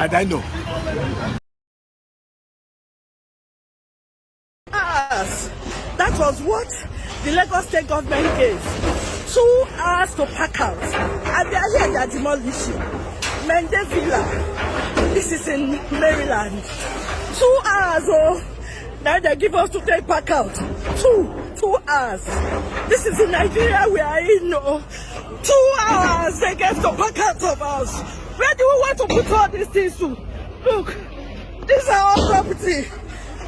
I know. That was what the Lagos State government gave. 2 hours to pack out. And they are here, they are demolishing. Mende Villa. This is in Maryland. 2 hours, oh. Now they give us to take pack out. 2 hours. This is in Nigeria we are in, no. 2 hours they gave to pack out of us. Where do we want to put all these things to? Look, these are our property.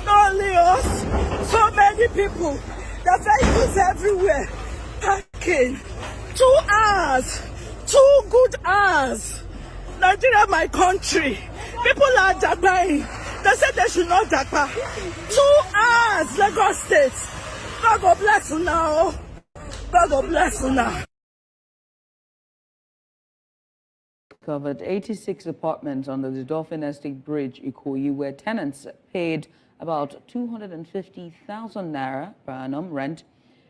Not only us, so many people. The vehicles everywhere. Parking. 2 hours. 2 good hours. Nigeria, my country. People are jagbaing. They said they should not jagba. 2 hours, Lagos State. God God bless you now. God God bless you now. Covered 86 apartments under the Dolphin Estate Bridge, Ikoyi, where tenants paid about 250,000 naira per annum rent.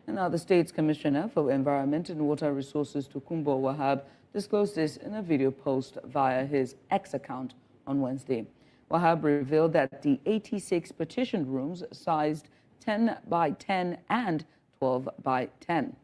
And now the state's commissioner for Environment and Water Resources, Tokunbo Wahab, disclosed this in a video post via his X account on Wednesday. Wahab revealed that the 86 partitioned rooms sized 10 by 10 and 12 by 10.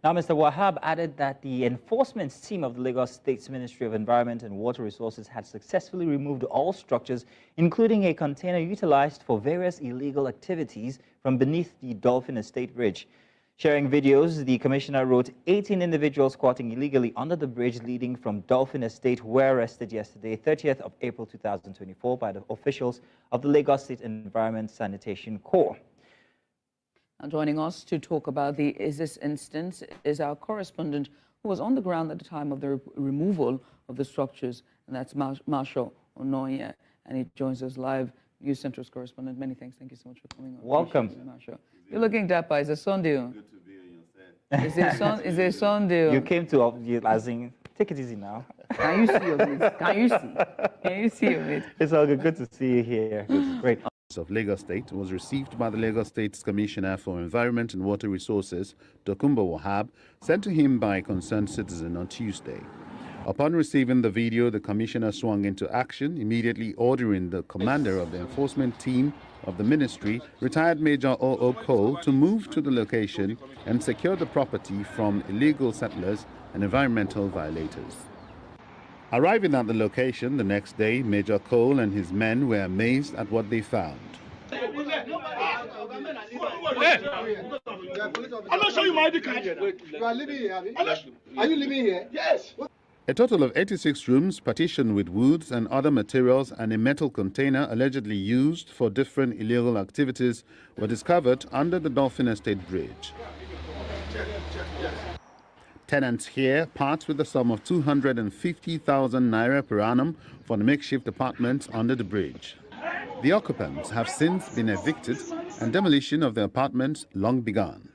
Now, Mr. Wahab added that the enforcement team of the Lagos State's Ministry of Environment and Water Resources had successfully removed all structures, including a container utilized for various illegal activities from beneath the Dolphin Estate Bridge. Sharing videos, the commissioner wrote 18 individuals squatting illegally under the bridge leading from Dolphin Estate were arrested yesterday, 30th of April 2024, by the officials of the Lagos State Environment Sanitation Corps. Now, joining us to talk about this instance is our correspondent who was on the ground at the time of the removal of the structures, and that's Marshall Onoye, and he joins us live. News Central's correspondent. Many thanks. Thank you so much for coming on. Welcome. Marshall. You're looking dapper. Is it Sunday? Good to be on your set. Is it Sunday? You came to, as in, take it easy now. Can you see your bit? Can you see? Can you see your bit? It's all good. Good to see you here. It's great. Of Lagos State was received by the Lagos State's Commissioner for Environment and Water Resources, Tokunbo Wahab, sent to him by a concerned citizen on Tuesday. Upon receiving the video, the commissioner swung into action, immediately ordering the commander of the enforcement team of the ministry, retired Major O.O. Cole, to move to the location and secure the property from illegal settlers and environmental violators. Arriving at the location the next day, Major Cole and his men were amazed at what they found. I'm not showing you my ID card. You are living here, are you living here? Yes. A total of 86 rooms partitioned with woods and other materials and a metal container allegedly used for different illegal activities were discovered under the Dolphin Estate Bridge. Tenants here part with the sum of 250,000 naira per annum for the makeshift apartments under the bridge. The occupants have since been evicted and demolition of the apartments long begun.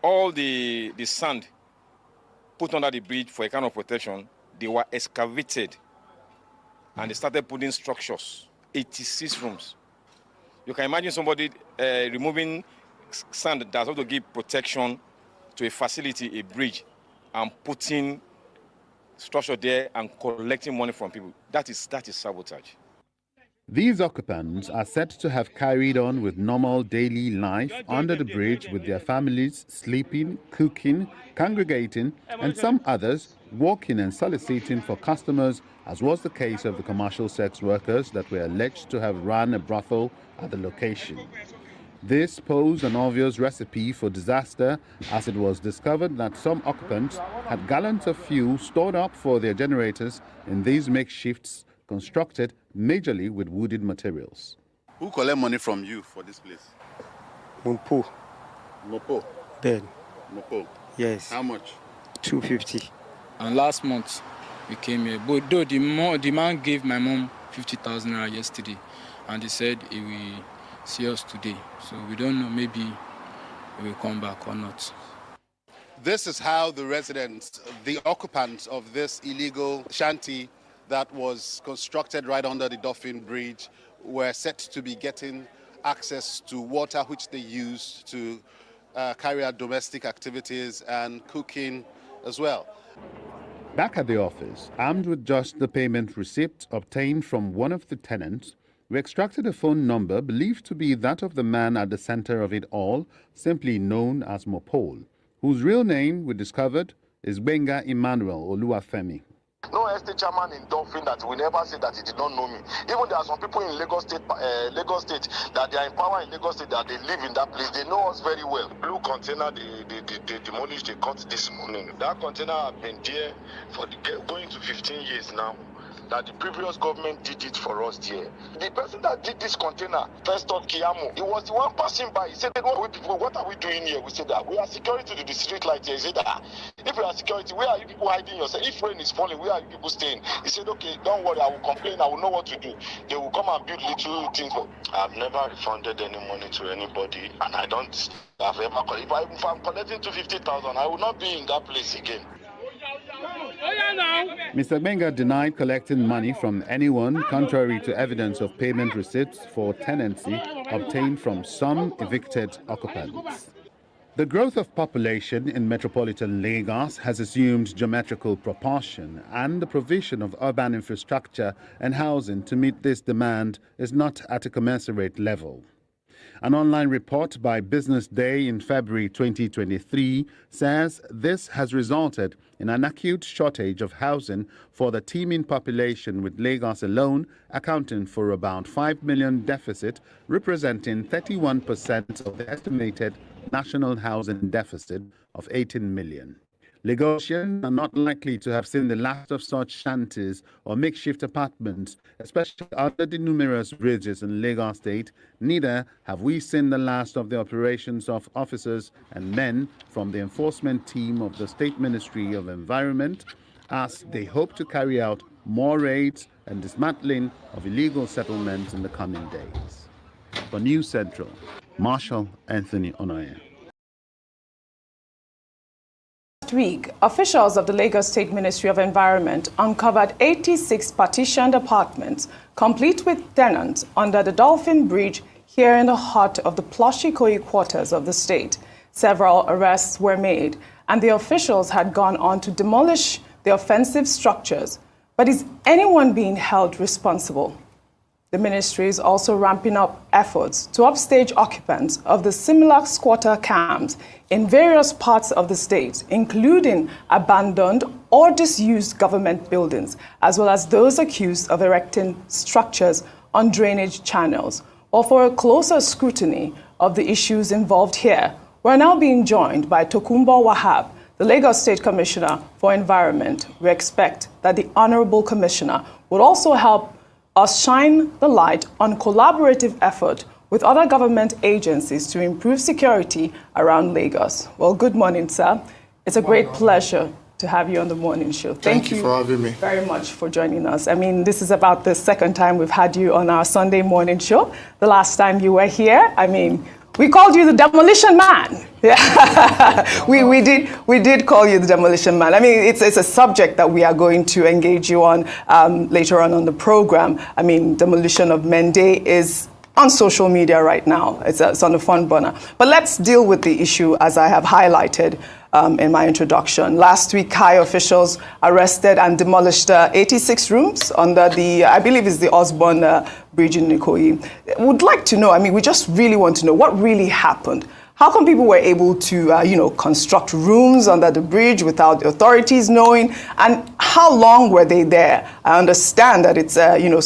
All the sand put under the bridge for a kind of protection, they were excavated and they started putting structures, 86 rooms. You can imagine somebody removing sand that's going to give protection to a facility, a bridge, and putting structure there and collecting money from people. That is sabotage. These occupants are said to have carried on with normal daily life under the bridge with their families, sleeping, cooking, congregating, and some others walking and soliciting for customers, as was the case of the commercial sex workers that were alleged to have run a brothel at the location. This posed an obvious recipe for disaster, as it was discovered that some occupants had gallons of fuel stored up for their generators in these makeshifts constructed majorly with wooded materials. Who collect money from you for this place? Mumpu. Mopo. Bed. Mopo. Yes. How much? 250. And last month we came here, but though the man gave my mom 50,000 naira yesterday, and he said he will see us today. So we don't know, maybe he will come back or not. This is how the residents, the occupants of this illegal shanty that was constructed right under the Dolphin Bridge, were set to be getting access to water which they use to carry out domestic activities and cooking as well. Back at the office, armed with just the payment receipt obtained from one of the tenants, we extracted a phone number believed to be that of the man at the center of it all, simply known as Mopol, whose real name we discovered is Benga Emmanuel Oluwafemi. No estate chairman in Dolphin that will never say that he did not know me. Even there are some people in Lagos State that they are in power in Lagos State, that they live in that place. They know us very well. Blue container, they demolished, they cut this morning. That container has been there for going to 15 years now. That the previous government did it for us here. The person that did this container, first off Kiamu, he was the one passing by. He said, what are we doing here? We said that we are security to the street light here. He said that if we are security, where are you people hiding yourself? If rain is falling, where are you people staying? He said, okay, don't worry, I will complain, I will know what to do. They will come and build little things. I've never refunded any money to anybody, and I don't have ever. If I'm collecting 250,000, I will not be in that place again. Mr. Benga denied collecting money from anyone, contrary to evidence of payment receipts for tenancy obtained from some evicted occupants. The growth of population in metropolitan Lagos has assumed geometrical proportion, and the provision of urban infrastructure and housing to meet this demand is not at a commensurate level. An online report by Business Day in February 2023 says this has resulted in an acute shortage of housing for the teeming population, with Lagos alone accounting for about 5 million deficit, representing 31% of the estimated national housing deficit of 18 million. Lagosians are not likely to have seen the last of such shanties or makeshift apartments, especially under the numerous bridges in Lagos State. Neither have we seen the last of the operations of officers and men from the enforcement team of the State Ministry of Environment, as they hope to carry out more raids and dismantling of illegal settlements in the coming days. For News Central, Marshal Anthony Onoye. Last week, officials of the Lagos State Ministry of Environment uncovered 86 partitioned apartments, complete with tenants, under the Dolphin Bridge here in the heart of the plush Ikoyi quarters of the state. Several arrests were made, and the officials had gone on to demolish the offensive structures. But is anyone being held responsible? The ministry is also ramping up efforts to upstage occupants of the similar squatter camps in various parts of the state, including abandoned or disused government buildings, as well as those accused of erecting structures on drainage channels. Or for a closer scrutiny of the issues involved here, we're now being joined by Tokunbo Wahab, the Lagos State Commissioner for Environment. We expect that the Honorable Commissioner would also help us shine the light on collaborative effort with other government agencies to improve security around Lagos. Well, good morning, sir. It's a great pleasure to have you on the morning show. Thank you for having me. Very much for joining us. I mean, this is about the second time we've had you on our Sunday morning show. The last time you were here, I mean, we called you the Demolition Man. Yeah. we did call you the Demolition Man. I mean, it's a subject that we are going to engage you on later on the program. I mean, demolition of Mende is on social media right now. It's on the front burner. But let's deal with the issue as I have highlighted in my introduction. Last week, Kai officials arrested and demolished 86 rooms under the, I believe it's the Osborne Bridge in Ikoyi. Would like to know, I mean, we just really want to know what really happened. How come people were able to, construct rooms under the bridge without the authorities knowing? And how long were they there? I understand that it's,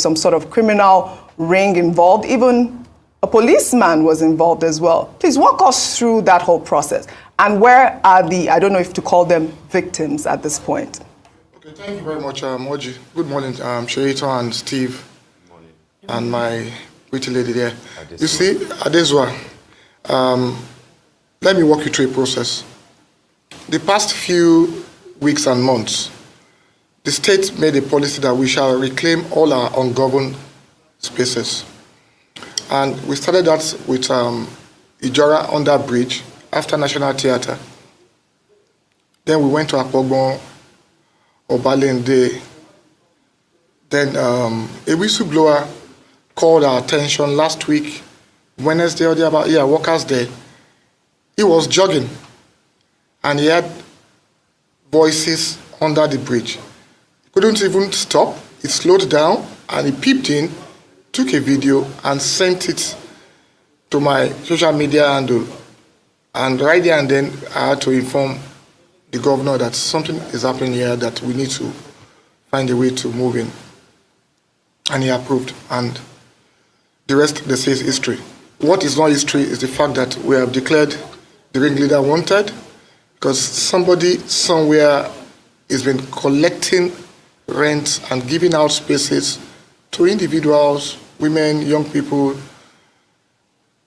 some sort of criminal ring involved. Even a policeman was involved as well. Please walk us through that whole process. And where are the, I don't know if to call them victims at this point? Okay, thank you very much, Moji. Good morning, Sherito and Steve. Good morning. And my pretty lady there. You see, Adeswa, let me walk you through a process. The past few weeks and months, the state made a policy that we shall reclaim all our ungoverned spaces. And we started that with Ijora under bridge after National Theatre. Then we went to Apogbon, Obalende. Then a whistleblower called our attention last week, Wednesday or the about Workers' Day. He was jogging and he had voices under the bridge. He couldn't even stop. He slowed down and he peeped in, took a video and sent it to my social media handle. And right there and then I had to inform the governor that something is happening here that we need to find a way to move in. And he approved. And the rest, they say, is history. What is not history is the fact that we have declared the ringleader wanted because somebody somewhere has been collecting rent and giving out spaces to individuals, women, young people.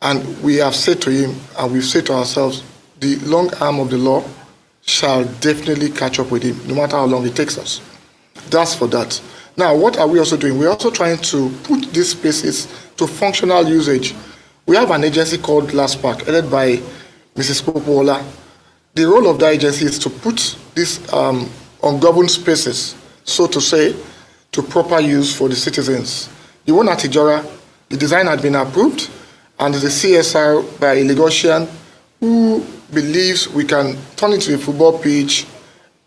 And we have said to him, and we've said to ourselves, the long arm of the law shall definitely catch up with him, no matter how long it takes us. That's for that. Now, what are we also doing? We're also trying to put these spaces to functional usage. We have an agency called Last Park, headed by Mrs. Popola. The role of that agency is to put these ungoverned spaces, so to say, to proper use for the citizens. The one at Ijora, the design had been approved, and there's a CSR by a Lagosian who believes we can turn it into a football pitch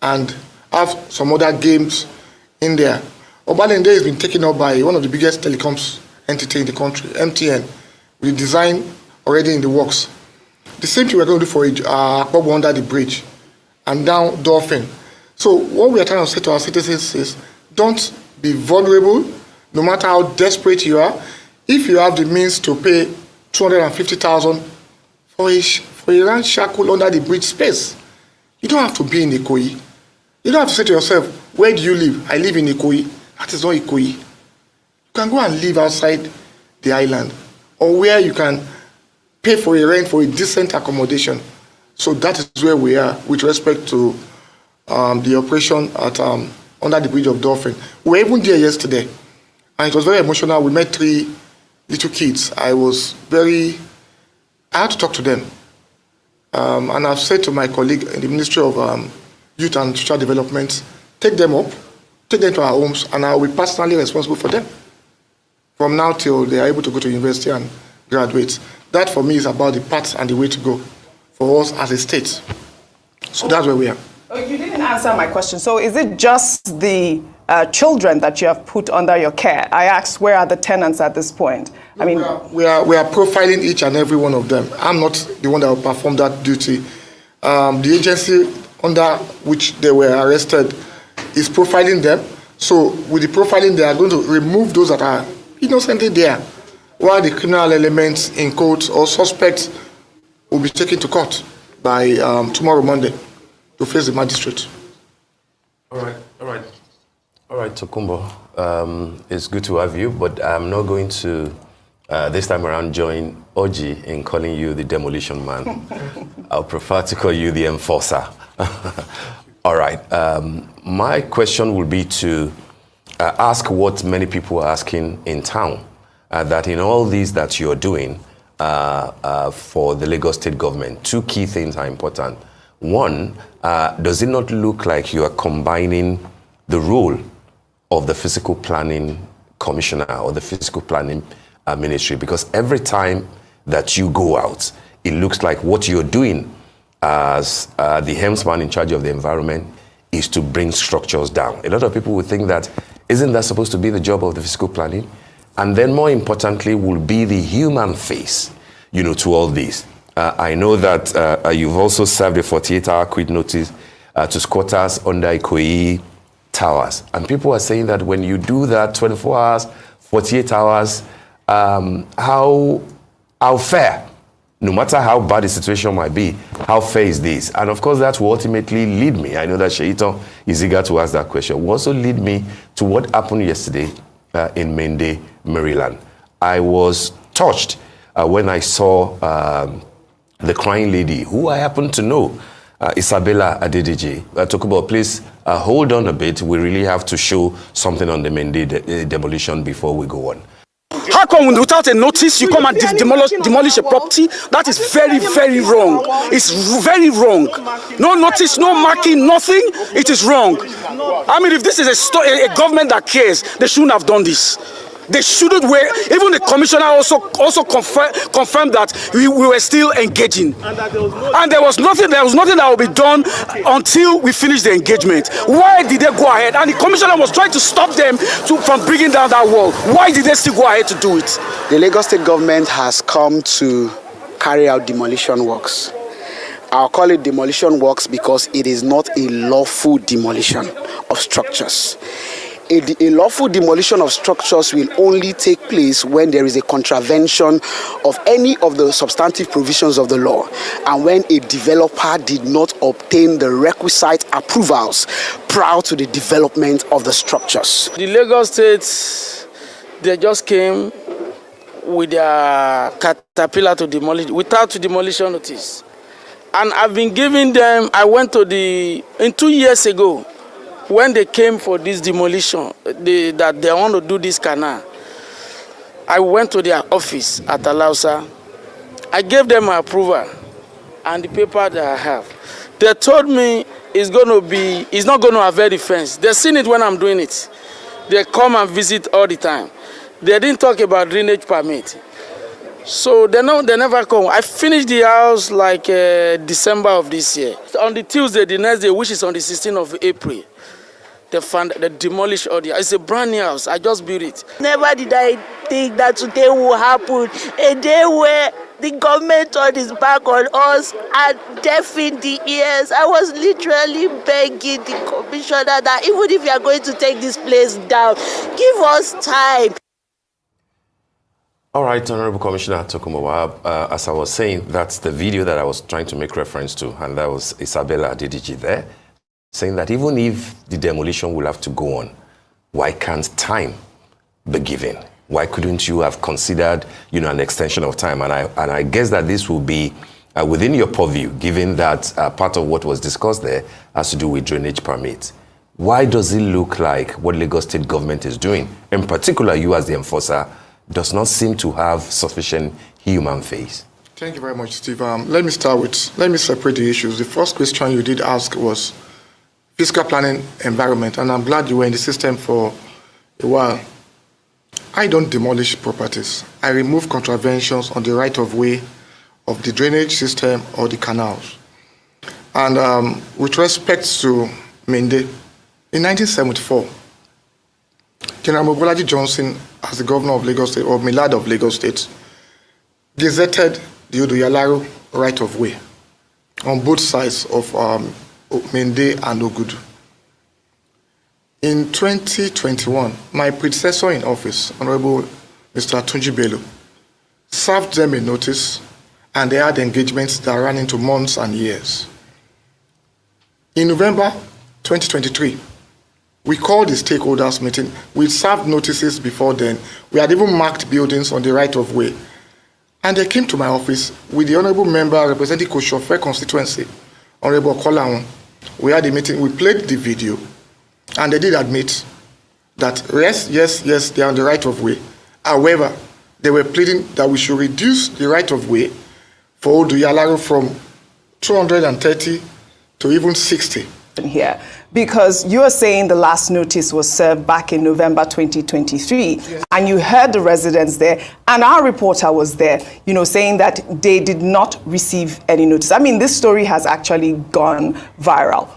and have some other games in there. Obalende has been taken up by one of the biggest telecoms entity in the country, MTN, with design already in the works. The same thing we're going to do for Akpogbo under the bridge and down Dolphin. So what we are trying to say to our citizens is don't be vulnerable, no matter how desperate you are. If you have the means to pay $250,000 for a ranch shackle under the bridge space, you don't have to be in Ikoyi. You don't have to say to yourself, where do you live? I live in Ikoyi. That is not Ikoyi. You can go and live outside the island, or where you can pay for a rent for a decent accommodation. So that is where we are with respect to the operation at under the bridge of Dolphin. We were even there yesterday, and it was very emotional. We met 3 little kids. I had to talk to them. And I've said to my colleague in the Ministry of Youth and Social Development, take them up, take them to our homes, and I will be personally responsible for them from now till they are able to go to university and graduate. That, for me, is about the path and the way to go for us as a state. So that's where we are. You didn't answer my question. So is it just the children that you have put under your care? I asked, where are the tenants at this point? I mean, we are profiling each and every one of them. I'm not the one that will perform that duty. The agency under which they were arrested is profiling them. So with the profiling, they are going to remove those that are innocently there, while the criminal elements in court or suspects will be taken to court by tomorrow, Monday, to face the magistrate. All right, Tokumbo. It's good to have you, but I'm not going to, this time around, join Oji in calling you the demolition man. I'll prefer to call you the enforcer. All right. My question will be to ask what many people are asking in town, that in all these that you're doing for the Lagos State government, 2 key things are important. One, does it not look like you are combining the role of the Physical Planning Commissioner or the Physical Planning Ministry? Because every time that you go out, it looks like what you're doing as the helmsman in charge of the environment is to bring structures down. A lot of people would think that, isn't that supposed to be the job of the Physical Planning? And then more importantly will be the human face, to all this. I know that you've also served a 48-hour quit notice to squatters under Ikoyi Towers. And people are saying that when you do that 24 hours, 48 hours, how fair, no matter how bad the situation might be, how fair is this? And of course, that will ultimately lead me. I know that Sheito is eager to ask that question. Will also lead me to what happened yesterday in Mende, Maryland. I was touched when I saw the crying lady, who I happen to know, Isabella Adedeji. Tokubo, please hold on a bit. We really have to show something on the Mende demolition before we go on. How come without a notice you come and demolish a property? That is very, very wrong. It's very wrong. No notice, no marking, nothing. It is wrong. I mean, if this is a government that cares, they shouldn't have done this. They shouldn't wait. Even the commissioner also confirmed that we were still engaging. And there was nothing that will be done until we finish the engagement. Why did they go ahead? And the commissioner was trying to stop them from bringing down that wall. Why did they still go ahead to do it? The Lagos State government has come to carry out demolition works. I'll call it demolition works because it is not a lawful demolition of structures. A lawful demolition of structures will only take place when there is a contravention of any of the substantive provisions of the law and when a developer did not obtain the requisite approvals prior to the development of the structures. The Lagos State, they just came with their caterpillar to demolish without demolition notice. And I've been giving them, I went to in 2 years ago, when they came for this demolition, that they want to do this canal, I went to their office at Alausa. I gave them my approval and the paper that I have. They told me it's not going to avail the fence. They've seen it when I'm doing it. They come and visit all the time. They didn't talk about drainage permit. So they never come. I finished the house like December of this year. On the Tuesday, the next day, which is on the 16th of April, they demolished all the house. It's a brand new house. I just built it. Never did I think that today will happen. A day where the government turned its back on us and deafened the ears. I was literally begging the commissioner that even if you are going to take this place down, give us time. All right, Honorable Commissioner Tokumo, as I was saying, that's the video that I was trying to make reference to, and that was Isabella Adedeji there, saying that even if the demolition will have to go on, why can't time be given? Why couldn't you have considered, an extension of time? And I guess that this will be within your purview, given that part of what was discussed there has to do with drainage permits. Why does it look like what Lagos State government is doing, in particular you as the enforcer, does not seem to have sufficient human face? Thank you very much, Steve. Let me separate the issues. The first question you did ask was fiscal planning environment, and I'm glad you were in the system for a while. I don't demolish properties. I remove contraventions on the right of way of the drainage system or the canals. And with respect to Mende, in 1974, General Mobolaji Johnson, as the governor of Lagos State, or Milad of Lagos State, gazetted the Odoyalaro right of way on both sides of Mende and Ogudu. In 2021, my predecessor in office, Honorable Mr. Tunji Bello, served them a notice, and they had engagements that ran into months and years. In November 2023, we called the stakeholders meeting. We served notices before then. We had even marked buildings on the right of way. And they came to my office with the honorable member representing Koshofe constituency, Honorable Kolawon. We had a meeting. We played the video. And they did admit that yes, they are on the right of way. However, they were pleading that we should reduce the right of way for Odoyalaro from 230 to even 60. Here, because you are saying the last notice was served back in November 2023, yes. And you heard the residents there, and our reporter was there, saying that they did not receive any notice. I mean, this story has actually gone viral.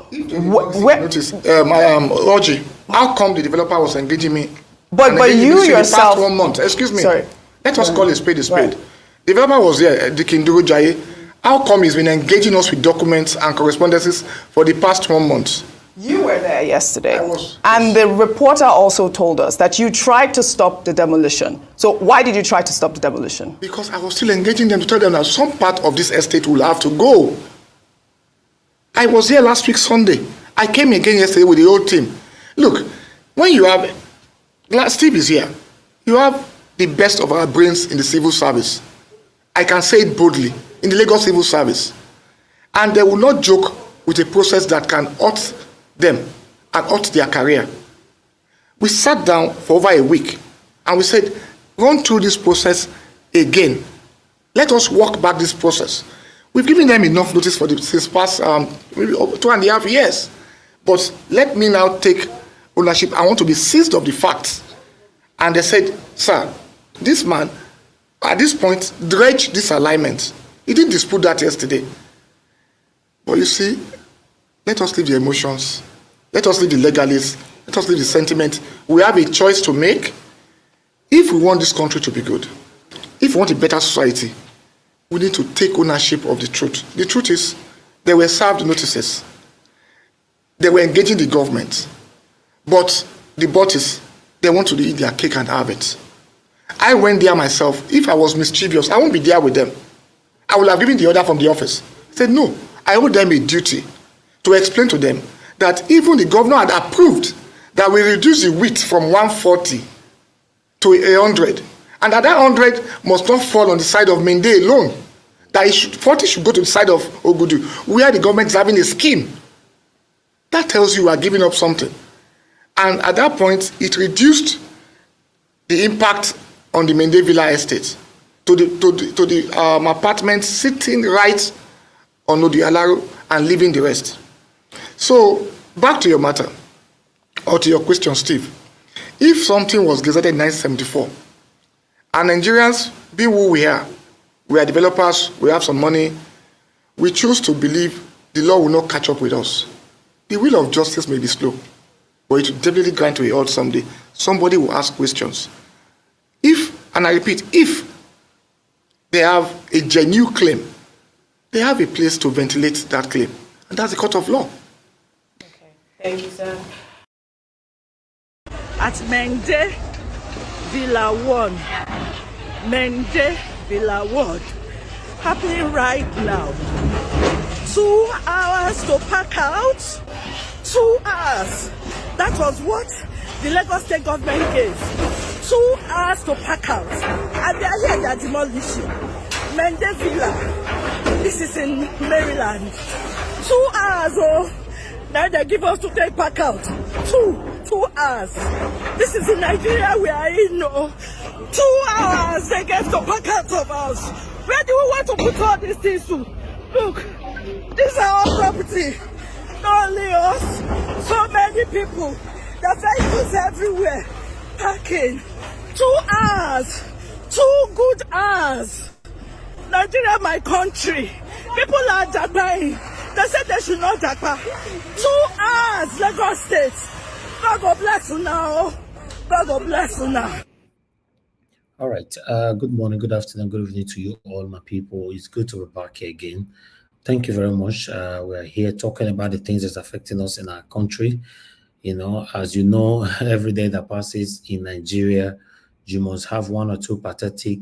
Oji, how come the developer was engaging me? But you yourself, past 1 month. Excuse me. Sorry. Let us call a spade a spade. Right. Developer was there, the Kinduru Jaye. How come he's been engaging us with documents and correspondences for the past 1 month? You were there yesterday. I was. And the reporter also told us that you tried to stop the demolition. So why did you try to stop the demolition? Because I was still engaging them to tell them that some part of this estate will have to go. I was here last week, Sunday. I came again yesterday with the whole team. Look, when you have, Steve is here, you have the best of our brains in the civil service. I can say it boldly. in the Lagos Civil Service. And they will not joke with a process that can hurt them and hurt their career. We sat down for over a week and we said, run through this process again. Let us walk back this process. We've given them enough notice for this past maybe 2.5 years. But let me now take ownership. I want to be seized of the facts. And they said, sir, this man, at this point, dredged this alignment. He didn't dispute that yesterday. But you see, let us leave the emotions. Let us leave the legalists. Let us leave the sentiment. We have a choice to make. If we want this country to be good, if we want a better society, we need to take ownership of the truth. The truth is, they were served notices. They were engaging the government. But the bosses, they want to eat their cake and have it. I went there myself. If I was mischievous, I won't be there with them. I would have given the order from the office. I said, no, I owe them a duty to explain to them that even the governor had approved that we reduce the wheat from 140 to 100. And that 100 must not fall on the side of Mende alone. That 40 should go to the side of Ogudu, where the government is having a scheme. That tells you we are giving up something. And at that point, it reduced the impact on the Mende Villa estate to the apartments sitting right on Odialaro and leaving the rest. So, back to your matter, or to your question, Steve. If something was gazetted in 1974, and Nigerians, being who we are developers, we have some money, we choose to believe the law will not catch up with us. The wheel of justice may be slow, but it will definitely grind to a halt someday. Somebody will ask questions. If, and I repeat, if they have a genuine claim, they have a place to ventilate that claim, and that's the court of law. Okay, thank you, sir. At Mende Villa 1, Mende Villa 1, happening right now. 2 hours to pack out. 2 hours. That was what the Lagos State government gave. 2 hours to pack out. And they are here, they are demolishing. Mende Villa. This is in Maryland. 2 hours, oh. Now they give us to take pack out. 2 hours. This is in Nigeria we are in, no. 2 hours they get to pack out of us. Where do we want to put all these things to? Look, these are our property. Not only us, so many people. The vehicles everywhere. Parking. 2 hours. 2 good hours. Nigeria, my country. People are dying. They said they should not japa. 2 hours, Lagos State. God God bless you now. God God bless you now. All right. Good morning, good afternoon, good evening to you all, my people. It's good to be back here again. Thank you very much. We're here talking about the things that's affecting us in our country. You know, as you know, every day that passes in Nigeria, you must have one or two pathetic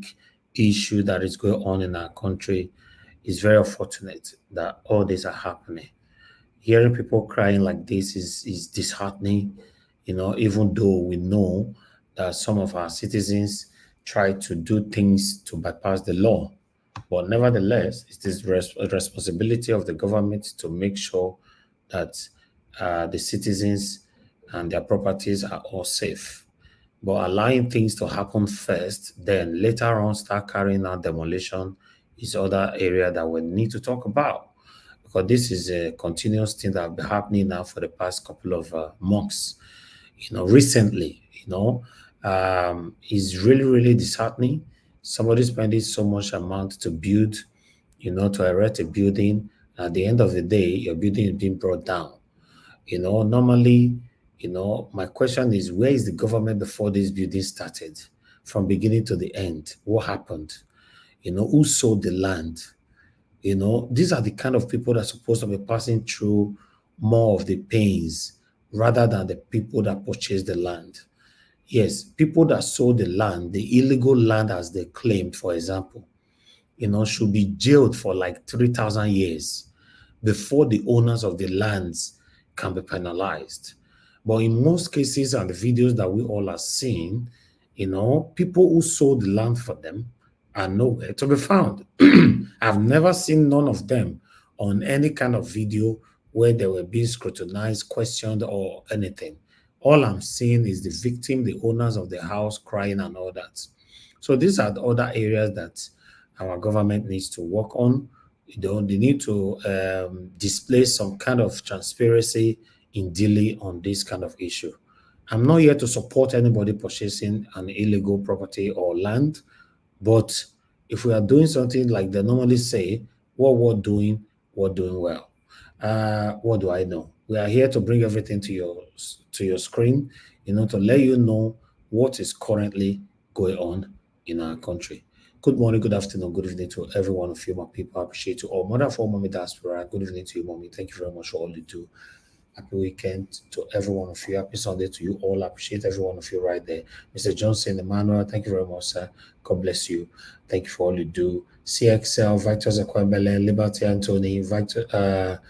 issue that is going on in our country. It's very unfortunate that all this are happening. Hearing people crying like this is disheartening, you know, even though we know that some of our citizens try to do things to bypass the law. But nevertheless, it is the responsibility of the government to make sure that the citizens and their properties are all safe. But allowing things to happen first, then later on start carrying out demolition is other area that we need to talk about. Because this is a continuous thing that has been happening now for the past couple of months. You know, recently, you know, is really, really disheartening. Somebody spending so much amount to build, you know, to erect a building. At the end of the day, your building is being brought down. You know, normally, you know, my question is, where is the government before this building started? From beginning to the end, what happened? You know, who sold the land? You know, these are the kind of people that are supposed to be passing through more of the pains rather than the people that purchased the land. Yes, people that sold the land, the illegal land as they claimed, for example, you know, should be jailed for like 3,000 years before the owners of the lands can be penalized. But in most cases and the videos that we all are seeing, you know, people who sold the land for them are nowhere to be found. I've never seen none of them on any kind of video where they were being scrutinized, questioned, or anything. All I'm seeing is the victim, the owners of the house crying and all that. So these are the other areas that our government needs to work on. They need to display some kind of transparency in dealing on this kind of issue. I'm not here to support anybody purchasing an illegal property or land, but if we are doing something like they normally say, what we're doing well. What do I know? We are here to bring everything to your screen, to let you know what is currently going on in our country. Good morning, good afternoon, good evening to every one of you, my people. I appreciate you all. Mother for Mommy Diaspora, good evening to you, Mommy. Thank you very much for all you do. Happy weekend to every one of you. Happy Sunday to you all. I appreciate every one of you right there. Mr. Johnson, Emmanuel, thank you very much, sir. God bless you. Thank you for all you do. CXL, Victor Zakwebele, Liberty Anthony, Victor,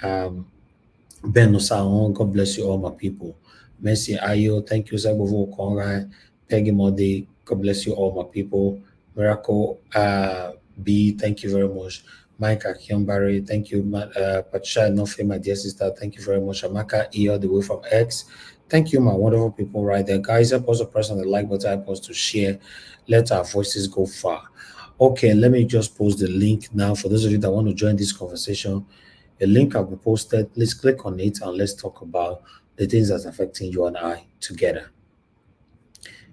Ben Osaon, God bless you all, my people. Mercy Ayo, thank you, Zabovo Konrai, Peggy Modi, God bless you all, my people. Miracle B, thank you very much. Mike Akiambari, thank you. Patricia Nofe, my dear sister, thank you very much. Amaka E, all the way from X. Thank you, my wonderful people right there. Guys, help us to press on the like button, help us to share. Let our voices go far. Okay, let me just post the link now for those of you that want to join this conversation. A link will be posted. Please click on it and let's talk about the things that's affecting you and I together.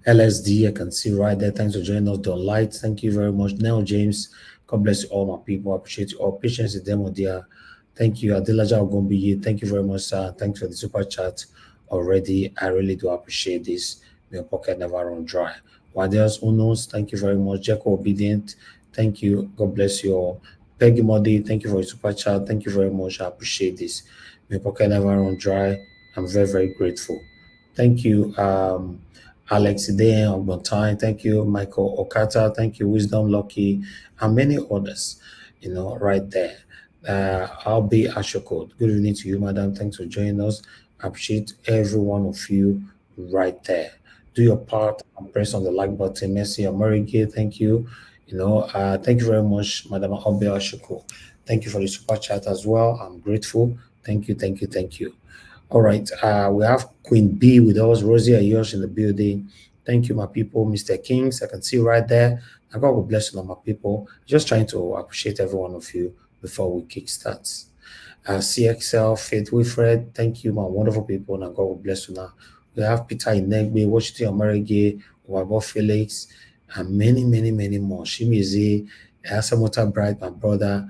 LSD, I can see right there. Thanks for joining us. Don Light, thank you very much. Neil James, God bless you all, my people. I appreciate you all. Patience is demo, dear. Thank you. Adilaja Ogombiyi, thank you very much, sir. Thanks for the super chat already. I really do appreciate this. Your pocket never run dry. Wadias Unos, thank you very much. Jeko Obedient, thank you. God bless you all. Peggy Modi, thank you for your super chat. Thank you very much. I appreciate this. My pocket never run dry. I'm very, very grateful. Thank you, Alex Ide Ogbontai. Thank you, Michael Okata. Thank you, Wisdom Lucky, and many others, right there. I'll be Ashoko. Good evening to you, madam. Thanks for joining us. I appreciate every one of you right there. Do your part and press on the like button. Messi America, thank you. Thank you very much, Madam Obe Ashoko. Thank you for the super chat as well. I'm grateful. Thank you, thank you, thank you. All right, we have Queen B with us, Rosie Ayosh in the building. Thank you, my people. Mr. Kings, I can see right there. God will bless you, all my people. Just trying to appreciate every one of you before we kickstart. CXL, Faith Wilfred, thank you, my wonderful people, and God will bless you now. We have Peter Inegbe, Washington Omerege, Wabo Felix, and many, many, many more. Shimizi, Asamota Bright, my brother,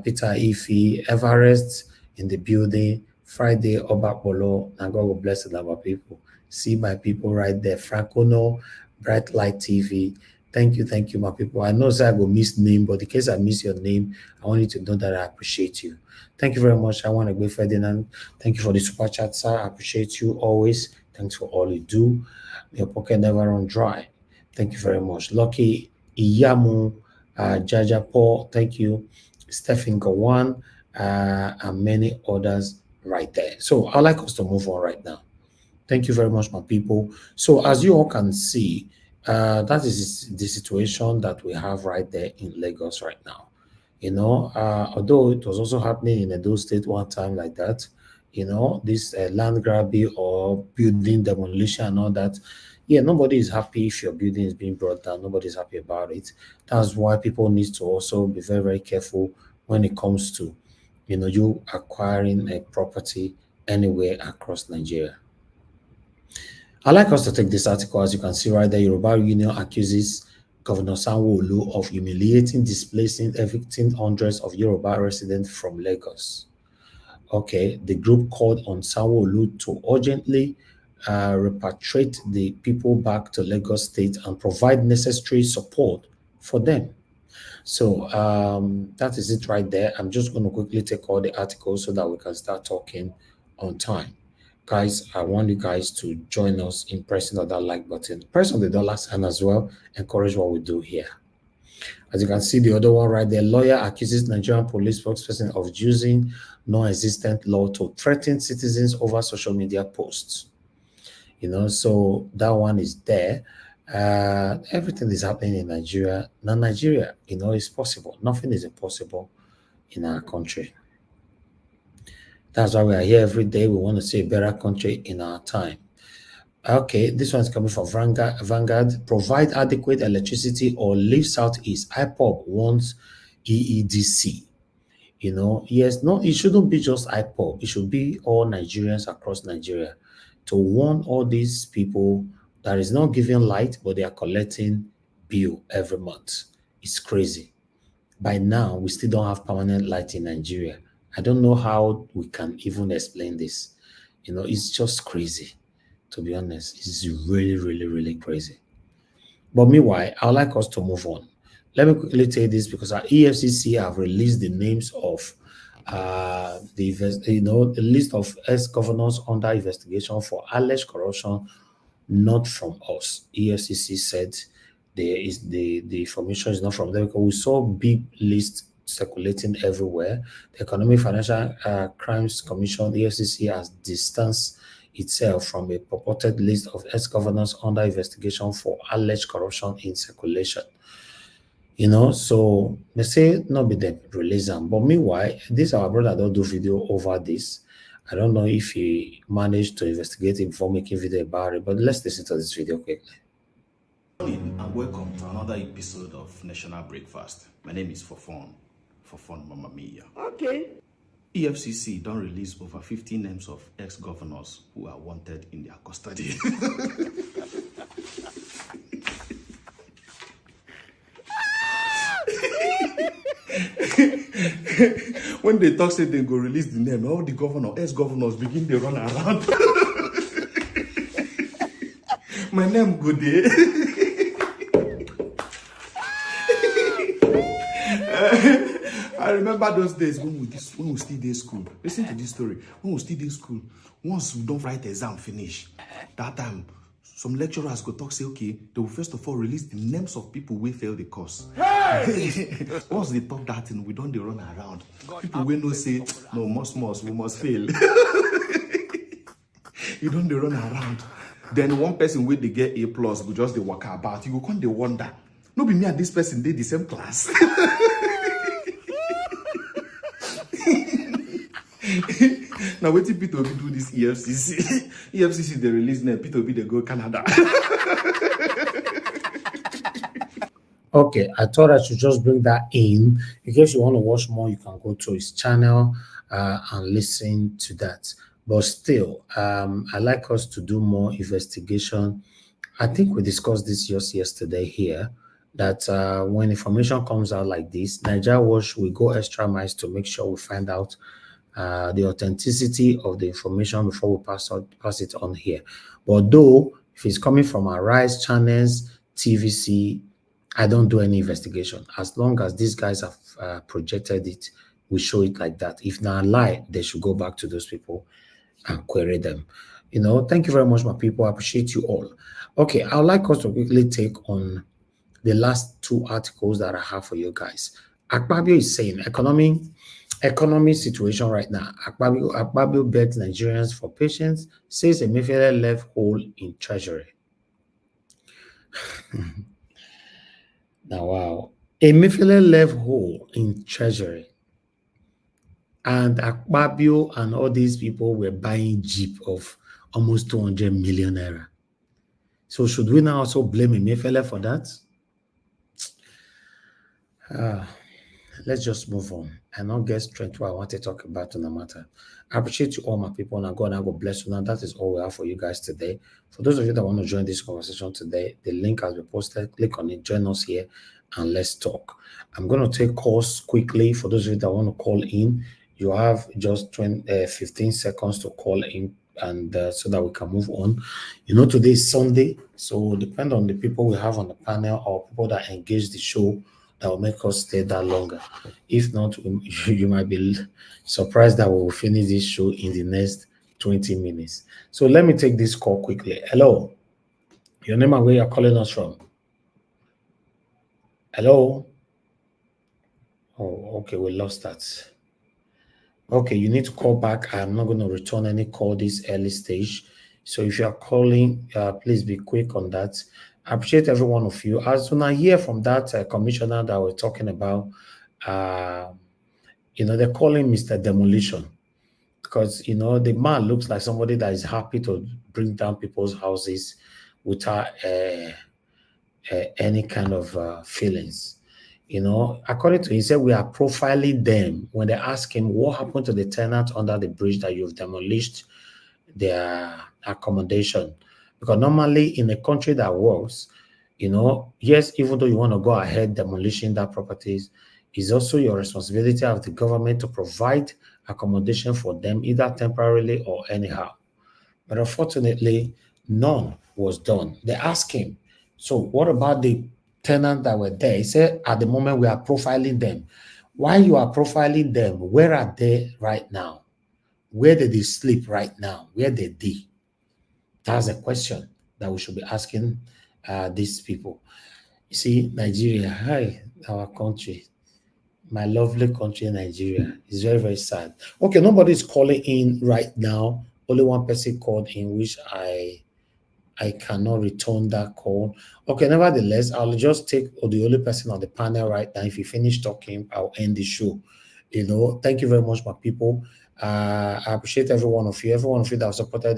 Peter Ifi, Everest in the building, Friday, Obapolo, and God will bless our people. See my people right there. Francono, Bright Light TV. Thank you, my people. I know I will miss name, but in case I miss your name, I want you to know that I appreciate you. Thank you very much. I want to go Ferdinand. Thank you for the super chat, sir. I appreciate you always. Thanks for all you do. Your pocket never run dry. Thank you very much. Lucky Iyamu, Jaja Paul, thank you. Stephen Gawan, and many others right there. So I'd like us to move on right now. Thank you very much, my people. So as you all can see, that is the situation that we have right there in Lagos right now. Although it was also happening in Edo State one time like that, this land grabbing or building demolition and all that. Yeah, nobody is happy if your building is being brought down. Nobody's happy about it. That's why people need to also be very, very careful when it comes to, you acquiring a property anywhere across Nigeria. I'd like us to take this article. As you can see right there, Yoruba Union accuses Governor Sanwo-Olu of humiliating, displacing, evicting hundreds of Yoruba residents from Lagos. Okay, the group called on Sanwo-Olu to urgently repatriate the people back to Lagos State and provide necessary support for them. So that is it right there. I'm just going to quickly take all the articles so that we can start talking on time. Guys, I want you guys to join us in pressing on that like button. Press on the dollar sign as well. Encourage what we do here. As you can see, the other one right there, lawyer accuses Nigerian police spokesperson of using non-existent law to threaten citizens over social media posts. So that one is there. Everything is happening in Nigeria. Now, Nigeria, is possible. Nothing is impossible in our country. That's why we are here every day. We want to see a better country in our time. Okay, this one is coming from Vanguard. Provide adequate electricity or leave Southeast. IPOB wants EEDC. Yes, no, it shouldn't be just IPOB. It should be all Nigerians across Nigeria to warn all these people that is not giving light, but they are collecting bill every month. It's crazy. By now, we still don't have permanent light in Nigeria. I don't know how we can even explain this. It's just crazy. To be honest, it's really, really, really crazy. But meanwhile, I would like us to move on. Let me quickly tell you this because our EFCC have released the names of the list of ex-governors under investigation for alleged corruption, not from us. EFCC said the information is not from them because we saw big lists circulating everywhere. The Economic Financial Crimes Commission, EFCC, has distanced itself from a purported list of ex-governors under investigation for alleged corruption in circulation. So they say not be them release them. But meanwhile, this our brother don't do video over this. I don't know if he managed to investigate it before making video about it, but let's listen to this video quickly. Good morning and welcome to another episode of National Breakfast. My name is Fofon Mama Mia. Okay. EFCC don't release over 50 names of ex-governors who are wanted in their custody. When they talk say they go release the name, all the ex-governors begin to run around. My name good day. I remember those days when we still in school. Listen to this story. When we still in school, once we don't write exam finish, that time some lecturers go talk say, okay, they will first of all release the names of people who fail the course. Hey! Once they talk that thing, we don't they run around. People will no say, no, we must fail. You don't they run around. Then one person will they get A+, go just they walk about. You go come they wonder. No be me and this person did the same class. Now wait till Peter Obi do this EFCC. EFCC they release name, Peter Obi they go Canada. Okay, I thought I should just bring that in. In case you want to watch more, you can go to his channel and listen to that. But still, I like us to do more investigation. I think we discussed this just yesterday here, that when information comes out like this, Nigeria Watch will go extra miles to make sure we find out the authenticity of the information before we pass it on here. But though, if it's coming from our Rise channels, TVC, I don't do any investigation. As long as these guys have projected it, we show it like that. If not a lie, they should go back to those people and query them. Thank you very much, my people. I appreciate you all. Okay, I would like us to quickly take on the last two articles that I have for you guys. Akpabio is saying economy situation right now. Akpabio begs Nigerians for patience, says Emefiele left hole in treasury. Now, wow. Emefiele left hole in treasury. And Akpabio and all these people were buying Jeep of almost 200 million naira. So should we now also blame Emefiele for that? Let's just move on and not get straight to what I want to talk about on the matter. I appreciate you all, my people, and God bless you. Now, that is all we have for you guys today. For those of you that want to join this conversation today, the link has been posted. Click on it, join us here, and let's talk. I'm going to take calls quickly. For those of you that want to call in, you have just 15 seconds to call in, and so that we can move on. Today is Sunday, so depend on the people we have on the panel or people that engage the show that will make us stay that longer. If not, you might be surprised that we will finish this show in the next 20 minutes. So let me take this call quickly. Hello. Your name and where you're calling us from? Hello. Oh, okay, we lost that. Okay, you need to call back. I'm not going to return any call this early stage. So if you are calling, please be quick on that. I appreciate every one of you. As soon as I hear from that commissioner that we're talking about, they're calling Mr. Demolition because, the man looks like somebody that is happy to bring down people's houses without any kind of feelings. According to him, he said, we are profiling them. When they ask him, what happened to the tenants under the bridge that you've demolished their accommodation? Because normally in a country that works, yes, even though you want to go ahead demolishing that properties, it's also your responsibility of the government to provide accommodation for them, either temporarily or anyhow. But unfortunately, none was done. They asked him, so what about the tenants that were there? He said, at the moment we are profiling them. While you are profiling them, where are they right now? Where did they sleep right now? Where did they? That's a question that we should be asking these people. You see, Nigeria, hi, our country, my lovely country, Nigeria, is very, very sad. Okay, nobody's calling in right now. Only one person called in, which I cannot return that call. Okay, nevertheless, I'll just take the only person on the panel right now. If you finish talking, I'll end the show. Thank you very much, my people. I appreciate every one of you that have supported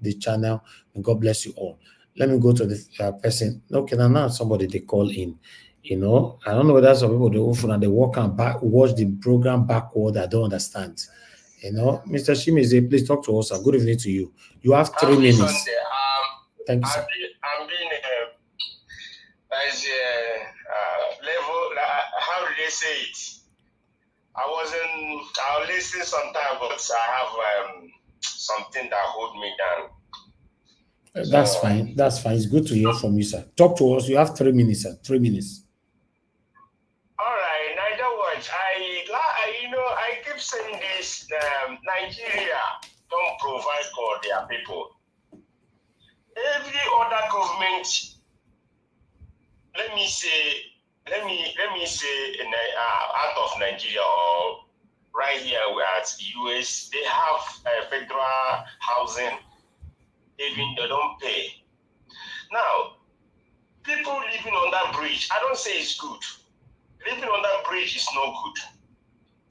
the channel, and God bless you all. Let me go to the person. Okay, now somebody they call in. I don't know whether some people they walk and watch the program backward. I don't understand. Mr. Shimize, please talk to us. Good evening to you. You have 3 minutes. Thank you, sir. I'm being as a level. How do they say it? I'll listen sometime, but I have something that hold me down. That's fine. That's fine. It's good to hear from you, sir. Talk to us. You have 3 minutes, sir. 3 minutes. All right. Neither watch. I keep saying this. Nigeria don't provide for their people. Every other government, let me say, out of Nigeria or right here we're at US, they have federal housing, even they don't pay. Now, people living on that bridge, I don't say it's good. Living on that bridge is no good.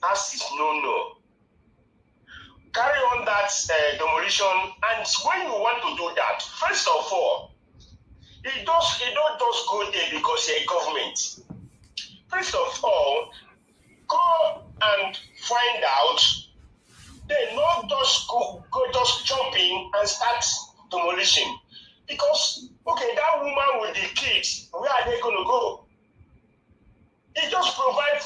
That is no. Carry on that demolition, and when you want to do that, first of all, you don't just go there because you're a government. First of all, go and find out. Then not just go just jump in and start demolition. Because that woman with the kids, where are they gonna go? You just provide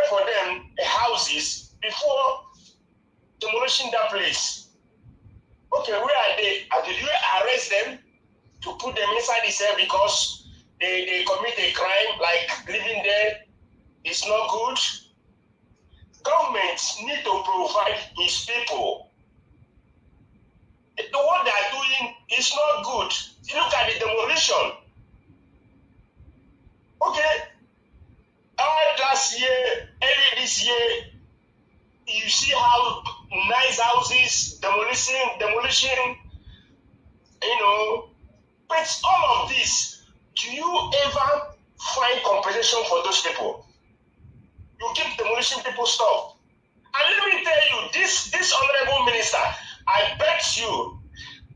for them houses before demolishing that place. Okay, where are they? Did you arrest them to put them inside the cell because they commit a crime like living there is not good? Government need to provide his people. What they are doing is not good. Look at the demolition. Okay, last year, early this year, you see how nice houses, demolition, but all of this, do you ever find compensation for those people? You keep demolishing people's stuff. And let me tell you, this honorable minister, I bet you,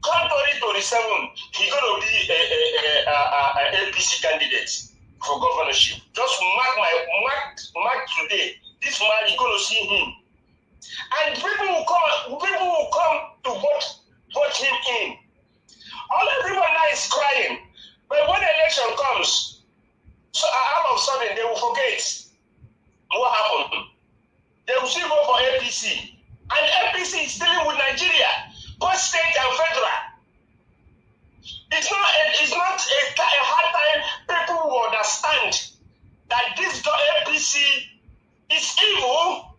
come 2027, he's going to be a APC candidate for governorship. Just mark today. This man, you're going to see him. And people will come to vote him in. Everyone now is crying. But when the election comes, so all of a sudden they will forget what happened. They will still go for APC. And APC is dealing with Nigeria, both state and federal. It's not a hard time. People will understand that this APC is evil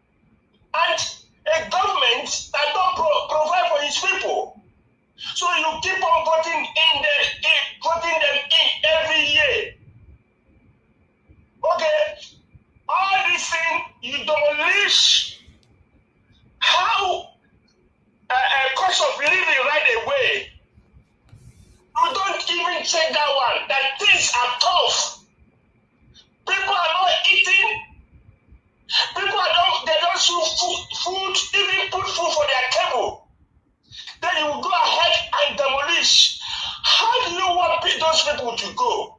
and a government that don't provide for his people. So you keep on putting them in every year. Okay, all these things you demolish. How a cost of living right away. You don't even put food for their table. Then you will go ahead and demolish. How do you want those people to go?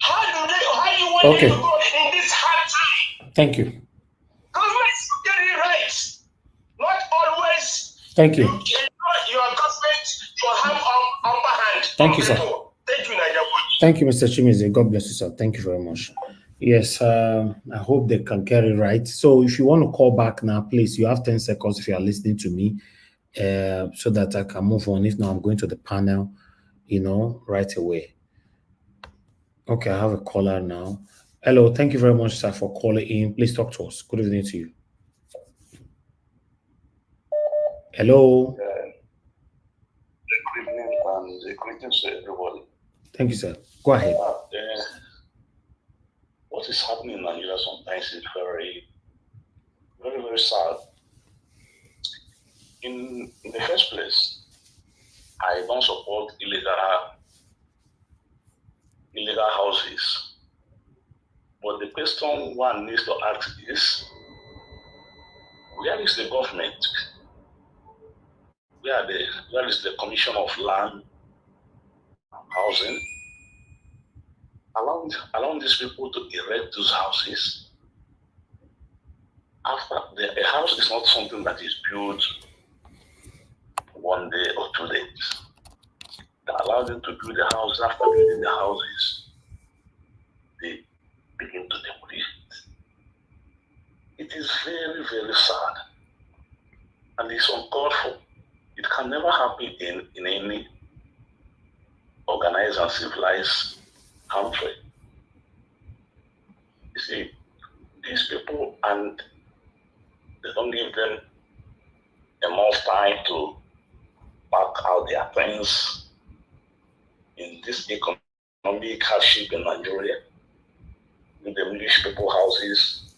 How do you want them to go in this hard time? Thank you. Government should get it right. Not always. Thank you. Your government will have upper hand. Thank you, sir. Thank you, Nigeria. Thank you, Mr. Chimize. God bless you, sir. Thank you very much. Yes, I hope they can get it right. So if you want to call back now, please, you have 10 seconds if you are listening to me, so that I can move on. If not, I'm going to the panel, right away. Okay, I have a caller now. Hello, thank you very much, sir, for calling in. Please talk to us. Good evening to you. Hello. Good evening and greetings to everybody. Thank you, sir. Go ahead. What is happening in Nigeria sometimes is very, very, very sad. In the first place, I don't support illegal houses. But the question one needs to ask is, where is the government? Where is the Commission of Land Housing? Allowing these people to erect those houses. After a house is not something that is built one day or 2 days. They allow them to build the house. After building the houses, they begin to demolish it. It is very, very sad. And it's uncalled for. It can never happen in any organized and civilized country. You see, these people, and they don't give them enough time to pack out their things in this economic hardship in Nigeria. You demolish people's houses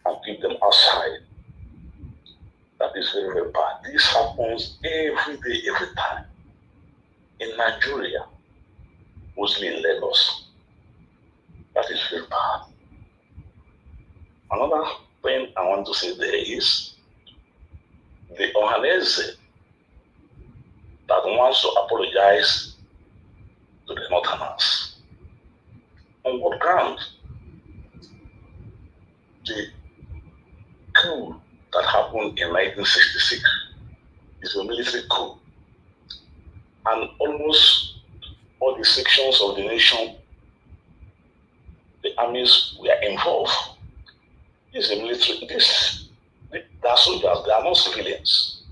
and keep them outside. That is very, very bad. This happens every day, every time. In Nigeria, mostly in Lagos. That is very bad. Another thing I want to say there is the Ohanese that wants to apologize to the Northerners. On what ground? The coup that happened in 1966 is a military coup. And almost all the sections of the nation, the armies were involved. This is a military, they are soldiers, they are not civilians.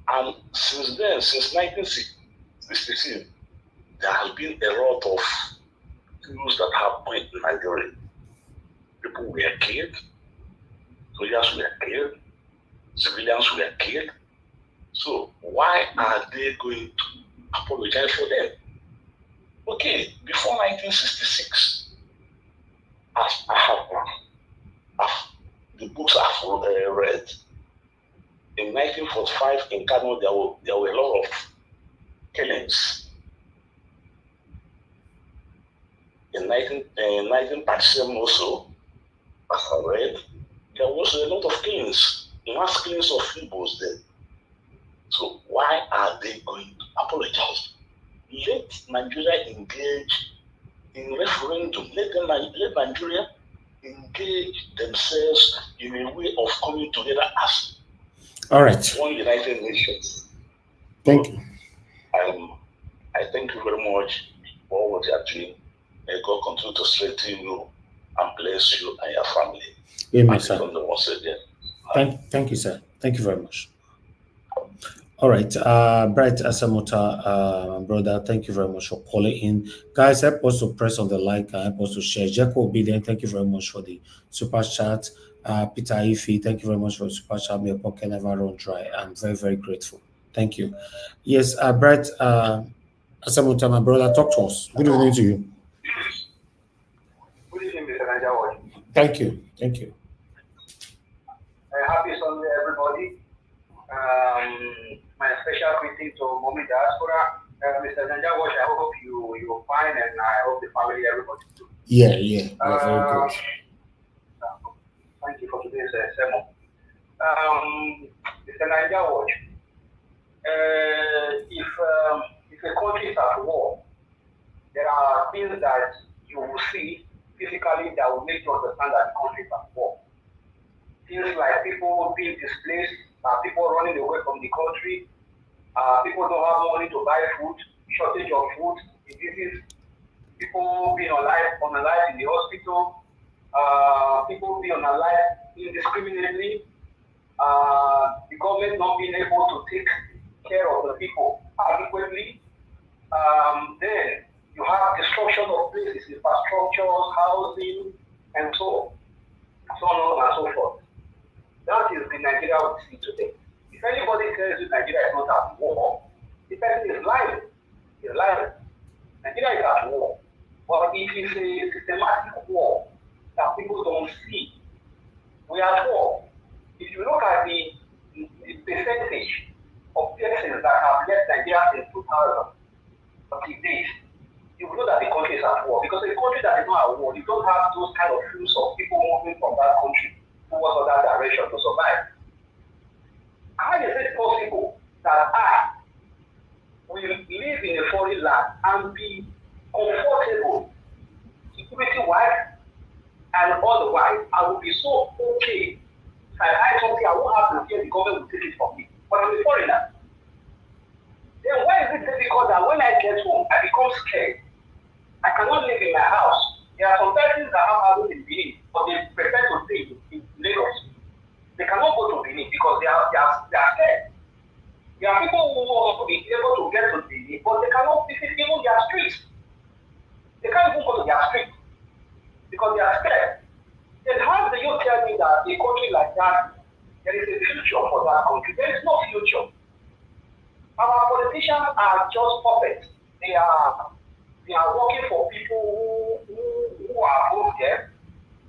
And since then, since 1966, there has been a lot of coups that happened in Nigeria. People were killed, soldiers were killed, civilians were killed. So why are they going to apologize for them? Okay, before 1966, as I have the books I've read, in 1945 in Kano, there were a lot of killings. In 1937 also, as I read, there was a lot of killings, mass killings of Igbos then. So why are they going to apologize? Let Nigeria engage in referendum. Let Nigeria engage themselves in a way of coming together as one United Nations. Thank you. I thank you very much for what you are doing. May God continue to strengthen you and bless you and your family. Amen, sir. Once again. Thank you, sir. Thank you very much. All right, Bright Asamuta, brother, thank you very much for calling in. Guys, help us to press on the like and help us to share. Jacko Obedient, thank you very much for the super chat. Peter Ife, thank you very much for the super chat. May your pocket never run dry. I'm very, very grateful. Thank you. Yes, Bright Asamuta, my brother, talk to us. Good evening to you. Good evening, Mr. Najawa. Thank you. Thank you. Happy Sunday, everybody. My special greeting to Mommy Diaspora. Mr. Najawa, I hope you're fine, and I hope the family, everybody too. Yeah, we're very good. Thank you for today's sermon. Mr. Niger Watch, if a country is at war, there are things that you will see physically that will make you understand that the country is at war. Things like people being displaced, people running away from the country, people don't have money to buy food, shortage of food, diseases, people being unalive in the hospital, people being unalive indiscriminately, the government not being able to take care of the people adequately. Then you have destruction of places, infrastructures, housing, and so on and so forth. That is the Nigeria we see today. If anybody tells you Nigeria is not at war, the person is lying. He's lying. Nigeria is at war. But it is a systematic war that people don't see. We are at war. If you look at the percentage of persons that have left Nigeria since 2000 of the days, you will know that the country is at war. Because a country that is not at war, you don't have those kind of flows of people moving from that country towards other direction to survive. How is it possible that I will live in a foreign land and be comfortable, security-wise, and otherwise, I will be so okay that I won't have to fear the government will take it from me. But I'm a foreigner. Then why is it difficult that when I get home, I become scared? I cannot live in my house. There are some persons that have houses in Benin, but they prefer to stay in Lagos. They cannot go to Benin because they are scared. There are people who want to be able to get to Benin, but they cannot visit even their streets. They can't even go to their street because they are scared. Then how do you tell me that a country like that, there is a future for that country? There is no future. Our politicians are just puppets. They are working for people who are above them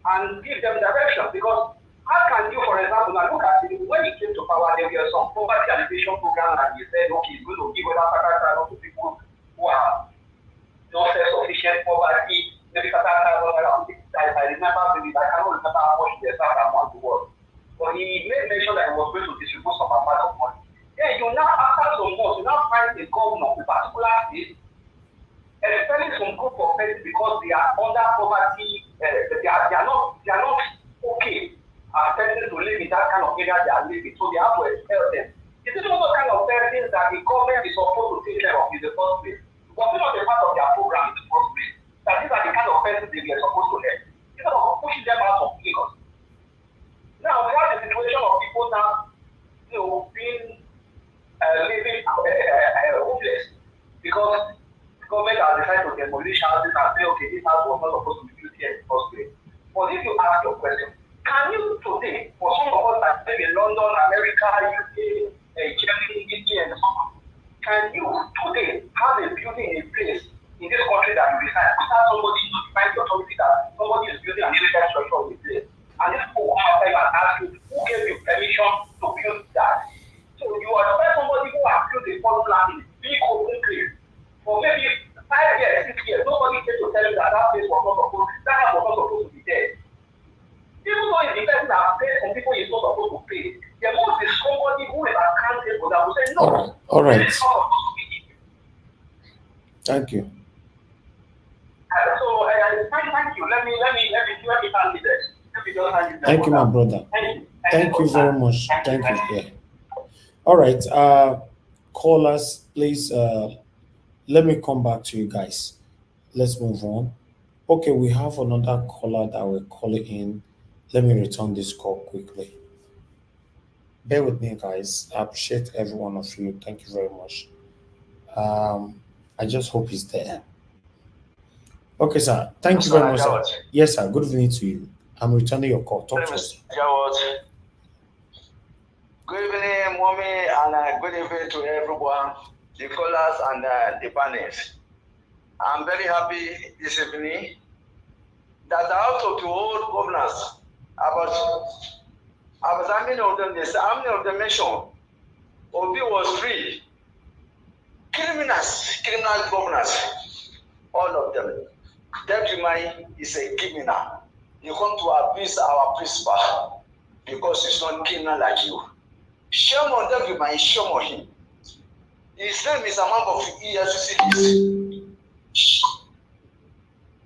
and give them direction. Because how can you, for example, now look at it, when he came to power, there were some poverty alleviation program and he said, okay, he's going to give $5,000 to people who are not self-sufficient, poverty, maybe $5,000. I remember, maybe I cannot remember how much they started among the world. But he made mention that he was going to distribute some amount of money. Then you now, after some months, you now find a governor of a particular state expelling some group of persons because they are under poverty, they are not okay persons to live in that kind of area they are living, so they have to expel them. This is not the kind of persons that the government is supposed to take care of in the first place. It was not a part of their program in the first place. That these are the kind of persons they were supposed to help. Instead of pushing them out of Lagos. Now we have the situation of people now, being living hopeless because the government has decided to demolish houses and say, okay, this house was not supposed to be built here in the first place. But if you ask your question, can you today, for some of us that live in London, America, UK, Germany, Italy, and so on, can you today have a building in place in this country that you reside without somebody notifying the authority that somebody is building an illegal structure in place? And this people come outside and ask you, who gave you permission to build that? So you expect somebody who has built a foreign land in big open place for maybe 5 years, 6 years, nobody came to tell you that that place was not supposed to be there. Even though it's the person that pays some people is not supposed to pay, there must be somebody who is accountable that will say, no, all right. It's not supposed to be here. Thank you. So thank you. Let me hand you this. Thank you, my brother. Thank you very much. Thank you. Yeah. All right. Callers, please let me come back to you guys. Let's move on. Okay, we have another caller that we're calling in. Let me return this call quickly. Bear with me, guys. I appreciate every one of you. Thank you very much. I just hope he's there. Okay, sir. Thank you very much, sir. Yes, sir. Good evening to you. I'm returning your call. Talk to us. Good evening, mommy, and good evening to everyone, the callers and the panelists. I'm very happy this evening that out of the old governors about how many of them mentioned, Obi was free. Criminal governors, all of them. Deputy Mai is a criminal. You come to abuse our principal. because he's not criminal like you. Shame on everybody, shame on him. His name is a member of EDO2024.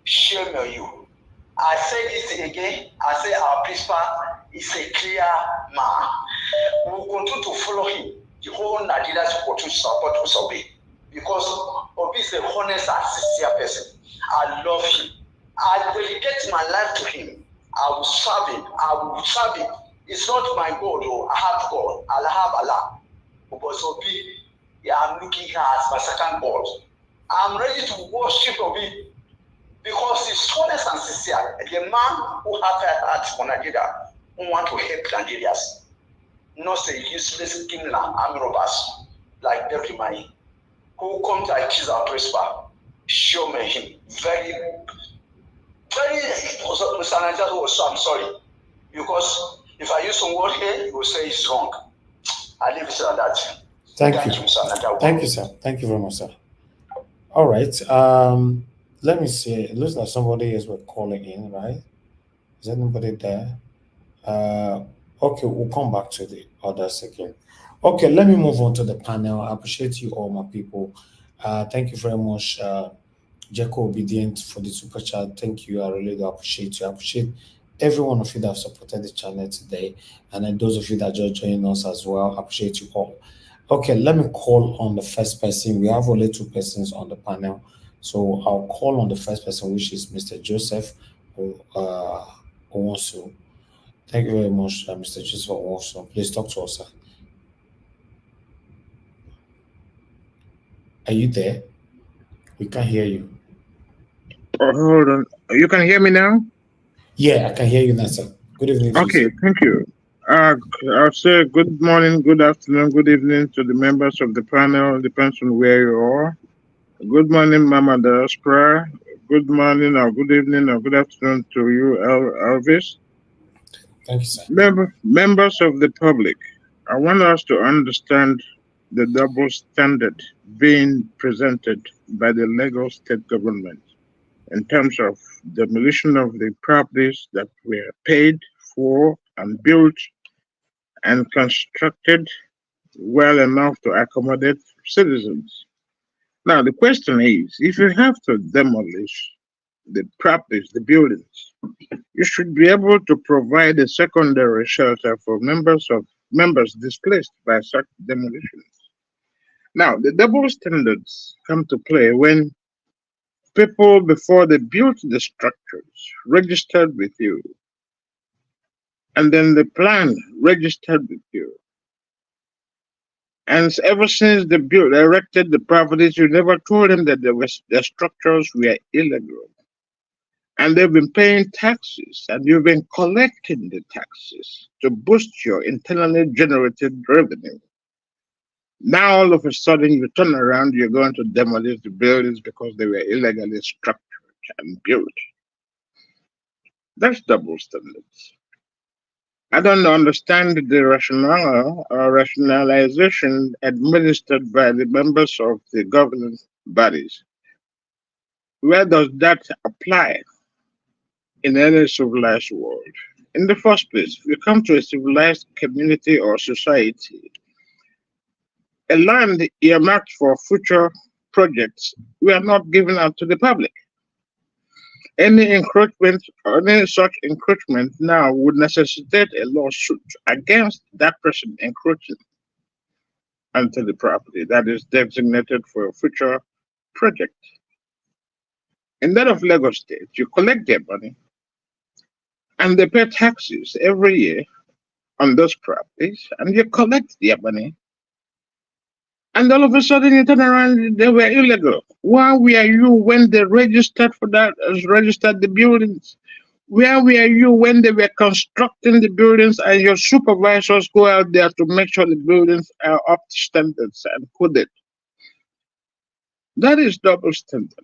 Shame on you. I say this again. I say our principal is a clear man. We will continue to follow him. The whole Nigeria will continue to support us Obi, because Obi is a honest and sincere person. I love him. I dedicate my life to him. I will serve him. I will serve him. It's not my God, though. I have God. I have Allah. Because Obi, I'm looking at as my second God. I'm ready to worship Obi because he's honest and sincere. The man who has a heart for Nigeria, who want to help Nigerians. Not say useless criminal army robbers like Deputy Mani, who come to accuse our principal. Show me him. Very, Mr. Nigeria, so I'm sorry. Because if I use some word here, you will say it's wrong. I leave it at that. Thank you. Mr. Thank you, sir. Thank you very much, sir. All right. Let me see. It looks like somebody else was calling in, right? Is anybody there? Okay, we'll come back to the others again. Okay, let me move on to the panel. I appreciate you all, my people. Thank you very much, Jeko Obedient, for the super chat. Thank you. I really do appreciate you. I appreciate every one of you that have supported the channel today, and then those of you that just joined us as well. I appreciate you all. Okay, let me call on the first person. We have only 2 persons on the panel, so I'll call on the first person, which is Mr. Joseph Owonsu. Thank you very much, Mr. Joseph Owonsu. Please talk to us, sir. Are you there? We can't hear you. Oh, hold on. You can hear me now? Yeah, I can hear you now, sir. Good evening. Okay, thank you. I'll say good morning, good afternoon, good evening to the members of the panel. Depends on where you are. Good morning, Mama Diaspora. Good morning, or good evening, or good afternoon to you, Elvis. Thank you, sir. Members of the public, I want us to understand the double standard being presented by the Lagos state government in terms of demolition of the properties that were paid for and built and constructed well enough to accommodate citizens. Now, the question is, if you have to demolish the properties, the buildings, you should be able to provide a secondary shelter for members displaced by such demolitions. Now, the double standards come to play when people, before they built the structures, registered with you, and then the plan registered with you. And ever since they erected the properties, you never told them that the structures were illegal. And they've been paying taxes, and you've been collecting the taxes to boost your internally generated revenue. Now, all of a sudden, you turn around, you're going to demolish the buildings because they were illegally structured and built. That's double standards. I don't understand the rationale or rationalization administered by the members of the governing bodies. Where does that apply in any civilized world? In the first place, if you come to a civilized community or society, a land earmarked for future projects, we are not giving out to the public. Any encroachment or any such encroachment now would necessitate a lawsuit against that person encroaching onto the property that is designated for a future project. In that of Lagos State, you collect their money and they pay taxes every year on those properties, and you collect their money. And all of a sudden you turn around, they were illegal. Where were you when they registered for that, registered the buildings? Where were you when they were constructing the buildings and your supervisors go out there to make sure the buildings are up to standards and coded? That is double standards.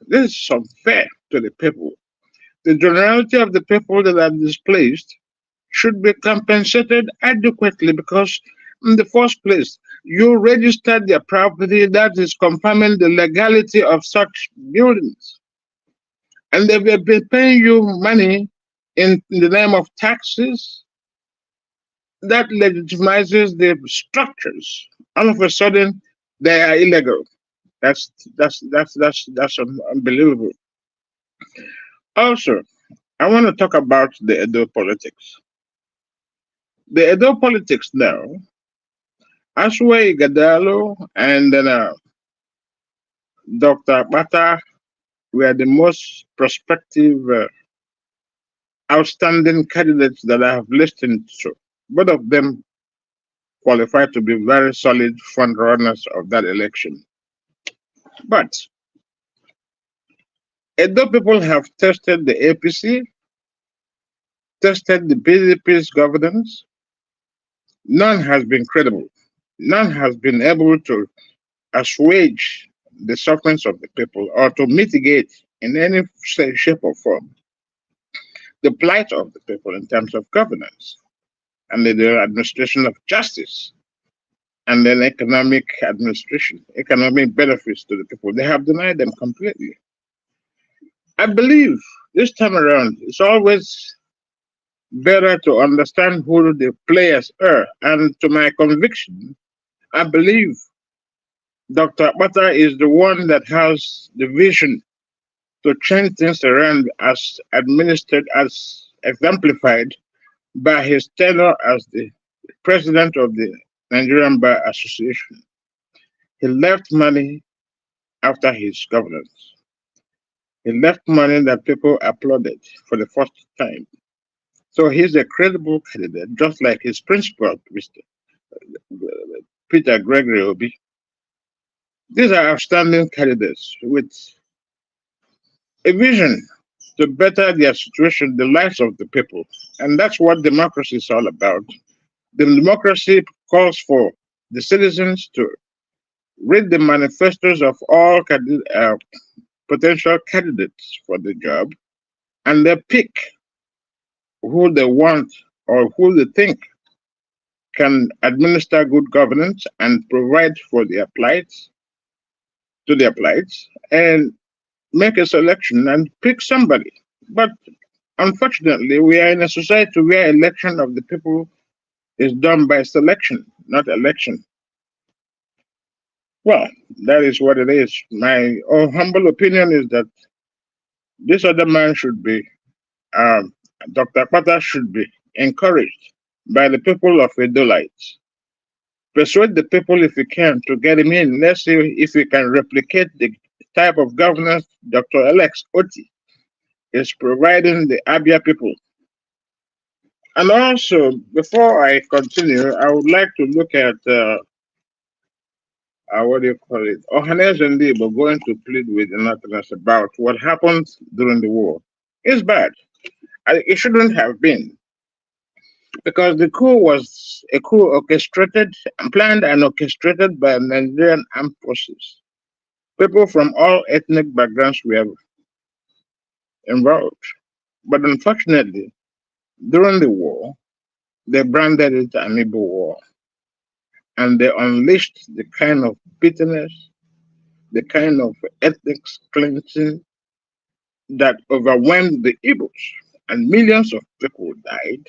This is unfair to the people. The generality of the people that are displaced should be compensated adequately because in the first place, you registered their property that is confirming the legality of such buildings. And they've been paying you money in the name of taxes that legitimizes the structures. All of a sudden, they are illegal. That's unbelievable. Also, I want to talk about the Edo politics. The Edo politics now, Aswe Gadalo and then Dr. Bata were the most prospective, outstanding candidates that I have listened to. Both of them qualified to be very solid front runners of that election. But Edo people have tested the APC, tested the PDP's governance. None has been credible. None has been able to assuage the sufferings of the people or to mitigate in any shape or form the plight of the people in terms of governance and the administration of justice and then economic administration, economic benefits to the people. They have denied them completely. I believe this time around, it's always better to understand who the players are. And to my conviction, I believe Dr. Bata is the one that has the vision to change things around as administered, as exemplified by his tenure as the president of the Nigerian Bar Association. He left money after his governance. He left money that people applauded for the first time. So he's a credible candidate, just like his principal, Mr. Peter Gregory Obi. These are outstanding candidates with a vision to better their situation, the lives of the people. And that's what democracy is all about. The democracy calls for the citizens to read the manifestos of all potential candidates for the job, and they pick who they want or who they think can administer good governance and provide for their plights, to their plights, and make a selection and pick somebody. But unfortunately, we are in a society where election of the people is done by selection, not election. Well, that is what it is. My humble opinion is that this other man should be, Dr. Pata should be encouraged by the people of Edolites. Persuade the people if you can to get him in. Let's see if we can replicate the type of governance Dr. Alex Oti is providing the Abia people. And also, before I continue, I would like to look at what do you call it? Ohanes and Libo going to plead with the Northerners about what happened during the war. It's bad. It shouldn't have been. Because the coup was a coup orchestrated, planned and orchestrated by Nigerian armed forces. People from all ethnic backgrounds were involved. But unfortunately, during the war, they branded it an Igbo war. And they unleashed the kind of bitterness, the kind of ethnic cleansing that overwhelmed the Igbos. And millions of people died.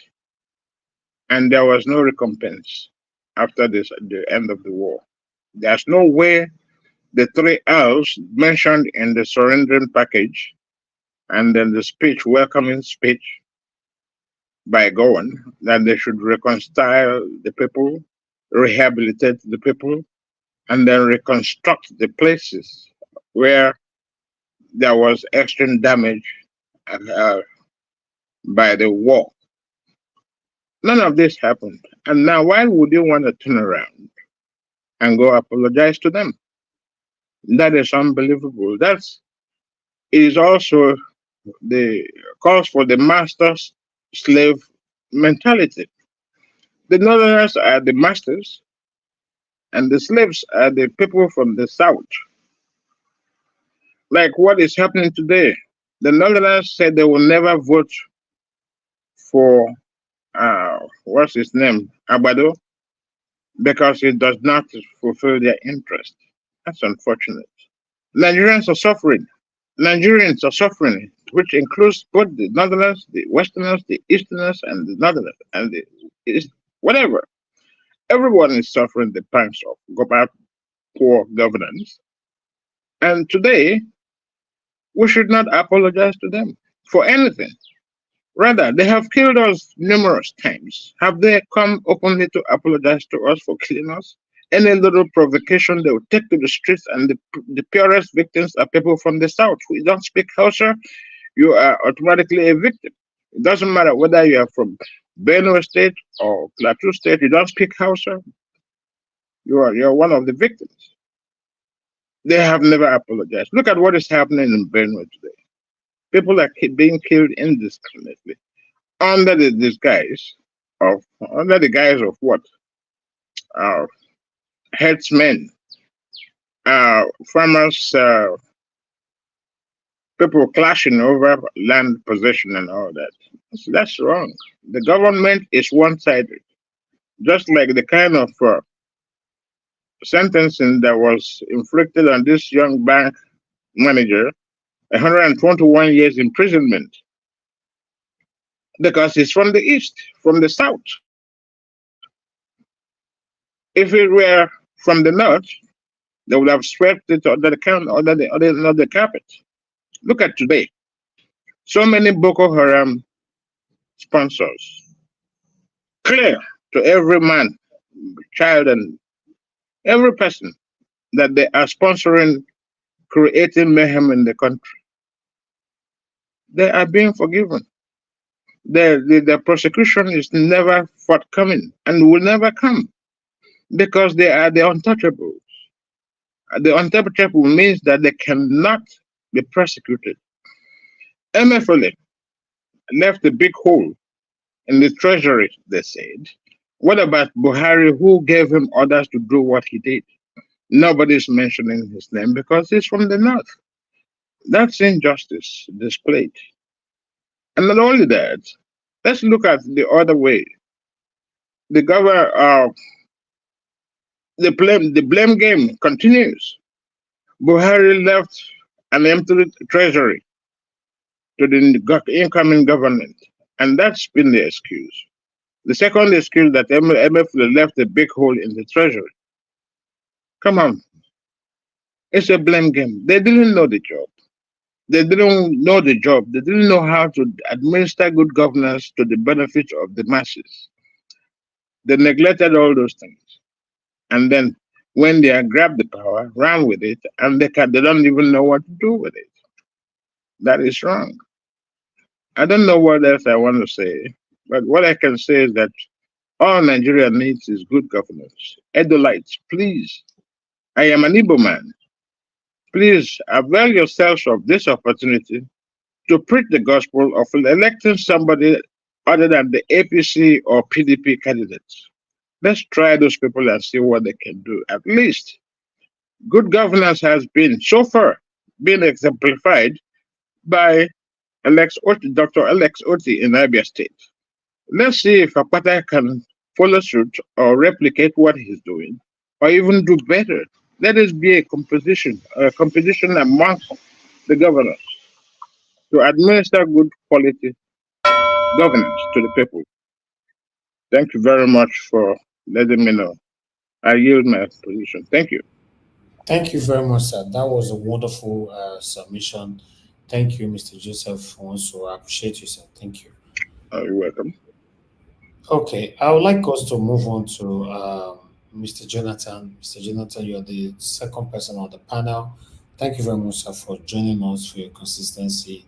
And there was no recompense after the end of the war. There's no way the 3 L's mentioned in the surrendering package and then the speech, welcoming speech by Gowan, that they should reconcile the people, rehabilitate the people, and then reconstruct the places where there was extreme damage by the war. None of this happened. And now why would you want to turn around and go apologize to them? That is unbelievable. That is also the cause for the master's slave mentality. The Northerners are the masters and the slaves are the people from the South. Like what is happening today. The Northerners said they will never vote for what's his name, Abado, because it does not fulfill their interest. That's unfortunate. Nigerians are suffering. Nigerians are suffering, which includes both the Northerners, the Westerners, the Easterners, and the Northerners, and the whatever. Everyone is suffering the pangs of poor governance. And today, we should not apologize to them for anything. Rather, they have killed us numerous times. Have they come openly to apologize to us for killing us? Any little provocation they will take to the streets, and the purest victims are people from the south who don't speak Hausa. You are automatically a victim. It doesn't matter whether you are from Benue State or Plateau State. You don't speak Hausa. You're one of the victims. They have never apologized. Look at what is happening in Benue today. People are being killed indiscriminately under the disguise under the guise of what? Headsmen, farmers, people clashing over land possession and all that. That's wrong. The government is one-sided, just like the kind of sentencing that was inflicted on this young bank manager, 121 years imprisonment, because he's from the east, from the south. If it were from the north, they would have swept it under the carpet. Look at today. So many Boko Haram sponsors. Clear to every man, child, and every person that they are sponsoring creating mayhem in the country. They are being forgiven. The prosecution is never forthcoming and will never come because they are the untouchables. The untouchable means that they cannot be prosecuted. MFLA left a big hole in the treasury, they said. What about Buhari, who gave him orders to do what he did? Nobody's mentioning his name because he's from the north. That's injustice displayed. And not only that, let's look at the other way. The governor, the blame game continues. Buhari left an empty treasury to the incoming government, and that's been the excuse. The second excuse that MF left a big hole in the treasury. Come on, it's a blame game. They didn't know the job. They didn't know the job. They didn't know how to administer good governance to the benefit of the masses. They neglected all those things. And then when they grabbed the power, ran with it, and they don't even know what to do with it. That is wrong. I don't know what else I want to say, but what I can say is that all Nigeria needs is good governance. Edolites, please. I am an Igbo man. Please avail yourselves of this opportunity to preach the gospel of electing somebody other than the APC or PDP candidates. Let's try those people and see what they can do. At least good governance has been so far been exemplified by Dr. Alex Oti in Abia State. Let's see if Akpata can follow suit or replicate what he's doing, or even do better. Let us be a competition amongst the governors to administer good quality governance to the people. Thank you very much for letting me know. I yield my position. Thank you. Thank you very much, sir. That was a wonderful submission. Thank you, Mr. Joseph Onso. I appreciate you, sir. Thank you. You're welcome. Okay, I would like us to move on to Mr. Jonathan. Mr. Jonathan, you're the second person on the panel. Thank you very much, sir, for joining us, for your consistency.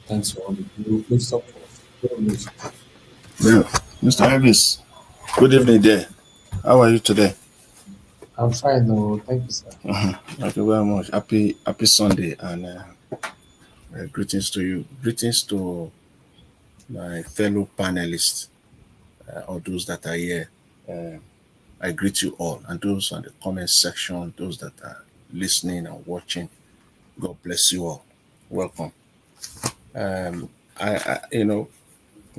Thanks for all the good support. Yeah, Mr. Elvis, good evening there. How are you today? I'm fine, though. Thank you, sir. Thank you very much. Happy Sunday, and greetings to you. Greetings to my fellow panelists, or those that are here. I greet you all, and those on the comment section, those that are listening and watching. God bless you all. Welcome. In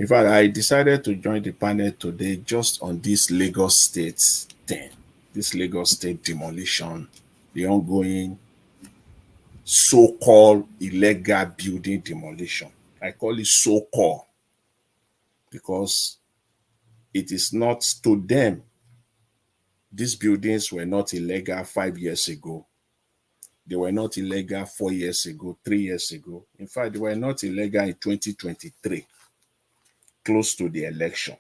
fact, I decided to join the panel today just on this Lagos State thing, this Lagos State demolition, the ongoing so-called illegal building demolition. I call it so-called because it is not to them. These buildings were not illegal 5 years ago. They were not illegal 4 years ago, 3 years ago. In fact, they were not illegal in 2023, close to the election.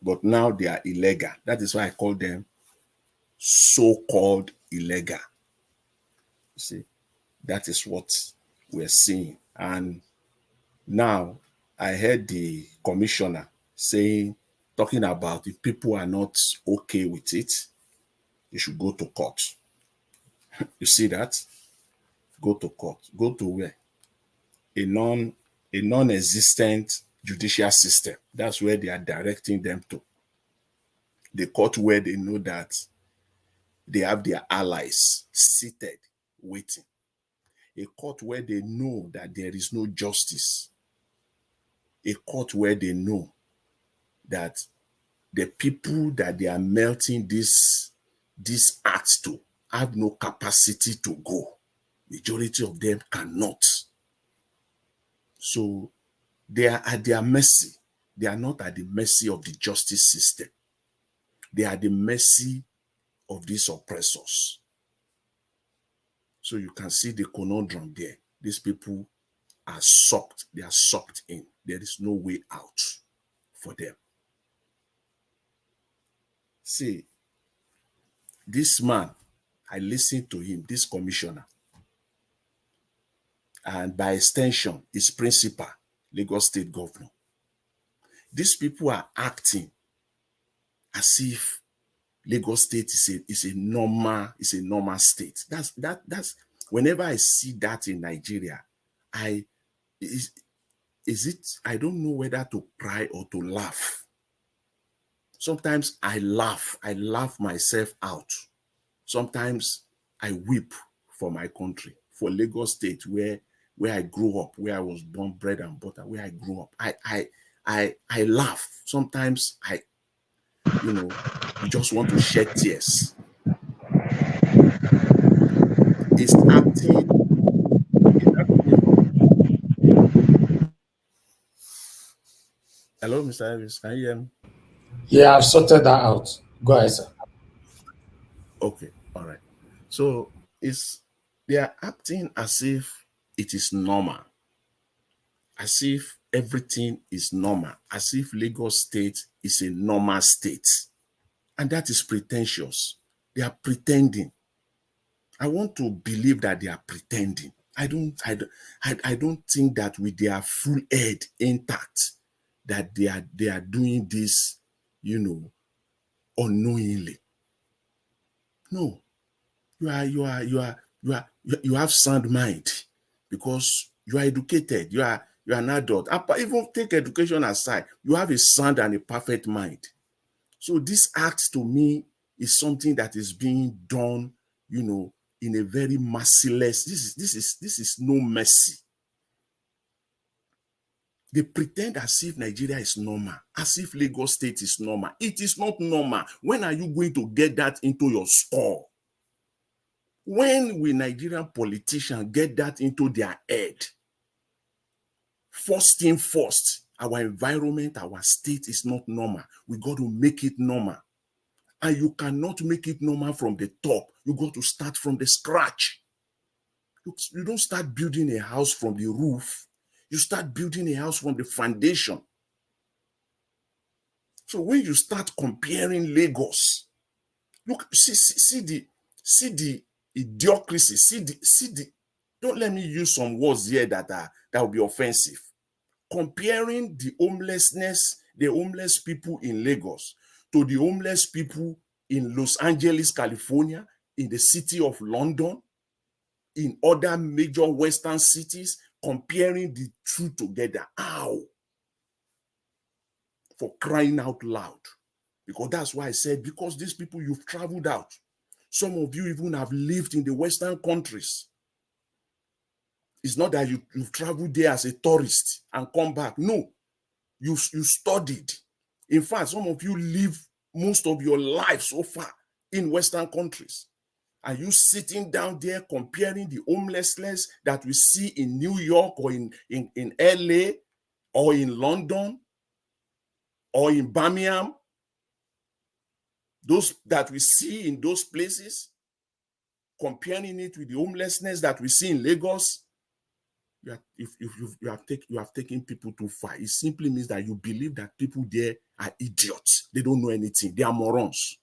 But now they are illegal. That is why I call them so-called illegal. You see, that is what we're seeing. And now I heard the commissioner talking about if people are not okay with it, they should go to court. You see that? Go to court. Go to where? A non-existent judicial system. That's where they are directing them to. The court where they know that they have their allies seated, waiting. A court where they know that there is no justice. A court where they know that the people that they are melting this acts to have no capacity to go. Majority of them cannot. So they are at their mercy. They are not at the mercy of the justice system. They are at the mercy of these oppressors. So you can see the conundrum there. These people are sucked. They are sucked in. There is no way out for them. See, this man, I listened to him, this commissioner, and by extension, his principal, Lagos State Governor. These people are acting as if Lagos State is a normal state. That's whenever I see that in Nigeria, I don't know whether to cry or to laugh. Sometimes I laugh myself out. Sometimes I weep for my country, for Lagos State, where I grew up, where I was born, bread and butter, where I grew up. I laugh. Sometimes you just want to shed tears. It's acting. Hello, Mr. Elvis, can you hear me? Yeah, I've sorted that out. Go ahead, sir. Okay, all right. So they are acting as if it is normal, as if everything is normal, as if Lagos State is a normal state. And that is pretentious. They are pretending. I want to believe that they are pretending. I don't think that with their full head intact that they are doing this, unknowingly. No. You have sound mind because you are educated. You are an adult. Even take education aside, you have a sound and a perfect mind. So this act to me is something that is being done, in a very merciless. This is no mercy. They pretend as if Nigeria is normal, as if Lagos State is normal. It is not normal. When are you going to get that into your skull? When will Nigerian politicians get that into their head? First thing first, our environment, our state is not normal. We got to make it normal. And you cannot make it normal from the top. You got to start from the scratch. You don't start building a house from the roof. You start building a house from the foundation. So when you start comparing Lagos, look, see the idiocracy, don't let me use some words here that will be offensive. Comparing the homeless people in Lagos to the homeless people in Los Angeles, California, in the city of London, in other major Western cities, comparing the two together. How? For crying out loud. Because that's why I said, because these people, you've traveled out. Some of you even have lived in the Western countries. It's not that you've traveled there as a tourist and come back. No, you studied. In fact, some of you live most of your life so far in Western countries. Are you sitting down there comparing the homelessness that we see in New York or in LA or in London or in Birmingham, those that we see in those places, comparing it with the homelessness that we see in Lagos, you have taken people too far. It simply means that you believe that people there are idiots. They don't know anything. They are morons.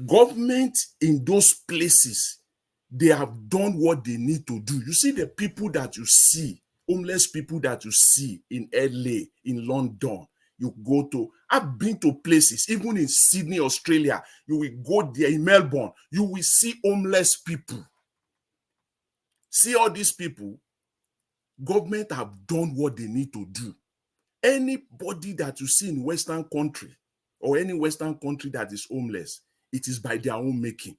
Government in those places, they have done what they need to do. You see the people that you see, homeless people that you see in LA, in London, you go to, I've been to places, even in Sydney, Australia, you will go there, in Melbourne, you will see homeless people. See all these people, government have done what they need to do. Anybody that you see in Western country or any Western country that is homeless, it is by their own making.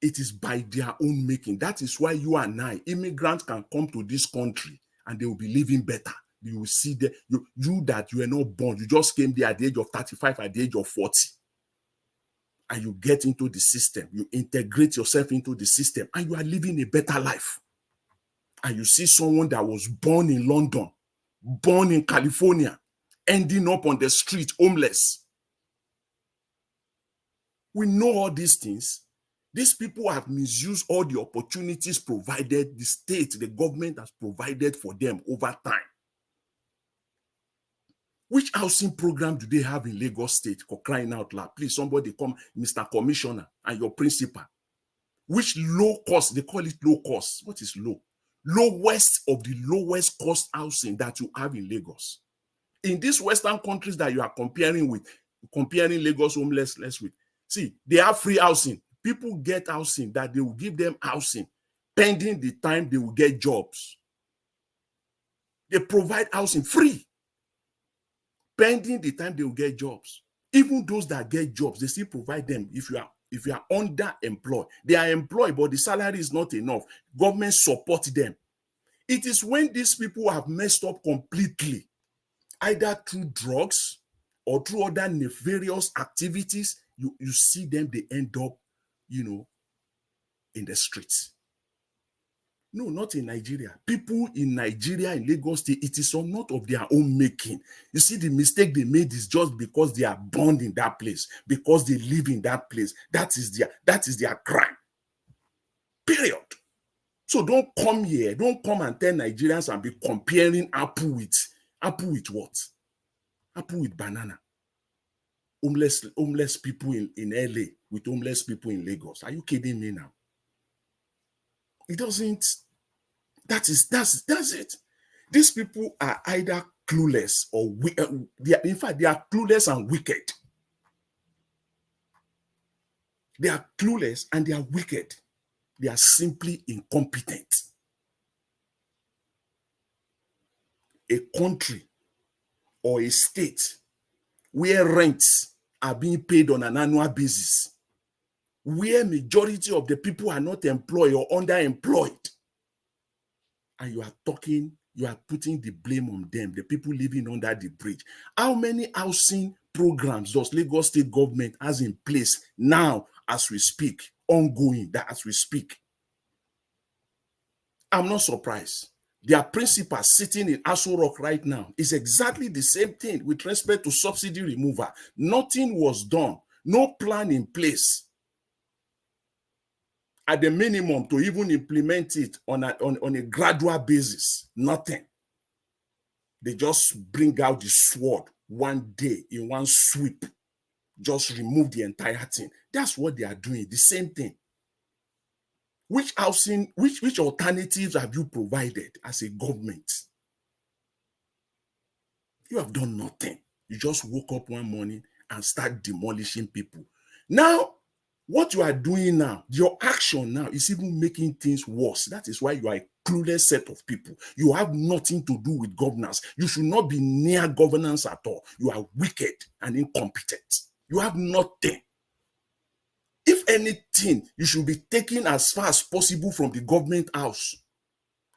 It is by their own making. That is why you and I, immigrants, can come to this country and they will be living better. You will see that you that you are not born, you just came there at the age of 35, at the age of 40. And you get into the system, you integrate yourself into the system, and you are living a better life. And you see someone that was born in London, born in California, ending up on the street homeless. We know all these things. These people have misused all the opportunities provided, the state, the government has provided for them over time. Which housing program do they have in Lagos State, for crying out loud? Please, somebody come, Mr. Commissioner and your principal. Which low cost, they call it low cost. What is low? Lowest of the lowest cost housing that you have in Lagos. In these Western countries that you are comparing Lagos homelessness with, see, they have free housing. People get housing that they will give them housing pending the time they will get jobs. They provide housing free pending the time they will get jobs. Even those that get jobs, they still provide them. If you are underemployed, they are employed, but the salary is not enough. Government support them. It is when these people have messed up completely, either through drugs or through other nefarious activities, you see them, they end up, in the streets. No, not in Nigeria. People in Nigeria, in Lagos State, it is not of their own making. You see, the mistake they made is just because they are born in that place, because they live in that place. That is their crime. Period. So don't come here. Don't come and tell Nigerians and be comparing apple with what? Apple with banana. Homeless people in LA with homeless people in Lagos. Are you kidding me now? It doesn't. That's it. These people are either clueless or in fact, they are clueless and wicked. They are clueless and they are wicked. They are simply incompetent. A country or a state where rents are being paid on an annual basis, where majority of the people are not employed or underemployed, and you are putting the blame on them, the people living under the bridge. How many housing programs does Lagos State government has in place now as we speak, ongoing, that as we speak? I'm not surprised. Their principal sitting in Aso Rock right now is exactly the same thing with respect to subsidy removal. Nothing was done, no plan in place at the minimum to even implement it on a gradual basis. Nothing. They just bring out the sword one day in one sweep, just remove the entire thing. That's what they are doing, the same thing. Which housing, which alternatives have you provided as a government? You have done nothing. You just woke up one morning and start demolishing people. Now, what you are doing now, your action now is even making things worse. That is why you are a clueless set of people. You have nothing to do with governance. You should not be near governance at all. You are wicked and incompetent. You have nothing. If anything, you should be taken as far as possible from the government house.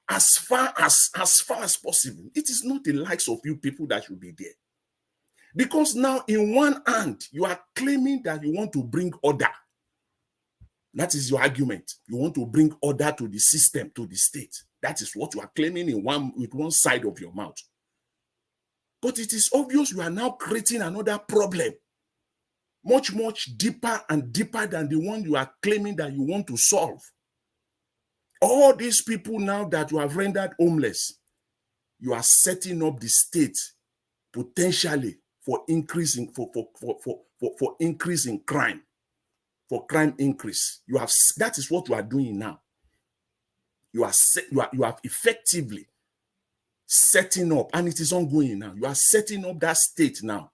As far as possible. It is not the likes of you people that should be there. Because now, in one hand, you are claiming that you want to bring order. That is your argument. You want to bring order to the system, to the state. That is what you are claiming with one side of your mouth. But it is obvious you are now creating another problem, much, much deeper and deeper than the one you are claiming that you want to solve. All these people now that you have rendered homeless, you are setting up the state potentially for increasing for increasing crime, for crime increase. You have, that is what you are doing now. You are effectively setting up, and it is ongoing now. You are setting up that state now.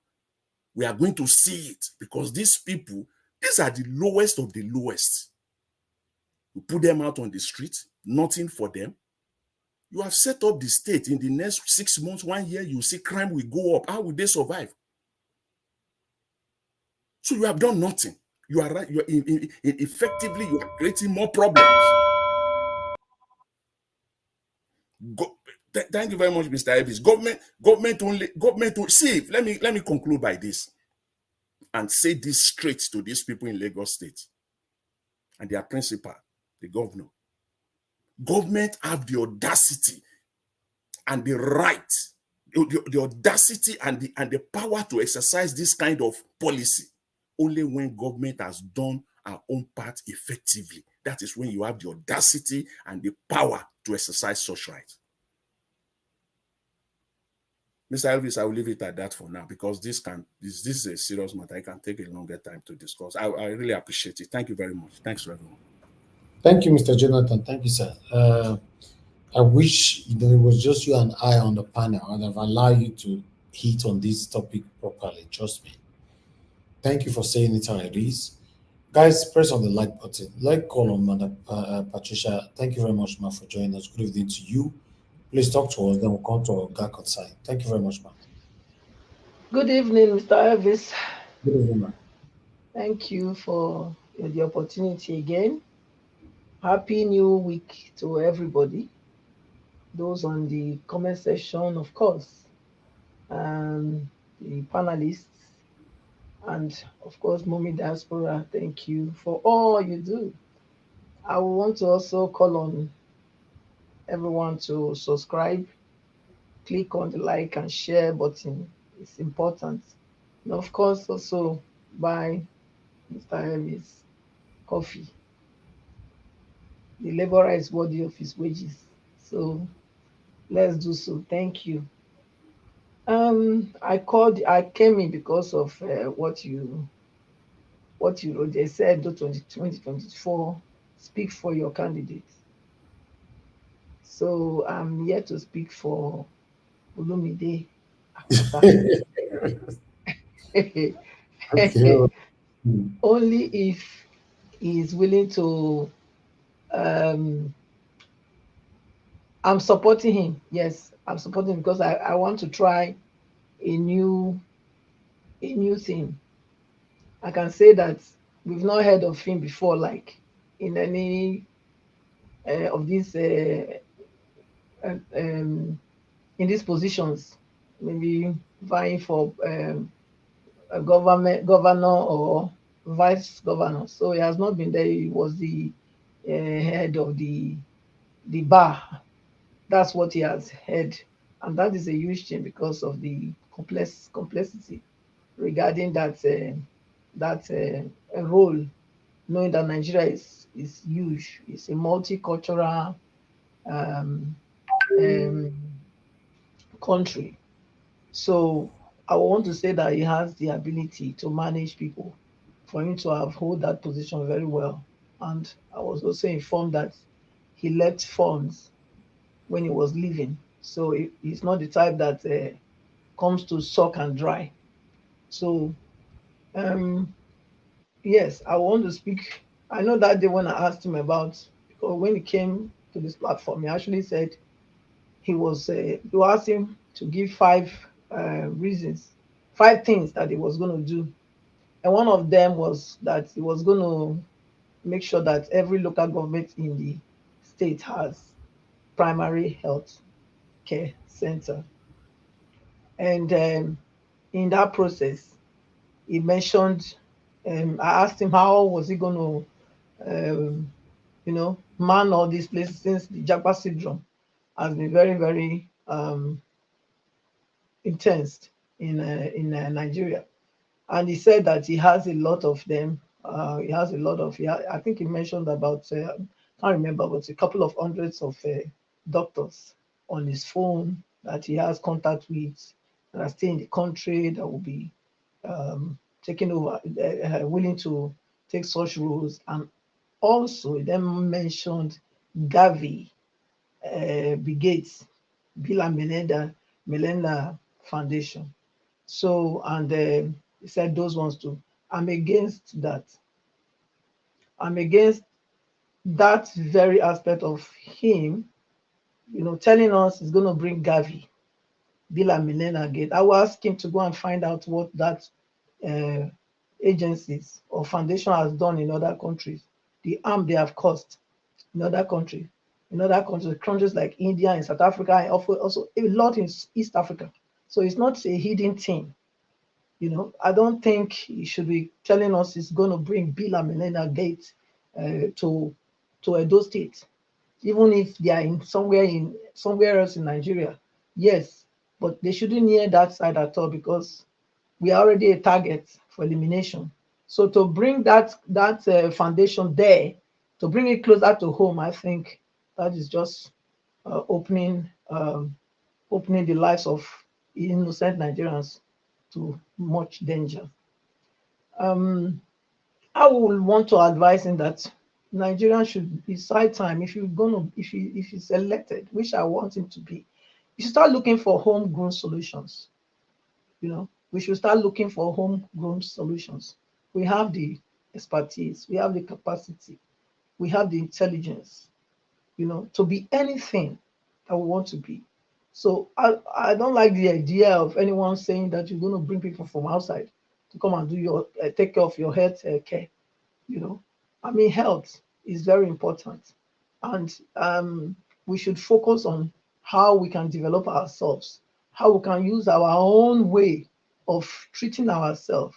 We are going to see it because these people, these are the lowest of the lowest. You put them out on the street, nothing for them. You have set up the state. In the next 6 months, 1 year, you see crime will go up. How will they survive? So you have done nothing. You are right. You are effectively, you are creating more problems. Thank you very much, Mr. Elvis. Government only. See, let me conclude by this and say this straight to these people in Lagos State and their principal, the governor. Government have the audacity and the right, the audacity and the power to exercise this kind of policy only when government has done our own part effectively. That is when you have the audacity and the power to exercise such rights. Mr. Elvis, I will leave it at that for now because this is a serious matter. I can take a longer time to discuss. I really appreciate it. Thank you very much. Thanks to everyone. Thank you, Mr. Jonathan. Thank you, sir. I wish it was just you and I on the panel and I've allowed you to hit on this topic properly. Trust me. Thank you for saying it how it is. Guys, press on the like button. Like call on Madam Patricia. Thank you very much, ma'am, for joining us. Good evening to you. Please talk to us, then we'll come to our GAC side. Thank you very much, ma'am. Good evening, Mr. Elvis. Good evening, ma'am. Thank you for the opportunity again. Happy New Week to everybody. Those on the comment section, of course, the panelists, and of course, Mommy Diaspora. Thank you for all you do. I want to also call on everyone to subscribe, click on the like and share button. It's important. And of course, also buy Mr. Elvis coffee. The laborer is worthy of his wages. So let's do so. Thank you. I came in because of what you wrote. They said 2024, speak for your candidate. So I'm here to speak for Olumide Akpata. Only if he is willing to. I'm supporting him. Yes, I'm supporting him because I want to try a new thing. I can say that we've not heard of him before, like in any of these in these positions, maybe vying for a governor or vice governor. So he has not been there. He was the head of the bar. That's what he has had, and that is a huge change because of the complexity regarding that role. Knowing that Nigeria is huge, it's a multicultural country. So I want to say that he has the ability to manage people, for him to have hold that position very well. And I was also informed that he left funds when he was leaving. So he's not the type that comes to suck and dry. So yes, I want to speak. I know that day when I asked him about, because when he came to this platform, he actually said you asked him to give 5 reasons, 5 things that he was going to do. And one of them was that he was going to make sure that every local government in the state has primary health care center. And in that process, he mentioned, I asked him how was he going to, man all these places, since the Japa syndrome has been very, very intense in Nigeria. And he said that he has a lot of them. He has a lot of, I think he mentioned about, I can't remember, but a couple of hundreds of doctors on his phone that he has contact with that are still in the country that will be taking over, willing to take such roles. And also, he then mentioned Gavi, Bill Gates, Bill and Melinda Foundation. So, and he said those ones too. I'm against that. I'm against that very aspect of him, telling us he's going to bring Gavi, Bill and Melinda Gates. I will ask him to go and find out what that agencies or foundation has done in other countries, the harm they have caused in other countries. In other countries like India and South Africa, and also a lot in East Africa. So it's not a hidden thing. I don't think he should be telling us he's going to bring Bill and Melinda Gates to Edo State, even if they are in somewhere else in Nigeria. Yes, but they shouldn't near that side at all because we are already a target for elimination. So to bring that foundation there, to bring it closer to home, I think that is just opening the lives of innocent Nigerians to much danger. I would want to advise him that Nigerians should decide time if he's elected, which I want him to be. You should start looking for homegrown solutions. We should start looking for homegrown solutions. We have the expertise, we have the capacity, we have the intelligence, to be anything that we want to be. So I don't like the idea of anyone saying that you're going to bring people from outside to come and do your take care of your health care. Health is very important, and we should focus on how we can develop ourselves, how we can use our own way of treating ourselves.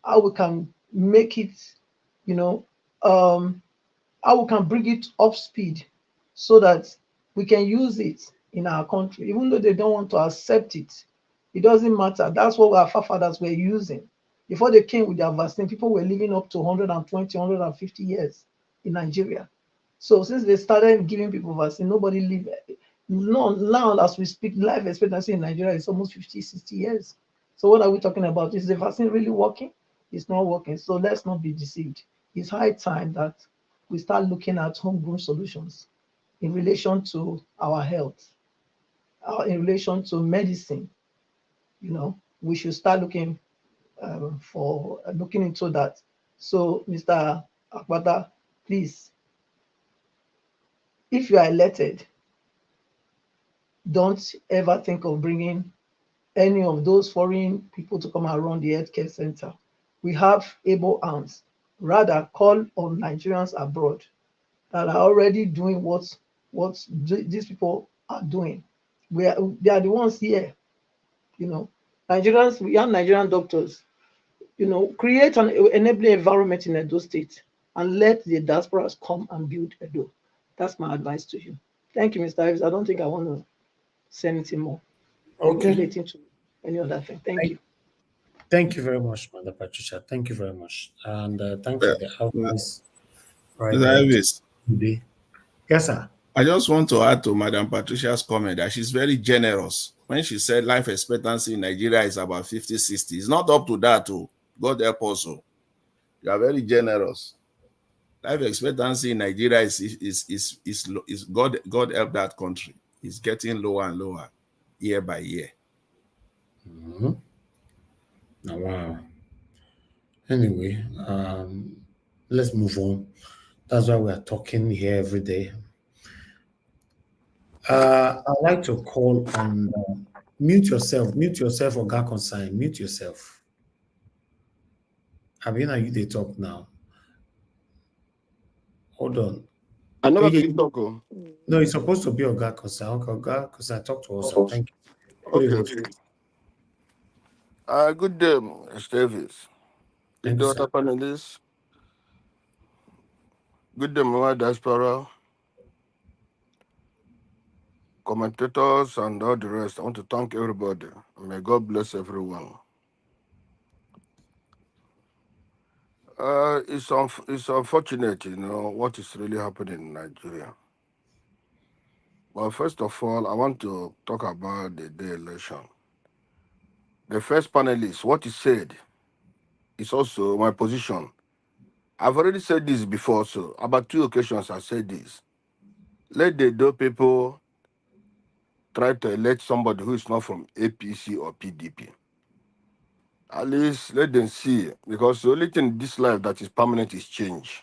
How we can make it, how we can bring it up speed so that we can use it in our country, even though they don't want to accept it. It doesn't matter. That's what our forefathers were using. Before they came with their vaccine, people were living up to 120, 150 years in Nigeria. So since they started giving people vaccine, nobody live. Now, as we speak, life expectancy in Nigeria is almost 50, 60 years. So what are we talking about? Is the vaccine really working? It's not working. So let's not be deceived. It's high time that we start looking at homegrown solutions in relation to our health, in relation to medicine. We should start looking into that. So, Mr. Akpata, please, if you are elected, don't ever think of bringing any of those foreign people to come and run the healthcare center. We have able hands. Rather, call on Nigerians abroad that are already doing what these people are doing. They are the ones here. Nigerians, we have Nigerian doctors. Create an enabling environment in Edo State and let the diasporas come and build Edo. That's my advice to you. Thank you, Mr. Ives. I don't think I want to say anything more. Okay. Relating to any other thing. Thank you. Thank you very much, Mother Patricia. Thank you very much. And thanks for the advice. Right there. Today. Yes, sir. I just want to add to Madam Patricia's comment that she's very generous. When she said life expectancy in Nigeria is about 50, 60, it's not up to that. Too. God help us. You are very generous. Life expectancy in Nigeria is God help that country. It's getting lower and lower year by year. Mm-hmm. Wow. Anyway, let's move on. That's why we are talking here every day. I'd like to call on mute yourself, Oga Consign, mute yourself. Abina, you they talk now. Hold on. I never been talk. No, it's supposed to be Oga Consign. Okay, Oga Consign, talk to us. Thank you. Okay. Good day, Mr. Davis. Good day, other panelists. Good day, Mama Diaspora. commentators and all the rest. I want to thank everybody. May God bless everyone. It's unfortunate, what is really happening in Nigeria. Well, first of all, I want to talk about the day election. The first panelist, what he said is also my position. I've already said this before, so about 2 occasions I said this. Let the Edo people try to elect somebody who is not from APC or PDP. At least let them see, because the only thing in this life that is permanent is change.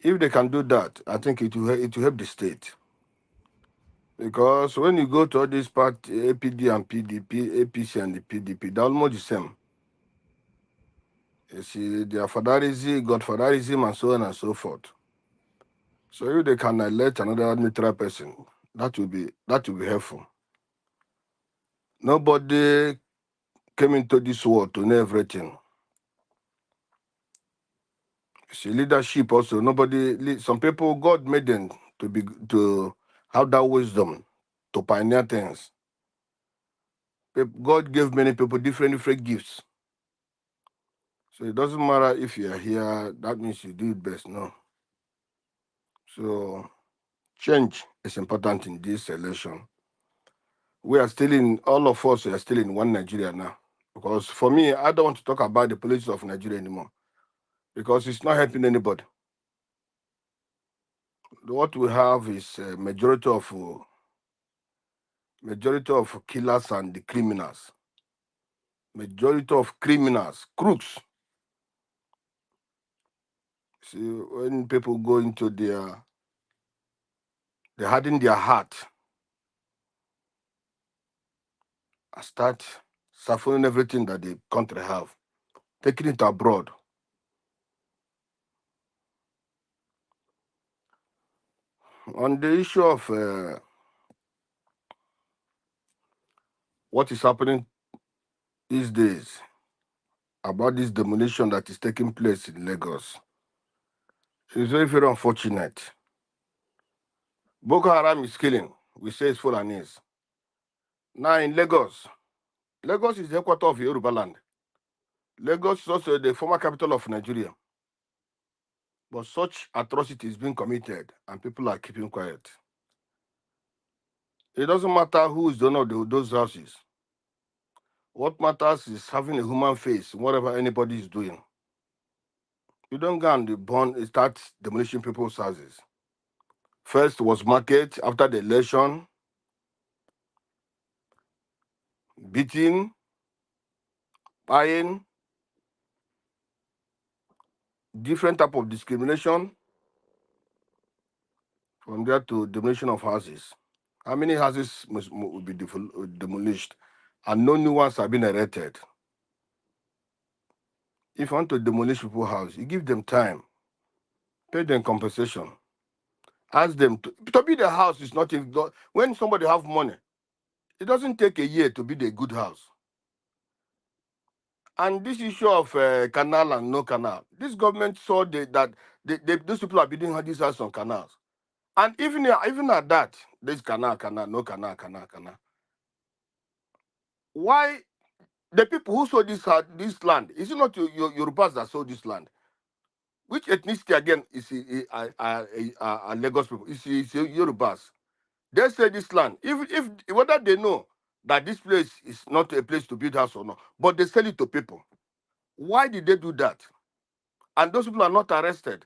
If they can do that, I think it will help the state. Because when you go to all these parties, APD and PDP, APC and the PDP, they're almost the same. You see, they are fatherism, godfatherism, and so on and so forth. So if they can elect another neutral person, that will be helpful. Nobody came into this world to know everything. You see, leadership also, some people, God made them to have that wisdom to pioneer things. God gave many people different gifts. So it doesn't matter if you are here, that means you do it best, no. So change is important in this election. All of us are still in one Nigeria now. Because for me, I don't want to talk about the politics of Nigeria anymore. Because it's not helping anybody. What we have is a majority of killers and the criminals. Majority of criminals, crooks. See, when people go into they harden their heart, and start suffering everything that the country have, taking it abroad. On the issue of what is happening these days, about this demolition that is taking place in Lagos, it's very, very unfortunate. Boko Haram is killing. We say it's Fulanese. Now in Lagos is the headquarters of Yoruba land. Lagos is also the former capital of Nigeria. But such atrocities being committed and people are keeping quiet. It doesn't matter who is the owner of those houses. What matters is having a human face, whatever anybody is doing. You don't go and start demolishing people's houses. First was market, after the election, beating, buying, different type of discrimination, from there to demolition of houses. How many houses will be demolished and no new ones have been erected? If you want to demolish people's house, you give them time, pay them compensation, ask them to build a house. Is not when somebody have money, it doesn't take a year to build a good house. And this issue of canal and no canal, this government saw that those people are building these houses on canals. And even at that, there's canal, no canal. Why the people who sold this land, is it not your Yorubas that sold this land? Which ethnicity again is Lagos people? It's Yorubas. They say this land, if whether they know that this place is not a place to build house or not, but they sell it to people. Why did they do that? And those people are not arrested.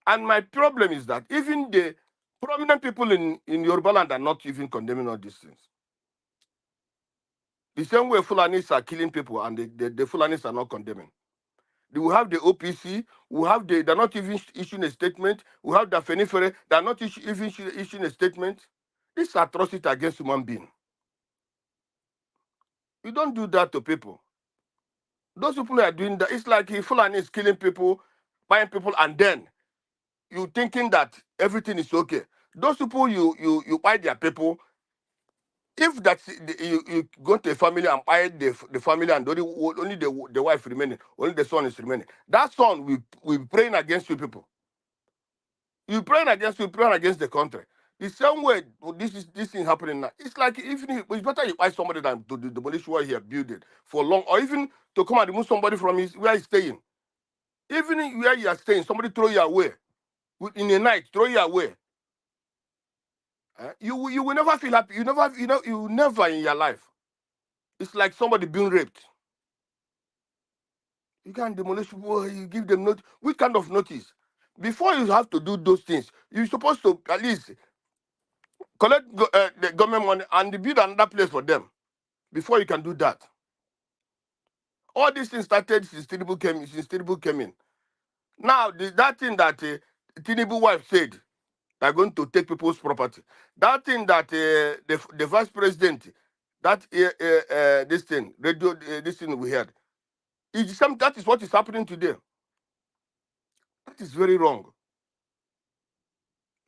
And my problem is that even the prominent people in Yoruba land are not even condemning all these things. The same way Fulanis are killing people and the Fulanis are not condemning. We have the OPC, they're not even issuing a statement. We have the Fenifere, they're not even issuing a statement. This is atrocity against human being. You don't do that to people. Those people are doing that. It's like Fulani is killing people, buying people, and then you thinking that everything is okay. Those people you buy their people. If that's you go to a family and buy the family and only the wife remaining, only the son is remaining. That son will be praying against you people. You praying against the country. The same way this thing happening now. It's like even if it's better you buy somebody than to demolish what he built it for long, or even to come and remove somebody from where he's staying. Even where you are staying, somebody throw you away. In the night, throw you away. You will never feel happy. You will never in your life. It's like somebody being raped. You can't demolish people. You give them notice. Which kind of notice? Before you have to do those things, you're supposed to at least collect the government money and build another place for them before you can do that. All these things started since Tinubu came in. Now, that thing that Tinubu wife said, they're going to take people's property. That thing that the vice president, that this thing, this thing we heard, that is what is happening today. That is very wrong.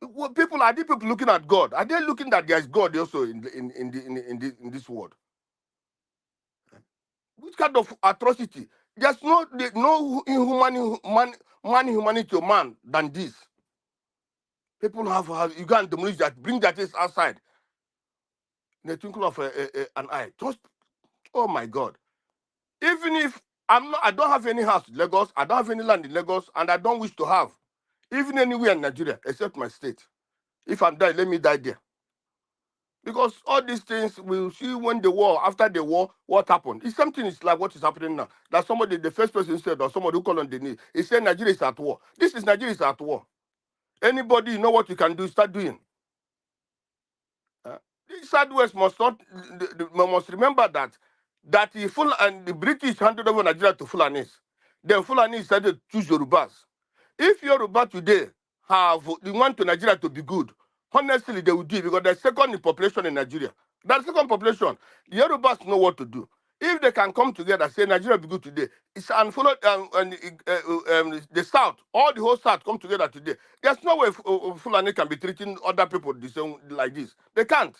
Are the people looking at God? Are they looking that there is God also in this world? Which kind of atrocity? There's no humanity to man than this. People you can't demolish that, bring that things outside in the twinkle of an eye. Just, oh my God! Even if I don't have any house in Lagos, I don't have any land in Lagos, and I don't wish to have, even anywhere in Nigeria except my state. If I'm dying, let me die there. Because all these things we'll see after the war, what happened. It's something is like what is happening now. That somebody, the first person said, or somebody who called on the news, he said Nigeria is at war. This is Nigeria is at war. Anybody, you know what you can do, start doing. The Southwest must remember that the British handed over Nigeria to Fulanis. Then Fulanis started to choose Yorubas. If Yoruba today they want to Nigeria to be good, honestly, they will do it because they're second in population in Nigeria. That second population, the Yorubas know what to do. If they can come together and say Nigeria will be good today, the South, all the whole South come together today. There's no way Fulani can be treating other people the same like this. They can't.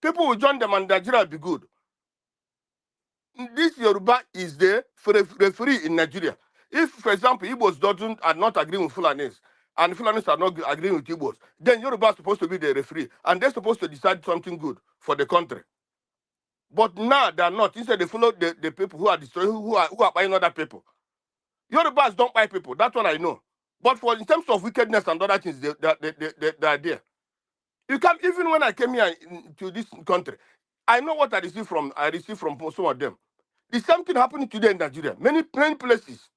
People will join them and Nigeria will be good. This Yoruba is the referee in Nigeria. If, for example, Igbos are not agreeing with Fulanis, and Fulanis are not agreeing with Igbos, then Yoruba is supposed to be the referee, and they're supposed to decide something good for the country. But now they're not. Instead, they follow the people who are destroying, who are buying other people. Yorubas don't buy people. That's what I know. But in terms of wickedness and other things, they are there. You can even when I came here to this country, I know what I received from some of them. The same thing happening today in Nigeria. Many places.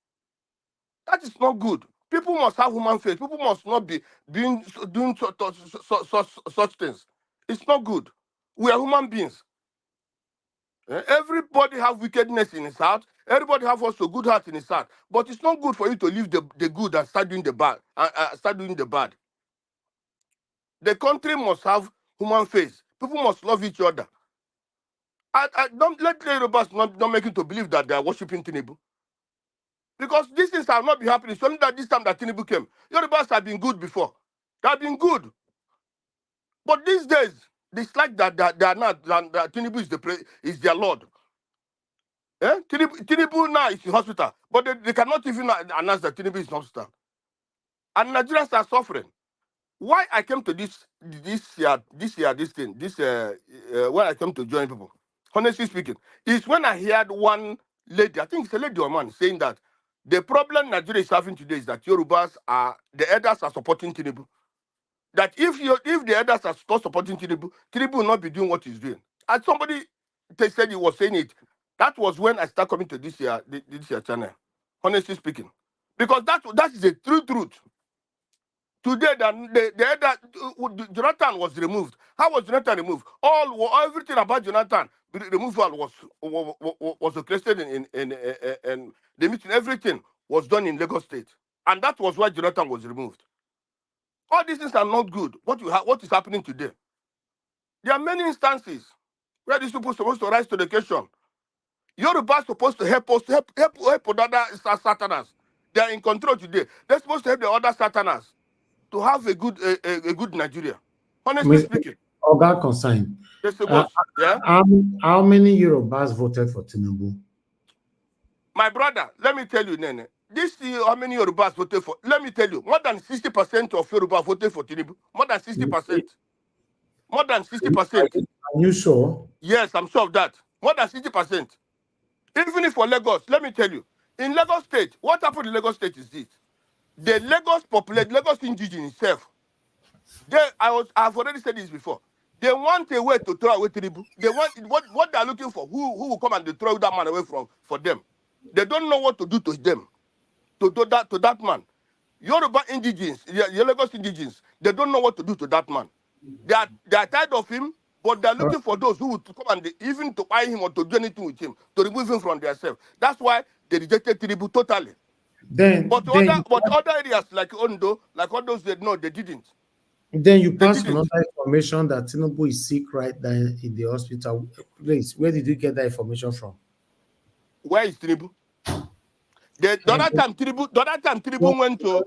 That is not good. People must have human face. People must not be doing such things. It's not good. We are human beings. Everybody have wickedness in his heart. Everybody have also good heart in his heart. But it's not good for you to leave the good and start doing the bad. The country must have human face. People must love each other. I don't let the Yorubas not make you to believe that they are worshiping Tinubu. Because these things have not been happening. It's only that this time that Tinubu came. Yorubas have been good before. They have been good. But these days, it's like that they are not, that Tinubu is their Lord. Tinubu now is in hospital. But they cannot even announce that Tinubu is in hospital. And Nigerians are suffering. Why I came to this when I came to join people, honestly speaking, is when I heard one lady, I think it's a lady or man, saying that the problem Nigeria is having today is that Yorubas the elders are supporting Tinubu. That if the elders are not supporting Tinubu, Tinubu will not be doing what he's doing. And somebody said he was saying it. That was when I started coming to this year channel, honestly speaking. Because that is the true truth. Today, Jonathan was removed. How was Jonathan removed? Everything about Jonathan, the removal was orchestrated in the meeting. Everything was done in Lagos State, and that was why Jonathan was removed. All these things are not good. What is happening today? There are many instances where these people are supposed to rise to the occasion. Yoruba are supposed to help us, help other Satanas. They are in control today. They're supposed to help the other Satanas to have a good Nigeria. Honestly speaking. Oga Consign. How many Yorubas voted for Tinubu? My brother, let me tell you, Nene, this how many Yorubas voted for? Let me tell you, more than 60% of Yoruba voted for Tinubu. More than 60%. More than 60%. Are you sure? Yes, I'm sure of that. More than 60%. Even if for Lagos, let me tell you, in Lagos State, what happened in Lagos State is this. The Lagos population, Lagos indigenous itself, I've already said this before. They want a way to throw away Tinubu. They want what they're looking for. Who will come and throw that man away for them? They don't know what to do to them. To do that to that man. Yoruba indigenes, the Lagos indigenes, they don't know what to do to that man. They are tired of him, but they're looking for those who would come and even to buy him or to do anything with him, to remove him from themselves. That's why they rejected Tinubu totally. But other areas like Ondo, like all those, they didn't. Then you passed another information that Tinubu is sick right there in the hospital. Please, where did you get that information from? Where is Tinubu? The other time Tinubu went to.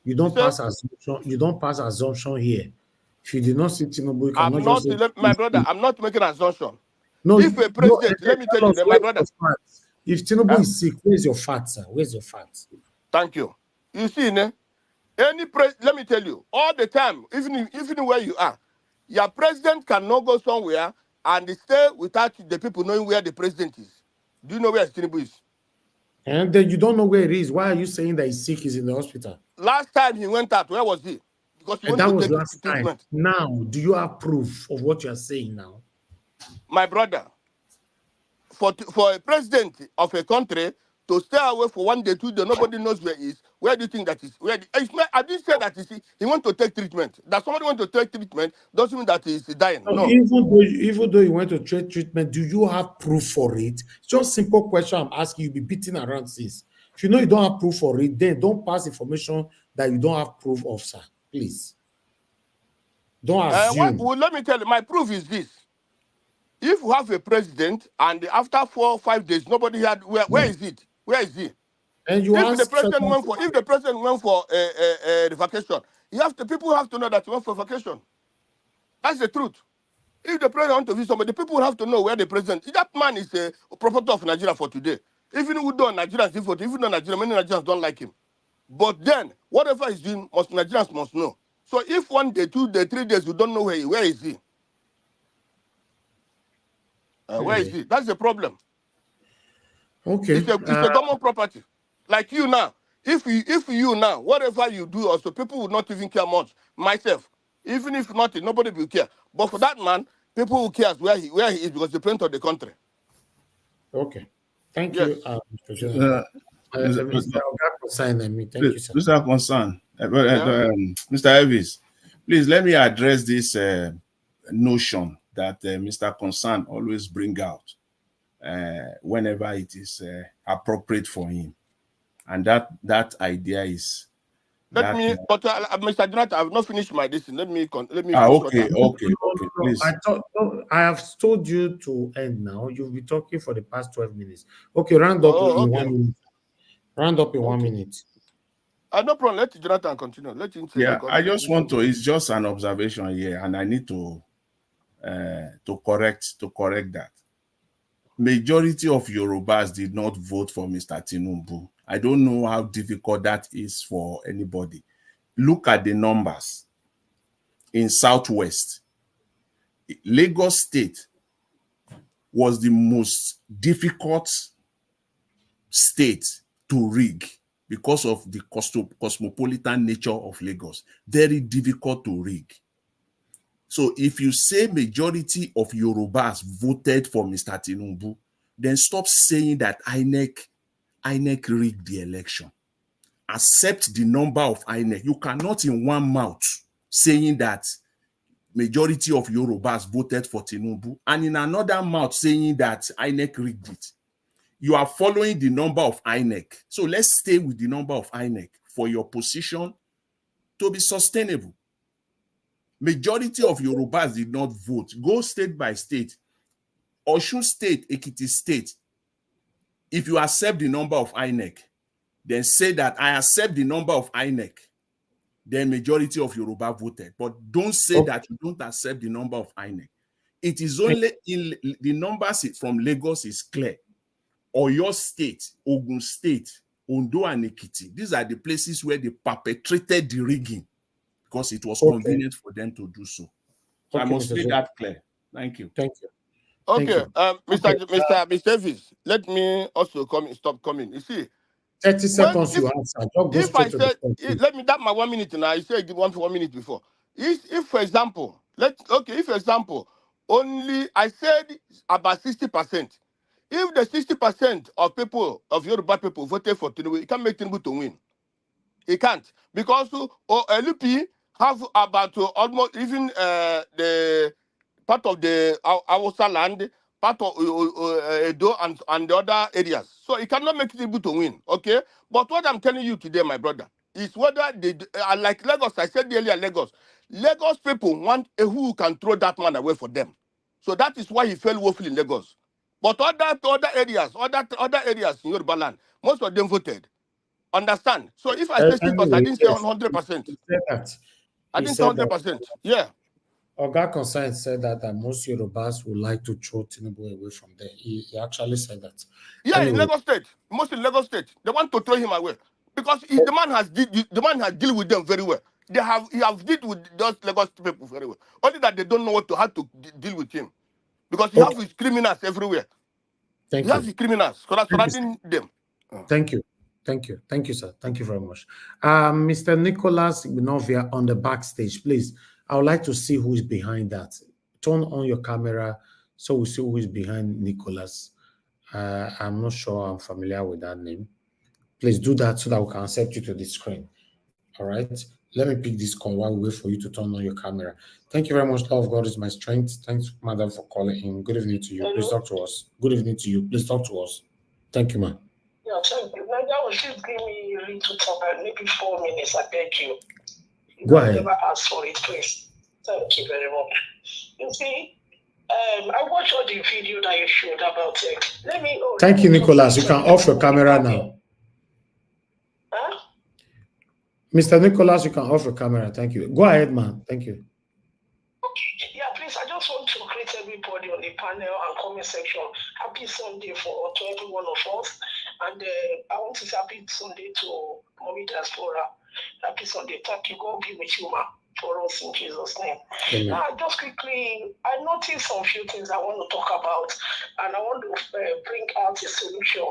You don't pass assumption. You don't pass assumption here. If you did not see Tinubu, you cannot just say, my brother. I'm not making an assumption. No, if a president, let me tell you, my brother. If Tinubu is sick, where's your facts, sir? Where's your facts? Thank you. You see, let me tell you, all the time, even where you are, your president cannot go somewhere and stay without the people knowing where the president is. Do you know where Tinubu is? And then you don't know where he is. Why are you saying that he's sick? He's in the hospital. Last time he went out, where was he? Because he that was last time. Now, do you have proof of what you are saying now? My brother, for a president of a country to stay away for 1 day, 2 days, nobody knows where he is. Where do you think that is? I didn't say that he want to take treatment. That somebody want to take treatment doesn't mean that he's dying. No. Even though you went to take treatment, do you have proof for it? Just simple question I'm asking you. Be beating around this. If you know you don't have proof for it, then don't pass information that you don't have proof of, sir. Please. Don't assume. Well, let me tell you, my proof is this. If we have a president and after 4 or 5 days, nobody had where is it? Where is he? And you if the president went for a vacation, people have to know that he went for vacation. That's the truth. If the president wants to visit somebody, the people have to know where the president is. That man is a proprietor of Nigeria for today. Even though Nigerians, even though Nigeria, many Nigerians don't like him. But then, whatever he's doing, Nigerians must know. So if 1 day, 2 days, 3 days, you don't know where is he? Where is he? That's the problem. Okay. It's a common property. Like you now. If you now, whatever you do, also people will not even care much. Myself, even if nothing, nobody will care. But for that man, people will care where he is because the president of the country. Okay. Thank you, Mr. Mr. Concern, Mr. Elvis, please let me address this notion that Mr. Concern always bring out whenever it is appropriate for him, and that idea is. Mr. Jonathan, I have not finished my listen. Let me. Okay. Please. I have told you to end now. You'll be talking for the past 12 minutes. Okay, round up in 1 minute. Round up in 1 minute. No problem. Let Jonathan continue. Let him say. Yeah, I just want to. It's just an observation here, and I need to correct that. Majority of Yorubas did not vote for Mr. Tinubu. I don't know how difficult that is for anybody. Look at the numbers. In Southwest, Lagos State was the most difficult state to rig because of the cosmopolitan nature of Lagos. Very difficult to rig. So if you say majority of Yorubas voted for Mr. Tinubu, then stop saying that INEC rigged the election. Accept the number of INEC. You cannot in one mouth saying that majority of Yorubas voted for Tinubu and in another mouth saying that INEC rigged it. You are following the number of INEC. So let's stay with the number of INEC for your position to be sustainable. Majority of Yorubas did not vote. Go state by state. Osun State, Ekiti State. If you accept the number of INEC, then say that I accept the number of INEC. Then majority of Yoruba voted. But don't say that you don't accept the number of INEC. It is only in the numbers from Lagos is clear. Oyo State, Ogun State, Ondo and Ekiti. These are the places where they perpetrated the rigging because it was convenient for them to do so. So I must make that clear. Thank you. Thank you. Okay, Okay, Mr. Davis, let me also stop coming. You see, 30 seconds you answer. Don't go if I straight to the said, point. let me that my 1 minute now. You said give 1 minute before. If for example, if for example, only I said about 60%. If the 60% of people of Yoruba people voted for Tinubu, it can't make Tinubu to win. It can't because LP have about almost even the part of the Hausa land, part of Edo and the other areas. So it cannot make it able to win, okay? But what I'm telling you today, my brother, is whether they, like Lagos, I said earlier, Lagos people want a who can throw that man away for them. So that is why he fell woefully in Lagos. But other areas in Yoruba land, most of them voted. Understand? So if I say 60%, I didn't say 100%. He said that. I didn't say 100%. Yeah. Oga Consent said that most Yorubas would like to throw Tinubu away from there. He actually said that. Yeah, in Lagos State, mostly in Lagos State, they want to throw him away because the man has deal with them very well. He have dealt with those Lagos people very well. Only that they don't know how to deal with him because he has his criminals everywhere. Thank he you. has his criminals surrounding them. Thank you. Thank you, sir. Thank you very much. Mr. Nicholas Ignovia on the backstage, please. I would like to see who is behind that. Turn on your camera so we see who is behind Nicholas. I'm not sure I'm familiar with that name. Please do that so that we can accept you to the screen. All right. Let me pick this call while we wait for you to turn on your camera. Thank you very much. Love of God is my strength. Thanks, madam, for calling in. Good evening to you. Hello. Please talk to us. Good evening to you. Please talk to us. Thank you, ma'am. Yeah, thank you. Now, that was just give me a little time, maybe 4 minutes. I beg you. Go ahead. Never ask for it, please. Thank you very much. You see, I watched all the video that you showed about it. Thank you, Nicholas. You can off your camera now. Huh? Mr. Nicholas, you can off your camera. Thank you. Go ahead, man. Thank you. Yeah, please, I just want to greet everybody on the panel and comment section. Happy Sunday to every one of us. And I want to say happy Sunday to Mommy Diaspora. Happy Sunday. Thank you. God be with you, ma, for us in Jesus' name. Amen. Now, just quickly, I noticed some few things I want to talk about, and I want to bring out a solution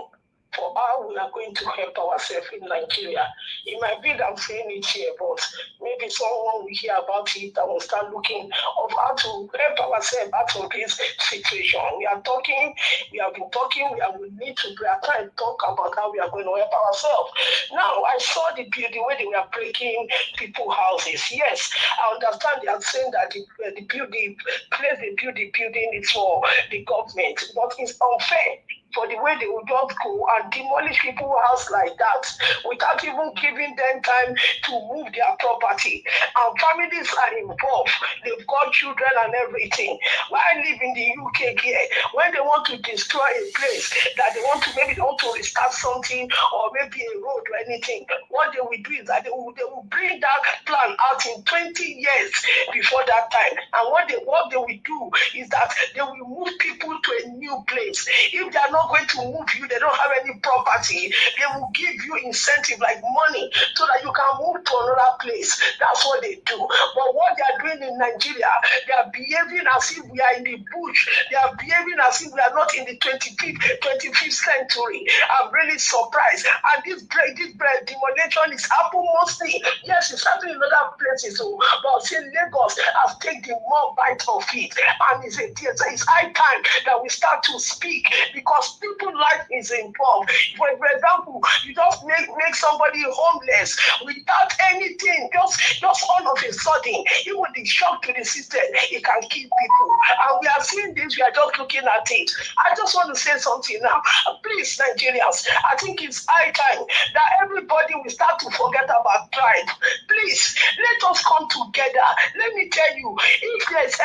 for how we are going to help ourselves in Nigeria. It might be that I'm saying it here, but maybe someone will hear about it and will start looking of how to help ourselves out of this situation. We have been talking, we need to try and talk about how we are going to help ourselves. Now, I saw the way they were breaking people's houses. Yes, I understand they are saying that the place they build the building is for the government, but it's unfair for the way they will just go and demolish people's house like that without even giving them time to move their property. And families are involved. They've got children and everything. While I live in the UK here, when they want to destroy a place that they want to restart something or maybe a road or anything, what they will do is that they will bring that plan out in 20 years before that time. And what they will do is that they will move people to a new place. If they are not going to move you, they don't have any property, they will give you incentive like money so that you can move to another place. That's what they do. But what they are doing in Nigeria, they are behaving as if we are in the bush. They are behaving as if we are not in the 25th century. I'm really surprised. And this demolition is happening mostly. Yes, it's happening in other places, but say Lagos has taken more bite of it. And it's high time that we start to speak, because people's life is involved. For example, you just make somebody homeless without anything, just all of a sudden, even the shock to the system, it can kill people. And we are seeing this, we are just looking at it. I just want to say something now. Please, Nigerians, I think it's high time that everybody will start to forget about tribe. Please, let us come together. Let me tell you, if there's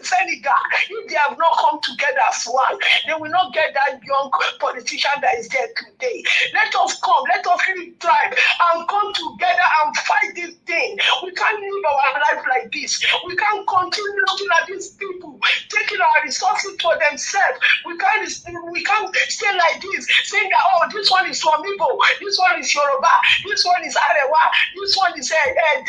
Senegal, if they have not come together as one, they will not get that young politician that is there today. Let us come, let us leave tribe and come together and fight this thing. We can't live our life like this. We can't continue looking at these people taking taking our resources for themselves. We can't stay like this, saying that, oh, this one is from Igbo, this one is Yoruba, this one is Arewa, this one is Niger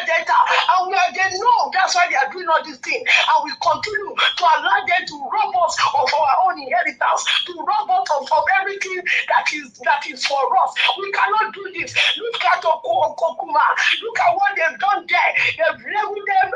Delta. And they know that's why they are doing all these things. And we continue to allow them to rob us of our own inheritance, to rob us of everything that is for us. We cannot do this. Look at Okokuma. Look at what they've done there. They've leveled them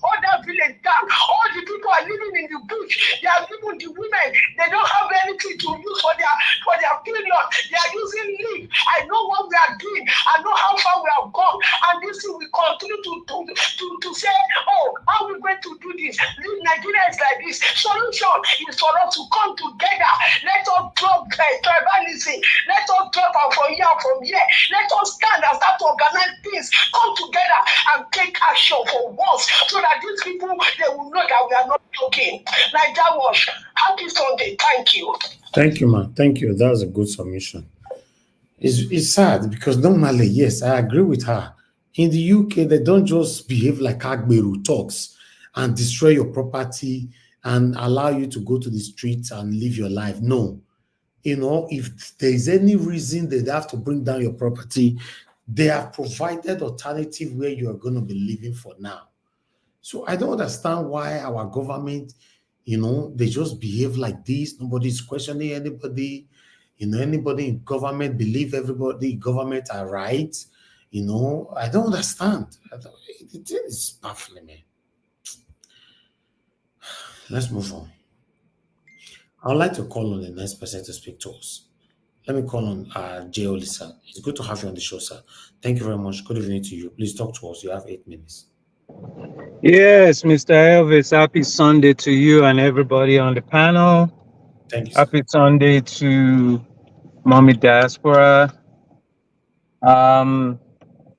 all that village down. All the people are living in the bush. They are even the women. They don't have anything to use for their period. They are using leaf. I know what we are doing. I know how far we have gone. And this thing we continue to say, oh, how are we going to do this? Nigeria is like this. Solution is for us to come together. Let us drop tribalism. Let us drop out from here. Let us stand and start to organize things. Come together and take action for once, so that these people, they will know that we are not joking. Niger Wash, happy Sunday. Thank you. Thank you, man. Thank you. That was a good submission. It's sad because normally, yes, I agree with her. In the UK, they don't just behave like Agberu talks and destroy your property and allow you to go to the streets and live your life. No. You know, if there is any reason they have to bring down your property, they have provided alternative where you are going to be living for now. So I don't understand why our government, you know, they just behave like this. Nobody's questioning anybody. You know, anybody in government believe everybody in government are right. You know, I don't understand. It is baffling me. Let's move on. I would like to call on the next person to speak to us. Let me call on J. Olisa. It's good to have you on the show, sir. Thank you very much. Good evening to you. Please talk to us. You have 8 minutes. Yes, Mr. Elvis, happy Sunday to you and everybody on the panel. Thank you, sir. Happy Sunday to Mommy Diaspora.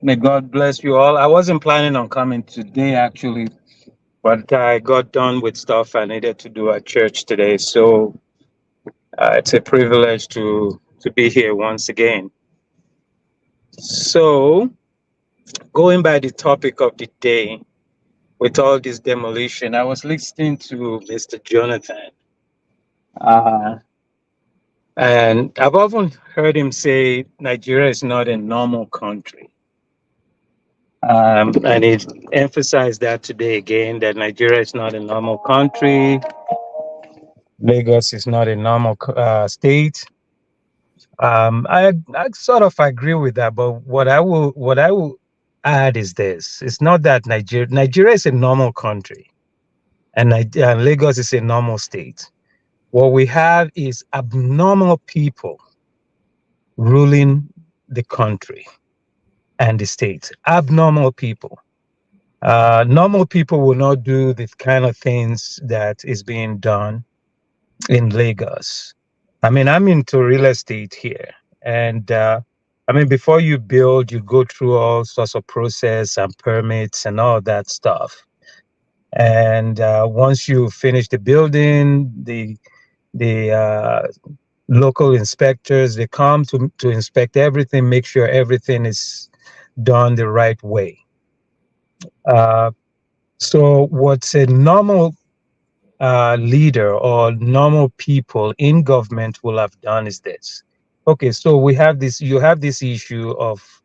May God bless you all. I wasn't planning on coming today, actually, but I got done with stuff I needed to do at church today. So it's a privilege to be here once again. So going by the topic of the day, with all this demolition, I was listening to Mr. Jonathan. And I've often heard him say Nigeria is not a normal country. And he emphasized that today again, that Nigeria is not a normal country. Lagos is not a normal state. I sort of agree with that, but what I will add is this: it's not that Nigeria is a normal country, and Lagos is a normal state. What we have is abnormal people ruling the country and the state. Abnormal people. Normal people will not do the kind of things that is being done in Lagos. I mean, I'm into real estate here. And I mean, before you build, you go through all sorts of process and permits and all that stuff. And once you finish the building, the local inspectors, they come to inspect everything, make sure everything is done the right way. So what's a normal leader or normal people in government will have done is this. Okay, so we have this, you have this issue of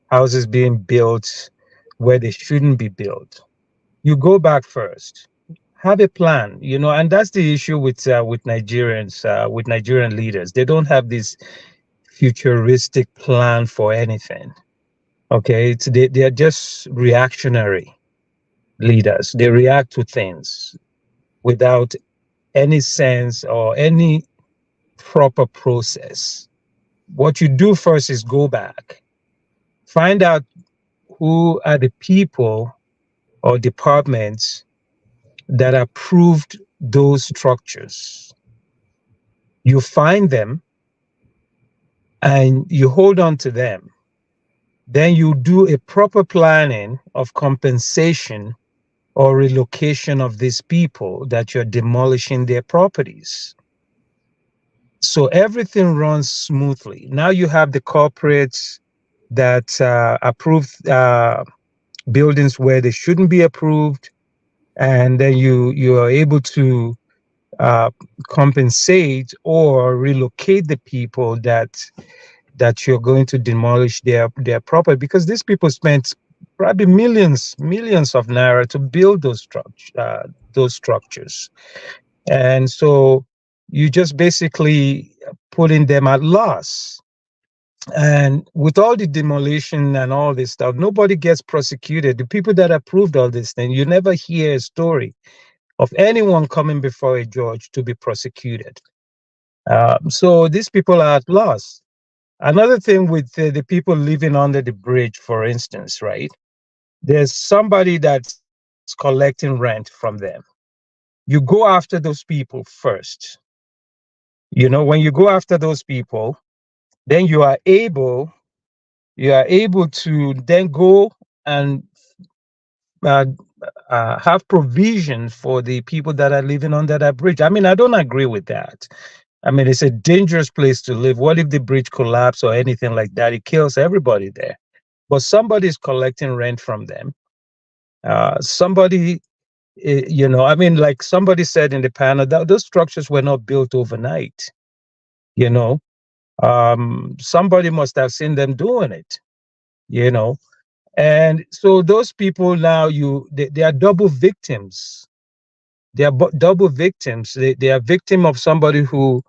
houses being built where they shouldn't be built. You go back first, have a plan, you know, and that's the issue with Nigerians, with Nigerian leaders. They don't have this futuristic plan for anything. Okay, they are just reactionary leaders. They react to things without any sense or any proper process. What you do first is go back, find out who are the people or departments that approved those structures. You find them and you hold on to them. Then you do a proper planning of compensation or relocation of these people that you're demolishing their properties. So everything runs smoothly. Now you have the corporates that approve buildings where they shouldn't be approved, and then you are able to compensate or relocate the people that you're going to demolish their property, because these people spent probably millions of naira to build those structures, and so you just basically putting them at loss. And with all the demolition and all this stuff, nobody gets prosecuted. The people that approved all this thing, you never hear a story of anyone coming before a judge to be prosecuted. So these people are at loss. Another thing with the people living under the bridge, for instance, right? There's somebody that's collecting rent from them. You go after those people first. You know, when you go after those people, then you are able to then go and uh, have provision for the people that are living under that bridge. I mean, I don't agree with that. I mean, it's a dangerous place to live. What if the bridge collapses or anything like that? It kills everybody there. But somebody is collecting rent from them. Somebody, you know, I mean, like somebody said in the panel, that those structures were not built overnight. You know, somebody must have seen them doing it. You know, and so those people now, they are double victims. They are double victims. They are victim of somebody who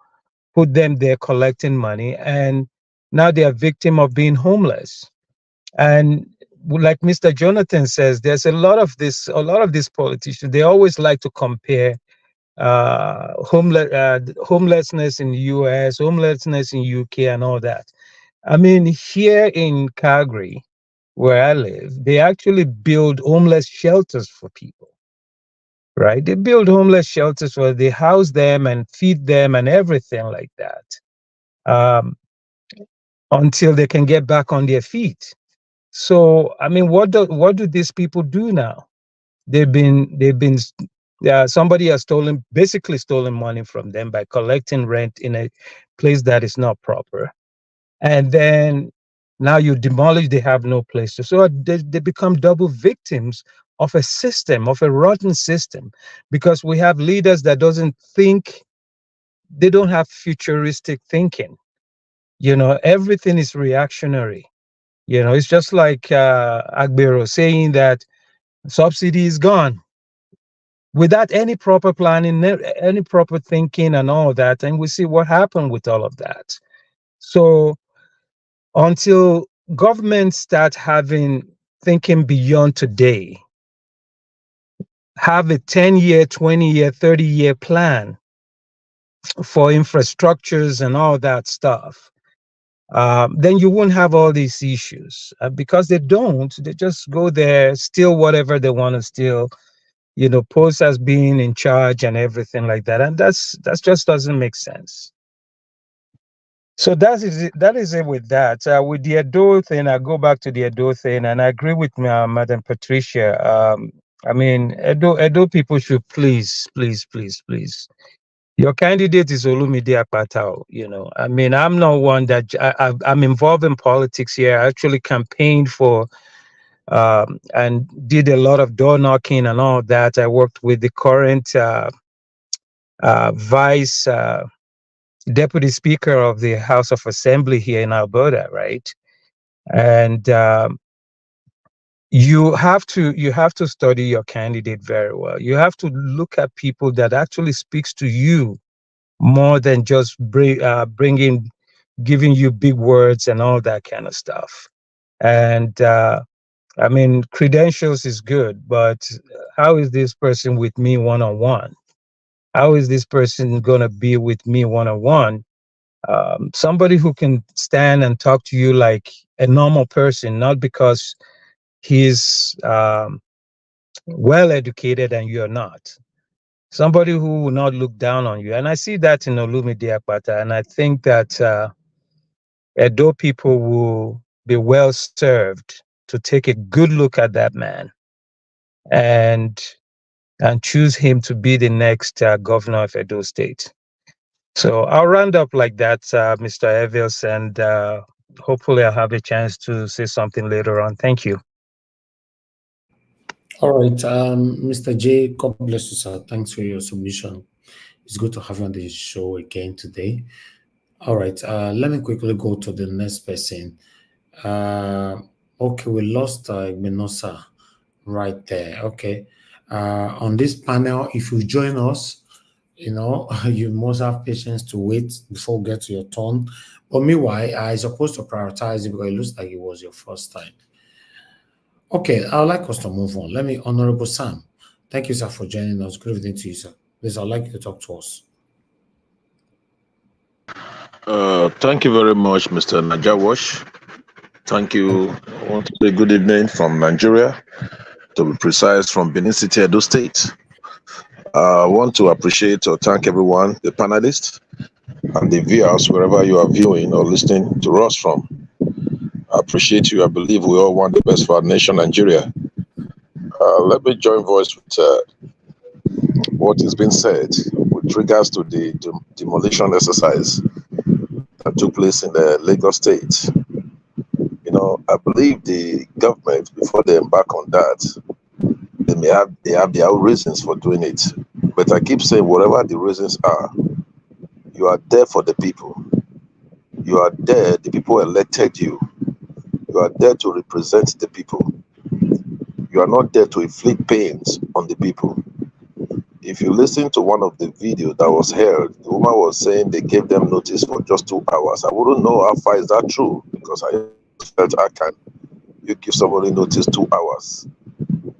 put them there collecting money, and now they are victim of being homeless. And like Mr. Jonathan says, there's a lot of these politicians, they always like to compare homelessness in the US, homelessness in UK and all that. I mean, here in Calgary, where I live, they actually build homeless shelters for people, right? They build homeless shelters where they house them and feed them and everything like that, until they can get back on their feet. So, I mean, what do these people do now? Somebody has basically stolen money from them by collecting rent in a place that is not proper. And then now you demolish, they have no place to. So they become double victims of a system, of a rotten system, because we have leaders that doesn't think, they don't have futuristic thinking. You know, everything is reactionary. You know, it's just like Agbero saying that subsidy is gone without any proper planning, any proper thinking and all that. And we see what happened with all of that. So until governments start thinking beyond today, have a 10-year, 20-year, 30-year plan for infrastructures and all that stuff, then you won't have all these issues. Because they don't, they just go there, steal whatever they want to steal, you know, pose as being in charge and everything like that. And that just doesn't make sense. So that is it with that. With the Edo thing, I go back to the Edo thing, and I agree with Madam Patricia. I mean, Edo people should please. Your candidate is Olumide Akpata. You know, I mean, I'm not one that I'm involved in politics here. I actually campaigned for and did a lot of door knocking and all that. I worked with the current vice deputy speaker of the House of Assembly here in Alberta, right? And you have to study your candidate very well. You have to look at people that actually speaks to you more than just giving you big words and all that kind of stuff. And I mean, credentials is good, but how is this person with me one-on-one? How is this person gonna be with me one-on-one? Somebody who can stand and talk to you like a normal person, not because he's well educated and you're not. Somebody who will not look down on you. And I see that in Olumide Akpata, and I think that Edo people will be well served to take a good look at that man and choose him to be the next governor of Edo State. So I'll round up like that, Mr. Evans, and hopefully I'll have a chance to say something later on. Thank you. All right, Mr. J, God bless you, sir. Thanks for your submission. It's good to have you on the show again today. All right, let me quickly go to the next person. Okay, we lost Menosa right there. Okay, on this panel, if you join us, you must have patience to wait before we get to your turn. But meanwhile, I supposed to prioritize it because it looks like it was your first time. Okay, I would like us to move on. Let me, Honorable Sam. Thank you, sir, for joining us. Good evening to you, sir. Please, I'd like you to talk to us. Thank you very much, Mr. Najawash. Thank you. I want to say good evening from Nigeria, to be precise, from Benin City, Edo State. I want to appreciate or thank everyone, the panelists and the viewers, wherever you are viewing or listening to us from. I appreciate you. I believe we all want the best for our nation, Nigeria. Let me join voice with what is being said with regards to the demolition exercise that took place in the Lagos State. I believe the government, before they embark on that, they have their own reasons for doing it. But I keep saying, whatever the reasons are, you are there for the people. You are there, the people elected you. You are there to represent the people. You are not there to inflict pains on the people. If you listen to one of the videos that was held, the woman was saying they gave them notice for just 2 hours. I wouldn't know how far is that true, because I felt you give somebody notice 2 hours.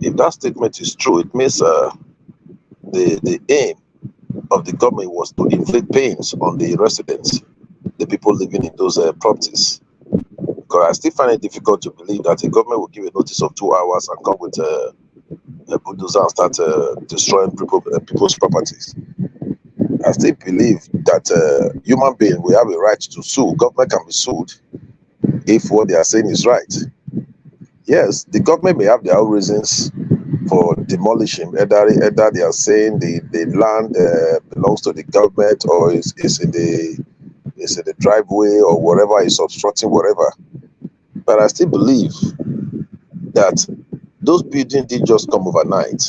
If that statement is true, it means the aim of the government was to inflict pains on the residents, the people living in those properties. Because I still find it difficult to believe that the government will give a notice of 2 hours and come with a bulldozer and start destroying people's properties. I still believe that human beings will have a right to sue. Government can be sued if what they are saying is right. Yes, the government may have their own reasons for demolishing. Either they are saying the land belongs to the government, or is in the driveway, or whatever is obstructing whatever. But I still believe that those buildings didn't just come overnight.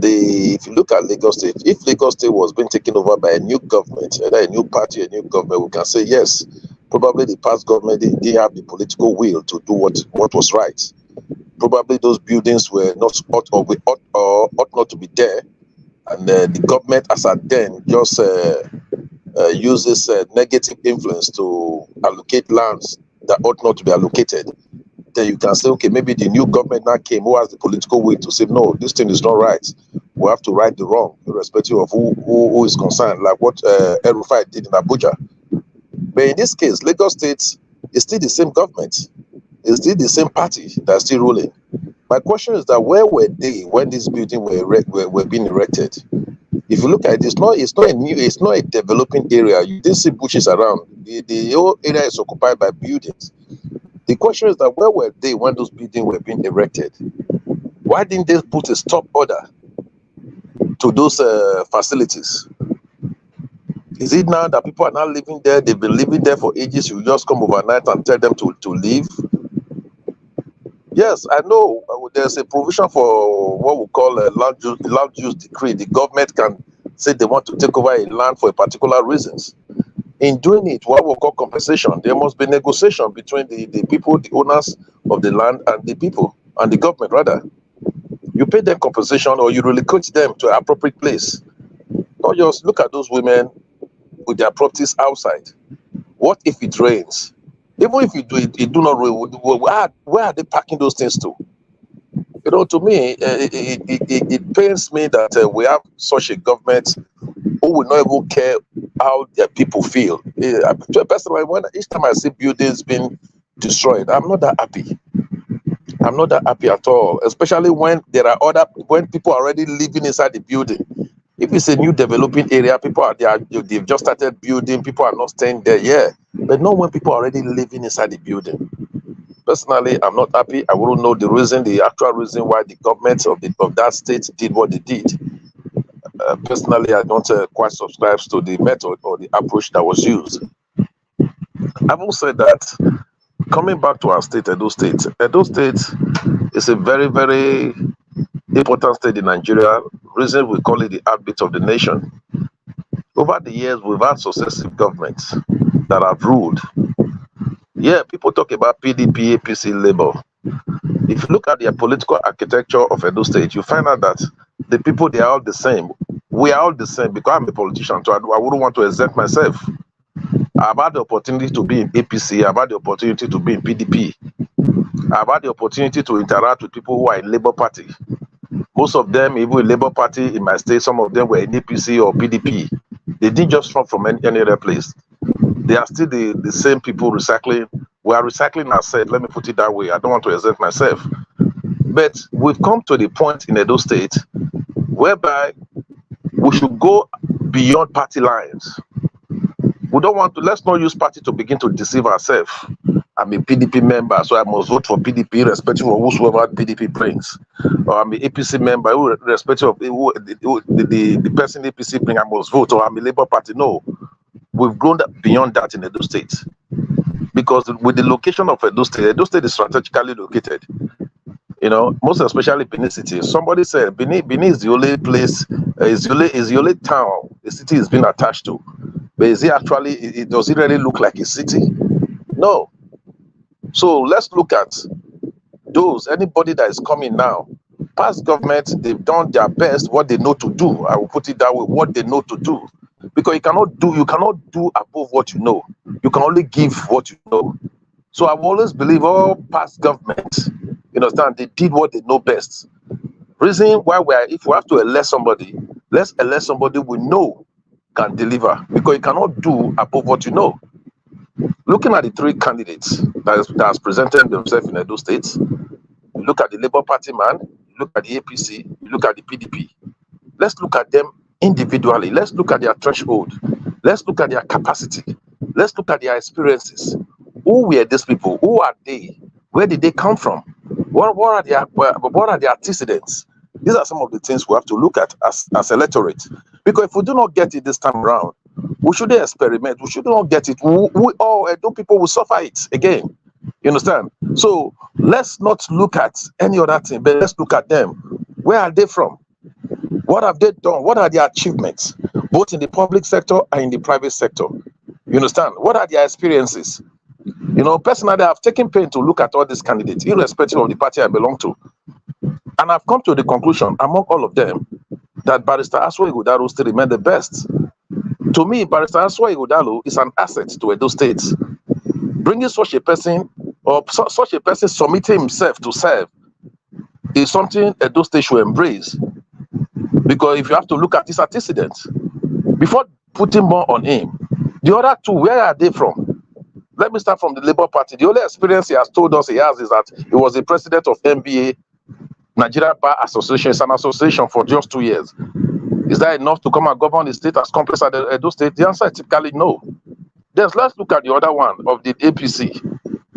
If you look at Lagos State, if Lagos State was being taken over by a new government, either a new party, a new government, we can say yes, probably the past government didn't have the political will to do what was right. Probably those buildings were not ought not to be there, and the government, as at then, just uses negative influence to allocate lands that ought not to be allocated. Then you can say, okay, maybe the new government now came who has the political will to say, no, this thing is not right. We have to right the wrong, irrespective of who is concerned, like what El-Rufai did in Abuja. But in this case, Lagos State is still the same government. It's still the same party that's still ruling. My question is that where were they when these buildings were being erected? If you look at it, it's not a developing area. You didn't see bushes around. The whole area is occupied by buildings. The question is that where were they when those buildings were being erected? Why didn't they put a stop order to those facilities? Is it now that people are not living there? They've been living there for ages. You just come overnight and tell them to leave? Yes, I know there's a provision for what we call a land use decree. The government can say they want to take over a land for particular reasons. In doing it, what we call compensation, there must be negotiation between the people, the owners of the land, and the people, and the government rather. You pay them compensation, or you relocate them to an appropriate place. Not just look at those women with their properties outside. What if it rains? Even if it do not rain, where are they packing those things to? To me, it pains me that we have such a government who will not even care how their people feel. Personally, each time I see buildings being destroyed, I'm not that happy. I'm not that happy at all, especially when when people are already living inside the building. If it's a new developing area, people are there, they've just started building, people are not staying there, yeah. But not when people are already living inside the building. Personally, I'm not happy. I wouldn't know the actual reason why the government of that state did what they did. Personally, I don't quite subscribe to the method or the approach that was used. I've also said that, coming back to our state, Edo State It's a very, very important state in Nigeria. Reason we call it the heartbeat of the nation. Over the years, we've had successive governments that have ruled. Yeah, people talk about PDP, APC, Labour. If you look at the political architecture of Edo State, you find out that the people, they are all the same. We are all the same because I'm a politician, so I wouldn't want to exempt myself. I've had the opportunity to be in APC, I've had the opportunity to be in PDP. I've had the opportunity to interact with people who are in Labour Party. Most of them, even in Labour Party in my state, some of them were in APC or PDP. They didn't just come from any other place. They are still the same people recycling. We are recycling ourselves, let me put it that way. I don't want to exempt myself. But we've come to the point in Edo State whereby we should go beyond party lines. We don't want to, let's not use party to begin to deceive ourselves. I'm a PDP member, so I must vote for PDP, irrespective of whosoever PDP brings. Or I'm an APC member, irrespective of the person APC brings, I must vote. Or I'm a Labour Party. No, we've grown beyond that in Edo State. Because with the location of Edo State is strategically located. You know, most especially Benin City. Somebody said Benin is the only place, is the only town the city is being attached to. But is it actually, does it really look like a city? No. So let's look at anybody that is coming now. Past government, they've done their best, what they know to do. I will put it that way, what they know to do. Because you cannot do above what you know. You can only give what you know. So I've always believed all past governments, you understand, they did what they know best. Reason why if we have to elect somebody, let's elect somebody we know can deliver, because you cannot do above what you know. Looking at the three candidates that has presented themselves in Edo State, you look at the Labour Party man, you look at the APC, you look at the PDP. Let's look at them individually. Let's look at their threshold. Let's look at their capacity. Let's look at their experiences. Who were these people? Who are they? Where did they come from? What are their antecedents? These are some of the things we have to look at as electorate. Because if we do not get it this time around, we shouldn't experiment. We should not get it. We all Edo people will suffer it again. You understand? So let's not look at any other thing, but let's look at them. Where are they from? What have they done? What are their achievements, both in the public sector and in the private sector? You understand? What are their experiences? You know, personally, I've taken pain to look at all these candidates, irrespective of the party I belong to. And I've come to the conclusion, among all of them, that Barrister Aswa Ighodalo still remains the best. To me, Barrister Aswa Ighodalo is an asset to Edo State. Bringing such a person, or such a person submitting himself to serve, is something Edo State should embrace. Because if you have to look at his antecedents, before putting more on him, the other two, where are they from? Let me start from the Labour Party. The only experience he has told us he has is that he was the president of NBA, Nigeria Bar Association. It's an association for just 2 years. Is that enough to come and govern the state as complex as Edo State? The answer is typically no. Then let's look at the other one of the APC.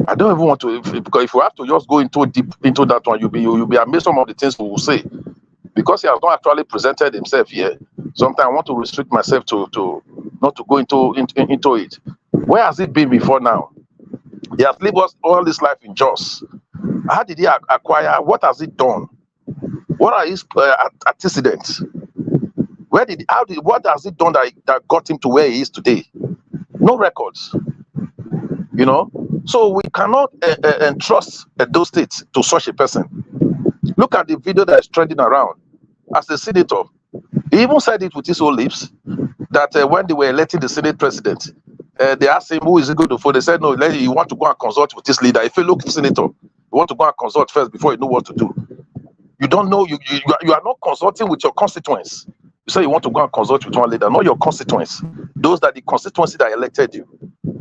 I don't even want to, because if we have to just go deep into that one, you'll be amazed some of the things we will say. Because he has not actually presented himself here, sometimes I want to restrict myself to not to go into it. Where has he been before now? He has lived all his life in Jos. How did he acquire? What has he done? What are his antecedents? What has he done that got him to where he is today? No records. You know, so we cannot entrust Edo State to such a person. Look at the video that is trending around. As a senator, he even said it with his own lips that when they were electing the Senate president, they asked him who is he going to vote. They said, no, you want to go and consult with this leader. If you look senator, you want to go and consult first before you know what to do. You don't know, you are not consulting with your constituents. You say you want to go and consult with one leader, not your constituents. Those that the constituency that elected you.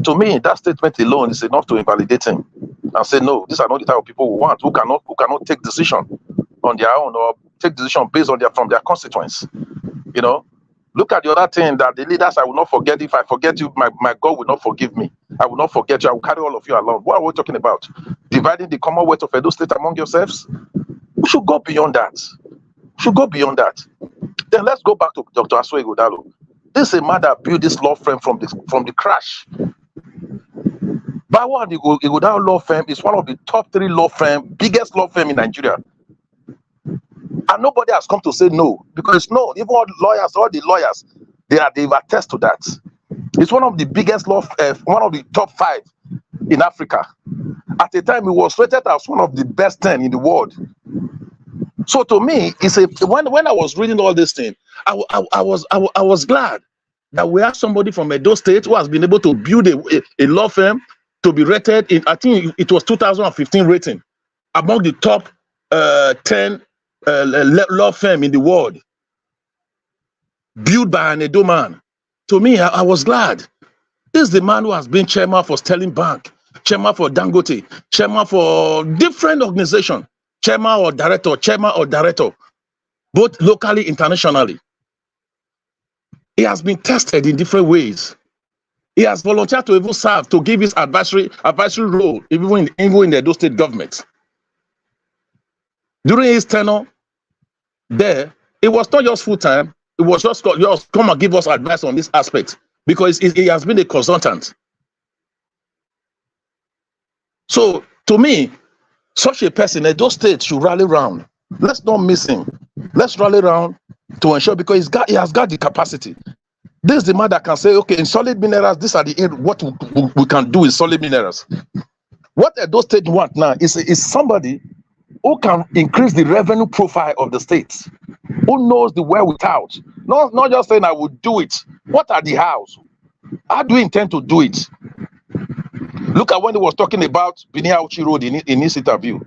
To me, that statement alone is enough to invalidate him and say, no, these are not the type of people we want, who cannot take decision on their own or take decision based on from their constituents. You know, look at the other thing that the leaders, I will not forget. If I forget you, my God will not forgive me. I will not forget you. I will carry all of you along. What are we talking about? Dividing the Commonwealth of Edo State among yourselves? We should go beyond that. Then let's go back to Dr. Aswa Ighodalo. This is a man that built this law firm from the crash. Bawa and Igodalo law firm is one of the top 3 law firm, biggest law firm in Nigeria. And nobody has come to say no, because no, even all the lawyers, they've attest to that. It's one of the biggest law, one of the top 5 in Africa. At the time, it was rated as one of the best 10 in the world. So to me, when I was reading all this thing, I was glad that we have somebody from Edo State who has been able to build a law firm to be rated in, I think it was 2015 rating, among the top 10 law firm in the world, built by an Edo man. To me, I was glad. This is the man who has been chairman for Sterling Bank, chairman for Dangote, chairman for different organizations, chairman or director, both locally, internationally. He has been tested in different ways. He has volunteered to even serve, to give his advisory role, even in the Edo State government. During his tenure there, it was not just full-time, it was just come and give us advice on this aspect, because he has been a consultant. So, to me, such a person, Edo State should rally around. Let's not miss him. Let's rally around to ensure, because he has got the capacity. This is the man that can say, okay, in solid minerals, these are what we can do in solid minerals. What Edo State want now is somebody who can increase the revenue profile of the state, who knows the where without. Not just saying I will do it. What are the hows? How do you intend to do it? Look at when he was talking about Biniauchi Road in his interview.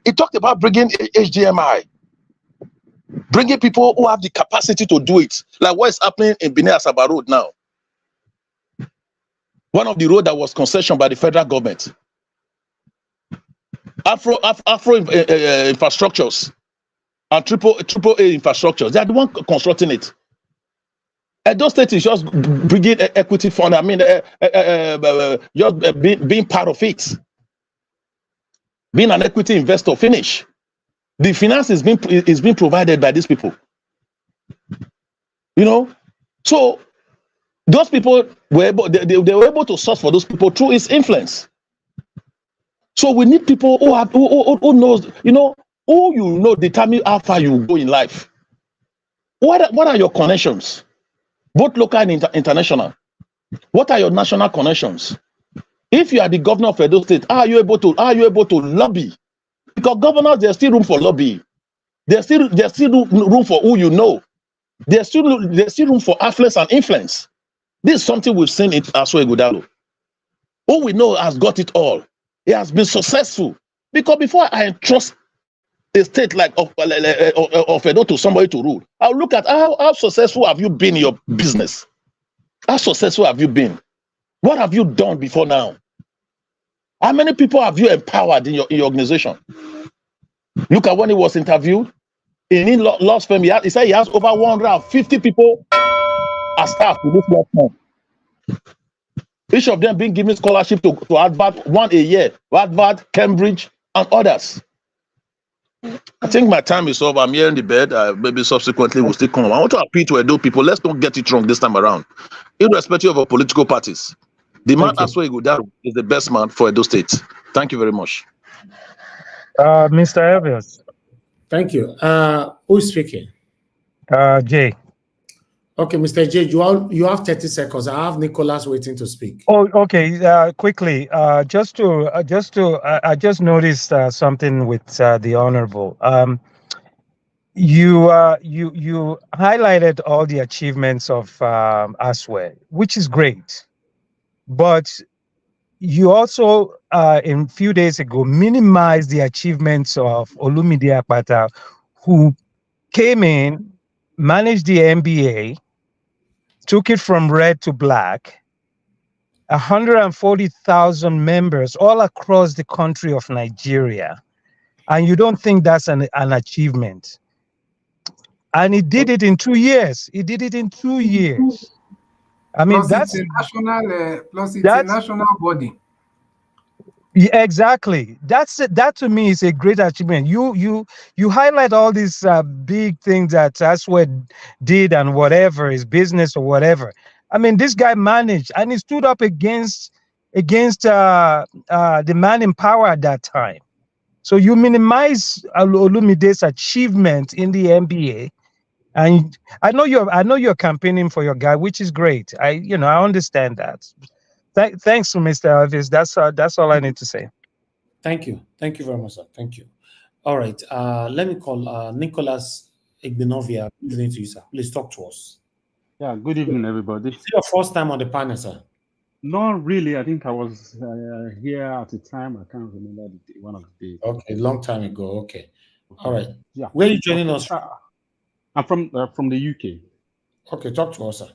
He talked about bringing HDMI, bringing people who have the capacity to do it, like what is happening in Benin Asaba Road now. One of the roads that was concessioned by the federal government. Afro infrastructures and triple A infrastructures, they are the one constructing it. Edo State is just bringing equity fund. I mean, just being part of it, being an equity investor. Finish. The finance is being provided by these people. You know, so those people were able. They were able to source for those people through his influence. So we need people who knows, who determine how far you go in life. What are your connections, both local and international? What are your national connections? If you are the governor of Edo State, are you able to lobby? Because governors, there's still room for lobby. There's still room for who you know. There's still room for affluence and influence. This is something we've seen in Aswa Ighodalo. Who we know has got it all. He has been successful. Because before I entrust a state like of Edo to somebody to rule, I'll look at how successful have you been in your business? How successful have you been? What have you done before now? How many people have you empowered in your organization? Look at when he was interviewed in law firm. He said he has over 150 people as staff to this law firm. Each of them being given scholarship to Harvard, one a year, Harvard, Cambridge, and others. I think my time is over. I'm here in the bed. Maybe subsequently we'll still come. I want to appeal to Edo people. Let's not get it wrong this time around. Irrespective of our political parties, the man Aswa Ighodalo is the best man for Edo State. Thank you very much. Mr. Elvis. Thank you. Who is speaking? Jay. Okay, Mr. J, you have 30 seconds. I have Nicholas waiting to speak. Oh, okay. Quickly, I just noticed something with the honorable. You highlighted all the achievements of Aswe, which is great, but you also a few days ago minimized the achievements of Olumide Akpata, who came in, managed the NBA, took it from red to black, 140,000 members all across the country of Nigeria. And you don't think that's an achievement. And he did it in 2 years. He did it in 2 years. I mean, plus it's a national body. Yeah, exactly. That to me is a great achievement. You highlight all these big things that Aswe did and whatever, his business or whatever. I mean, this guy managed, and he stood up against the man in power at that time. So you minimize Olumide's achievement in the NBA, and I know you're campaigning for your guy, which is great. I understand that. Thanks to Mr. Elvis. That's all I need to say. Thank you very much, sir. Thank you. All right, let me call Nicholas Igbenovia. Good evening to you, sir. Please talk to us. Yeah, good evening, everybody. Is it your first time on the panel, sir? Not really. I think I was here at the time. I can't remember one of the days. Okay, long time ago. Okay. All right. Yeah. Where are you joining us from? I'm from the UK. Okay, talk to us, sir.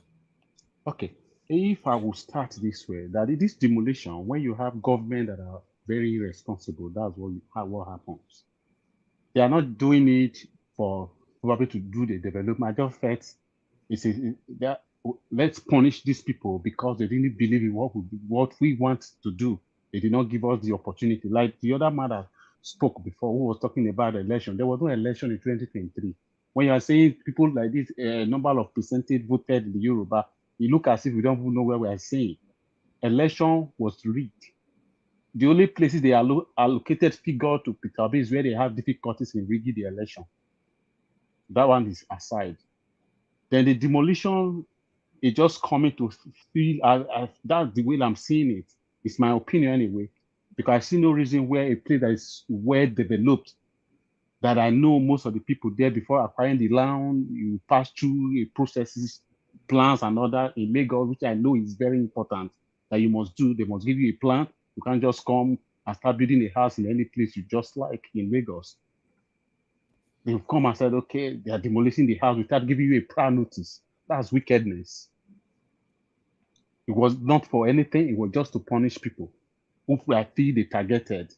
Okay. If I will start this way, that this demolition, when you have government that are very irresponsible, that's what happens. They are not doing it for probably to do the development. I just felt let's punish these people because they didn't believe in what we want to do. They did not give us the opportunity. Like the other man that spoke before, who was talking about the election. There was no election in 2023. When you are saying people like this, number of percentage voted in the Yoruba, you look as if we don't even know where we are saying. Election was rigged. The only places they allocated figure to Peter Obi is where they have difficulties in rigging the election. That one is aside. Then the demolition, it just coming to feel that's the way I'm seeing it. It's my opinion anyway, because I see no reason where a place that is well developed, that I know most of the people there before acquiring the land, you pass through processes, plans and other in Lagos, which I know is very important that you must do. They must give you a plan. You can't just come and start building a house in any place you just like in Lagos. They've come and said, okay, they are demolishing the house without giving you a prior notice. That's wickedness. It was not for anything. It was just to punish people who I feel they targeted.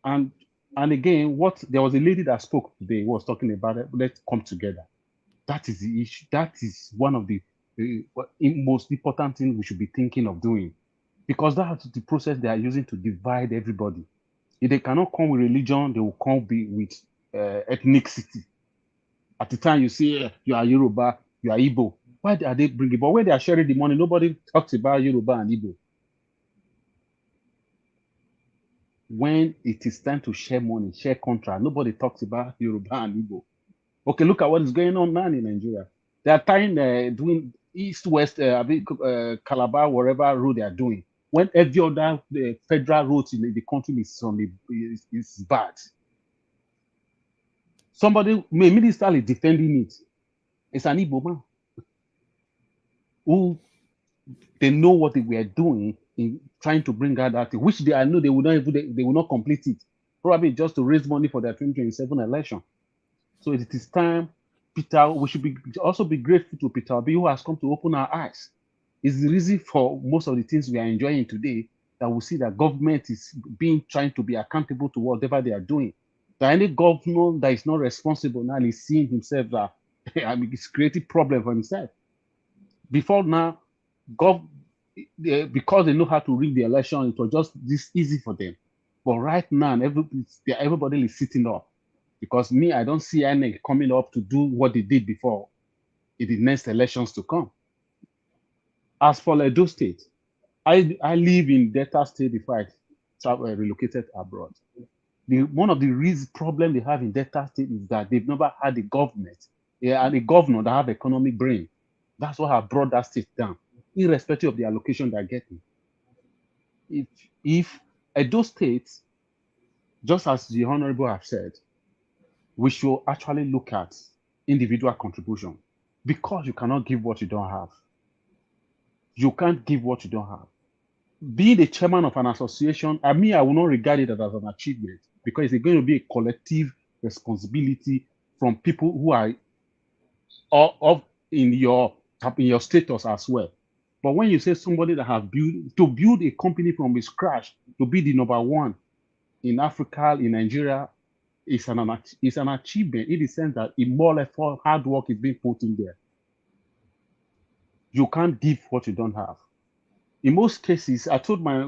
And again, there was a lady that spoke today who was talking about it. Let's come together. That is the issue. That is one of the most important things we should be thinking of doing, because that's the process they are using to divide everybody. If they cannot come with religion, they will come with ethnicity. At the time you see you are Yoruba, you are Igbo. Why are they bringing? But when they are sharing the money, nobody talks about Yoruba and Igbo. When it is time to share money, share contract, nobody talks about Yoruba and Igbo. Okay, look at what is going on now in Nigeria. They are tying, doing east-west, Calabar, whatever road they are doing. When every other federal roads in the country is bad. Somebody, minister is defending it. It's an Igbo man who they know what they were doing in trying to bring out that thing, which I know they will not complete it. Probably just to raise money for their 2027 election. So it is time, Peter, we should also be grateful to Peter Obi, who has come to open our eyes. It's the reason for most of the things we are enjoying today, that we see that government is trying to be accountable to whatever they are doing. That any governor that is not responsible now is seeing himself that it's creating problem for himself. Before now, because they know how to rig the election, it was just this easy for them. But right now, everybody is sitting up. Because I don't see any coming up to do what they did before in the next elections to come. As for Edo State, I live in Delta State before I relocated abroad. One of the problem they have in Delta State is that they've never had a government and a governor that have economic brain. That's what has brought that state down, irrespective of the allocation they're getting. If Edo State, just as the Honorable have said, we should actually look at individual contribution, because you cannot give what you don't have. You can't give what you don't have. Being the chairman of an association, I will not regard it as an achievement, because it's going to be a collective responsibility from people who are in your status as well. But when you say somebody that have build a company from scratch to be the number one in Africa, in Nigeria, it's an achievement in the sense that more effort, hard work is being put in there. You can't give what you don't have. In most cases, I told my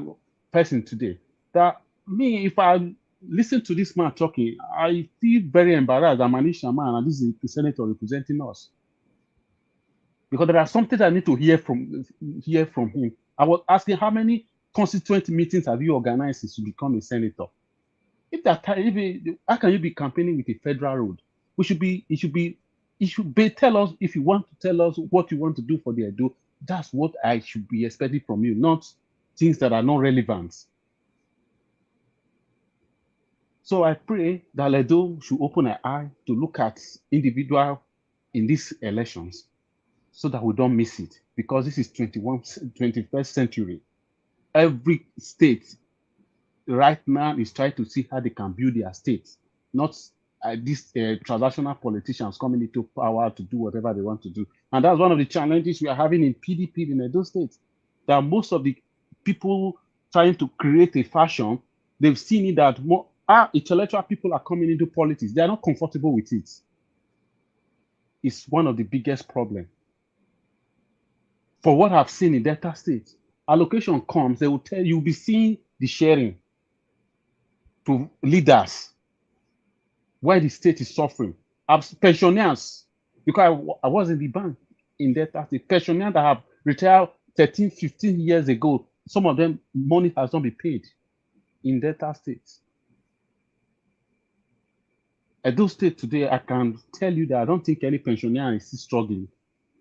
person today that if I listen to this man talking, I feel very embarrassed. I'm an Isha man, and this is the senator representing us. because there are something I need to hear from him. I was asking, how many constituent meetings have you organized since you become a senator? If that, how can you be campaigning with a federal road? It should be tell us, if you want to tell us what you want to do for the Edo. That's what I should be expecting from you, not things that are not relevant. So I pray that Edo should open an eye to look at individual in these elections so that we don't miss it, because this is 21st century. Every state right now is trying to see how they can build their state, not these transactional politicians coming into power to do whatever they want to do. And that's one of the challenges we are having in PDP in Edo State, that most of the people trying to create a fashion, they've seen it that more intellectual people are coming into politics. They are not comfortable with it. It's one of the biggest problems. For what I've seen in Delta State, allocation comes, they will tell you, you'll be seeing the sharing to leaders why the state is suffering. Pensioners, because I was in the bank in Delta State, pensioners that have retired 13, 15 years ago, some of them, money has not been paid in Delta State. At those states today, I can tell you that I don't think any pensioner is still struggling.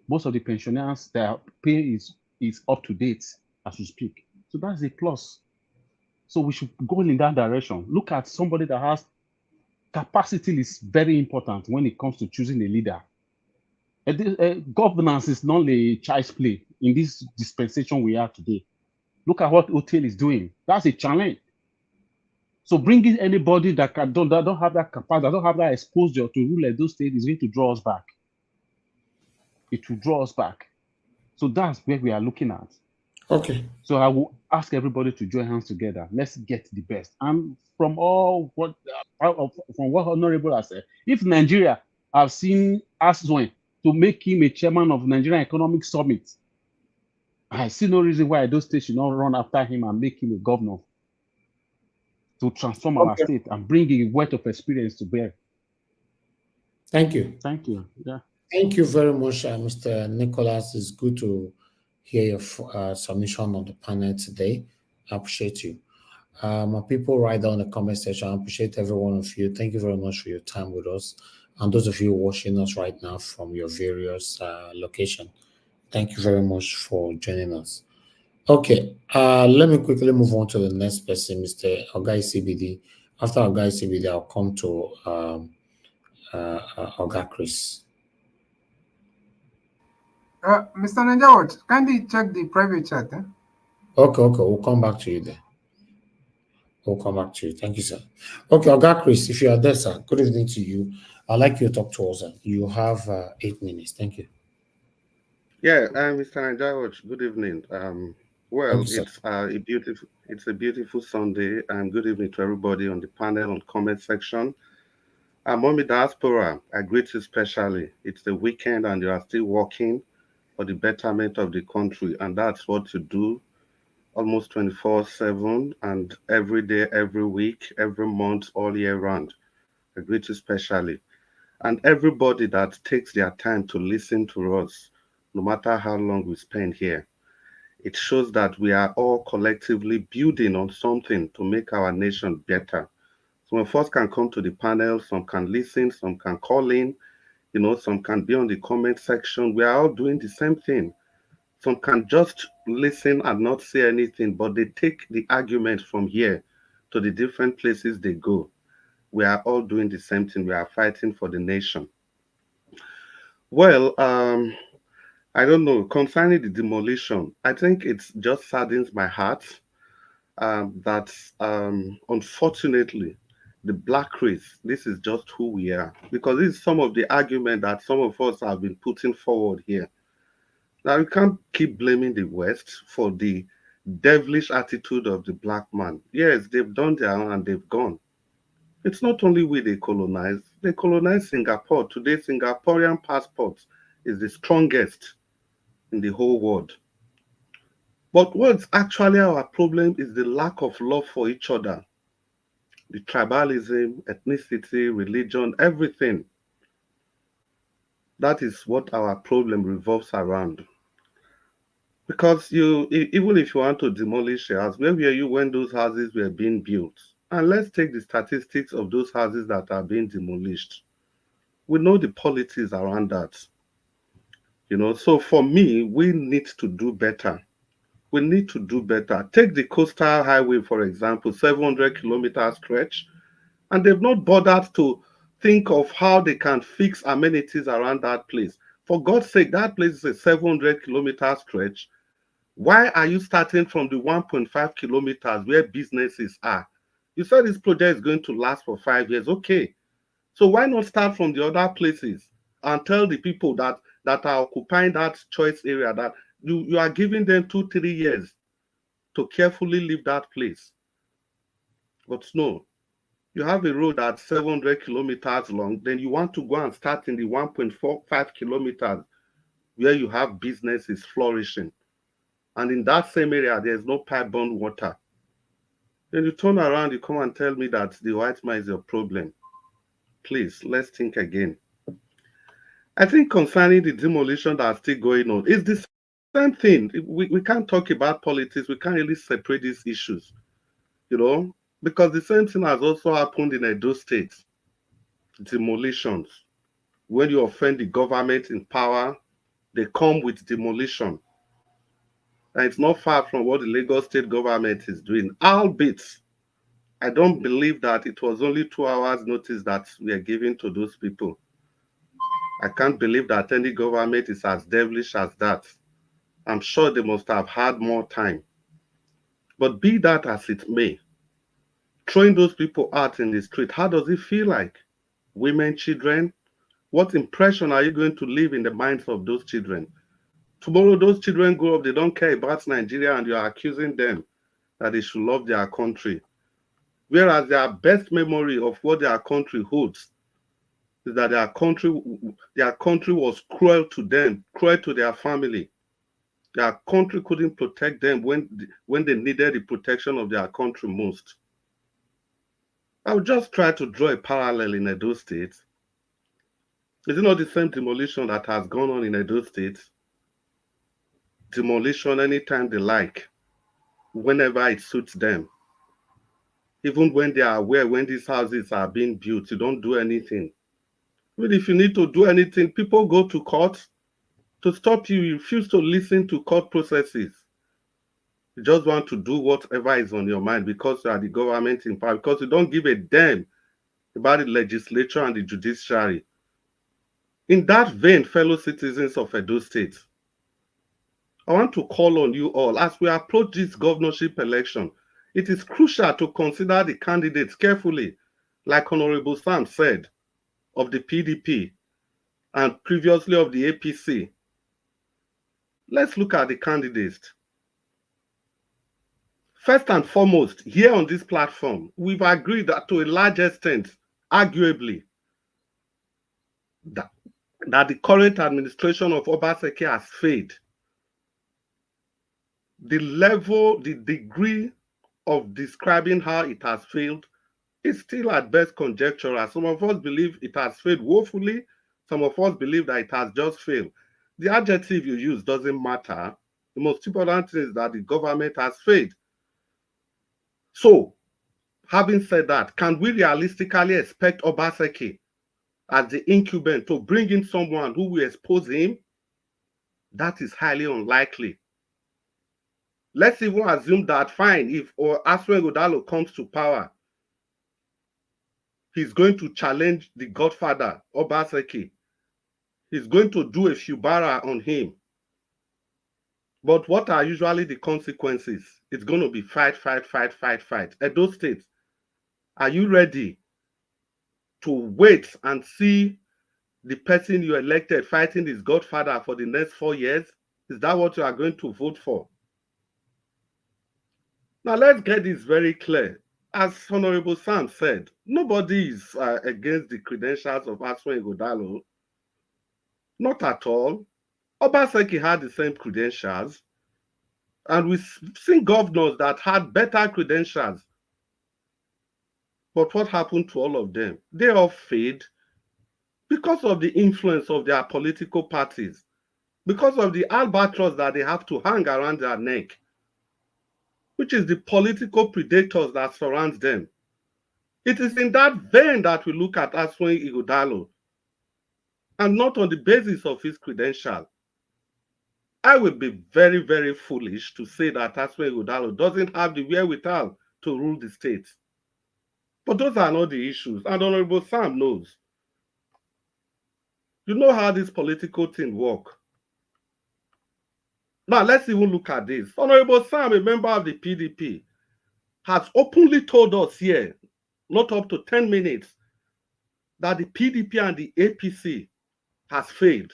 Most of the pensioners, their pay is up to date as we speak. So that's a plus. So we should go in that direction. Look at somebody that has capacity is very important when it comes to choosing a leader. Governance is not a child's play in this dispensation we are today. Look at what Otel is doing. That's a challenge. So bringing anybody that don't have that capacity, that don't have that exposure to rule at those states is going to draw us back. It will draw us back. So that's where we are looking at. Okay. So I will ask everybody to join hands together. Let's get the best. And from what Honorable has said, if Nigeria have seen Aswen to make him a chairman of Nigerian Economic Summit, I see no reason why those states should not run after him and make him a governor to transform our state and bring a wealth of experience to bear. Thank you. Thank you. Yeah. Thank you very much, Mr. Nicholas. It's good to hear your submission on the panel today. I appreciate you. My people right down in the comment section, I appreciate every one of you. Thank you very much for your time with us. And those of you watching us right now from your various locations, thank you very much for joining us. Okay, let me quickly move on to the next person, Mr. Ogai CBD. After Ogai CBD, I'll come to Oga Chris. Mr. Najawat, kindly check the private chat. Eh? Okay, we'll come back to you there. We'll come back to you. Thank you, sir. Okay, Oga Chris, if you are there, sir, good evening to you. I'd like you to talk to us. You have 8 minutes. Thank you. Yeah, Mr. Najawat, good evening. Well, you, it's a beautiful Sunday, and good evening to everybody on the panel and comment section. Mommy Diaspora, I greet you specially. It's the weekend and you are still working for the betterment of the country, and that's what you do almost 24/7 and every day, every week, every month, all year round. I greet you specially. And everybody that takes their time to listen to us, no matter how long we spend here. It shows that we are all collectively building on something to make our nation better. Some of us can come to the panel, some can listen, some can call in, some can be on the comment section. We are all doing the same thing. Some can just listen and not say anything, but they take the argument from here to the different places they go. We are all doing the same thing. We are fighting for the nation. Well, I don't know, concerning the demolition, I think it just saddens my heart that unfortunately, the black race, this is just who we are. Because this is some of the argument that some of us have been putting forward here. Now, we can't keep blaming the West for the devilish attitude of the black man. Yes, they've done their own and they've gone. It's not only we they colonized Singapore. Today, Singaporean passport is the strongest in the whole world. But what's actually our problem is the lack of love for each other. The tribalism, ethnicity, religion, everything. That is what our problem revolves around. Because even if you want to demolish a house, where were you when those houses were being built? And let's take the statistics of those houses that are being demolished. We know the politics around that. So for me, we need to do better. We need to do better. Take the coastal highway, for example, 700-kilometer stretch, and they've not bothered to think of how they can fix amenities around that place. For God's sake, that place is a 700-kilometer stretch. Why are you starting from the 1.5 kilometers where businesses are? You said this project is going to last for 5 years. Okay. So why not start from the other places and tell the people that are occupying that choice area that you are giving them 2-3 years to carefully leave that place? But no, you have a road that's 700 kilometers long, then you want to go and start in the 1.45 kilometers where you have businesses flourishing. And in that same area, there's no pipe-borne water. Then you turn around, you come and tell me that the white man is your problem. Please, let's think again. I think concerning the demolition that's still going on, it's the same thing. We can't talk about politics. We can't really separate these issues, because the same thing has also happened in Edo State. Demolitions. When you offend the government in power, they come with demolition. And it's not far from what the Lagos state government is doing. Albeit, I don't believe that it was only 2 hours notice that we are giving to those people. I can't believe that any government is as devilish as that. I'm sure they must have had more time. But be that as it may, throwing those people out in the street, how does it feel like? Women, children, what impression are you going to leave in the minds of those children? Tomorrow, those children grow up, they don't care about Nigeria, and you are accusing them that they should love their country. Whereas their best memory of what their country holds is that their country was cruel to them, cruel to their family. Their country couldn't protect them when they needed the protection of their country most. I would just try to draw a parallel in Edo State. Is it not the same demolition that has gone on in Edo State? Demolition anytime they like, whenever it suits them. Even when they are aware when these houses are being built, you don't do anything. Even if you need to do anything, people go to court to stop you. You refuse to listen to court processes. You just want to do whatever is on your mind because you are the government in power, because you don't give a damn about the legislature and the judiciary. In that vein, fellow citizens of Edo State, I want to call on you all as we approach this governorship election. It is crucial to consider the candidates carefully, like Honorable Sam said, of the PDP and previously of the APC. Let's look at the candidates. First and foremost, here on this platform, we've agreed that to a large extent, arguably, that the current administration of Obaseki has failed. The level, the degree of describing how it has failed is still at best conjectural. Some of us believe it has failed woefully. Some of us believe that it has just failed. The adjective you use doesn't matter. The most important thing is that the government has failed. So, having said that, can we realistically expect Obaseki as the incumbent to bring in someone who will expose him? That is highly unlikely. Let's even assume that, fine, if Aswen Godalo comes to power, he's going to challenge the godfather, Obaseki. He's going to do a fubara on him. But what are usually the consequences? It's going to be fight. Edo State, are you ready to wait and see the person you elected fighting his godfather for the next 4 years? Is that what you are going to vote for? Now, let's get this very clear. As Honorable Sam said, nobody is against the credentials of Aswen Godalo. Not at all. Obaseki had the same credentials. And we've seen governors that had better credentials. But what happened to all of them? They all failed because of the influence of their political parties, because of the albatross that they have to hang around their neck, which is the political predators that surround them. It is in that vein that we look at Aswin Ighodalo, and not on the basis of his credential. I would be very, very foolish to say that Aswin Ighodalo doesn't have the wherewithal to rule the state. But those are not the issues, and Honorable Sam knows. You know how this political thing works. Now, let's even look at this. Honorable Sam, a member of the PDP, has openly told us here, not up to 10 minutes, that the PDP and the APC has failed.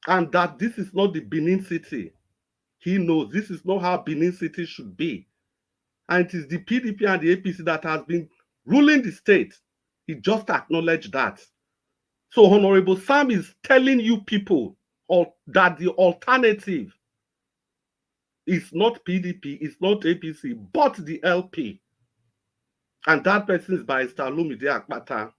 And that this is not the Benin City. He knows this is not how Benin City should be. And it is the PDP and the APC that has been ruling the state. He just acknowledged that. So Honorable Sam is telling you people that the alternative is not PDP, it's not APC, but the LP. And that person is Barrister Olumide Akpata.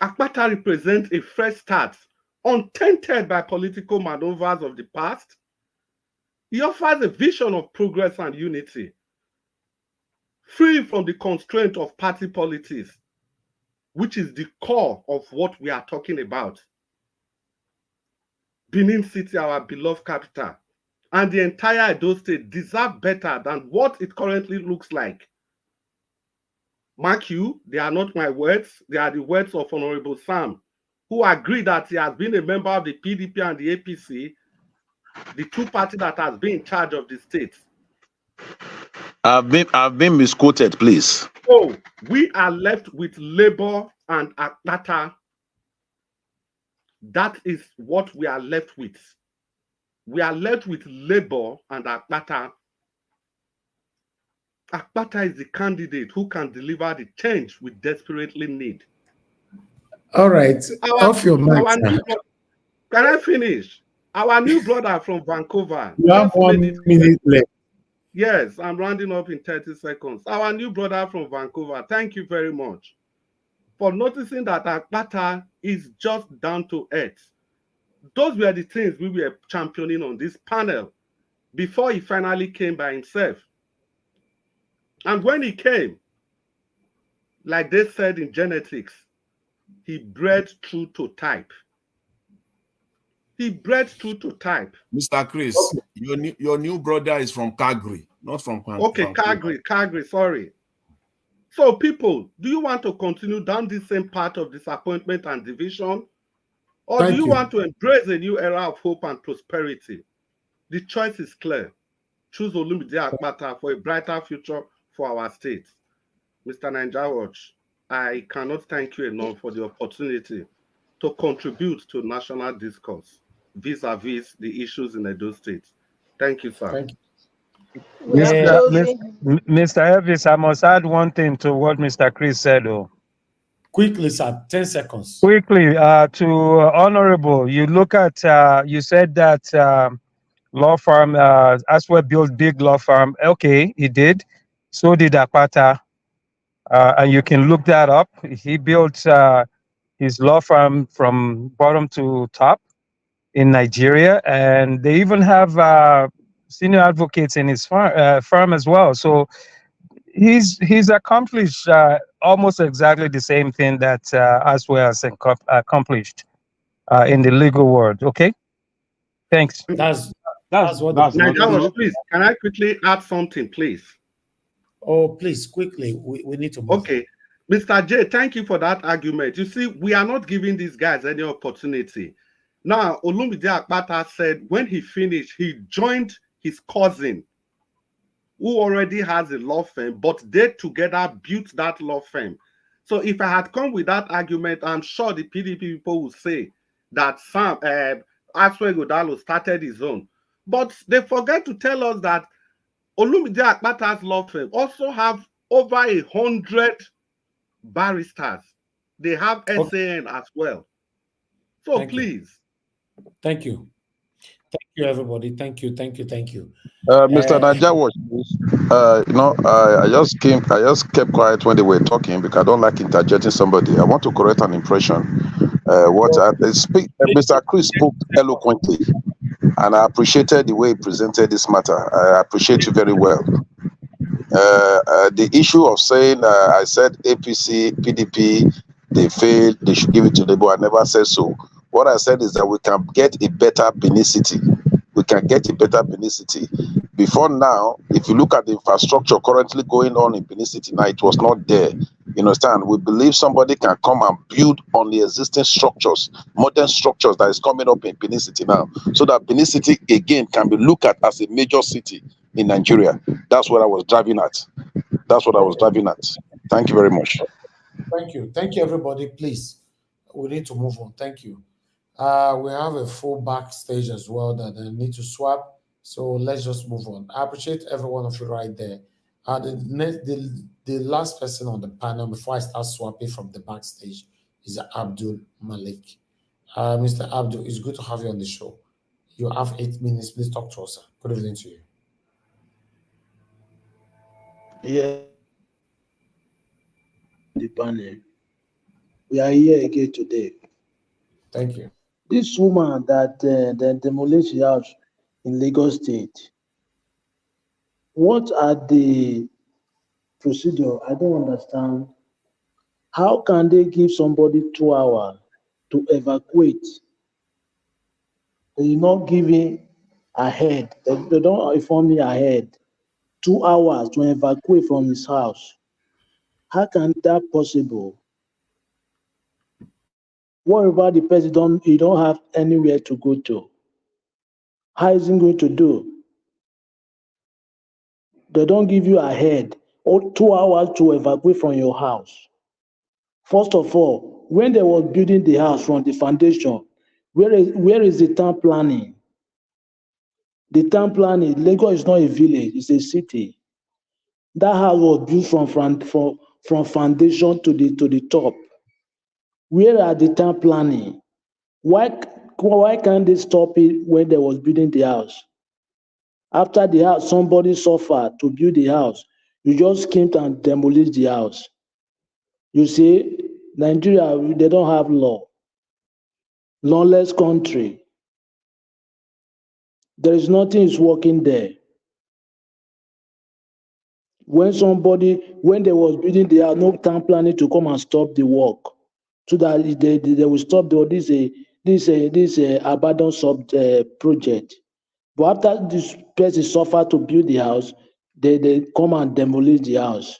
Akpata represents a fresh start, untainted by political maneuvers of the past. He offers a vision of progress and unity, free from the constraint of party politics, which is the core of what we are talking about. Benin City, our beloved capital, and the entire Edo State deserve better than what it currently looks like. Mark you, they are not my words, they are the words of Honorable Sam, who agreed that he has been a member of the PDP and the APC, the two parties that has been in charge of the state. I've been misquoted, please. So we are left with Labour and Akpata. That is what we are left with. We are left with Labour and Akpata. Akpata is the candidate who can deliver the change we desperately need. All right, off your mic, sir. Can I finish? Our new brother from Vancouver. You have 1 minute left. Yes, I'm rounding up in 30 seconds. Our new brother from Vancouver, thank you very much for noticing that Akpata is just down to earth. Those were the things we were championing on this panel before he finally came by himself. And when he came, like they said in genetics, he bred true to type. He bred true to type. Mr. Chris, okay. your new brother is from Calgary, not from Okay, Calgary, sorry. So people, do you want to continue down this same path of disappointment and division? Or do you want to embrace a new era of hope and prosperity? The choice is clear. Choose Olumide Akpata for a brighter future for our state. Mr. Naija Watch, I cannot thank you enough for the opportunity to contribute to national discourse vis-a-vis the issues in Edo State. Thank you, sir. Thank you. Mr. Elvis, I must add one thing to what Mr. Chris said. Quickly, sir, 10 seconds. Quickly, to Honorable, you look at, you said that law firm, Aswell built big law firm. Okay, he did. So did Akpata. And you can look that up. He built his law firm from bottom to top in Nigeria. And they even have senior advocates in his firm as well. So he's accomplished almost exactly the same thing that Aswell has accomplished in the legal world. Okay, thanks. That's what. Please, can I quickly add something, please? Oh, please, quickly. We need to move. Okay, Mr. J, thank you for that argument. You see, we are not giving these guys any opportunity. Now, Olumide Akpata said when he finished, he joined his cousin, who already has a law firm, but they together built that law firm. So if I had come with that argument, I'm sure the PDP people would say that Aswell Ighodalo started his own. But they forget to tell us that Olumide Akpata's law firm also have over 100 barristers. They have SAN as well. So please. Thank you. Thank you, everybody. Thank you. Mr. Najawash, I just kept quiet when they were talking because I don't like interjecting somebody. I want to correct an impression. Mr. Chris spoke eloquently, and I appreciated the way he presented this matter. I appreciate you very well. The issue of saying I said APC, PDP, they failed, they should give it to Labour. I never said so. What I said is that we can get a better Benicity. Before now, if you look at the infrastructure currently going on in Benicity now, it was not there. You understand? We believe somebody can come and build on the existing structures, modern structures that is coming up in Benicity now, so that Benicity again can be looked at as a major city in Nigeria. That's what I was driving at. Thank you very much. Thank you, everybody. Please, we need to move on. Thank you. We have a full backstage as well that I need to swap. So let's just move on. I appreciate every one of you right there. The last person on the panel before I start swapping from the backstage is Abdul Malik. Mr. Abdul, it's good to have you on the show. You have 8 minutes. Please talk to us, sir. Good evening to you. Yeah, the panel. We are here again today. Thank you. This woman that the Demolition house in Lagos State, what are the procedure? I don't understand. How can they give somebody 2 hours to evacuate? They not giving ahead. They don't inform me ahead. 2 hours to evacuate from his house. How can that possible? What about the president? He don't have anywhere to go to. How is he going to do? They don't give you ahead or 2 hours to evacuate from your house. First of all, when they were building the house from the foundation, where is the town planning? The town planning, Lagos is not a village, it's a city. That house was built from foundation to the top. Where are the town planning? Why can't they stop it when they was building the house? After the house, somebody suffered to build the house. You just came and demolished the house. You see, Nigeria, they don't have law. Lawless country. There is nothing is working there. When they was building the house, no town planning to come and stop the work, so that they will stop this abandoned project. But after this person suffered to build the house, they come and demolish the house.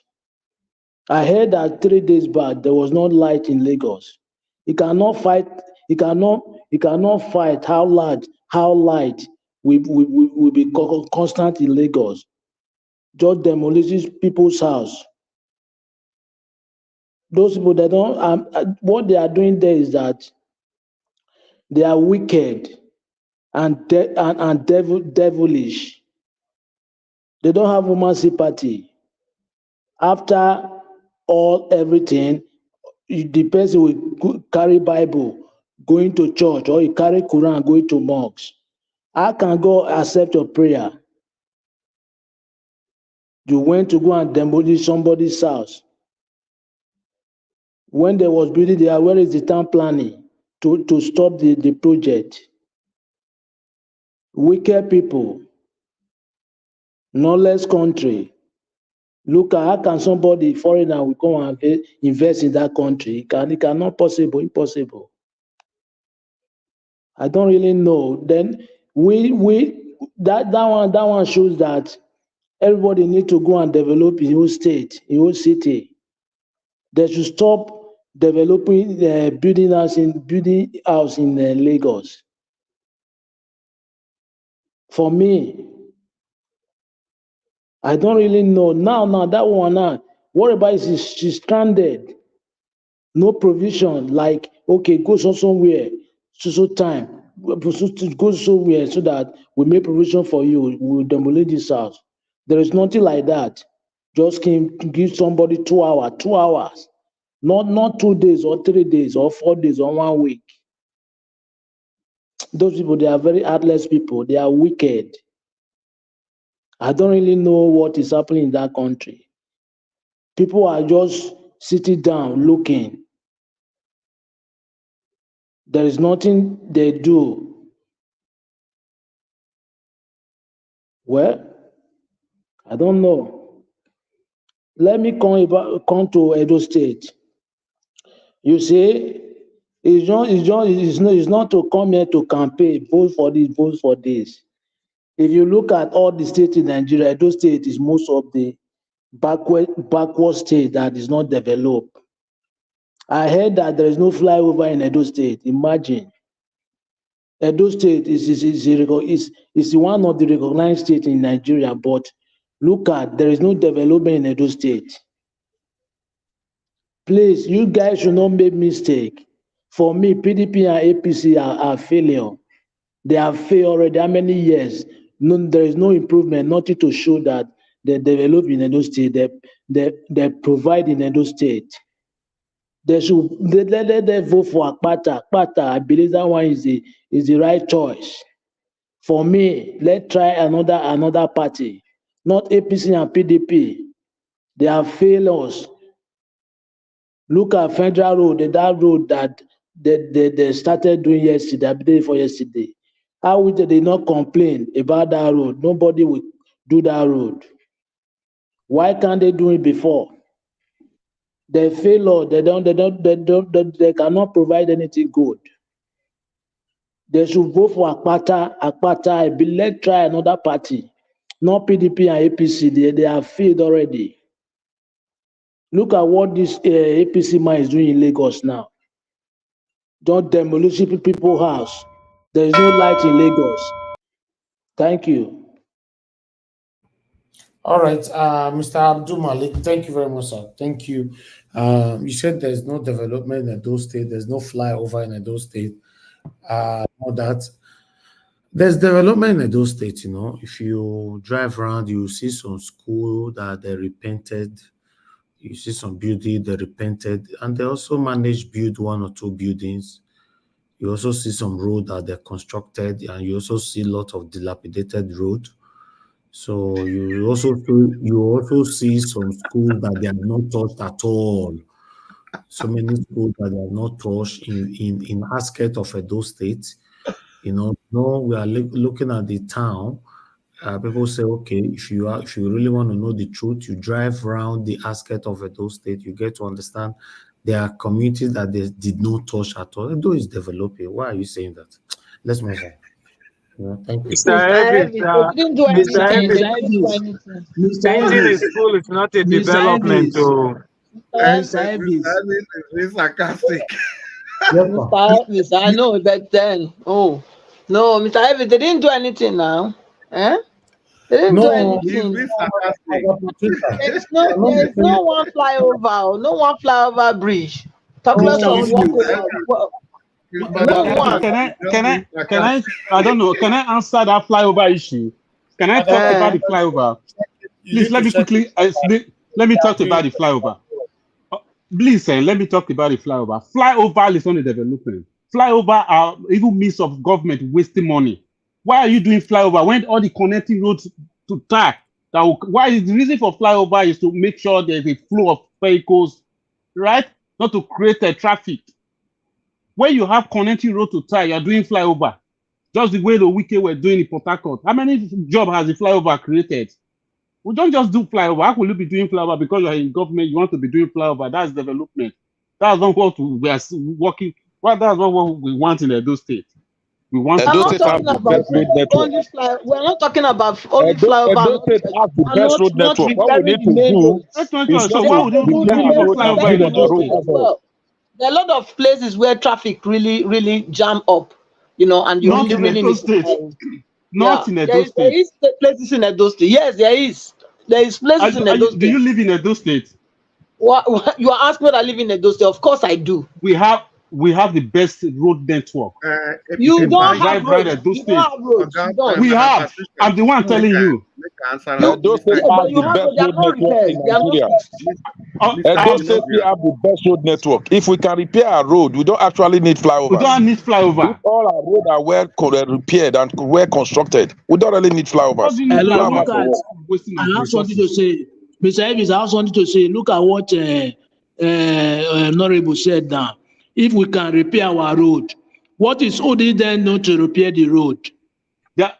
I heard that 3 days back there was no light in Lagos. He cannot fight how light will be constant in Lagos. Just demolishes people's house. Those people, they don't. What they are doing there is that they are wicked and devilish. They don't have human sympathy. After everything, the person will carry Bible going to church, or he carry Quran going to mosques. How can God accept your prayer? You went to go and demolish somebody's house. When they was building there, where is the town planning to stop the project? Wicked people, knowledge country. Look at how can somebody foreigner will come and invest in that country? It cannot possible, impossible. I don't really know. Then that one shows that everybody need to go and develop his own state, his own city. They should stop developing building house in Lagos. For me, I don't really know. Now that one now, what about she's stranded? No provision, like, okay, go somewhere, so time, go somewhere so that we make provision for you, we'll demolish this house. There is nothing like that. Just give somebody 2 hours, not 2 days or 3 days or 4 days or 1 week. Those people, they are very heartless people. They are wicked. I don't really know what is happening in that country. People are just sitting down looking. There is nothing they do. Well, I don't know. Let me come to Edo State. You see, it's not to come here to campaign, vote for this, vote for this. If you look at all the states in Nigeria, Edo State is most of the backward state that is not developed. I heard that there is no flyover in Edo State. Imagine. Edo State is one of the recognized states in Nigeria, but look at, there is no development in Edo State. Please, you guys should not make mistake. For me, PDP and APC are failure. They have failed already. How many years? No, there is no improvement, nothing to show that they develop in Edo State. They provide in Edo State. Let them vote for Akpata. Akpata, I believe that one is the right choice. For me, let's try another party, not APC and PDP. They have failed us. Look at Federal Road, that road that they started doing yesterday, the day before yesterday. How would they not complain about that road? Nobody will do that road. Why can't they do it before? They fail. They cannot provide anything good. They should vote for Akpata. Let's try another party. Not PDP and APC. They have failed already. Look at what this APC man is doing in Lagos now. Don't demolish people's house. There is no light in Lagos. Thank you. All right, Mr. Abdul Malik, thank you very much, sir. Thank you. You said there's no development in Edo State, there's no flyover in Edo State. All that. There's development in Edo State, you know. If you drive around, you see some school that they repainted. You see some building they repainted, and they also managed build one or two buildings. You also see some road that they constructed, and you also see a lot of dilapidated road. So you also see some schools that they have not touched at all. So many schools that they have not touched in outskirts of Edo State. You know, no, we are looking at the town. People say, okay, if you really want to know the truth, you drive around the outskirts of Edo State, you get to understand there are communities that they did not touch at all. Edo is developing. Why are you saying that? Let's move on. Yeah, thank you. Changing a school is not a development. It's sarcastic. Mr. I know, but then, no, Mr. Ivy, they didn't do anything now. Eh? They didn't do anything. There's no one flyover, no one flyover bridge. Talk less of walkover. Can I? I don't know. Can I answer that flyover issue? Can I talk about the flyover? Please let me quickly. Let me talk about the flyover. Please, let me talk about the flyover. Flyover is not a development. Flyover are even means of government wasting money. Why are you doing flyover when all the connecting roads to tie? Why is the reason for flyover is to make sure there's a flow of vehicles, right? Not to create a traffic. When you have connecting road to tie, you're doing flyover. Just the way the Wike were doing in Port Harcourt. How many jobs has the flyover created? We don't just do flyover. How could you be doing flyover because you're in government? You want to be doing flyover. That's development. That's not what we are working. Well, that's not what we want in Edo State. We want to have the best road network. We're not talking about only flyover. Edo State has the best road network. What we need to do is flyover in Edo State. There are a lot of places where traffic really jam up, you know, and you really need to. Not in Edo State. There is places in Edo State. Yes, there is. There is places in Edo State. Do you live in Edo State? What you are asking whether I live in Edo State? Of course I do. We have we have the best road network. You don't have Right roads. those You don't have roads. You don't. we have. I'm the one telling you. Those states have the best road network in Nigeria. Those states have the best road network. If we can repair our road, we don't actually need flyovers. We don't need flyover. If all our roads are well repaired and well constructed, we don't really need flyovers. Hello, look at, I have something to say. Mr. Evans, I have something to say. Look at what Honorable said now. If we can repair our road, what is Odi then not to repair the road?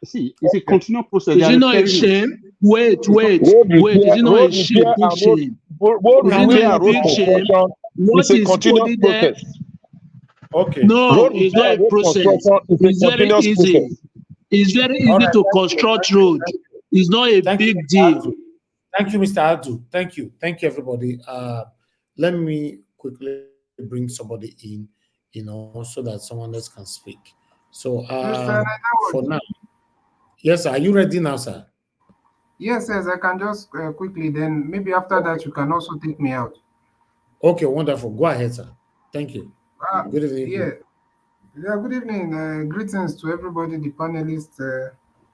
See, it's a continual process. Is it not a shame? Wait. Is it not a shame? Big shame. Road repair, road construction is a continuous process. Okay. No, it's not a process. It's very easy. It's very easy to construct road. It's not a big deal. Thank you, Mr. Adu. Thank you, everybody. Let me quickly bring somebody in, so that someone else can speak. So for now, yes, are you ready now, sir? Yes, I can just quickly. Then maybe after that you can also take me out. Okay, wonderful. Go ahead, sir. Thank you. Good evening. Yeah. Good evening. Greetings to everybody, the panelists,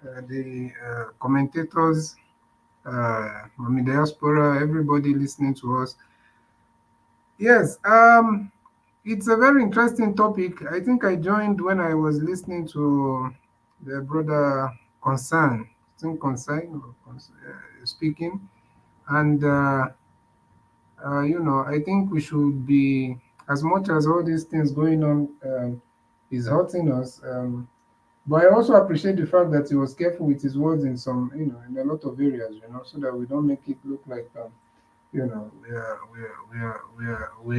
the commentators, from the diaspora, everybody listening to us. Yes, it's a very interesting topic. I think I joined when I was listening to the brother Concern, speaking, and I think we should be, as much as all these things going on is hurting us. But I also appreciate the fact that he was careful with his words in some, in a lot of areas, so that we don't make it look like, we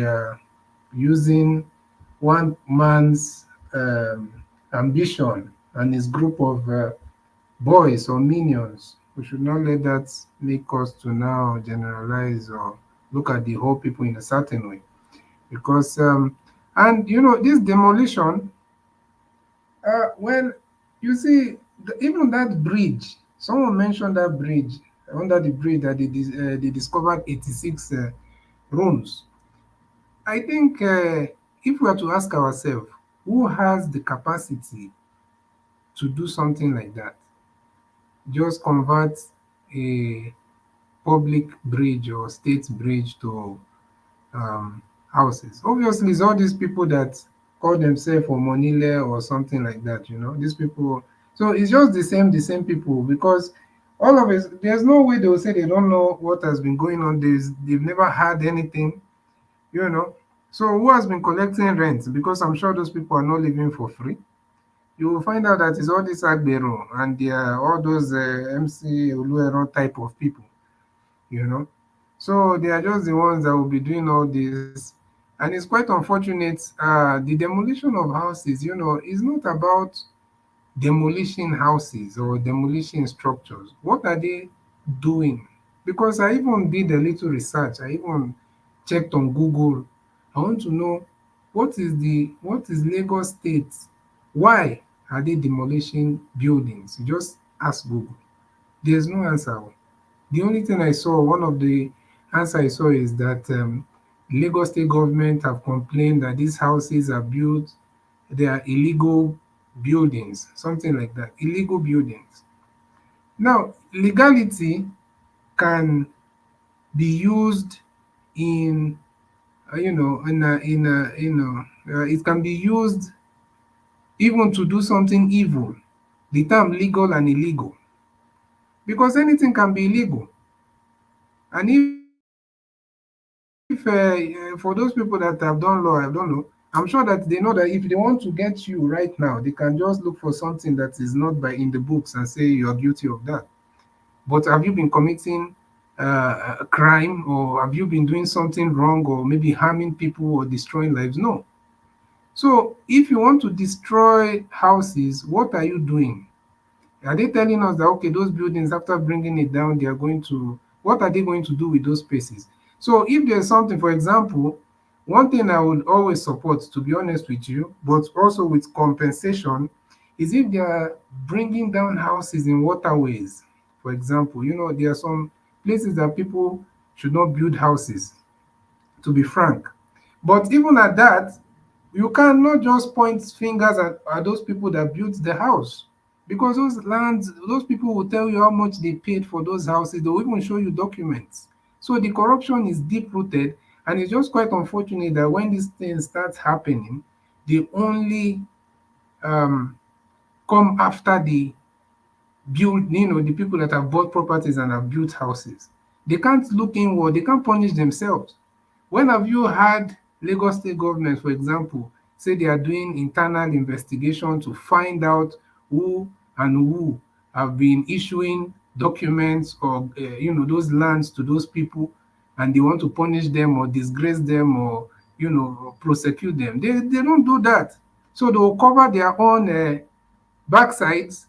are using one man's ambition and his group of boys or minions. We should not let that make us to now generalize or look at the whole people in a certain way. Because, this demolition, well, you see, even that bridge, someone mentioned that bridge, under the bridge that they discovered 86 rooms. I think if we are to ask ourselves, who has the capacity to do something like that? Just convert a public bridge or state bridge to houses. Obviously, it's all these people that call themselves Omonile or something like that, these people. So it's just the same people, because all of us, there's no way they will say they don't know what has been going on. They've never had anything, So who has been collecting rent? Because I'm sure those people are not living for free. You will find out that it's all this Agbero and all those MC Oluero type of people, So they are just the ones that will be doing all this. And it's quite unfortunate. The demolition of houses, is not about demolishing houses or demolishing structures. What are they doing? Because I even did a little research. I even checked on Google. I want to know what is Lagos State? Why are they demolishing buildings? You just ask Google. There's no answer. The only thing I saw, one of the answer I saw is that Lagos State government have complained that these houses are built, they are illegal buildings, something like that, illegal buildings. Now, legality can be used in, it can be used even to do something evil. The term legal and illegal, because anything can be illegal. And if for those people that have done law, I don't know, I'm sure that they know that if they want to get you right now, they can just look for something that is not in the books and say you are guilty of that. But have you been committing a crime, or have you been doing something wrong, or maybe harming people or destroying lives? No. So if you want to destroy houses, what are you doing? Are they telling us that, okay, those buildings, after bringing it down, they are going to, what are they going to do with those spaces? So if there's something, for example, one thing I would always support, to be honest with you, but also with compensation, is if they are bringing down houses in waterways. For example, there are some places that people should not build houses, to be frank. But even at that, you cannot just point fingers at those people that built the house, because those lands, those people will tell you how much they paid for those houses. They will even show you documents. So the corruption is deep rooted, and it's just quite unfortunate that when these things start happening, they only um, come after the the people that have bought properties and have built houses. They can't look inward. They can't punish themselves. When have you had Lagos State government, for example, say they are doing internal investigation to find out who and who have been issuing documents or those lands to those people, and they want to punish them or disgrace them or prosecute them? They don't do that. So they will cover their own backsides,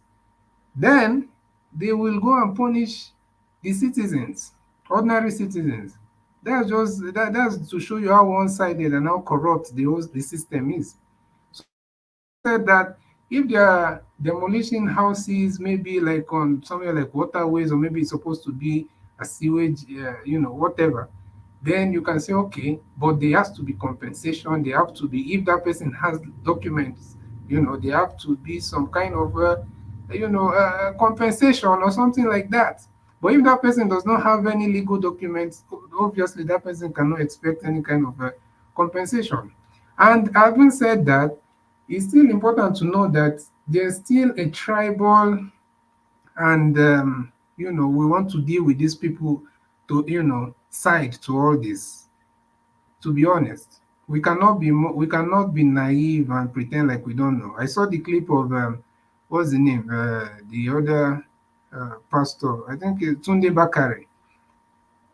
then they will go and punish the citizens, ordinary citizens. That's to show you how one-sided and how corrupt the system is. Said that if they are demolishing houses, maybe like on somewhere like waterways, or maybe it's supposed to be a sewage, whatever, then you can say, okay, but there has to be compensation. There have to be, if that person has documents, there have to be some kind of, compensation or something like that. But if that person does not have any legal documents, obviously that person cannot expect any kind of compensation. And having said that, it's still important to know that there's still a tribal, and we want to deal with these people to side to all this. To be honest, we cannot be naive and pretend like we don't know. I saw the clip of what's the name, the other pastor, I think Tunde Bakare,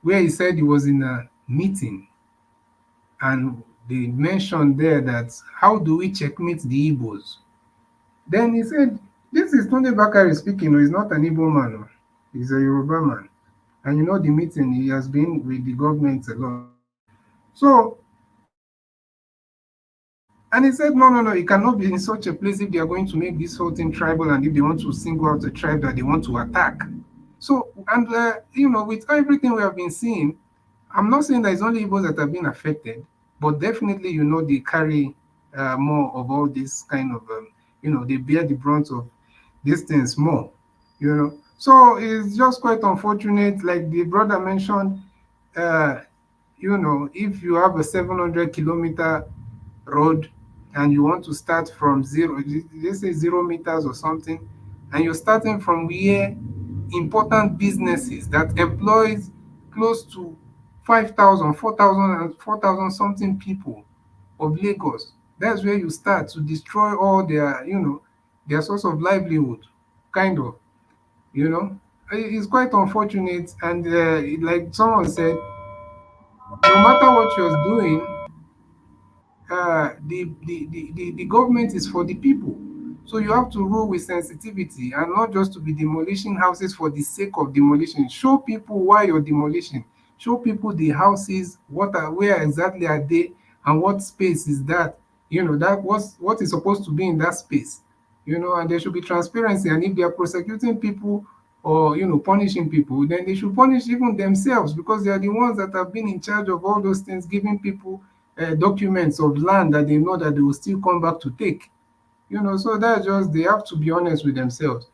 where he said he was in a meeting, and they mentioned there that how do we checkmate the Igbos. Then he said, this is Tunde Bakare speaking. No, he's not an Igbo man. Oh. He's a Yoruba man. And the meeting, he has been with the government a lot. So, and he said, no, it cannot be in such a place if they are going to make this whole thing tribal, and if they want to single out a tribe that they want to attack. So, and, with everything we have been seeing, I'm not saying that it's only Igbos that have been affected, but definitely, they carry more of all this kind of, they bear the brunt of these things more, So it's just quite unfortunate, like the brother mentioned, if you have a 700-kilometer road and you want to start from zero, they say 0 meters or something, and you're starting from where important businesses that employs close to 5,000, 4,000, and 4,000 something people of Lagos. That's where you start to destroy all their source of livelihood, kind of, It's quite unfortunate, and like someone said, no matter what you're doing, the government is for the people. So you have to rule with sensitivity, and not just to be demolishing houses for the sake of demolition. Show people why you're demolishing. Show people the houses, where exactly are they, and what space is that. That what is supposed to be in that space. And there should be transparency. And if they are prosecuting people or punishing people, then they should punish even themselves, because they are the ones that have been in charge of all those things, giving people documents of land that they know that they will still come back to take. So that's just, they have to be honest with themselves.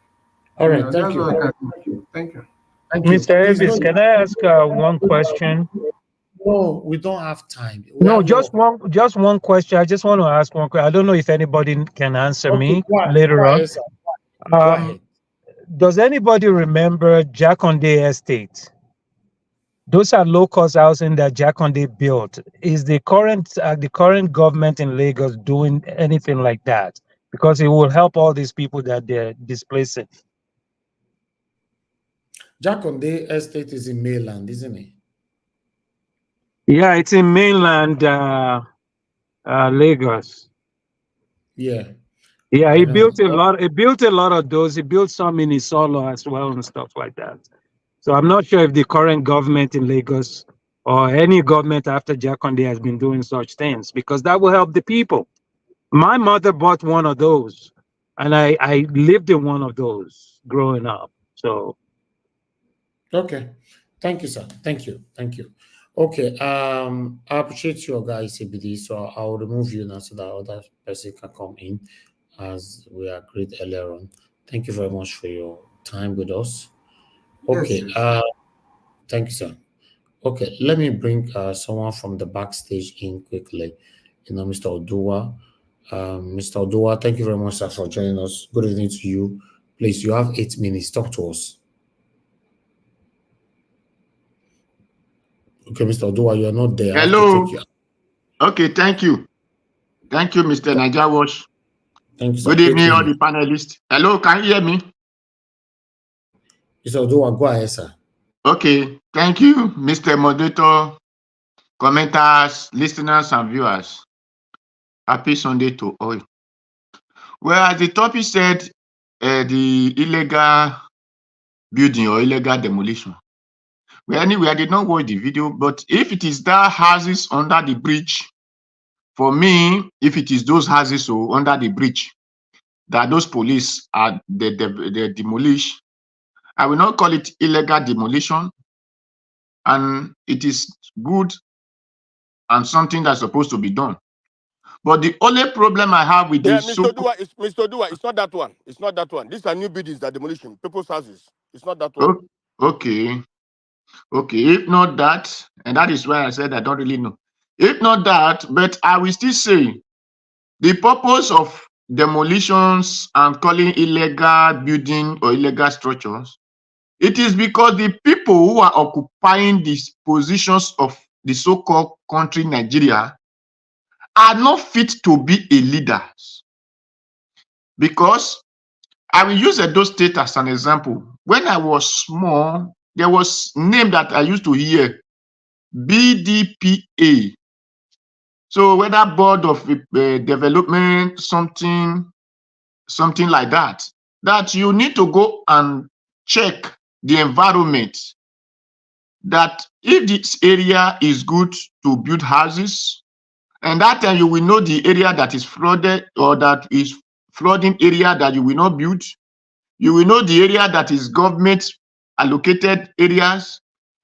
All right, thank That's you. what I can do. Thank you. Thank you. Mr. Please Elvis, don't. can I ask one question? No, we don't have time. We No, have just one question. I just want to ask one question. I don't know if anybody can answer Okay, me go ahead. later Go on. ahead, sir. Go ahead. Does anybody remember Jakonde Estate? Those are low-cost housing that Jakonde built. Is the current government in Lagos doing anything like that? Because it will help all these people that they're displacing. Jakonde Estate is in mainland, isn't it? Yeah, it's in mainland Lagos. Yeah. Yeah, I he know. built a lot. He built a lot of those. He built some in Isolo as well and stuff like that. So I'm not sure if the current government in Lagos or any government after Jakonde has been doing such things, because that will help the people. My mother bought one of those, and I lived in one of those growing up. So Okay. Thank you, sir. Thank you. Thank you. Okay, I appreciate your guys' CBD, so I'll remove you now so that other person can come in as we agreed earlier on. Thank you very much for your time with us. Okay, Yes. thank you, sir. Okay, let me bring someone from the backstage in quickly. Mr. Odua. Mr. Odua, thank you very much, sir, for joining us. Good evening to you. Please, you have 8 minutes. Talk to us. Okay, Mr. Odua, you are not there. I have to Hello. take you. Okay, thank you. Thank you, Mr. Najawash. Thank you, sir. Good 8 evening, all the minutes. panelists. Hello, can you hear me? Mr. Odua, go ahead, sir. Okay, thank you, Mr. Moderator, commenters, listeners, and viewers. Happy Sunday to all. Well, as the topic said, the illegal building or illegal demolition. Well, anyway, I did not watch the video, but if it is that houses under the bridge, for me, if it is those houses under the bridge that those police are they demolish, I will not call it illegal demolition, and it is good and something that's supposed to be done. But the only problem I have with this, Mr. Dua, it's not that one. It's not that one. These are new buildings that demolition, people's houses. It's not that one. Okay, if not that, and that is why I said I don't really know. If not that, but I will still say the purpose of demolitions and calling illegal building or illegal structures, it is because the people who are occupying these positions of the so-called country Nigeria are not fit to be a leaders. Because I will use Edo State as an example. When I was small, there was a name that I used to hear, BDPA. So whether Board of Development, something like that, that you need to go and check the environment, that if this area is good to build houses, and that time you will know the area that is flooded or that is flooding area that you will not build. You will know the area that is government allocated areas,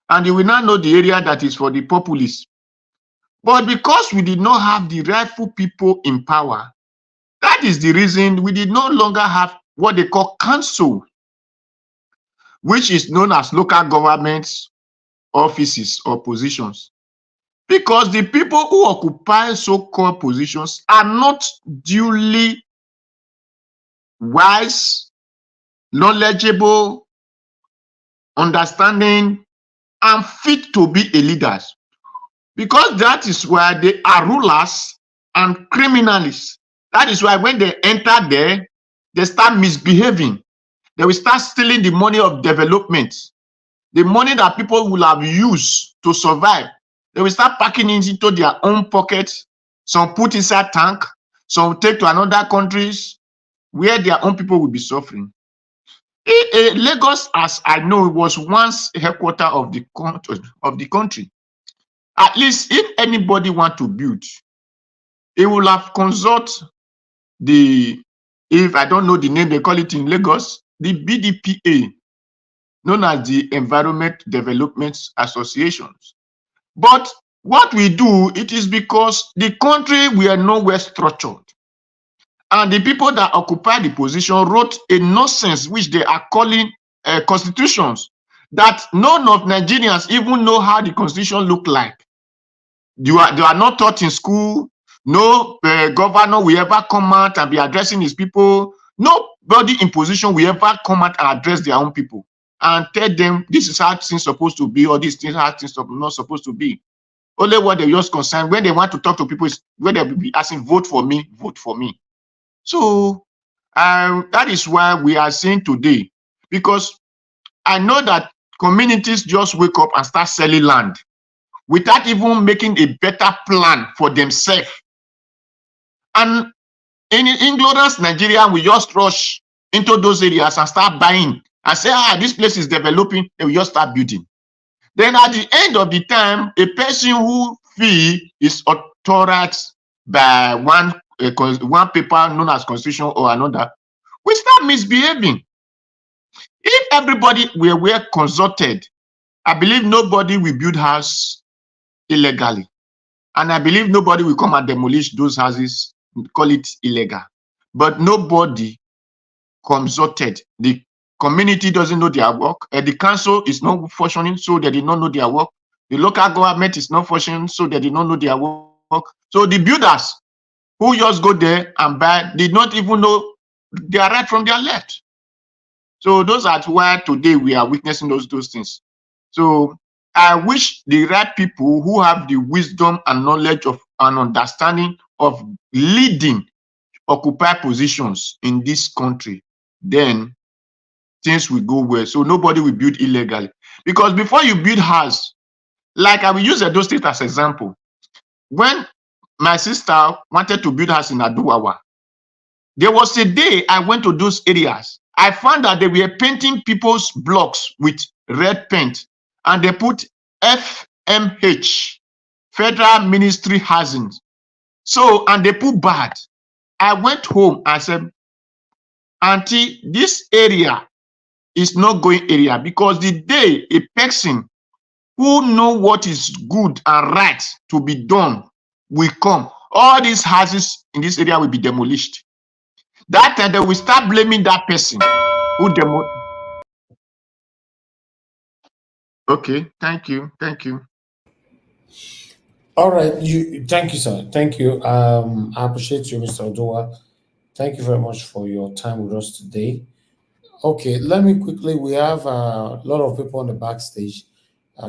and you will not know the area that is for the populace. But because we did not have the rightful people in power, that is the reason we did no longer have what they call council, which is known as local governments offices or positions. Because the people who occupy so-called positions are not duly wise, knowledgeable, understanding, and fit to be a leaders. Because that is why they are rulers and criminals. That is why when they enter there, they start misbehaving. They will start stealing the money of development, the money that people will have used to survive. They will start packing it into their own pockets. Some put inside tank, some take to another countries where their own people will be suffering. Lagos, as I know, was once headquarters of the country. At least if anybody want to build, it will have consult the, if I don't know the name, they call it in Lagos, the BDPA, known as the Environment Development Associations. But what we do, it is because the country we are nowhere structured. And the people that occupy the position wrote a nonsense, which they are calling constitutions, that none of Nigerians even know how the constitution look like. They are not taught in school. No governor will ever come out and be addressing his people. Nobody in position will ever come out and address their own people and tell them this is how things supposed to be or this thing how things are not supposed to be. Only what they just concerned when they want to talk to people is when they will be asking, vote for me, vote for me. So that is why we are saying today, because I know that communities just wake up and start selling land without even making a better plan for themselves. And in ignorance, Nigeria will just rush into those areas and start buying and say, this place is developing, and we just start building. Then at the end of the time, a person who feel is authorized by one paper known as constitution or another, we start misbehaving. If everybody were consulted, I believe nobody will build house illegally. And I believe nobody will come and demolish those houses, call it illegal. But nobody consulted. The community doesn't know their work. The council is not functioning, so they did not know their work. The local government is not functioning, so they did not know their work. So the builders who just go there and buy did not even know their right from their left. So those are why today we are witnessing those things. So I wish the right people who have the wisdom and knowledge of and understanding of leading occupy positions in this country, then things will go well. So nobody will build illegally. Because before you build house, like I will use Edo State as example. When my sister wanted to build house in Aduwawa, there was a day I went to those areas. I found that they were painting people's blocks with red paint, and they put FMH, Federal Ministry Housing. So, and they put bad. I went home and said, Auntie, this area is not going area, because the day a person who know what is good and right to be done will come, all these houses in this area will be demolished. That time they will start blaming that person who demolished. Okay, thank you. All right, thank you, sir. Thank you. I appreciate you, Mr. Odoa. Thank you very much for your time with us today. Okay, let me quickly. We have a lot of people on the backstage.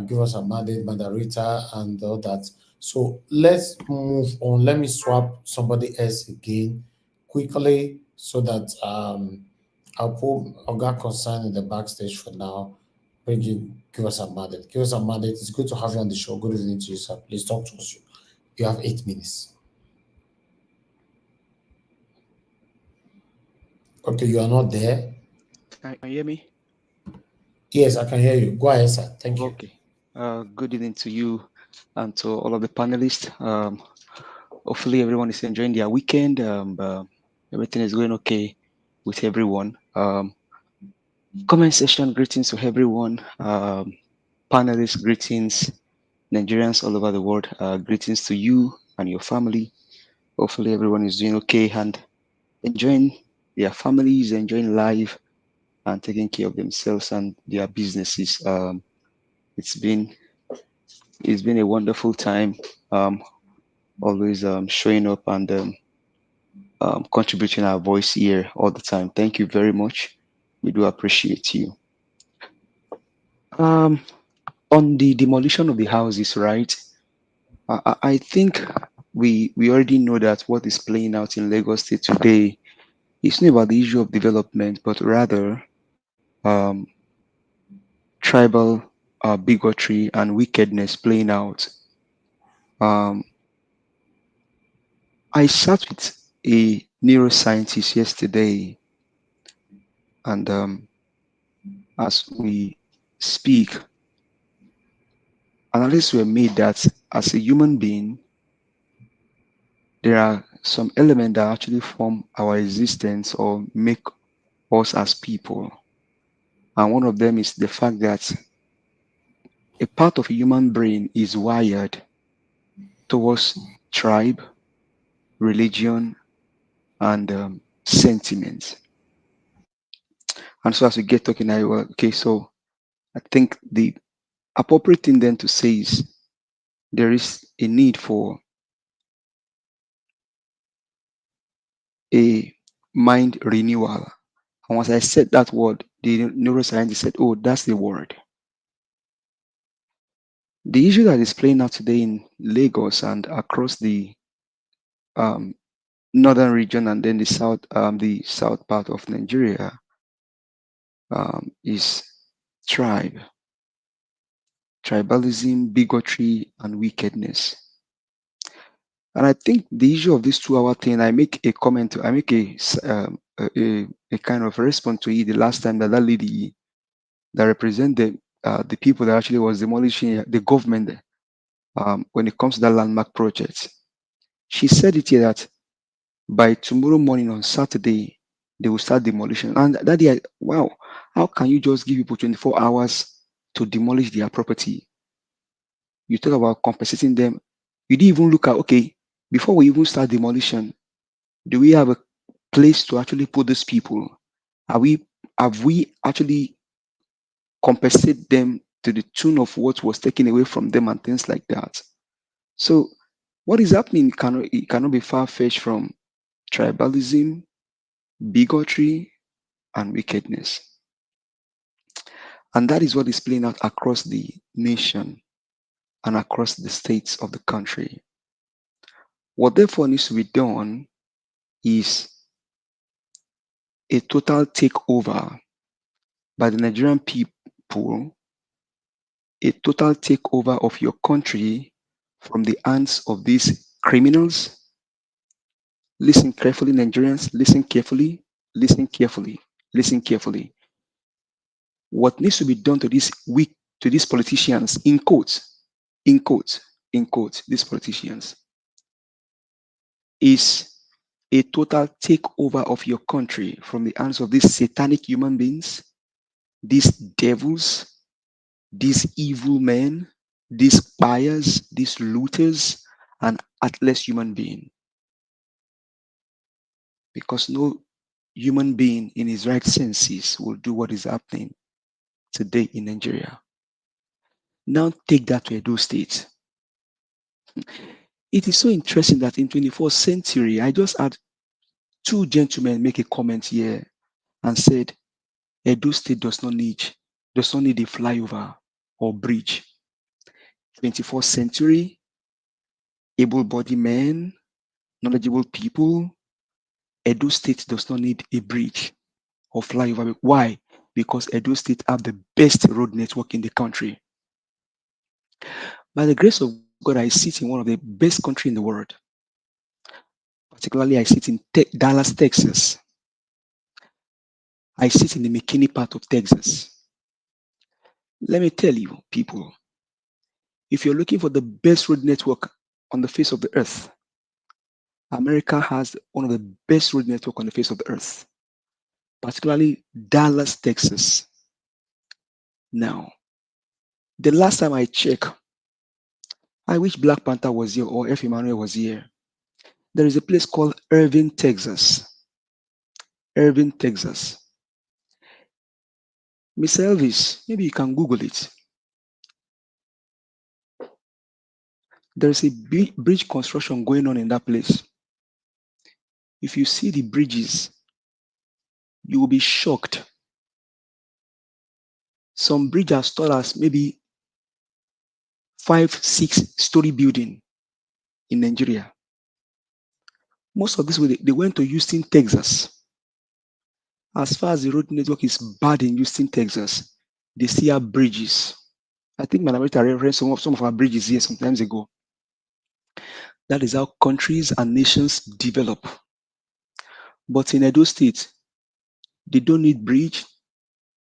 Give us a mandate, moderator, and all that. So let's move on. Let me swap somebody else again quickly so that I'll put Oga Concern in the backstage for now. Give us a mandate. Give us a mandate. It's good to have you on the show. Good evening to you, sir. Please talk to us. You have 8 minutes. Okay, you are not there. Can you hear me? Yes, I can hear you. Go ahead, sir. Thank you. Okay. Good evening to you and to all of the panelists. Hopefully everyone is enjoying their weekend. Everything is going okay with everyone. Comment section greetings to everyone. Panelists greetings. Nigerians all over the world, greetings to you and your family. Hopefully everyone is doing okay and enjoying their families, enjoying life, and taking care of themselves and their businesses. It's been a wonderful time. Always showing up and contributing our voice here all the time. Thank you very much. We do appreciate you. On the demolition of the houses, right? I think we already know that what is playing out in Lagos State today is not about the issue of development, but rather tribal bigotry and wickedness playing out. I sat with a neuroscientist yesterday, and as we speak, analyses were made that as a human being, there are some elements that actually form our existence or make us as people. And one of them is the fact that a part of a human brain is wired towards tribe, religion, and sentiment. And so as we get talking, okay, so I think the appropriate thing then to say is there is a need for a mind renewal. And once I said that word, the neuroscientist said, oh, that's the word. The issue that is playing out today in Lagos and across the northern region and then the south part of Nigeria is tribalism, bigotry, and wickedness. And I think the issue of this 2-hour thing, I make a comment, I make a kind of response to it the last time that lady that represented the people that actually was demolishing the government when it comes to that landmark project. She said it here that by tomorrow morning on Saturday, they will start demolition. And that day, wow, how can you just give people 24 hours to demolish their property? you talk about compensating them. You didn't even look at, okay, before we even start demolition, do we have a place to actually put these people? Have we actually compensate them to the tune of what was taken away from them and things like that? So what is happening it cannot be far-fetched from tribalism, bigotry, and wickedness. And that is what is playing out across the nation and across the states of the country. What therefore needs to be done is a total takeover by the Nigerian people, a total takeover of your country from the hands of these criminals. Listen carefully, Nigerians, listen carefully, listen carefully, listen carefully. What needs to be done to these politicians, in quotes, these politicians, is a total takeover of your country from the hands of these satanic human beings, these devils, these evil men, these buyers, these looters, and heartless human being. Because no human being in his right senses will do what is happening today in Nigeria. Now take that to Edo State. It is so interesting that in 24th century, I just had two gentlemen make a comment here and said, Edo State does not need a flyover or bridge. 24th century, able-bodied men, knowledgeable people, Edo State does not need a bridge or flyover. Why? Because Edo State have the best road network in the country. By the grace of God, I sit in one of the best countries in the world. Particularly, I sit in Dallas, Texas. I sit in the McKinney part of Texas. Let me tell you, people, if you're looking for the best road network on the face of the earth, America has one of the best road network on the face of the earth, particularly Dallas, Texas. Now, the last time I checked, I wish Black Panther was here or F. Emmanuel was here. There is a place called Irving, Texas. Irving, Texas. Mr. Elvis, maybe you can Google it. There is a big bridge construction going on in that place. If you see the bridges, you will be shocked. Some bridges are tall as maybe 5-6 story building in Nigeria. Most of this, they went to Houston, Texas. As far as the road network is bad in Houston, Texas, they still have bridges. I think Manamita referenced some of our bridges here some times ago. That is how countries and nations develop. But in Edo State, they don't need bridge,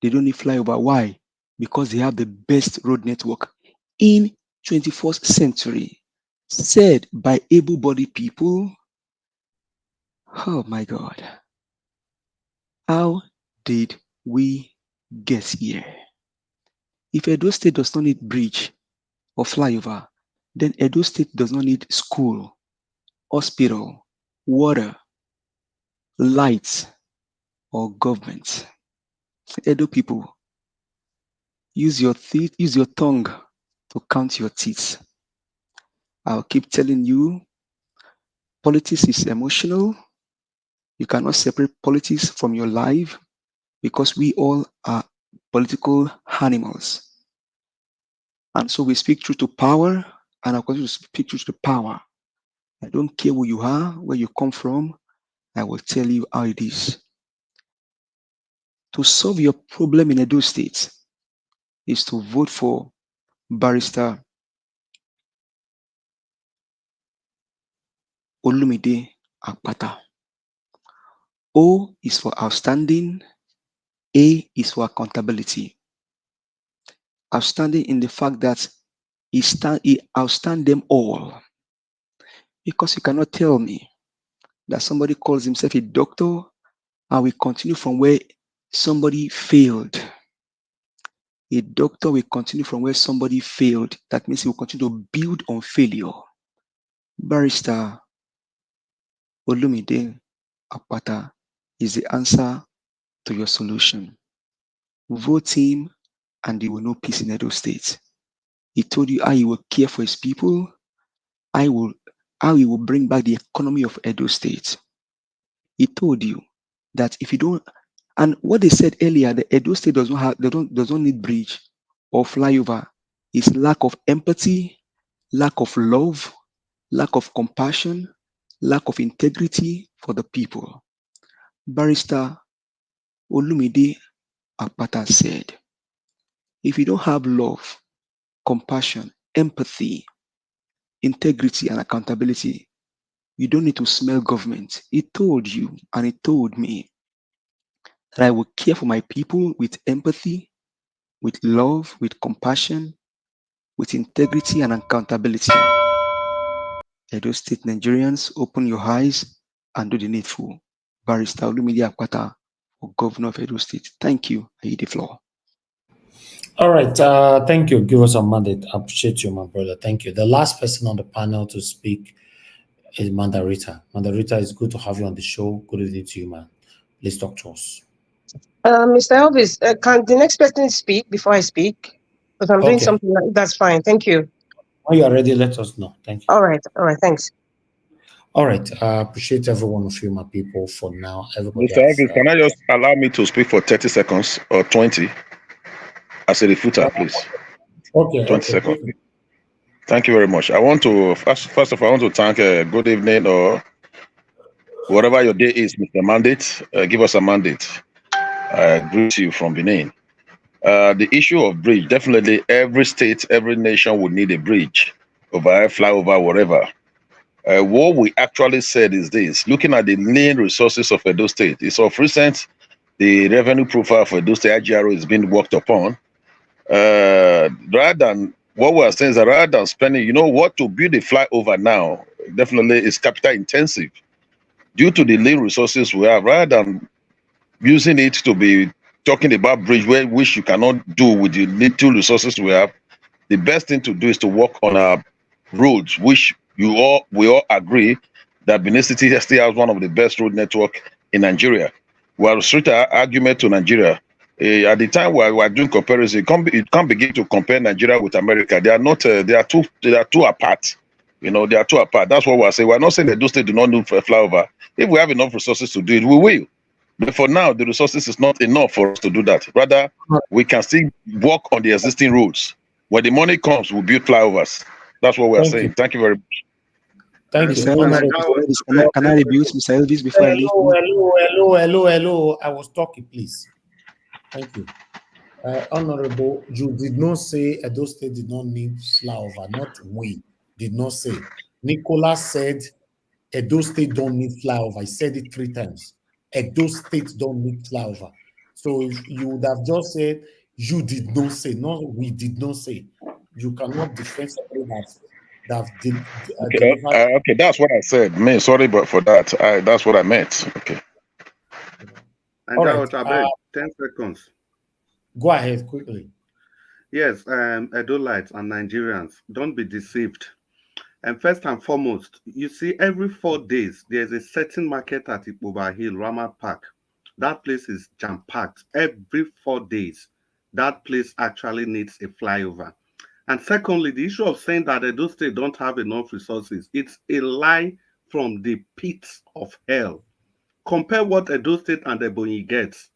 they don't need flyover. Why? Because they have the best road network in 21st century, said by able-bodied people. Oh my God. How did we get here? If Edo State does not need bridge or flyover, then Edo State does not need school, hospital, water, lights, or government. Edo people, use your tongue to count your teeth. I'll keep telling you, politics is emotional. You cannot separate politics from your life because we all are political animals. And so we speak truth to power, and I'm going to speak truth to power. I don't care who you are, where you come from, I will tell you how it is. To solve your problem in Edo State is to vote for Barrister Olumide Akpata. O is for outstanding, A is for accountability. Outstanding in the fact that he outstand them all. Because you cannot tell me that somebody calls himself a doctor and we continue from where somebody failed. A doctor will continue from where somebody failed. That means he will continue to build on failure. Barrister Olumide Apata is the answer to your solution. Vote him and you will know peace in Edo State. He told you how he will care for his people, how he will bring back the economy of Edo State. He told you that if you don't, and what they said earlier, the Edo State doesn't need bridge or flyover. It's lack of empathy, lack of love, lack of compassion, lack of integrity for the people. Barrister Olumide Apata said, if you don't have love, compassion, empathy, integrity, and accountability, you don't need to smell government. He told you and he told me that I will care for my people with empathy, with love, with compassion, with integrity and accountability. Edo State Nigerians, open your eyes and do the needful. Barrister Olumide Apata, for Governor of Edo State. Thank you. I yield the floor. All right. Thank you. Give us a mandate. I appreciate you, my brother. Thank you. The last person on the panel to speak is Mandarita. Mandarita, it's good to have you on the show. Good evening to you, man. Please talk to us. Mr. Elvis, can the next person speak before I speak? Because I'm doing something. That's fine. Thank you. When you are ready, let us know. Thank you. All right. Thanks. All right. I appreciate every one of you, my people. For now, everybody. Mr. Elvis, can I just allow me to speak for 30 seconds or 20 as a refuter, please? Okay. 20 seconds. Thank you very much. I want to, first of all, I want to thank good evening or whatever your day is, Mr. Mandate. Give us a mandate. I greet you from Benin. The issue of bridge, definitely every state, every nation would need a bridge, over, flyover, whatever. What we actually said is this, looking at the lean resources of Edo State, it's of recent, the revenue profile for Edo State IGRO is being worked upon. Rather than, what we're saying is that rather than spending, you know what, to build a flyover now, definitely is capital intensive. Due to the lean resources we have, rather than using it to be talking about bridge, which you cannot do with the little resources we have, the best thing to do is to work on our roads, which we all agree that Benin City still has one of the best road network in Nigeria. We have restricted our argument to Nigeria. At the time we are doing comparison, it can't begin to compare Nigeria with America. They are not. They are two apart. You know, they are two apart. That's what we're saying. We're not saying that those states do not need flyover. If we have enough resources to do it, we will. But for now, the resources is not enough for us to do that. Rather, we can still work on the existing roads. When the money comes, we'll build flyovers. That's what we're saying. Thank you very much. Thank you. Can I rebuke Mr. Elvis before I leave? Hello. I was talking, please. Thank you. Honorable, you did not say Edo State did not need flyover, not we did not say. Nicholas said Edo State don't need flyover. I said it 3 times. Edo State don't need flyover. So if you would have just said you did not say, no, we did not say. You cannot defend something that Okay, that's what I said. Sorry, but for that, that's what I meant. Okay. And all right, right. 10 seconds. Go ahead quickly. Yes, Edolites and Nigerians, don't be deceived. And first and foremost, you see, every 4 days, there's a certain market at Ipoba Hill, Rama Park. That place is jam-packed. Every 4 days, that place actually needs a flyover. And secondly, the issue of saying that Edo State don't have enough resources, it's a lie from the pits of hell. Compare what Edo State and Ebonyi gets.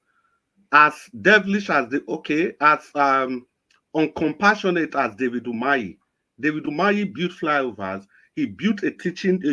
As devilish as as uncompassionate as David Umahi. David Umahi built flyovers. He built a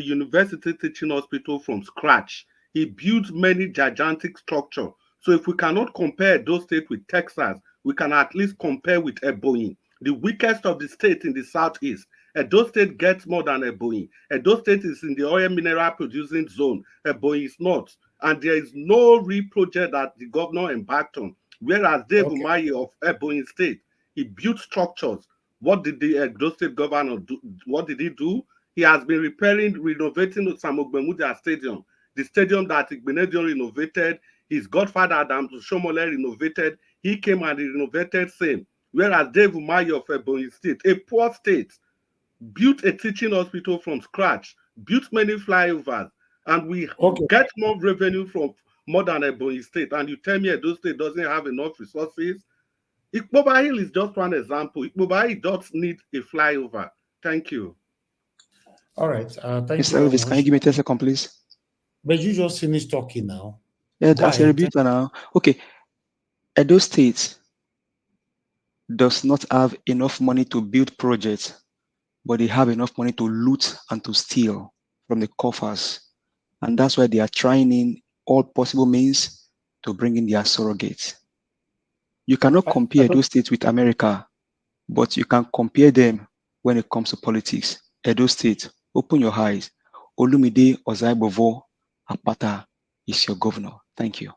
university teaching hospital from scratch. He built many gigantic structures. So if we cannot compare those states with Texas, we can at least compare with Ebonyi, the weakest of the states in the southeast. Edo State gets more than Ebonyi. Edo State is in the oil mineral producing zone. Ebonyi is not. And there is no real project that the governor embarked on. Whereas Dave Umahi of Ebonyi State, he built structures. What did the Edo State governor do? What did he do? He has been renovating Samogbemudia Stadium, the stadium that Igbenedion renovated. His godfather Adam Shomole renovated. He came and he renovated same. Whereas Dave Umahi of Ebonyi State, a poor state, built a teaching hospital from scratch, built many flyovers, and we get more revenue from more than Ebonyi State. And you tell me Edo State doesn't have enough resources? Ikpoba Hill is just one example. Ikpoba Hill does need a flyover. Thank you. All right. Thank Mr. you very Elvis, much. can you give me 10 seconds, please? But you just finished talking now. Yeah, that's a rebuke now. Okay. Edo State does not have enough money to build projects, but they have enough money to loot and to steal from the coffers. And that's why they are trying in all possible means to bring in their surrogates. You cannot compare Edo State with America, but you can compare them when it comes to politics. Edo State, open your eyes. Olumide Ozaibovo Apata is your governor. Thank you.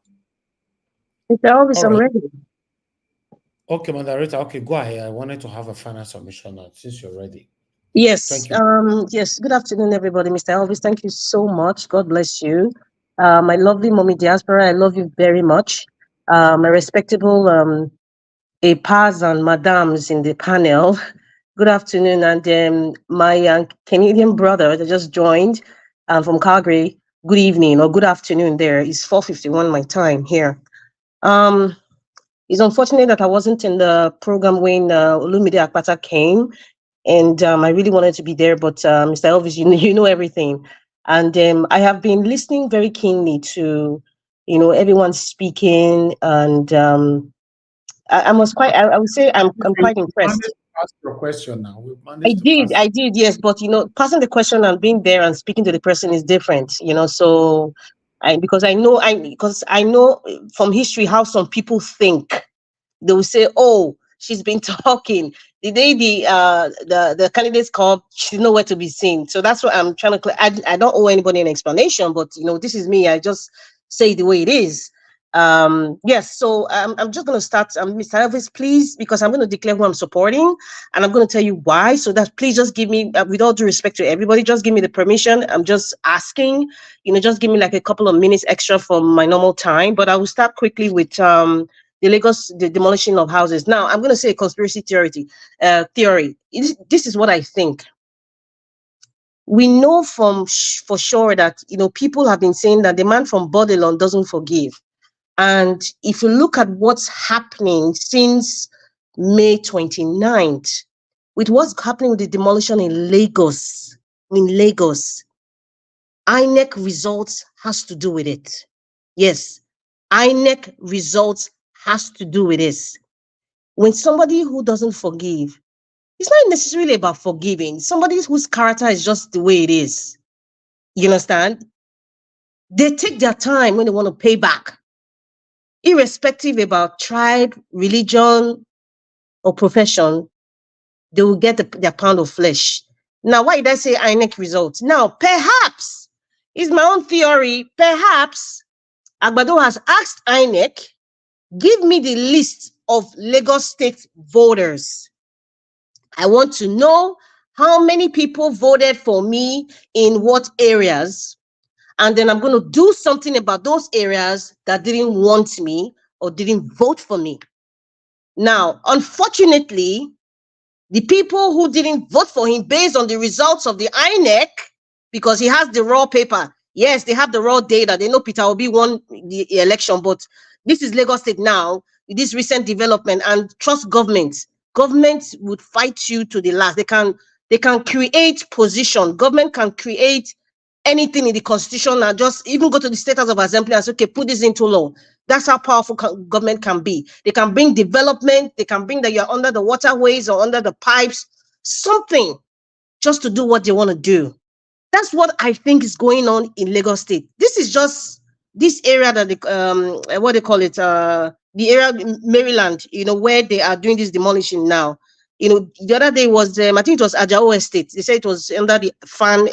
Mr. Elvis, I'm ready. Okay, moderator. Okay, go ahead. I wanted to have a final submission now, since you're ready. Yes. Thank you. Yes. Good afternoon, everybody. Mr. Elvis, thank you so much. God bless you. My lovely mommy diaspora, I love you very much. My respectable papas and madams in the panel. Good afternoon, and my Canadian brother that just joined from Calgary. Good evening or good afternoon. There is 4:51 my time here. It's unfortunate that I wasn't in the program when Olumide Akpata came, and I really wanted to be there. But Mr. Elvis, you know everything, and I have been listening very keenly to, everyone speaking, and I would say I'm quite impressed. Ask your question now. I did, yes, but passing the question and being there and speaking to the person is different, so because I know from history how some people think. They will say, oh, she's been talking. The day the candidates come, she's nowhere to be seen. So that's what I'm trying to I don't owe anybody an explanation, but this is me. I just say it the way it is. Yes, so I'm just going to start. Mr. Elvis, please, because I'm going to declare who I'm supporting, and I'm going to tell you why. So that please just give me, with all due respect to everybody, just give me the permission. I'm just asking, just give me like a couple of minutes extra from my normal time. But I will start quickly with the demolition of houses. Now, I'm going to say a conspiracy theory. This is what I think. We know for sure that people have been saying that the man from Babylon doesn't forgive. And if you look at what's happening since May 29th, with what's happening with the demolition in Lagos, INEC results has to do with it. Yes, INEC results has to do with this. When somebody who doesn't forgive, it's not necessarily about forgiving. Somebody whose character is just the way it is. You understand? They take their time when they want to pay back. Irrespective about tribe, religion, or profession, they will get their pound of flesh. Now, why did I say INEC results? Now, perhaps, it's my own theory, perhaps Agbado has asked INEC, give me the list of Lagos State voters. I want to know how many people voted for me in what areas. And then I'm going to do something about those areas that didn't want me or didn't vote for me. Now, unfortunately, the people who didn't vote for him based on the results of the INEC, because he has the raw paper. Yes, they have the raw data. They know Peter Obi won the election, but this is Lagos State now, with this recent development, and trust government. Government would fight you to the last. They can create position. Government can create anything in the constitution and just even go to the State House of Assembly and say, okay, put this into law. That's how powerful government can be. They can bring development. They can bring that you're under the waterways or under the pipes, something just to do what they want to do. That's what I think is going on in Lagos State. This is just this area that what they call it, the area in Maryland, where they are doing this demolition now. The other day was, I think it was Ajao Estate. They said it was under the FAAN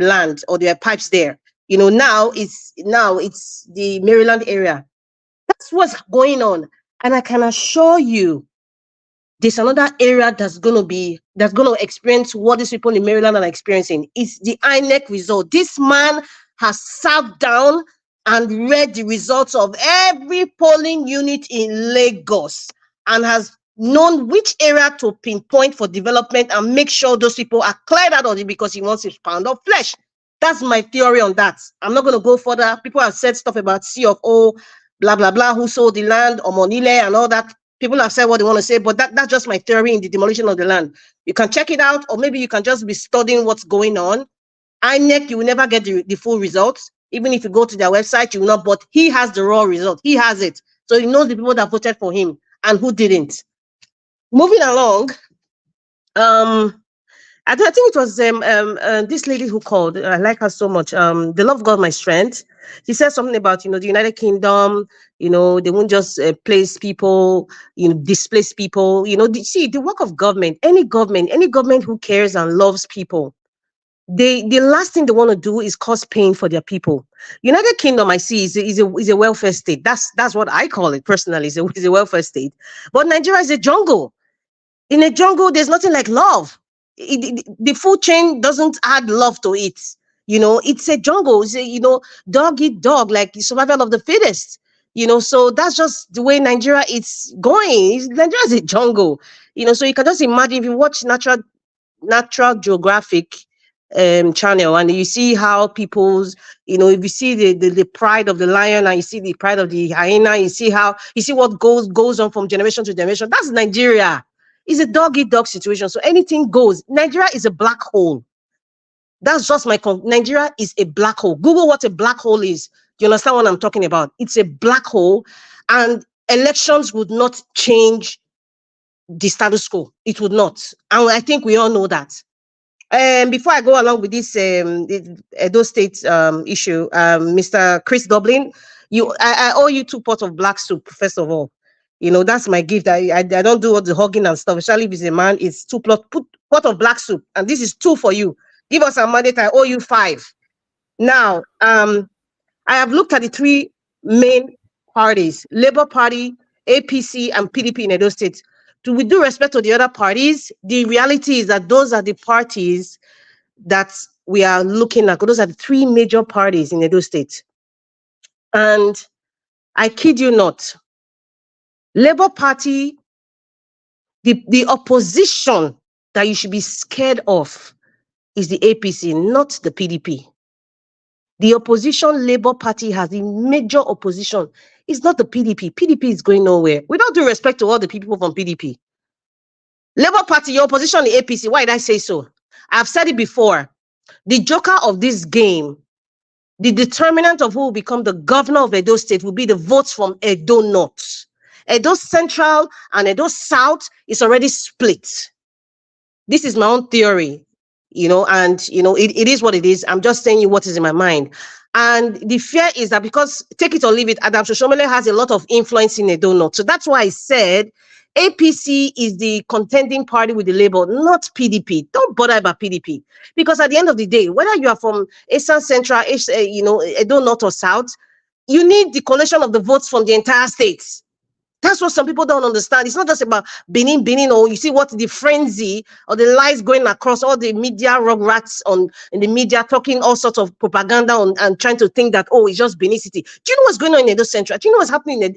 land, or there are pipes there. Now it's the Maryland area. That's what's going on. And I can assure you, there's another area that's going to experience what these people in Maryland are experiencing. It's the INEC result. This man has sat down and read the results of every polling unit in Lagos. and has known which area to pinpoint for development and make sure those people are cleared out of it because he wants his pound of flesh. That's my theory on that. I'm not going to go further. People have said stuff about C of O, blah, blah, blah, who sold the land, or Monile and all that. People have said what they want to say, but that's just my theory in the demolition of the land. You can check it out, or maybe you can just be studying what's going on. INEC, you will never get the full results. Even if you go to their website, you will not, but he has the raw result. He has it. So he knows the people that voted for him and who didn't. Moving along, I think it was this lady who called. I like her so much. The love God, my strength. She said something about, the United Kingdom, they won't just place people, displace people. See, the work of government, any government who cares and loves people, the last thing they want to do is cause pain for their people. United Kingdom, I see, is a welfare state. That's what I call it personally. Is a welfare state. But Nigeria is a jungle. In a jungle, there's nothing like love. The food chain doesn't add love to it. It's a jungle. It's dog eat dog, like the survival of the fittest. So that's just the way Nigeria is going. Nigeria is a jungle. So you can just imagine if you watch Natural Geographic channel and you see how people's, if you see the pride of the lion and you see the pride of the hyena, you see what goes on from generation to generation. That's Nigeria. It's a dog-eat-dog situation. So anything goes. Nigeria is a black hole. That's just Nigeria is a black hole. Google what a black hole is. You understand what I'm talking about? It's a black hole, and elections would not change the status quo. It would not. And I think we all know that. Before I go along with this Edo State issue, Mr. Chris Dublin, I owe you 2 pots of black soup, first of all. That's my gift. I don't do all the hugging and stuff. Especially if he's a man, it's 2 pot of black soup. And this is 2 for you. Give us a mandate, I owe you 5. Now, I have looked at the 3 main parties, Labour Party, APC, and PDP in Edo State. With due respect to the other parties, the reality is that those are the parties that we are looking at. Those are the 3 major parties in Edo State. And I kid you not, Labour Party, the opposition that you should be scared of is the APC, not the PDP. The opposition Labour Party has the major opposition. It's not the PDP. PDP is going nowhere. With all due respect to all the people from PDP. Labour Party, your opposition, the APC, why did I say so? I've said it before. The joker of this game, the determinant of who will become the governor of Edo State will be the votes from Edo North. Edo Central and Edo South is already split. This is my own theory, it is what it is. I'm just saying you what is in my mind. And the fear is that because, take it or leave it, Adam Shoshomole has a lot of influence in Edo North. So that's why I said APC is the contending party with the Labour, not PDP. Don't bother about PDP. Because at the end of the day, whether you are from Eastern Central, Edo North or South, you need the collation of the votes from the entire states. That's what some people don't understand. It's not just about Benin, or you see what the frenzy or the lies going across all the media rugrats in the media talking all sorts of propaganda and trying to think that, it's just Benin City. Do you know what's going on in Edo Central? Do you know what's happening in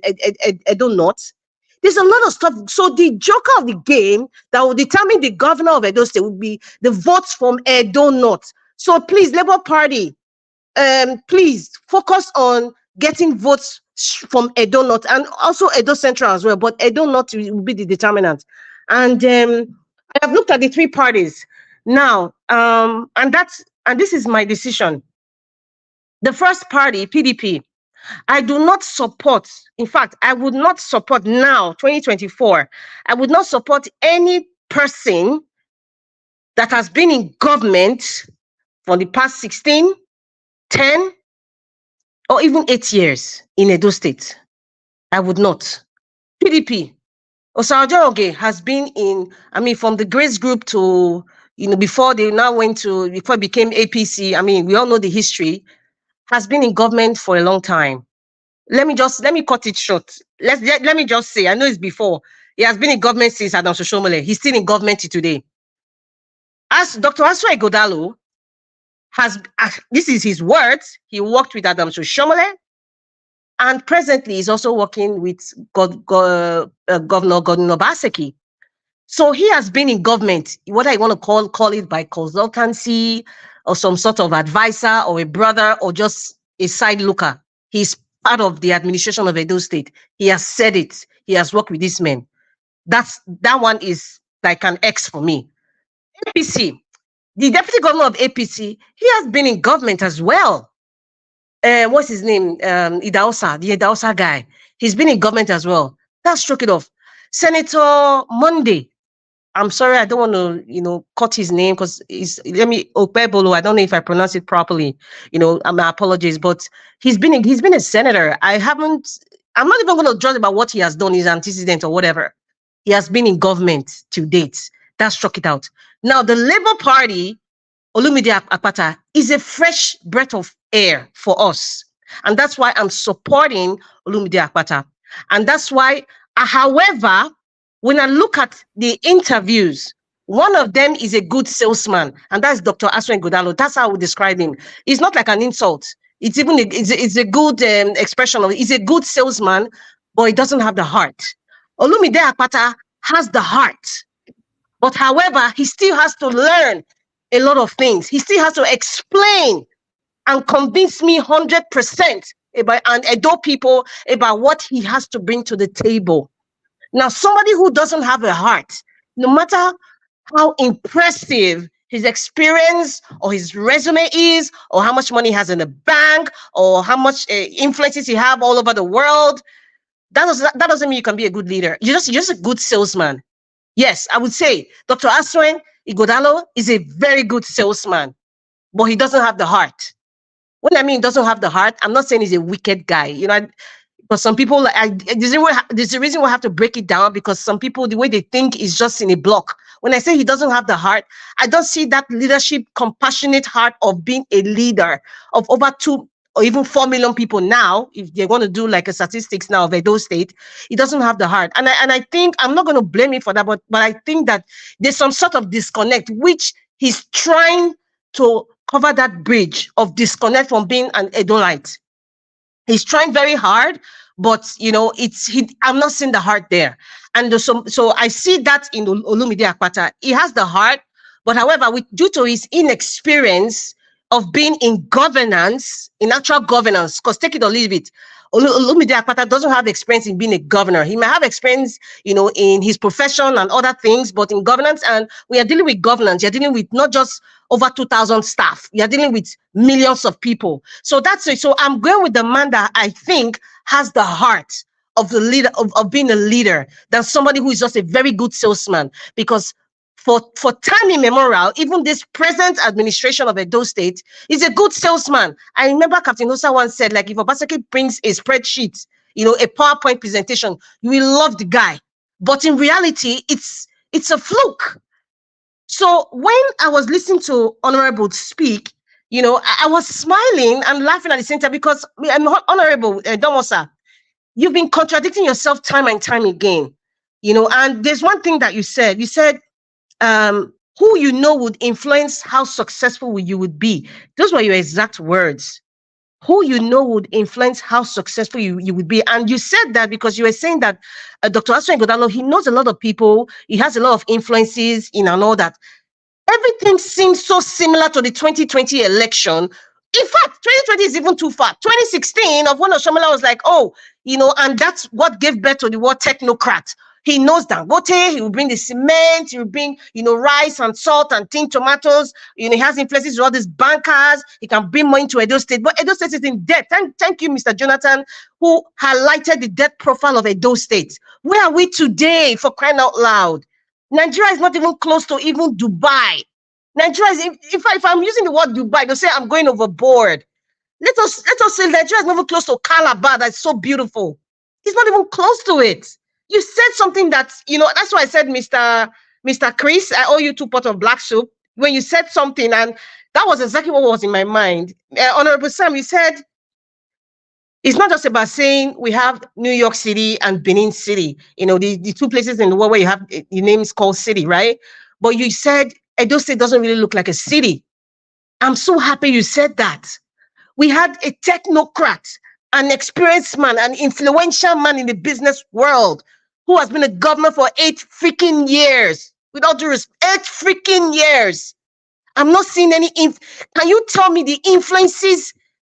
Edo North? There's a lot of stuff. So the joker of the game that will determine the governor of Edo State will be the votes from Edo North. So please, Labour Party, please focus on getting votes from Edo North and also Edo Central as well. But Edo North will be the determinant. And I have looked at the 3 parties now, and this is my decision. The first party, PDP. I do not support, in fact, I would not support now, 2024, I would not support any person that has been in government for the past 16, 10, or even 8 years in Edo State. I would not. PDP, Osaojo has been in, from the Grace Group to, before it became APC, we all know the history, has been in government for a long time. Let me cut it short. Let me just say, I know it's before. He has been in government since Adam Shoshomole. He's still in government today. As Dr. Aswa Igodalo this is his words, he worked with Adam Shoshomole and presently is also working with Governor Obaseki. So he has been in government, what I want to call it by consultancy or some sort of advisor or a brother or just a side looker. He's part of the administration of Edo State. He has said it. He has worked with these men. That one is like an X for me. APC, the deputy governor of APC, he has been in government as well. What's his name? Idaosa, the Idaosa guy. He's been in government as well. That's struck it off. Senator Monday. I'm sorry, I don't want to, cut his name because Okpebolo. I don't know if I pronounce it properly. My apologies, but he's been a senator. I'm not even going to judge about what he has done, his antecedent or whatever. He has been in government to date. That struck it out. Now, the Labour Party, Olumide Akpata, is a fresh breath of air for us. And that's why I'm supporting Olumide Akpata. And that's why, however, when I look at the interviews, one of them is a good salesman, and that's Dr. Aswen Godalo. That's how I would describe him. It's not like an insult. It's a good expression of it. He's a good salesman, but he doesn't have the heart. Olumide Akpata has the heart. But however, he still has to learn a lot of things. He still has to explain and convince me 100% and Edo people about what he has to bring to the table. Now, somebody who doesn't have a heart, no matter how impressive his experience or his resume is, or how much money he has in the bank, or how much influences he have all over the world, that doesn't mean you can be a good leader. You're just a good salesman. Yes, I would say Dr. Aswen Igodalo is a very good salesman, but he doesn't have the heart. When I mean doesn't have the heart, I'm not saying he's a wicked guy. But some people, there's a reason why I have to break it down, because some people, the way they think is just in a block. When I say he doesn't have the heart, I don't see that leadership, compassionate heart of being a leader of over 2 or even 4 million people now. If they're going to do like a statistics now of Edo State, he doesn't have the heart. And I think, I'm not going to blame him for that, but I think that there's some sort of disconnect, which he's trying to cover that bridge of disconnect from being an Edolite. He's trying very hard, but I'm not seeing the heart there. And so I see that in Olumide Akpata. He has the heart, but however, due to his inexperience of being in governance, in actual governance, because take it or leave it, Olumide Akpata doesn't have experience in being a governor. He may have experience, in his profession and other things, but in governance, and we are dealing with governance. You're dealing with not just over 2,000 staff. You're dealing with millions of people. So that's it. So I'm going with the man that I think has the heart of the leader, of being a leader, than somebody who is just a very good salesman. Because for time immemorial, even this present administration of Edo State is a good salesman. I remember Captain Osa once said, like, if Obaseki brings a spreadsheet, a PowerPoint presentation, you will love the guy. But in reality, it's a fluke. So when I was listening to Honorable speak, I was smiling and laughing at the same time, because Honorable Domosa, you've been contradicting yourself time and time again, and there's one thing that you said, who would influence how successful you would be. Those were your exact words. Who would influence how successful you would be. And you said that because you were saying that Dr. Aswen Godalo, he knows a lot of people, he has a lot of influences and all that. Everything seems so similar to the 2020 election. In fact, 2020 is even too far. 2016, of when Oshomola was like, and that's what gave birth to the word technocrat. He knows Dangote, he will bring the cement, he will bring, rice and salt and tin tomatoes. He has influences with all these bankers. He can bring money to Edo State, but Edo State is in debt. Thank you, Mr. Jonathan, who highlighted the debt profile of Edo State. Where are we today, for crying out loud? Nigeria is not even close to even Dubai. Nigeria is, if I'm using the word Dubai, they'll say I'm going overboard. Let us say Nigeria is not even close to Calabar. That's so beautiful. It's not even close to it. You said something that, that's why I said, Mr. Chris, I owe you 2 pots of black soup. When you said something, and that was exactly what was in my mind. Honorable Sam, you said, it's not just about saying we have New York City and Benin City, the 2 places in the world where you have the names called city, right? But you said Edo State doesn't really look like a city. I'm so happy you said that. We had a technocrat an experienced man, an influential man in the business world, who has been a governor for 8 freaking years. With all due respect, 8 freaking years. I'm not seeing any. Can you tell me the influences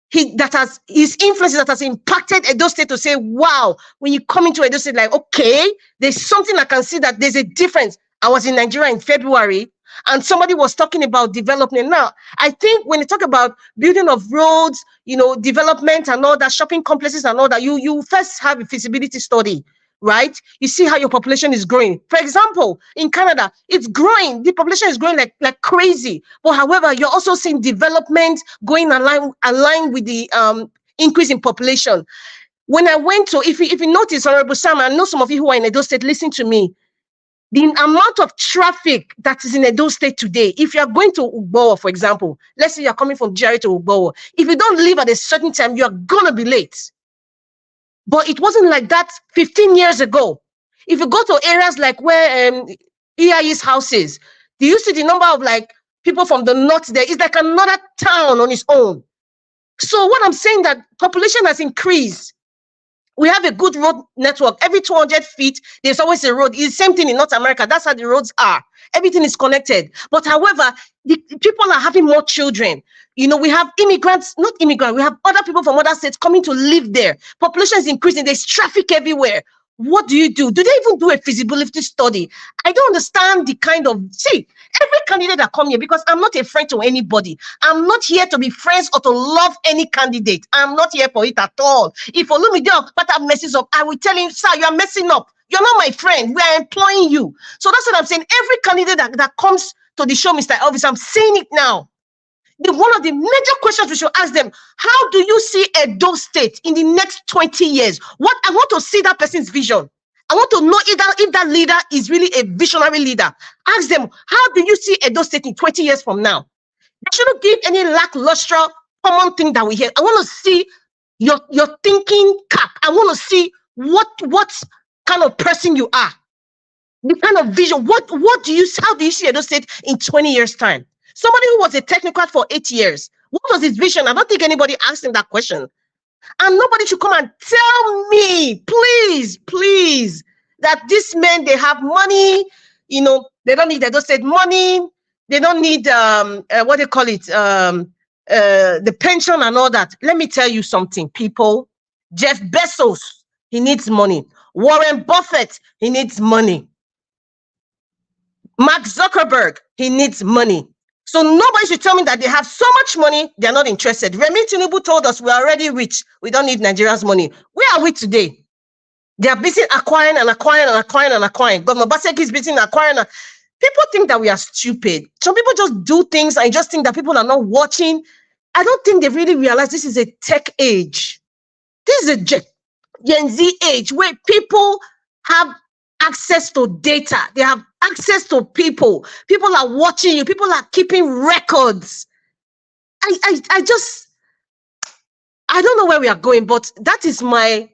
his influences that has impacted Edo State to say, wow, when you come into Edo State, like, okay, there's something I can see that there's a difference. I was in Nigeria in February, and somebody was talking about development. Now, I think when you talk about building of roads, development and all that, shopping complexes and all that, you first have a feasibility study, right? You see how your population is growing. For example, in Canada, it's growing. The population is growing like crazy. But however, you're also seeing development going aligned with the increase in population. When I went to, if you notice, Honorable Sam, I know some of you who are in Edo State, listen to me. The amount of traffic that is in Edo State today, if you are going to Ugbowo, for example, let's say you're coming from Jerry to Ugbowo, if you don't leave at a certain time, you're going to be late. But it wasn't like that 15 years ago. If you go to areas like where EIE's house is, do you see the number of people from the north there? It's like another town on its own. So what I'm saying, that population has increased. We have a good road network. Every 200 feet, there's always a road. It's the same thing in North America. That's how the roads are. Everything is connected. But however, the people are having more children. We have immigrants, not immigrants. We have other people from other states coming to live there. Population is increasing. There's traffic everywhere. What do? Do they even do a feasibility study? I don't understand the kind of, every candidate that come here, because I'm not a friend to anybody. I'm not here to be friends or to love any candidate. I'm not here for it at all. If Olumide Okpata messes up, I will tell him, sir, you are messing up. You're not my friend. We are employing you. So that's what I'm saying. Every candidate that comes to the show, Mr. Elvis, I'm saying it now. One of the major questions we should ask them, how do you see Edo State in the next 20 years? I want to see that person's vision. I want to know if that leader is really a visionary leader. Ask them, how do you see Edo State in 20 years from now? They shouldn't give any lackluster common thing that we hear. I want to see your thinking cap. I want to see what kind of person you are. The kind of vision. How do you see Edo State in 20 years' time? Somebody who was a technocrat for 8 years, what was his vision? I don't think anybody asked him that question. And nobody should come and tell me, please, that these men, they have money, they don't need Edo State money, they don't need, what they call it, the pension and all that. Let me tell you something, people. Jeff Bezos, he needs money. Warren Buffett, he needs money. Mark Zuckerberg, he needs money. So nobody should tell me that they have so much money, they're not interested. Remi Tinubu told us we're already rich. We don't need Nigeria's money. Where are we today? They are busy acquiring and acquiring and acquiring and acquiring. Governor Baseki is busy acquiring. People think that we are stupid. Some people just do things and just think that people are not watching. I don't think they really realize this is a tech age. This is a Gen Z age where people have access to data. They have access to people. People are watching you. People are keeping records. I don't know where we are going, but that is my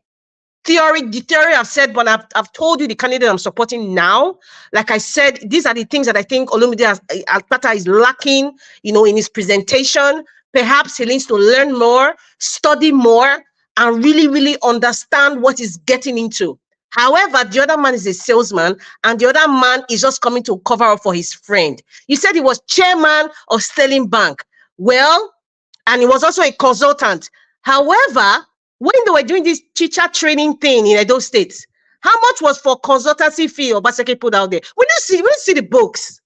theory. The theory I've said, but I've told you the candidate I'm supporting now. Like I said, these are the things that I think Olumide Okpata is lacking, in his presentation. Perhaps he needs to learn more, study more, and really, really understand what he's getting into. However, the other man is a salesman, and the other man is just coming to cover up for his friend. He said he was chairman of Sterling Bank. Well, and he was also a consultant. However, when they were doing this teacher training thing in Edo State, how much was for consultancy fee Obaseki put out there? We didn't see the books.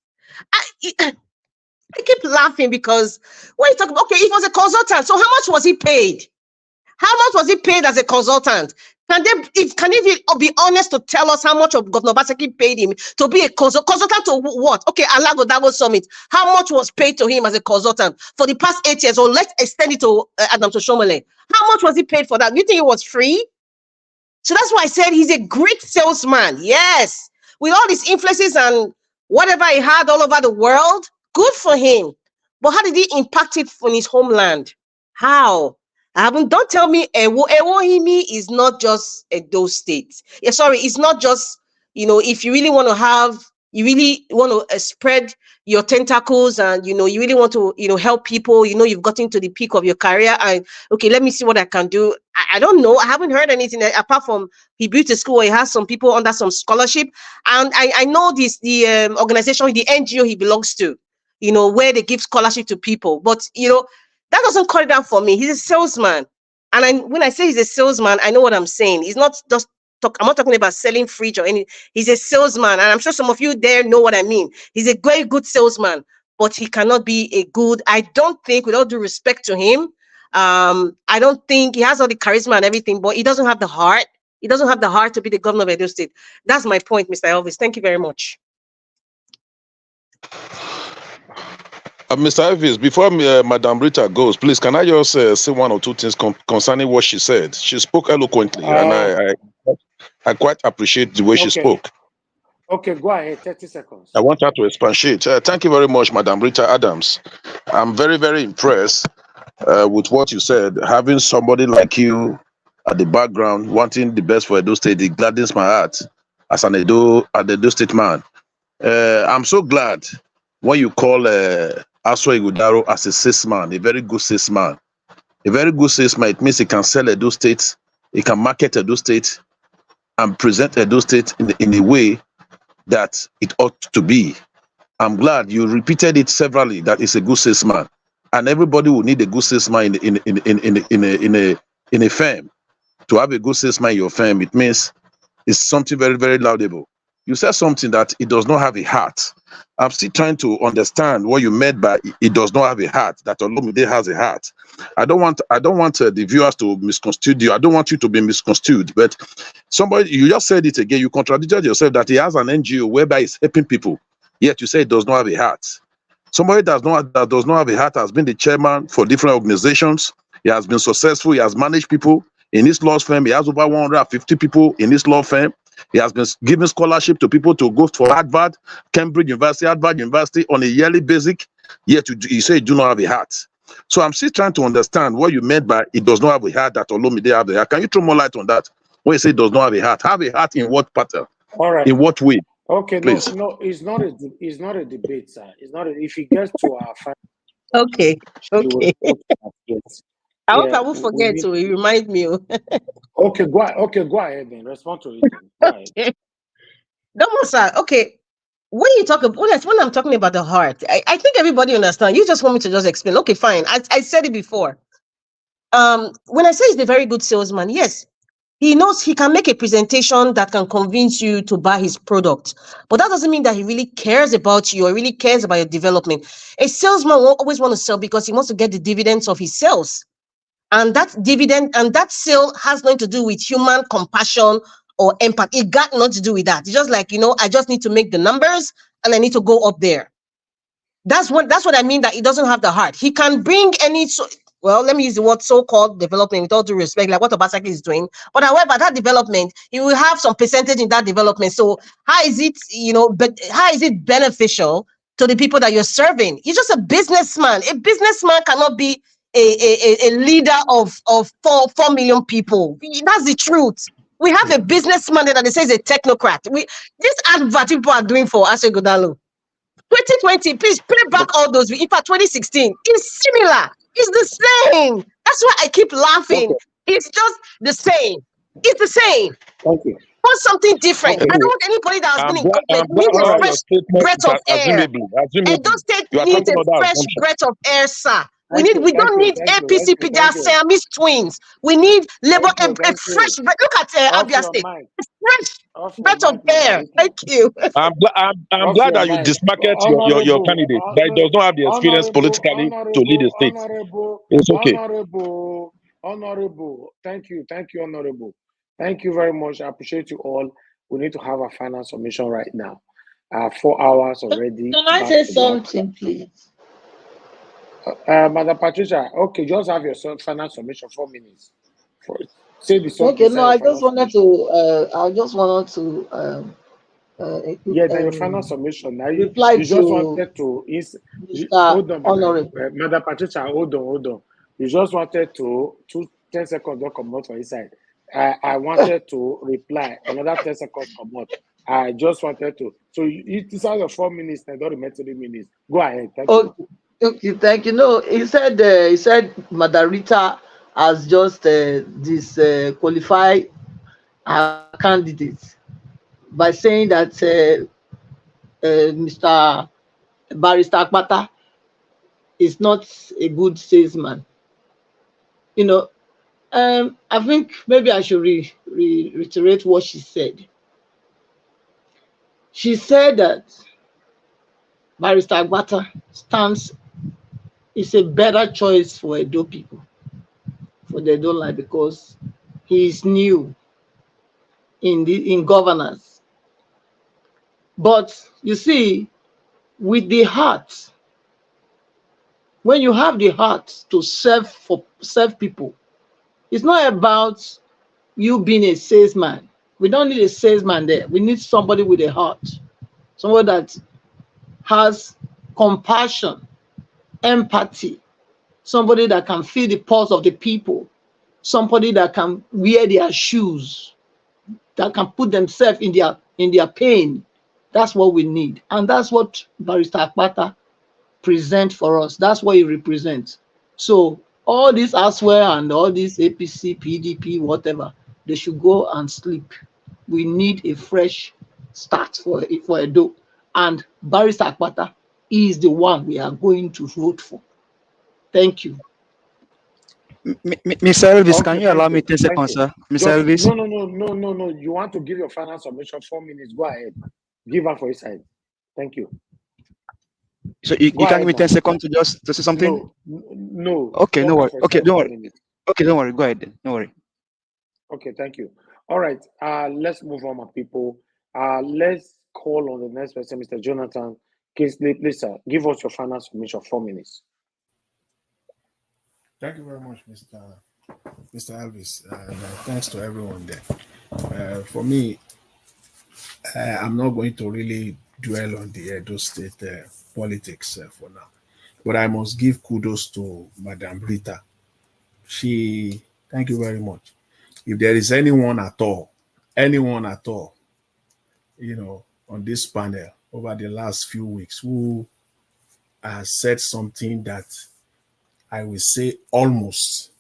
I keep laughing because when you talk about, okay, it was a consultant, so how much was he paid? How much was he paid as a consultant? Can he be honest to tell us how much of Governor Obaseki paid him to be a consultant to what? Okay, Alago Davos Summit. How much was paid to him as a consultant for the past 8 years? Or let's extend it to Adam Toshomole. How much was he paid for that? Do you think it was free? So that's why I said he's a great salesman. Yes. With all these influences and whatever he had all over the world, good for him. But how did he impact it from his homeland? How? Don't tell me Ewohimi is not just Edo State. Yeah, sorry, it's not just, if you really want to have, you really want to spread your tentacles, and you really want to help people. You've gotten to the peak of your career, and okay, let me see what I can do. I don't know. I haven't heard anything apart from he built a school where he has some people under some scholarship, and I know the organization, the NGO he belongs to, where they give scholarship to people. But that doesn't cut it down for me. He's a salesman, and when I say he's a salesman, I know what I'm saying. He's not just I'm not talking about selling fridge or any. He's a salesman, and I'm sure some of you there know what I mean. He's a very good salesman, but he cannot be a good. I don't think, with all due respect to him, I don't think he has all the charisma and everything, but he doesn't have the heart. He doesn't have the heart to be the governor of Edo State. That's my point, Mr. Elvis. Thank you very much. Mr. Elvis, before Madam Rita goes, please, can I just say one or two things concerning what she said? She spoke eloquently, and I quite appreciate the way she spoke. Okay, go ahead, 30 seconds. I want her to expatiate. Thank you very much, Madam Rita Adams. I'm very, very impressed with what you said. Having somebody like you at the background, wanting the best for Edo State, it gladdens my heart as an Edo State man. I'm so glad when you call Aswa Igudaro as a salesman, a very good salesman. A very good salesman, it means he can sell Edo State, he can market Edo State, and present Edo State in a way that it ought to be. I'm glad you repeated it severally that it's a good salesman, and everybody will need a good salesman in a firm. To have a good salesman in your firm, it means it's something very, very laudable. You said something that it does not have a heart. I'm still trying to understand what you meant by it does not have a heart, that Olomide has a heart. I don't want the viewers to misconstrue you. I don't want you to be misconstrued, but you just said it again. You contradicted yourself that he has an NGO whereby he's helping people, yet you say it does not have a heart. Somebody that does not have a heart has been the chairman for different organizations. He has been successful. He has managed people in his law firm. He has over 150 people in his law firm. He has been giving scholarship to people to go for Harvard, Cambridge University, Harvard University on a yearly basis. Yet you say you do not have a heart. So I'm still trying to understand what you meant by it does not have a heart, that Olomide have a heart. Can you throw more light on that? When you say it does not have a heart, have a heart in what pattern? All right. In what way? Okay, please. No, it's not a debate, sir. It's not. If he gets to our final, okay. I hope I won't forget to remind me. Okay, go ahead then. Respond to it. Go ahead. No, sir. Okay. When you talk about when I'm talking about the heart, I think everybody understands. You just want me to just explain. Okay, fine. I said it before. When I say he's a very good salesman, yes, he knows he can make a presentation that can convince you to buy his product. But that doesn't mean that he really cares about you or really cares about your development. A salesman will always want to sell because he wants to get the dividends of his sales. And that dividend and that sale has nothing to do with human compassion or empathy. It got nothing to do with that. It's just like, I just need to make the numbers and I need to go up there. That's what I mean, that he doesn't have the heart. He can bring any, let me use the word so-called development with all due respect, like what Obasaki is doing. But however, that development, he will have some percentage in that development. So how is it, how is it beneficial to the people that you're serving? You're just a businessman. A businessman cannot be a leader of 4 million people. That's the truth. We have a businessman that they say is a technocrat. This advert people are doing for Ashe Godalo. 2020, please play back all those. In fact, 2016, it's similar. It's the same. That's why I keep laughing. Okay. It's just the same. It's the same. Okay. Want something different. Okay. I don't want anybody that has been in government. We need a fresh breath of air. And those states need a fresh breath of air, sir. We don't need APC Siamese twins. We need labor a fresh breath. Look at Abia State. Fresh breath of air. Thank you. I'm glad that you dismarket your candidate. That does not have the experience politically to lead the state. It's okay. Honorable. Thank you, Honorable. Thank you very much. I appreciate you all. We need to have a final submission right now. 4 hours already. Can I say something, please? Madam Patricia, okay, just have your final submission, 4 minutes. Say the song. Okay, no, I just wanted to. Then your final submission. Now you just wanted to. Hold on, Madam Patricia, hold on. You just wanted to 10 seconds. Don't come out for inside. I wanted to reply. Another 10 seconds come out. I just wanted to. So it is out of 4 minutes. I don't remember 3 minutes. Go ahead. Thank Oh, you. okay, thank you. No, he said Madarita has just disqualified her candidate by saying that Mr. Barrister Akpata is not a good salesman. You know, I think maybe I should reiterate what she said. She said that Barrister Akpata stands is a better choice for Edo people, for the Edo line, because he is new in governance. But you see, with the heart, when you have the heart to serve people, it's not about you being a salesman. We don't need a salesman there. We need somebody with a heart, somebody that has compassion, empathy, somebody that can feel the pulse of the people, somebody that can wear their shoes, that can put themselves in their pain. That's what we need. And that's what Barrister Akpata present for us. That's what he represents. So all this elsewhere and all this APC, PDP, whatever, they should go and sleep. We need a fresh start for Edo. And Barrister Akpata is the one we are going to vote for. Thank you. Mr. Elvis, can you allow me 10 seconds, sir? Mr. Elvis? No. You want to give your final submission 4 minutes? Go ahead. Give her for his side. Thank you. So you can give me 10 seconds to say something? No. Okay, no worry. Okay, don't worry. Okay, don't worry. Go ahead then. No worry. Okay, thank you. All right. Let's move on, my people. Let's call on the next person, Mr. Jonathan Kingsley. Please, sir, give us your final submission 4 minutes. Thank you very much, Mr. Elvis, and thanks to everyone there. For me, I'm not going to really dwell on the Edo State politics for now, but I must give kudos to Madam Rita. Thank you very much. If there is anyone at all, on this panel over the last few weeks who has said something that I will say almost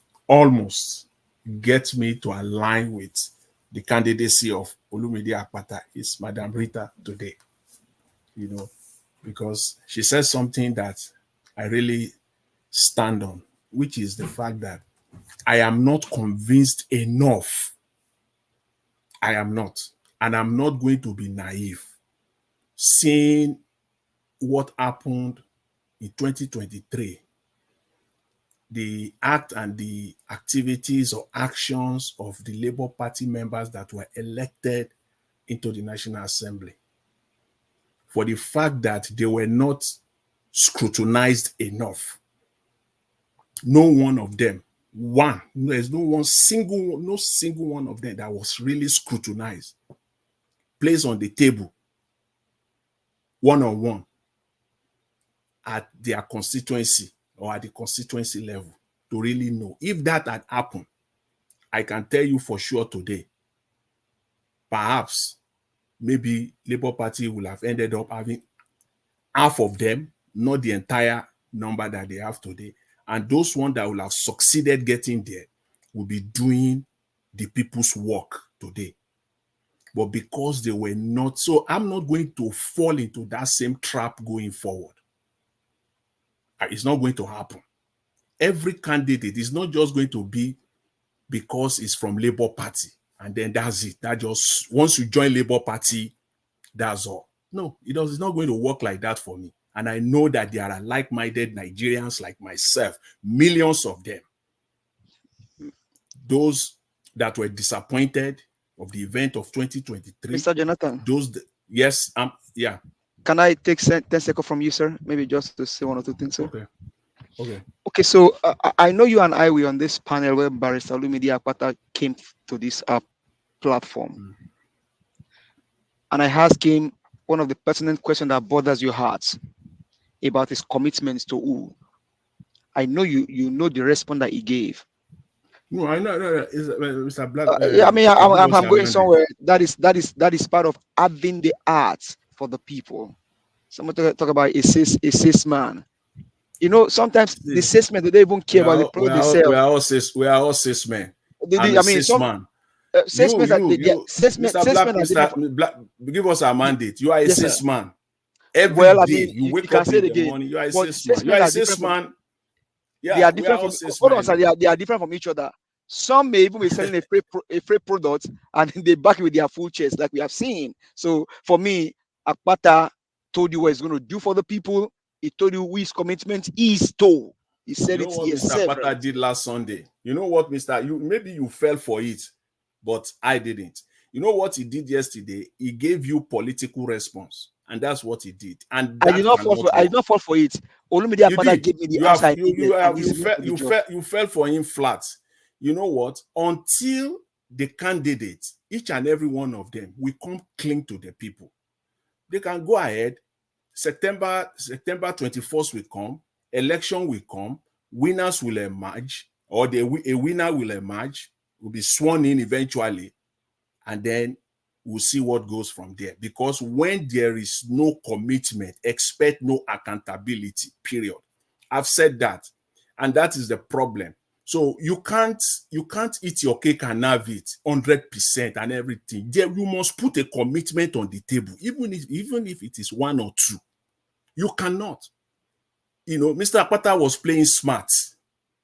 get me to align with the candidacy of Olumide Akpata is Madam Rita today. Because she said something that I really stand on, which is the fact that I am not convinced enough. I am not. And I'm not going to be naive. Seeing what happened in 2023, the act and the activities or actions of the Labour Party members that were elected into the National Assembly, for the fact that they were not scrutinized enough. No one of them, there's no single one of them that was really scrutinized, placed on the table, one-on-one, at their constituency or at the constituency level to really know. If that had happened, I can tell you for sure today, perhaps maybe Labour Party will have ended up having half of them, not the entire number that they have today. And those ones that will have succeeded getting there will be doing the people's work today. But because they were not, so I'm not going to fall into that same trap going forward. It's not going to happen. Every candidate is not just going to be because it's from Labour Party and then that's it. That just, once you join Labour Party, that's all. No, it's not going to work like that for me. And I know that there are like-minded Nigerians like myself, millions of them. Those that were disappointed of the event of 2023. Mr. Jonathan. Yes, yeah. Can I take 10 seconds from you, sir? Maybe just to say one or two things, sir. Okay, so I know you and I were on this panel where Barrister Olumide Akpata came to this platform. And I asked him one of the pertinent questions that bothers your heart about his commitments to who. I know you know the response that he gave. No, I know. No, Mr. Black. Yeah, I mean, I'm going Amandi. somewhere. That is part of having the art for the people. Someone talk about a cis man. You know, sometimes the cis men, they don't even care about the product they sell. We are all cis men. I'm a cis man. Cis men, Mr. Black, give us a mandate. You are a cis man. Every day I mean, you wake up in the morning. You are a cis man. You are a cis man. Yeah, they are different from. Hold on, sir. They are different from each other. Some may even be selling a free product and they back it with their full chest, like we have seen. So for me, Akpata told you what he's going to do for the people. He told you who his commitment is to. He said you know what Mr. Akpata did last Sunday. You know what, maybe you fell for it, but I didn't. You know what he did yesterday? He gave you political response, and that's what he did. And I did not fall for it. Olumide Akpata gave me the answer. You fell for him flat. You know what? Until the candidates, each and every one of them, will come cling to the people. They can go ahead. September 21st will come. Election will come. Winners will emerge, or a winner will emerge. Will be sworn in eventually, and then we'll see what goes from there. Because when there is no commitment, expect no accountability. Period. I've said that, and that is the problem. So you can't eat your cake and have it 100% and everything. There, you must put a commitment on the table, even if it is 1 or 2. You cannot. You know, Mr. Akpata was playing smart.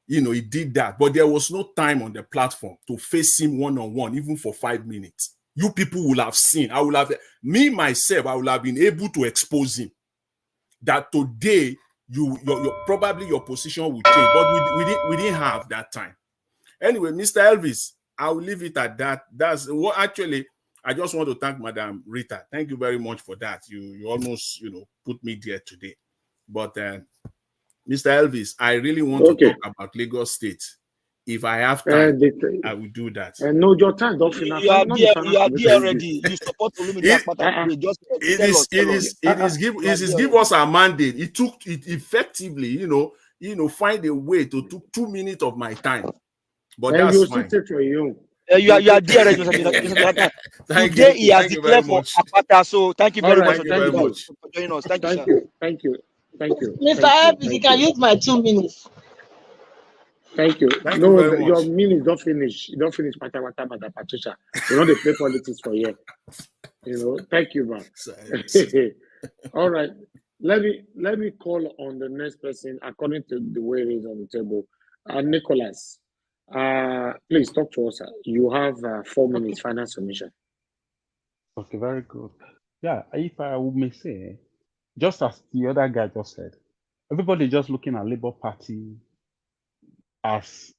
You know, he did that, but there was no time on the platform to face him one-on-one, even for 5 minutes. You people will have seen. I will have been able to expose him. That today, probably your position will change, but we didn't have that time. Anyway, Mr. Elvis, I will leave it at that. That's what actually I just want to thank Madam Rita. Thank you very much for that. You almost put me there today. But Mr. Elvis, I really want to talk about Lagos State. If I have time, I will do that. And no, your time don't finish. You are there already. You support Olumide Akpata. It is give us a mandate. It took it effectively, find a way to took 2 minutes of my time. But and that's fine. You are there already. Today he has declared for Akpata. So thank you very much for joining us. Thank you. Mr. Elvis, you can use my 2 minutes. Thank you. Thank you very much. Your minutes don't finish. You don't finish, Madam Patricia. You know they play politics for you. Thank you, man. All right. Let me call on the next person according to the way it is on the table. Nicholas, please talk to us. You have 4 minutes. Final submission. Okay, very good. Yeah, if I may say, just as the other guy just said, everybody just looking at Labour Party as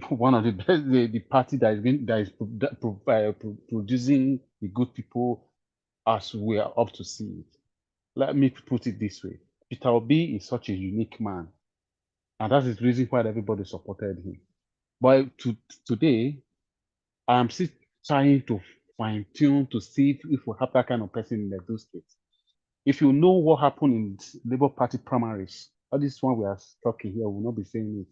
one of the best, the party that is producing the good people as we are up to see it. Let me put it this way: Peter Obi is such a unique man, and that is the reason why everybody supported him. But today, I am still trying to fine tune to see if we have that kind of person in those states. If you know what happened in Labour Party primaries, all this one we are talking here will not be saying it.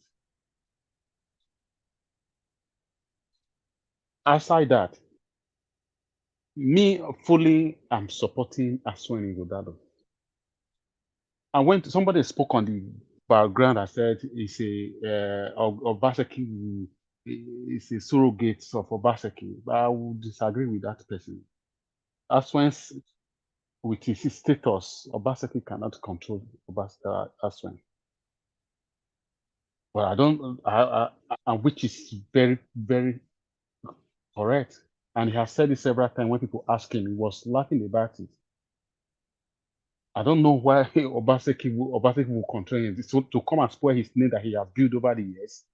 Aside that, me fully am supporting Aswani Godado. And when somebody spoke on the background, I said it's Obaseki is a surrogate of Obaseki, but I would disagree with that person. Aswani, with his status, Obaseki cannot control Aswani. But I don't, which is very, very correct. And he has said it several times when people ask him, he was laughing about it. I don't know why Obaseki will control him to come and spoil his name that he has built over the years.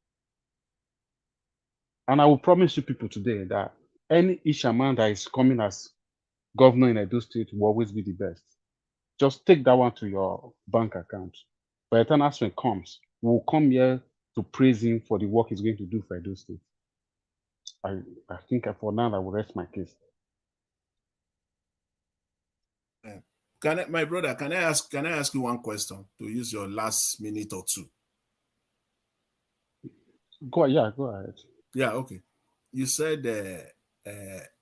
And I will promise you people today that any Ishaman that is coming as governor in Edo State will always be the best. Just take that one to your bank account. By the time Aswin comes, we'll come here to praise him for the work he's going to do for Edo State. I think for now I will rest my case. My brother, can I ask you one question to use your last minute or two? Go ahead. Yeah, okay. You said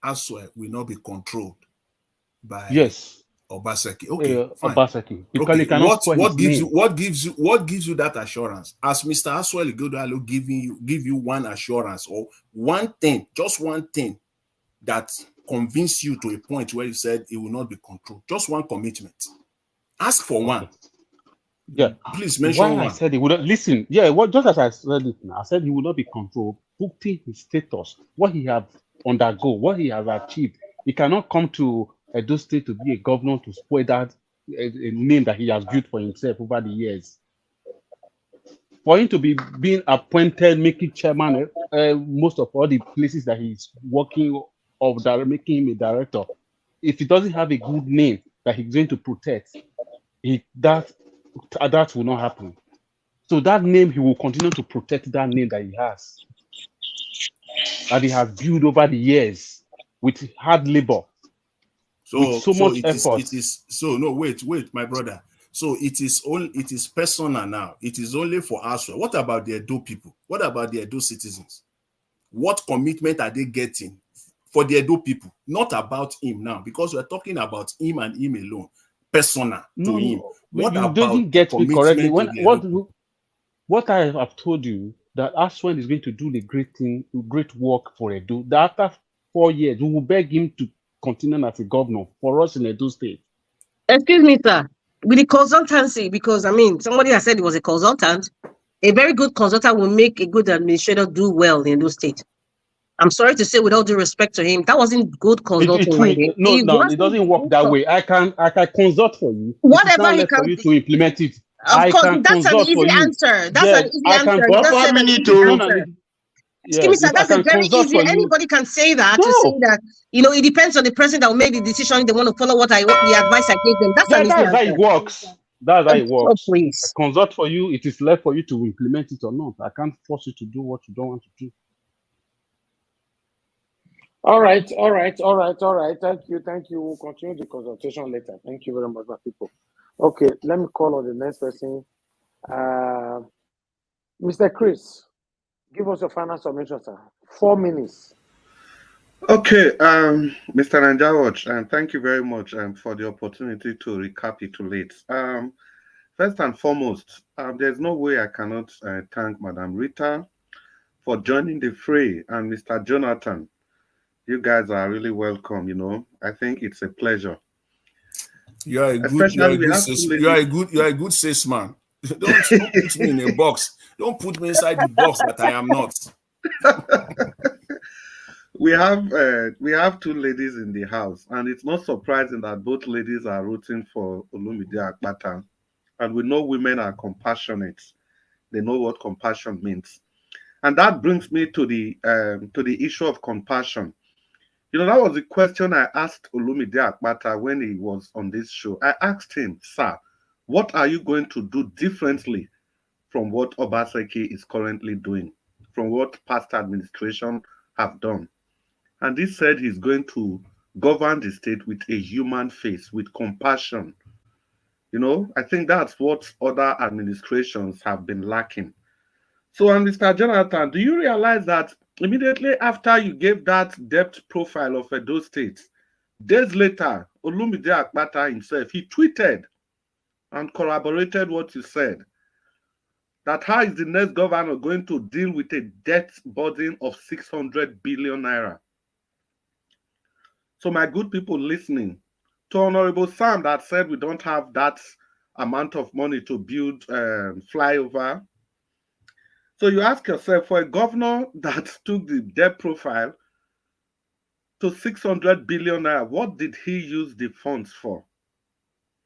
Aswe will not be controlled by Yes, Obaseki. Okay, fine. Obaseki, because Okay, he cannot spoil his name. what gives you that assurance? As Mr. Aswell Igodalo give you one assurance or one thing, just one thing that convinced you to a point where you said it will not be controlled. Just one commitment. Ask for one. Yeah. Please mention Why one. I said he would not listen. Yeah, what just as I said it now, I said he will not be controlled, putting his status, what he have undergo, what he has achieved. He cannot come to Edo State to be a governor to spoil that a name that he has built for himself over the years. For him to be being appointed, making chairman, most of all the places that he's working of that making him a director, if he doesn't have a good name that he's going to protect, that will not happen. So that name, he will continue to protect that name that he has built over the years with hard labor, with so much effort. Wait, my brother. So it is personal now. It is only for us. What about the Edo people? What about the Edo citizens? What commitment are they getting for the Edo people? Not about him now, because we're talking about him and him alone, personal to him. What you about didn't get me correctly. What I have told you, that Aswan is going to do the great work for Edo. That after 4 years, we will beg him to continue as a governor for us in Edo State. Excuse me, sir. With the consultancy, because I mean, somebody has said he was a consultant. A very good consultant will make a good administrator do well in Edo State. I'm sorry to say, with all due respect to him, that wasn't good consulting. It doesn't work that way. I can consult for you. Whatever he can for you to implement it. Of course, that's an easy answer. That's an easy answer. Excuse me, sir, that's a very easy. Anybody can say that to say that, it depends on the person that will make the decision. They want to follow the advice I gave them. That's an easy answer. That's how it works. That's how it works. Oh, please. I consult for you. It is left for you to implement it or not. I can't force you to do what you don't want to do. All right. Thank you. We'll continue the consultation later. Thank you very much, my people. Okay, let me call on the next person. Mr. Chris, give us your final submission, sir. 4 minutes. Okay, Mr. Nanjawatch, and thank you very much for the opportunity to recapitulate. First and foremost, there's no way I cannot thank Madam Rita for joining the fray, and Mr. Jonathan. You guys are really welcome. I think it's a pleasure. You are a good salesman. Don't put me in a box. Don't put me inside the box that I am not. We have 2 ladies in the house, and it's not surprising that both ladies are rooting for Olumide Akpata. And we know women are compassionate. They know what compassion means. And that brings me to the issue of compassion. That was the question I asked Olumide Akpata when he was on this show. I asked him, sir, what are you going to do differently from what Obaseki is currently doing, from what past administration have done? And he said he's going to govern the state with a human face, with compassion. I think that's what other administrations have been lacking. So, and Mr. Jonathan, do you realize that immediately after you gave that depth profile of Edo State, days later, Olumide Akpata himself, he tweeted and corroborated what you said, that how is the next governor going to deal with a debt burden of 600 billion naira? So my good people listening, to Honorable Sam that said we don't have that amount of money to build flyover. So you ask yourself, for a governor that took the debt profile to 600 billion naira, what did he use the funds for?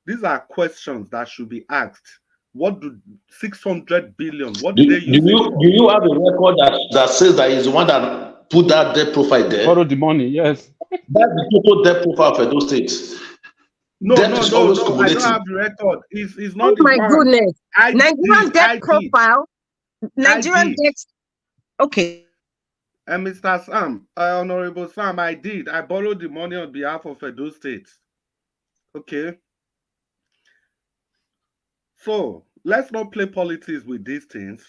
These are questions that should be asked. What do 600 billion, what did they use it for? Do you have a record that says that he's the one that put that debt profile there? Borrow the money, yes. That's the total debt profile for those states. No, I don't have the record. It's not the one. Oh my goodness. Nigerian debt profile. Nigerian debt. Okay. And Mr. Sam, Honorable Sam, I borrowed the money on behalf of Edo State. Okay. So let's not play politics with these things.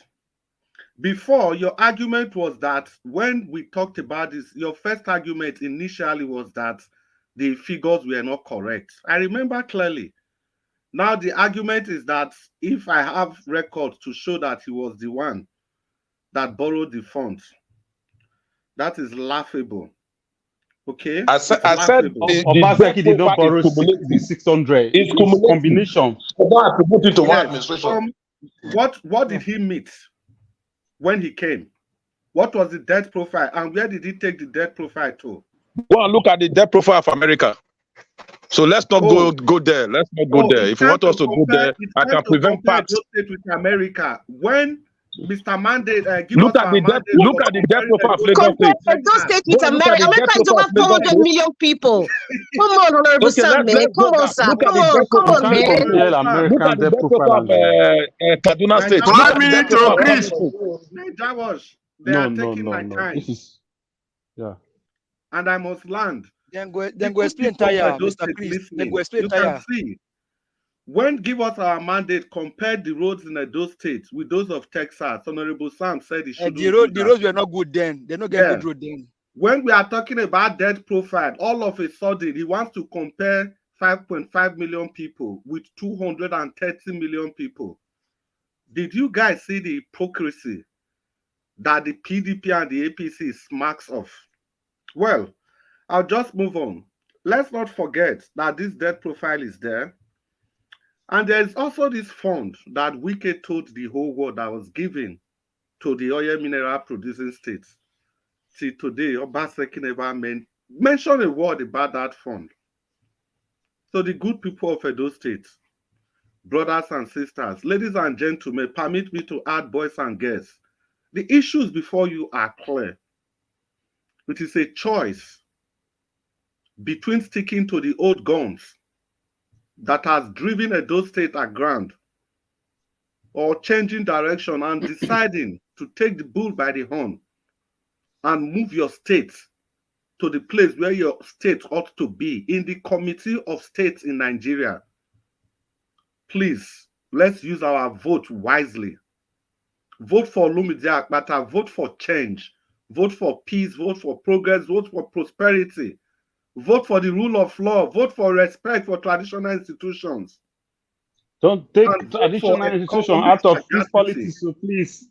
Before, your argument was that when we talked about this, your first argument initially was that the figures were not correct. I remember clearly. Now the argument is that if I have records to show that he was the one that borrowed the funds, that is laughable. Okay? I said Obaseki did not borrow the 600. It's combination. So don't attribute it to one administration. What did he meet when he came? What was the debt profile, and where did he take the debt profile to? Go and look at the debt profile of America. So let's not go there. Let's not go there. If you want us to go there, I can prevent parts. With America. When Mr. Mandate look at the debt profile of Lagos State. Edo State with America. America is over 400 million people. Come on, Honorable Sam, man. Come on, sir. Come on, man. Look at the debt profile of Kaduna State. 1 minute to Chris. They are taking my time. This is, and I must land. Then go explain tire, Mr. Chris. Then go explain tire. You can see, when give us our mandate, compared the roads in Edo State with those of Texas, Honorable Sam said it should. The roads were not good then. They don't get good road then. When we are talking about debt profile, all of a sudden he wants to compare 5.5 million people with 230 million people. Did you guys see the hypocrisy that the PDP and the APC smacks of? Well, I'll just move on. Let's not forget that this debt profile is there. And there is also this fund that Wike told the whole world that was given to the oil mineral producing states. See, today, Obaseki never mentioned a word about that fund. So the good people of Edo State, brothers and sisters, ladies and gentlemen, permit me to add boys and girls. The issues before you are clear. It is a choice between sticking to the old guns that has driven Edo State aground, or changing direction and deciding to take the bull by the horn and move your state to the place where your state ought to be, in the Committee of States in Nigeria. Please, let's use our vote wisely. Vote for Lumide Akpata, vote for change, vote for peace, vote for progress, vote for prosperity. Vote for the rule of law. Vote for respect for traditional institutions. Don't take traditional institutions out of this politics, so please.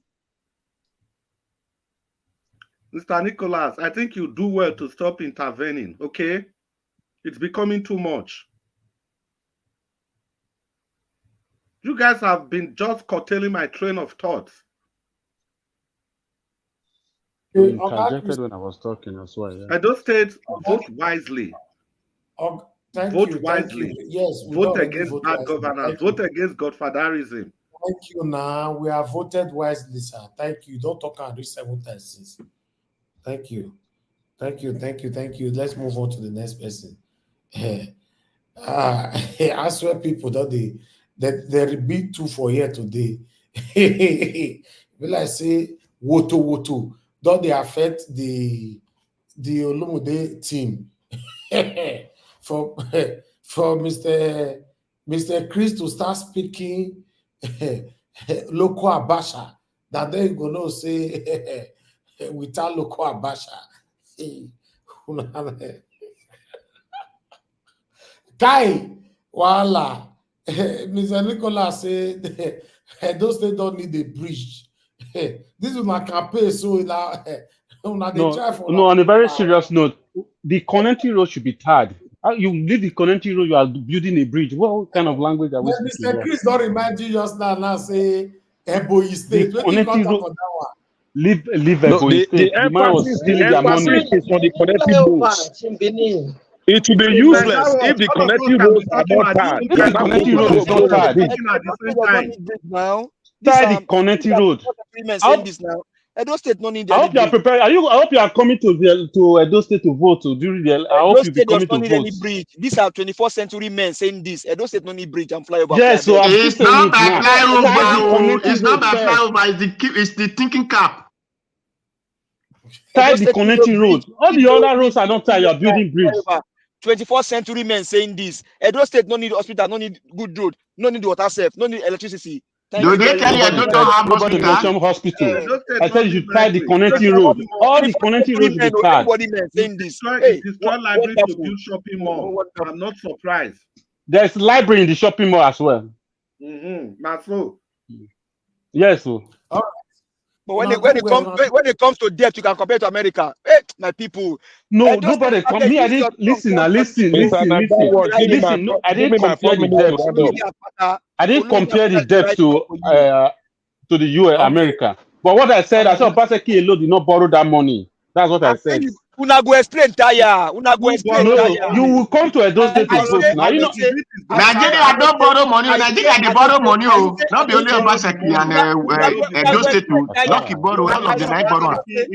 Mr. Nicholas, I think you do well to stop intervening, okay? It's becoming too much. You guys have been just curtailing my train of thought. You interjected when I was talking as well. Yeah. Edo State, vote wisely. Vote wisely. Yes. Vote against bad governance. Vote against godfatherism. Thank you. Now we have voted wisely, sir. Thank you. Don't talk and read 7 times. Thank you. Thank you. Let's move on to the next person. I swear, people don't they repeat 2 for here today. Will I say woto? Don't they affect the Olumude team? for Mr. Chris to start speaking local Abasha, that they gonna say without local Abasha. Kai, voila. Mr. Nicholas said those they don't need a bridge. This is my campaign, so now no, on a very serious note, the connecting road should be tarred. You need the connecting road, you are building a bridge. What kind of language are we speaking? Mr. Chris, don't remind you just now say Ebonyi State. Connecting road. Leave Ebonyi State. The man was stealing their money. Is on the connecting roads. It will be useless if the connecting roads are not tarred. If the connecting road is not tarred. Tie the connecting road. Edo State no need. I hope you are prepared. I hope you are coming to Edo State to vote. During the, I hope you be coming to vote. Any bridge. These are 21st century men saying this. Edo State no need bridge and flyover. Yes, so it's not by flyover. It's not by flyover. It's the thinking cap. Tie the connecting road. All the other roads are not tied. You are building bridge. 21st century men saying this. Edo State no need hospital, no need good road, no need water safe, no need electricity. Thank Do you they very tell you I much. don't have Nobody hospital? mentioned hospital. Edo State I said not you build should tie the library. connecting road. All the connecting roads should be tied. Anybody man saying this. It Hey, destroy library to wonderful. build shopping mall. Wonderful. I'm not surprised. There's library in the shopping mall as well. That's so. Yes, so. All right. But when it comes to debt, you can compare to America. Hey, my people. No, nobody come. Me, I didn't listen. Now listen. No, I didn't compare the debt. I didn't compare the debt to the US, America. But what I said, I said Obaseki alone did not borrow that money. That's what I said. Una go explain tire. Una go explain No, tire. you will come to Edo State to vote now. You know, Nigeria don't borrow money. Nigeria they borrow money. Not be only Obaseki and Edo State. Lucky borrow all of the night borrow. Yes,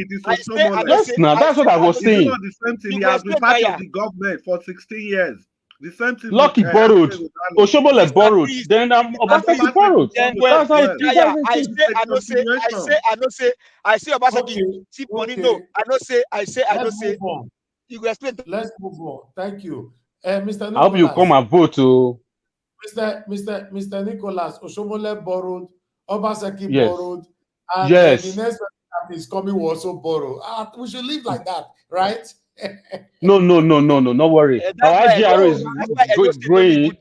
now that's what I was saying. It's not the same thing. He has been part of the government for 16 years. The same thing. Lucky borrowed. Oshobole borrowed. Then Obaseki borrowed. That's how it is. I say Obaseki tip money. No, I say. You go explain. Let's move on. Thank you. Mr. Nicholas, I hope you come and vote. Mr. Nicholas, Oshobole borrowed, Obaseki Yes. borrowed, and Yes. the next person that is coming will also borrow. We should live like that, right? No, no worry. Our IGR is growing.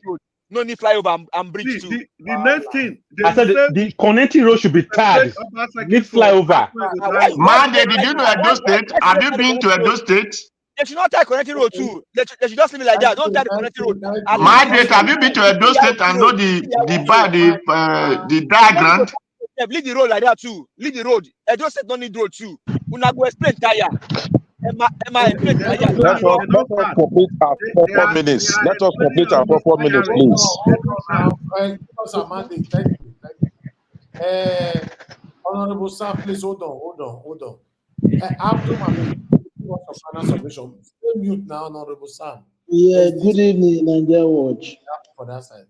No need flyover and bridge too. The next thing, I said the connecting road should be tied. Need flyover. Mande, did you know Edo State? Have you been to Edo State? They should not tie connecting road too. They should just leave it like that. Don't tie the connecting road. Mande, have you been to Edo State and know the diagram? Leave the road like that too. Leave the road. Edo State don't need road too. Una go explain tire. Emma explain tire. Let us complete our 4 minutes. Let us complete our 4 minutes, please. Honorable Sam, please hold on. Abdul Mahmoud, what's your final submission? Stay mute now, Honorable Sam. Yeah, good evening, Nigeria Watch. For that side.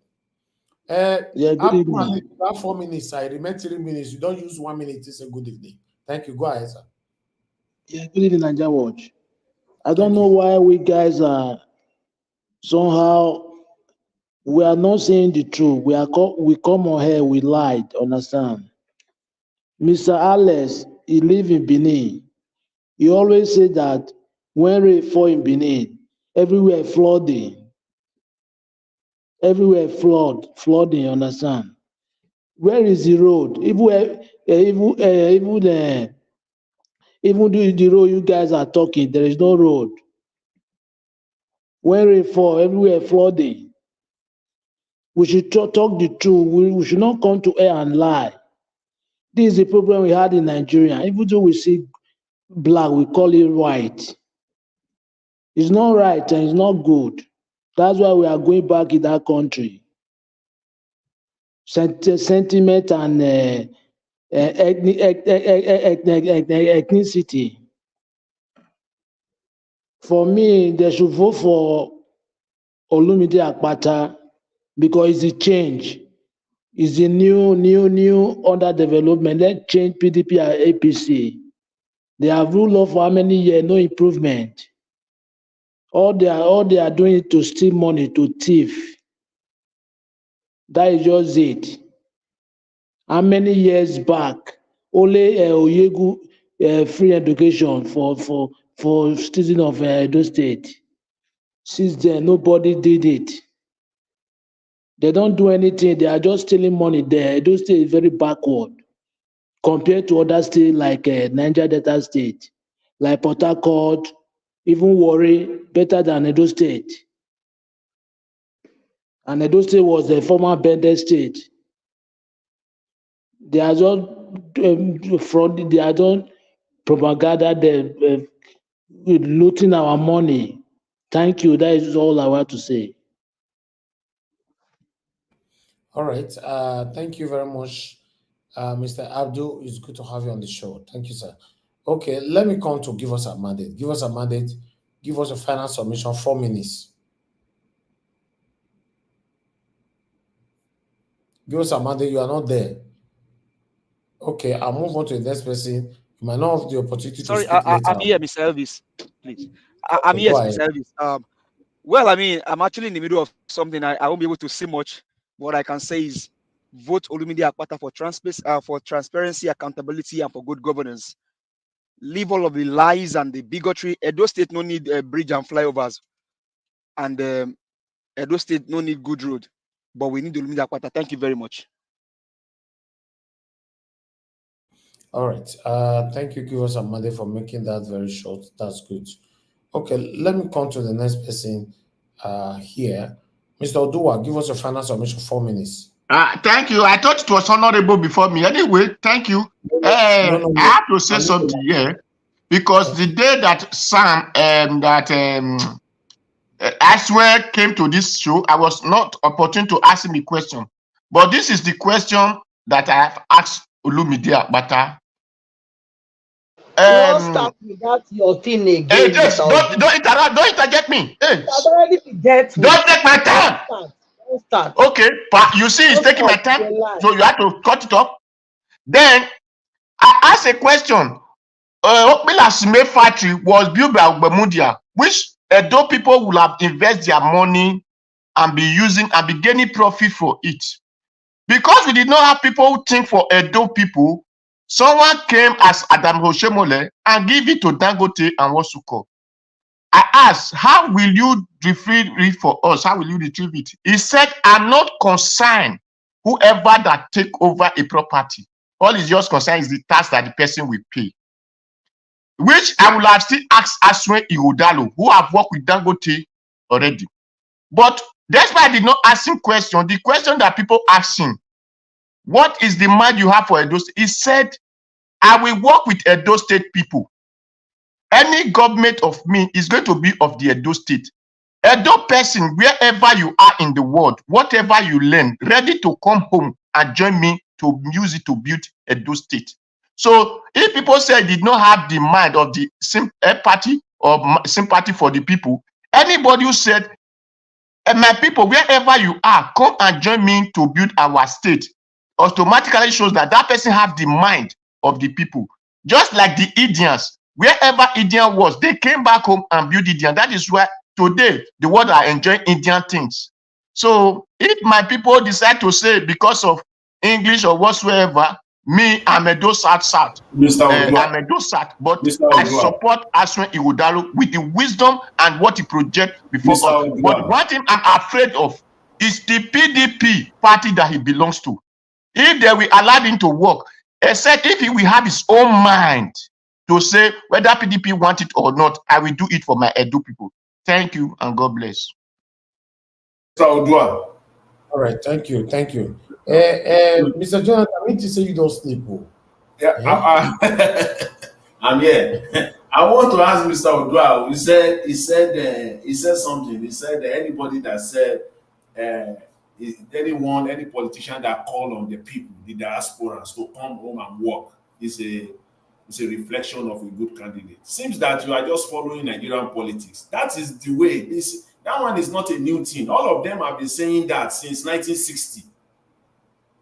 Yeah, good Abdul evening. Mahmoud, you have 4 minutes. I remain 3 minutes. You don't use 1 minute. It's a good evening. Thank you. Go ahead, sir. Yeah, good evening, Nigeria Watch. I don't know why we guys are somehow we are not saying the truth. We come on here, we lied, understand? Mr. Alex, he live in Benin. He always say that when rain fall in Benin, everywhere flooding. Everywhere flooding, understand? Where is the road? Even the road you guys are talking, there is no road. When rain fall, everywhere flooding. We should talk the truth. We should not come to air and lie. This is the problem we had in Nigeria. Even though we see black, we call it white. It's not right and it's not good. That's why we are going back in that country. Sentiment and ethnicity. For me, they should vote for Olumide Akpata because it's a change. It's a new under development. Let's change PDP and APC. They have ruled for how many years? No improvement. All they are doing is to steal money, to thief. That is just it. How many years back? Only Oyegu free education for citizens of Edo State. Since then, nobody did it. They don't do anything. They are just stealing money there. Edo State is very backward compared to other states like Niger Delta State, like Port Harcourt, even Warri, better than Edo State. And Edo State was the former Bende State. They are just fraud. They are just propaganda. They looting our money. Thank you. That is all I want to say. All right. Thank you very much, Mr. Abdul. It's good to have you on the show. Thank you, sir. Okay, let me come to give us a mandate. Give us a mandate. Give us a final submission, 4 minutes. Give us a mandate. You are not there. Okay, I'll move on to the next person. You might not have the opportunity to speak later. I'm here, Mr. Elvis. Please. I'm here, Mr. Elvis. Well, I mean, I'm actually in the middle of something. I won't be able to say much. What I can say is vote Olumide Akpata for transparency, accountability, and for good governance. Leave all of the lies and the bigotry. Edo State no need a bridge and flyovers, and Edo State no need good road, but we need Olumide Akpata. Thank you very much. All right. Thank you, Kivos Amade, for making that very short. That's good. Okay, let me come to the next person here. Mr. Odua, give us a final submission, 4 minutes. Thank you. I thought it was honorable before me. Anyway, thank you. I have to say something here, because the day that Sam Aswell came to this show, I was not opportune to ask him a question. But this is the question that I have asked Olumide Akpata. Don't start with that your thing again. Hey, yes, don't interject me. Hey. Don't take my time. Don't start. Okay, you see, it's taking my time, so you have to cut it off. Then I asked a question. Okpila Cement factory was built by Ogbemudia, which Edo people will have invested their money and be using and be gaining profit for it. Because we did not have people who think for Edo people, someone came as Adam Hoshemole and give it to Dangote and Wasuko. I asked, how will you retrieve it for us? How will you retrieve it? He said, I'm not concerned whoever that take over a property. All is just concerned is the tax that the person will pay. Which I will have still asked Aswe Ihodalo, who have worked with Dangote already. But that's why I did not ask him question. The question that people ask him, what is the mind you have for Edo State? He said, I will work with Edo State people. Any government of me is going to be of the Edo State. Edo person, wherever you are in the world, whatever you learn, ready to come home and join me to use it to build Edo State. So if people say did not have the mind of the empathy or sympathy for the people, anybody who said, my people, wherever you are, come and join me to build our state, automatically shows that that person have the mind of the people. Just like the Indians, wherever Indian was, they came back home and built Indian. That is why today the world are enjoying Indian things. So if my people decide to say because of English or whatsoever, me, I'm a South. I'm a South, but I support Aswen Ihodalo with the wisdom and what he projects before us. But one thing I'm afraid of is the PDP party that he belongs to. If they will allow him to work, except if he will have his own mind to say whether PDP want it or not, I will do it for my Edo people. Thank you and God bless. All right, thank you. Mr. Jonathan, I need to say you don't sleep. Yeah, I'm here. I want to ask Mr. Odua. He said something. He said that anybody that said any politician that call on the people, the diasporans, to come home and work is a reflection of a good candidate. Seems that you are just following Nigerian politics. That is the way. That one is not a new thing. All of them have been saying that since 1960.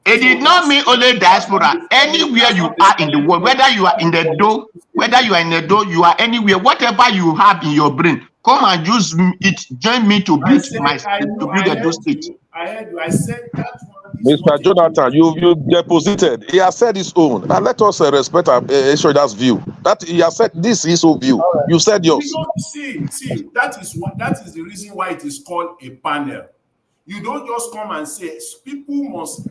It did not mean only diaspora. Anywhere you are in the world, whether you are in the Edo, whether you are in the Edo, you are anywhere, whatever you have in your brain, come and use it. Join me to build the Edo State. I heard you. I said that one. Mr. Jonathan, you deposited. He has said his own. And let us respect Eshoda's view. That he has said this is his view. Right. You said yours. See, that is the reason why it is called a panel. You don't just come and say people must.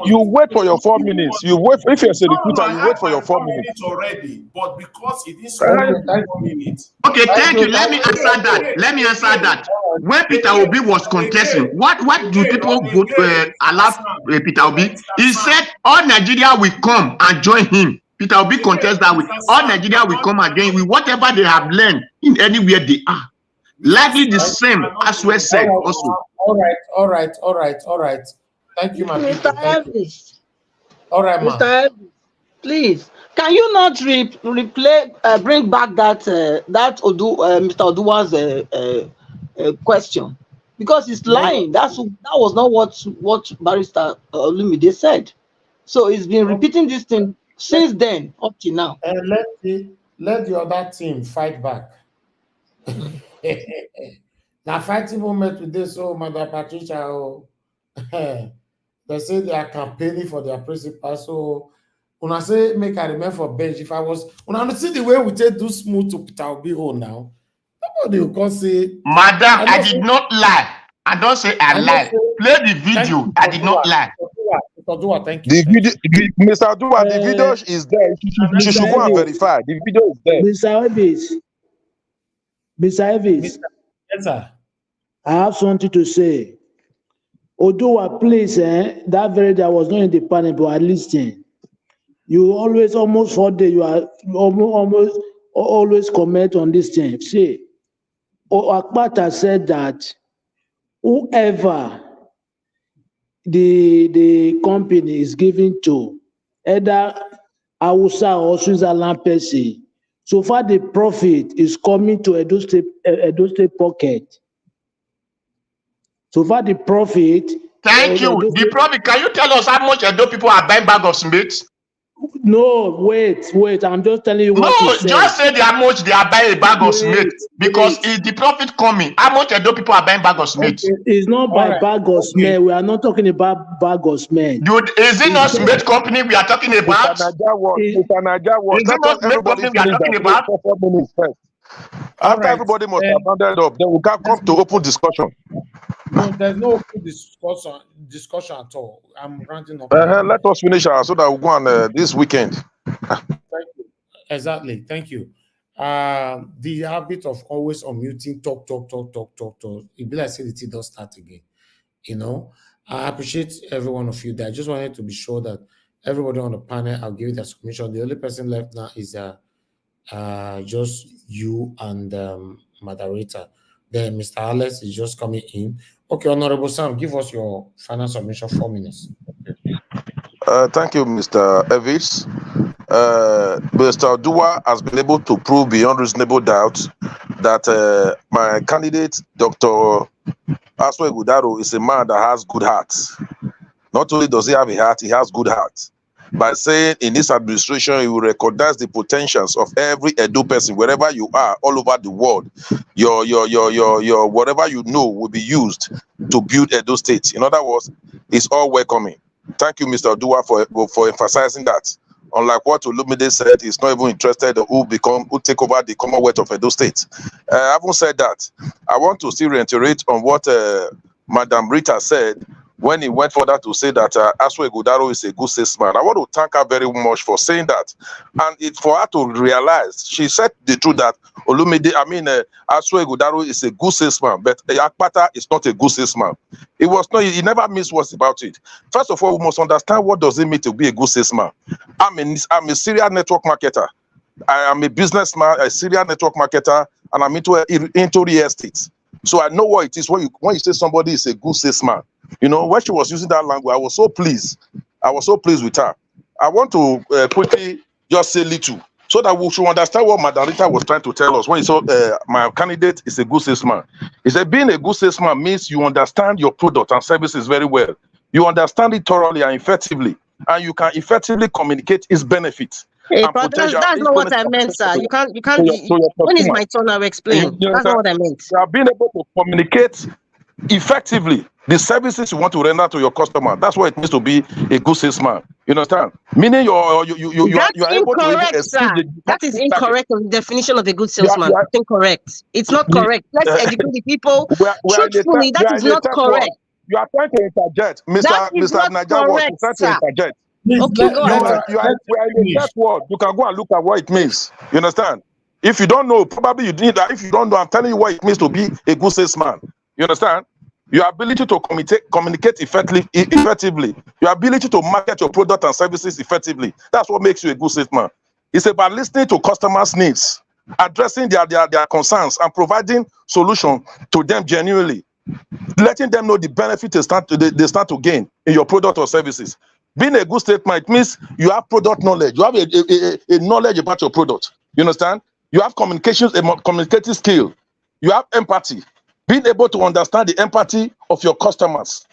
You wait for your 4 minutes. You wait if you're a recruiter. You wait for your 4 minutes already. But because it is 4 minutes. Okay, thank you. Let me answer that. When Peter Obi was contesting, what do people vote allow Peter Obi? He said all Nigeria will come and join him. Peter Obi contest that with all Nigeria will come and join with whatever they have learned in anywhere they are. Likely the same as we said also. All right. Thank you, Mr. Elvis. All right, ma'am. Mr. Elvis, please, can you not bring back that Mr. Oduwa's question? Because he's lying. That was not what Barrister Olumide said. So he's been repeating this thing since then up to now. Let the other team fight back. Now fighting moment with this, Madam Patricia, They say they are campaigning for their principal. So when I say make I remain for bench, if I was when I see the way we take do smooth to Peter Obi now, nobody will come say, Madam, I did not lie. I don't say I lied. Play the video. I did not lie. Thank you. The video, Mr. Dua, the video is there. She should go and verify. The video is there. Mr. Elvis. Yes, sir. I have something to say. Odua, please, that very day I was not in the panel, but I listened. You almost 4 days, you are always comment on this thing. See, Akpata said that whoever the company is giving to, either Hausa or Switzerland per se, so far the profit is coming to Edo State pocket. So far the profit. Thank you. The profit. Can you tell us how much Edo people are buying bag of cement? No, wait. I'm just telling you what you said. No, just say how much they are buying a bag of cement because is the profit coming? How much Edo people are buying bag of cement? Okay. It's not by bag of cement. We are not talking about bag of cement. Dude, is it not cement company we are talking about? Mr. Naja, is it not cement company we are talking about? 4 minutes first. After everybody must have rounded up, then we can come to open discussion. No, there's no open discussion at all. I'm rounding up. Let us finish so that we'll go on this weekend. Thank you. Exactly. Thank you. The habit of always unmuting, talk. It be like say the tea does start again. You know, I appreciate every one of you there. I just wanted to be sure that everybody on the panel, I'll give you their submission. The only person left now is just you and moderator. Then Mr. Alex is just coming in. Okay, Honorable Sam, give us your final submission, 4 minutes. Thank you, Mr. Evis. Mr. Dua has been able to prove beyond reasonable doubt that my candidate, Dr. Aswe Gudaro, is a man that has good heart. Not only does he have a heart, he has good heart. By saying in this administration, he will recognize the potentials of every Edo person, wherever you are, all over the world. Your whatever you know will be used to build Edo State. In other words, it's all welcoming. Thank you, Mr. Dua, for emphasizing that. Unlike what Olumide said, he's not even interested in who take over the Commonwealth of Edo State. Having said that, I want to still reiterate on what Madam Rita said when he went further to say that Aswe Gudaro is a good salesman. I want to thank her very much for saying that. And for her to realize, she said the truth that Aswe Gudaro is a good salesman, but Akpata is not a good salesman. He never missed words about it. First of all, we must understand what does it mean to be a good salesman. I'm a serial network marketer. I am a businessman, a serial network marketer, and I'm into real estate. So I know what it is when you say somebody is a good salesman. You know, when she was using that language, I was so pleased. I was so pleased with her. I want to quickly just say little so that we should understand what Madam Rita was trying to tell us when he said my candidate is a good salesman. He said being a good salesman means you understand your product and services very well. You understand it thoroughly and effectively, and you can effectively communicate its benefits. Hey, but that's not what I meant, sir. You can't when is my turn, I'll explain. That's not what I meant. You have been able to communicate effectively the services you want to render to your customer. That's what it means to be a good salesman. You understand? Meaning you are able to sir. That is incorrect on the definition of a good salesman. It's incorrect. It's not correct. Let's educate the people. Truthfully, that is not correct. You are trying to interject, Mr. Najawa. You are trying to interject. Okay, go ahead. We are in that word. You can go and look at what it means. You understand? If you don't know, probably you need that. If you don't know, I'm telling you what it means to be a good salesman. You understand? Your ability to communicate effectively. Your ability to market your product and services effectively. That's what makes you a good salesman. It's about listening to customers' needs, addressing their concerns, and providing solutions to them genuinely. Letting them know the benefit they stand to gain in your product or services. Being a good salesman, it means you have product knowledge. You have a knowledge about your product. You understand? You have communicative skill. You have empathy. Being able to understand the empathy of your customers.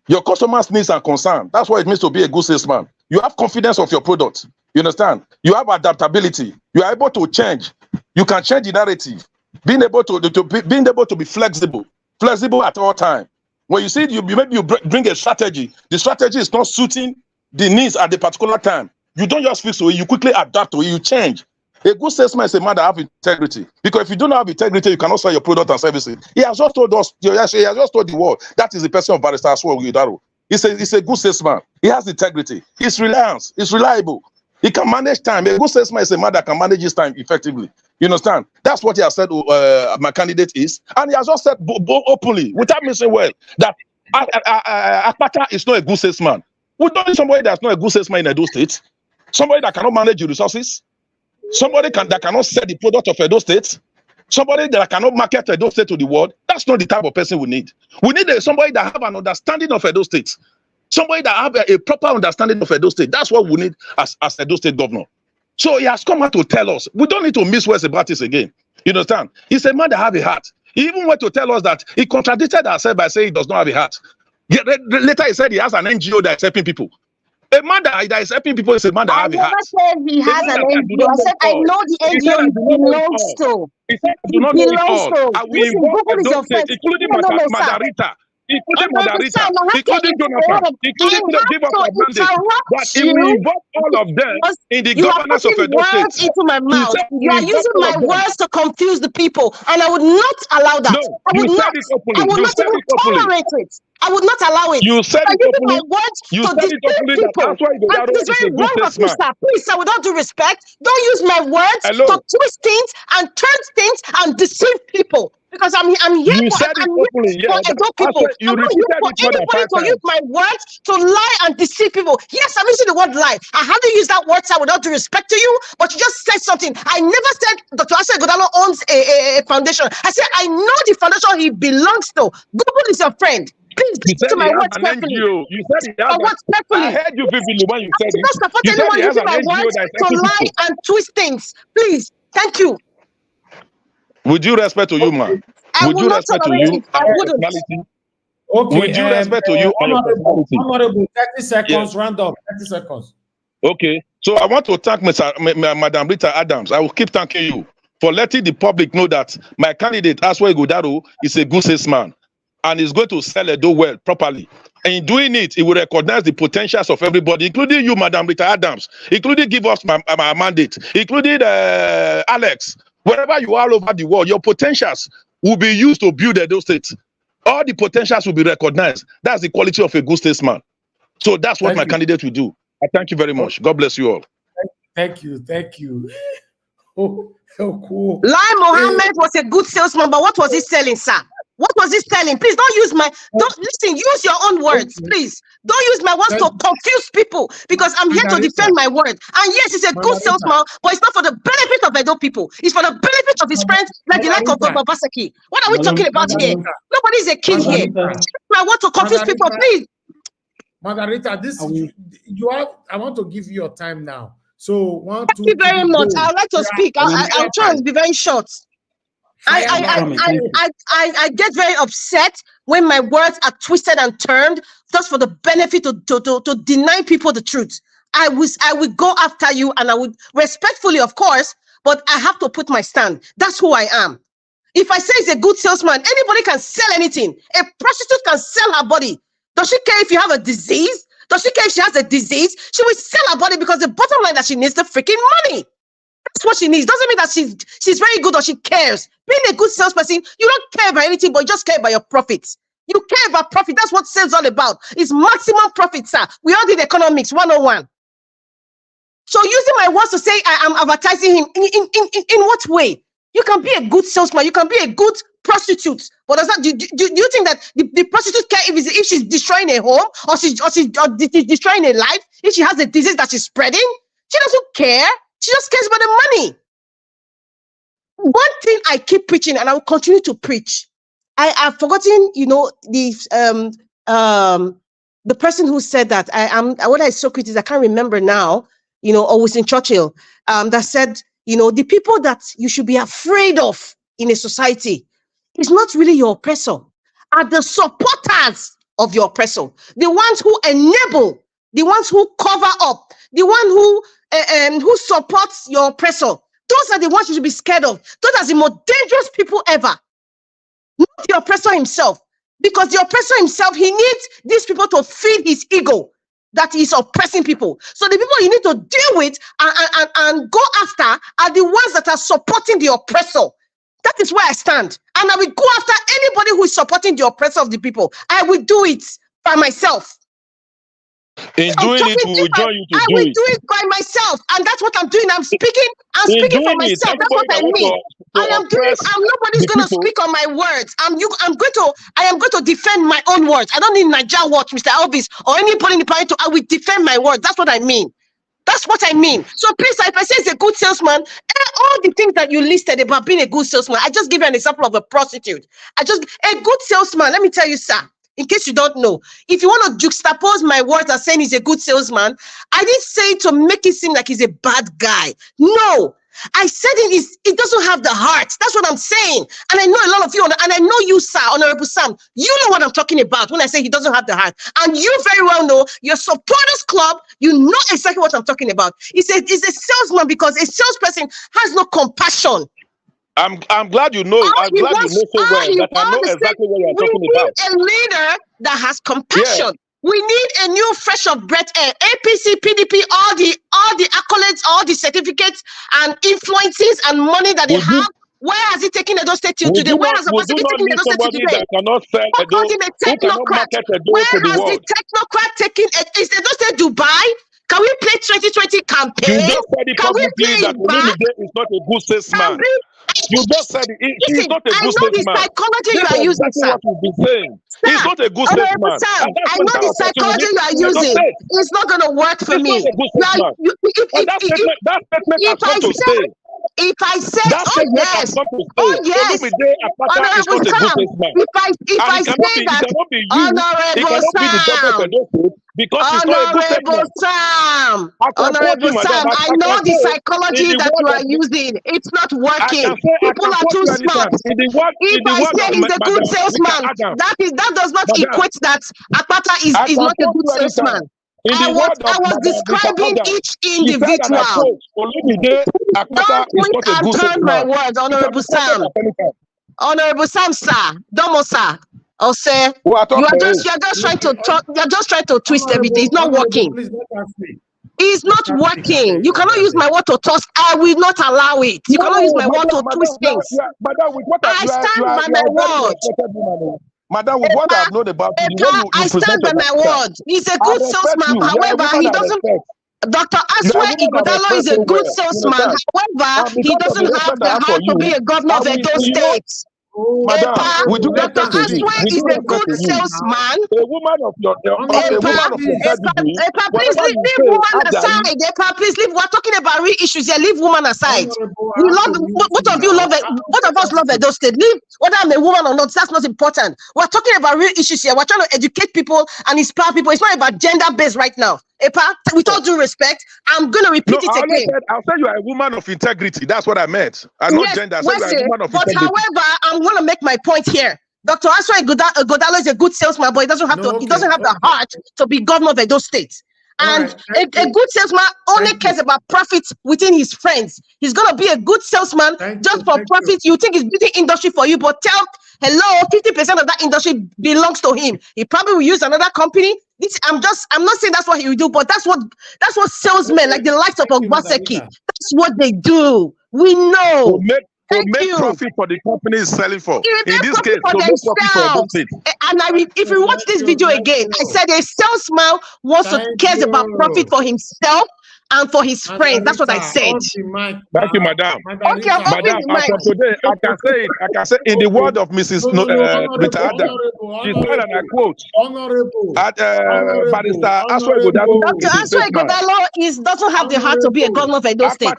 Your customers' needs and concerns. That's what it means to be a good salesman. You have confidence of your product. You understand? You have adaptability. You are able to change. You can change the narrative. Being able to be flexible at all times. When you see maybe you bring a strategy, the strategy is not suiting the needs at the particular time. You don't just fix it, you quickly adapt to it, you change. A good salesman is a man that have integrity. Because if you don't have integrity, you cannot sell your product and services. He has just told us, he has just told the world, that is the person of Barrister Aswell Gidaro. He's a good salesman. He has integrity. He's reliant. He's reliable. He can manage time. A good salesman is a man that can manage his time effectively. You understand? That's what he has said my candidate is. And he has just said openly, without missing well, that Akpata is not a good salesman. We don't need somebody that's not a good salesman in Edo State. Somebody that cannot manage the resources. Somebody that cannot sell the product of Edo State. Somebody that cannot market Edo State to the world. That's not the type of person we need. We need somebody that have an understanding of Edo State. Somebody that have a proper understanding of Edo State. That's what we need as Edo State governor. So he has come out to tell us. We don't need to miss words about this again. You understand? He's a man that have a heart. He even went to tell us that he contradicted himself by saying he does not have a heart. Later he said he has an NGO that is helping people. A man that is helping people is a man that have a heart. I never said he has an NGO. I said I know the NGO he belongs to. He said I do not know it all. I will involve Edo State, including Madarita. Including Madarita, including Jonathan, including the give us a mandate, that he will involve all of them in the governance of Edo State. Into my mouth. You are using my words to confuse the people, and I would not allow that. No, I would not. I would not even tolerate it. I would not allow it. You said it openly. My words to deceive people. And it is very wrong of you, sir. Please, sir, with all due respect, don't use my words to twist things and turn things and deceive people. Because I'm here you for Edo people. I'm not here for anybody to use my words to lie and deceive people. Yes, I'm using the word lie. I haven't used that word, sir, without due respect to you, but you just said something. I never said Dr. Aswell Godalo owns a foundation. I said I know the foundation he belongs to. Google is your friend. Please listen to my words carefully. You said he has I heard you vividly when you said it. Don't support anyone using my words to lie and twist things. Please. Thank you. With due respect to you, man. Would you respect to you? I wouldn't. Okay. With due respect to you, honorable, 30 seconds, round up. 30 seconds. Okay. So I want to thank Madam Rita Adams. I will keep thanking you for letting the public know that my candidate, Aswell Godaro, is a good salesman and is going to sell Edo well properly. And in doing it, he will recognize the potentials of everybody, including you, Madam Rita Adams, including give us my mandate, including Alex. Wherever you are all over the world, your potentials will be used to build Edo State. All the potentials will be recognized. That's the quality of a good statesman. So that's what my candidate will do. I thank you very much. God bless you all. Thank you. Thank you. Oh, cool. Lai Mohammed was a good salesman, but what was he selling, sir? What was he selling? Please don't use listen, use your own words, please. Don't use my words to confuse people because I'm here to defend my word. And yes, he's a good salesman, but it's not for the benefit of Edo people. It's for the benefit of his friends, like the like of Babasaki. What are we talking about here? Nobody's a kid here. My word to confuse people, please. Margarita, I want to give you your time now. So thank you very much. I'd like to speak. I'll try and be very short. I get very upset when my words are twisted and turned just for the benefit to deny people the truth. I would go after you and I would respectfully, of course, but I have to put my stand. That's who I am. If I say he's a good salesman, anybody can sell anything. A prostitute can sell her body. Does she care if you have a disease? Does she care if she has a disease? She will sell her body because the bottom line that she needs the freaking money. That's what she needs. Doesn't mean that she's very good or she cares. Being a good salesperson, you don't care about anything, but you just care about your profits. You care about profit. That's what sales all about. It's maximum profit, sir. We all did economics 101. So using my words to say I am advertising him in what way? You can be a good salesman. You can be a good prostitute. But does that do you think that the prostitute care if she's destroying a home or she's destroying a life? If she has a disease that she's spreading, she doesn't care. She just cares about the money. One thing I keep preaching, and I will continue to preach. I've forgotten, the person who said that. Whether it's Socrates, I can't remember now. Or Winston Churchill, that said, the people that you should be afraid of in a society is not really your oppressor, are the supporters of your oppressor, the ones who enable, the ones who cover up, the one who supports your oppressor. Those are the ones you should be scared of. Those are the most dangerous people ever. Not the oppressor himself. Because the oppressor himself, he needs these people to feed his ego that is oppressing people. So the people you need to deal with and go after are the ones that are supporting the oppressor. That is where I stand. And I will go after anybody who is supporting the oppressor of the people. I will do it by myself. In doing it, we will join you to I do will it. do it by myself, and that's what I'm doing. I'm speaking for doing it, myself. That's what everybody I that want mean. to I am doing it. oppress Nobody's the going to people, speak on my words. I am going to defend my own words. I don't need Niger Watch, Mr. Elvis, or anybody in the party to. I will defend my words. That's what I mean. That's what I mean. So please, if I say he's a good salesman, all the things that you listed about being a good salesman, I just give you an example of a prostitute. A good salesman, let me tell you, sir, in case you don't know, if you want to juxtapose my words as saying he's a good salesman, I didn't say it to make it seem like he's a bad guy. No. I said it doesn't have the heart. That's what I'm saying. And I know a lot of you, and I know you, sir, Honorable Sam, you know what I'm talking about when I say he doesn't have the heart. And you very well know your supporters club, you know exactly what I'm talking about. It's a salesman because a salesperson has no compassion. I'm glad you know. I'm glad you know so well that I know exactly what you're talking about. We need a leader that has compassion. Yeah. We need a new fresh of breath air. APC, PDP, all the accolades, all the certificates and influences and money that they have. Where has it taken Edo State till today? Where has Would you not need somebody that cannot sell Edo, who cannot market Edo to the world? Where has the technocrat taken? Is Edo State Dubai? Can we play 2020 campaign? You just said it publicly that Olumide is not a good salesman. You just said he's not a good salesman. I know the psychology you This are is using, exactly sir. what we've been saying. He's not a good salesman. I know the psychology you are using. It's not going to work for me. If I said, oh yes, Honorable Sam, if I say that, Honorable Sam, I know the psychology that you are using. It's not working. People are too smart. If I say he's a good salesman, that does not equate that Akpata is not a good salesman. I was describing each individual. Don't twist and turn my words, Honorable Sam. Honorable Sam, sir, Domo, sir. Or say you're just trying to twist everything. It's not working. It's not working. You cannot use my word to toss. I will not allow it. You cannot use my word to twist things. I stand by my word. Madam, with what I've known about you, I stand by my word. He's a good salesman. However, he doesn't. Dr. Aswe Ighodalo is a good salesman. However, he doesn't have the heart to be a governor of Edo State. Dr. Aswe is a good salesman. A woman of your integrity. Please leave woman aside. Please leave. We're talking about real issues here. Leave woman aside. We love both of you. Both of us love Edo State. Leave whether I'm a woman or not. That's not important. We're talking about real issues here. We're trying to educate people and inspire people. It's not about gender based right now. With all due respect, I'm going to repeat it again. I'll say you are a woman of integrity. That's what I meant. And not gender. I said you are a woman of integrity. However, I'm going to make my point here. Dr. Aswe Ighodalo is a good salesman, but he doesn't have the heart to be governor of Edo State. And a good salesman only cares about profits within his friends. He's going to be a good salesman just for profits. You think it's beauty industry for you, but hello, 50% of that industry belongs to him. He probably will use another company. I'm not saying that's what he will do, but that's what salesmen like the likes of Ogbaseki, that's what they do. We know. To make profit for the company is selling for. In this case, to make profit for Edo State. And if you watch this video again, I said a salesman cares about profit for himself and for his friends. That's what I said. Thank you, madam. Okay, madam, as of today, I can say in the word of Mrs. Rita Adam, she said, and I quote, Barrister Aswe Ighodalo. Dr. Aswe Ighodalo doesn't have the heart to be a governor of Edo State.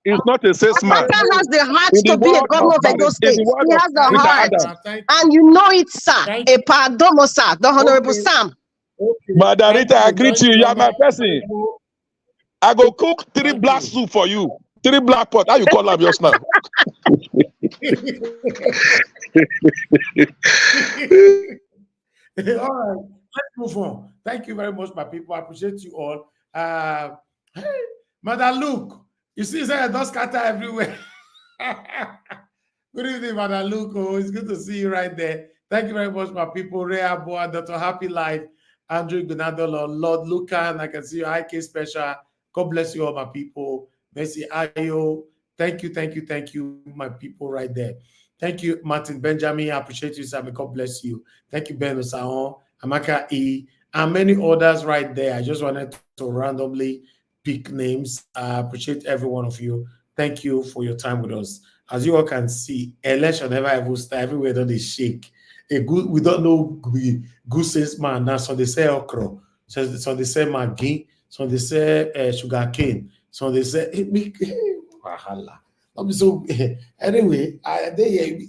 Is not a salesman. Akpata has the heart to be a governor of Edo State. He has the heart. And you know it, sir. Domo, sir. The Honorable Sam. Madam Rita, I agree to you. You are my person. I go cook 3 black soup for you. 3 black pot. How you call them just now? All right, let's move on. Thank you very much, my people. I appreciate you all. Hey, Madam Luke, you see, there's dust scatter everywhere. Good evening, Madam Luke. Oh, it's good to see you right there. Thank you very much, my people. Rea Boa, Dr. Happy Life, Andrew Gunadolo, Lord Lucan. I can see you. IK Special. God bless you all, my people. Messi Ayo. Thank you, my people right there. Thank you, Martin Benjamin. I appreciate you, Sammy. God bless you. Thank you, Ben Osaon, Amaka E, and many others right there. I just wanted to randomly pick names. I appreciate every one of you. Thank you for your time with us. As you all can see, election never ever start. Everywhere don't they shake. We don't know goose man now. So they say okra. So they say maggi. So they say sugar cane. So they say wahala. So anyway,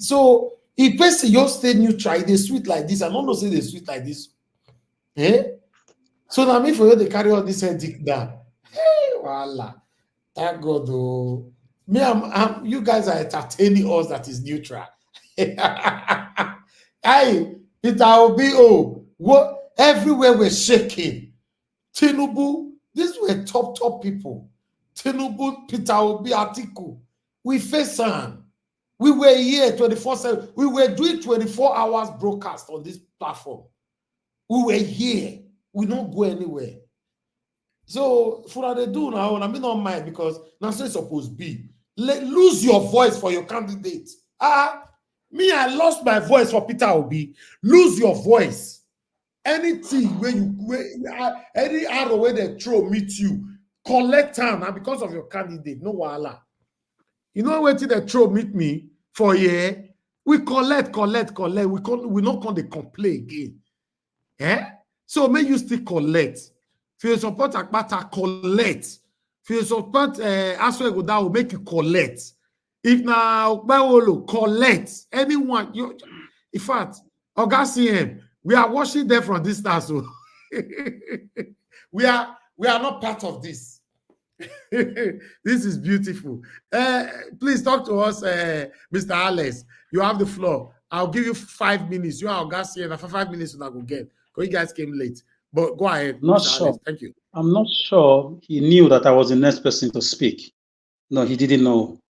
so if person your state new try they sweet like this. I don't know say they sweet like this. So now me for you they carry all this headache down. Voila. Thank God though. Me, you guys are entertaining us that is neutral. Hey, Peter Obi, what everywhere we're shaking. Tinubu, these were top people. Tinubu, Peter Obi, Atiku. We face on. We were here 24/7. We were doing 24 hours broadcast on this platform. We were here. We don't go anywhere. So for what they do now, I mean not mind because now so it's supposed to be. Lose your voice for your candidate. Me, I lost my voice for Peter Obi. Lose your voice. Anything any arrow where they throw meet you, collect time, and because of your candidate, no wahala. You know where they throw meet me for here? We collect. We not going to complain again. So may you still collect. If you support Akpata, collect. If you support Aswe will make you collect. If now collect. Anyone, in fact, Augustine, we are watching them from this time. So we are not part of this. This is beautiful. Please talk to us, Mr. Alex. You have the floor. I'll give you 5 minutes. You are Augustine, and for 5 minutes, you're not going to get. Because you guys came late. But go ahead. Not Mr. sure. Alex. Thank you. I'm not sure he knew that I was the next person to speak. No, he didn't know.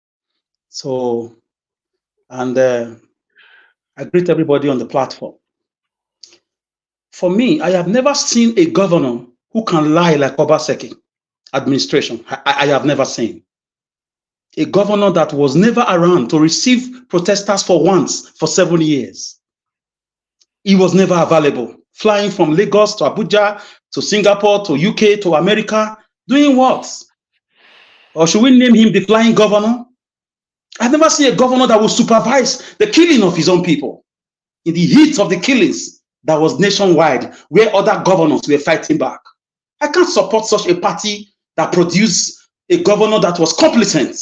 So, and I greet everybody on the platform. For me, I have never seen a governor who can lie like Obaseki administration. I have never seen. A governor that was never around to receive protesters for once for 7 years. He was never available. Flying from Lagos to Abuja, to Singapore, to UK, to America, doing what? Or should we name him the flying governor? I've never seen a governor that will supervise the killing of his own people. In the heat of the killings that was nationwide, where other governors were fighting back. I can't support such a party that produced a governor that was competent,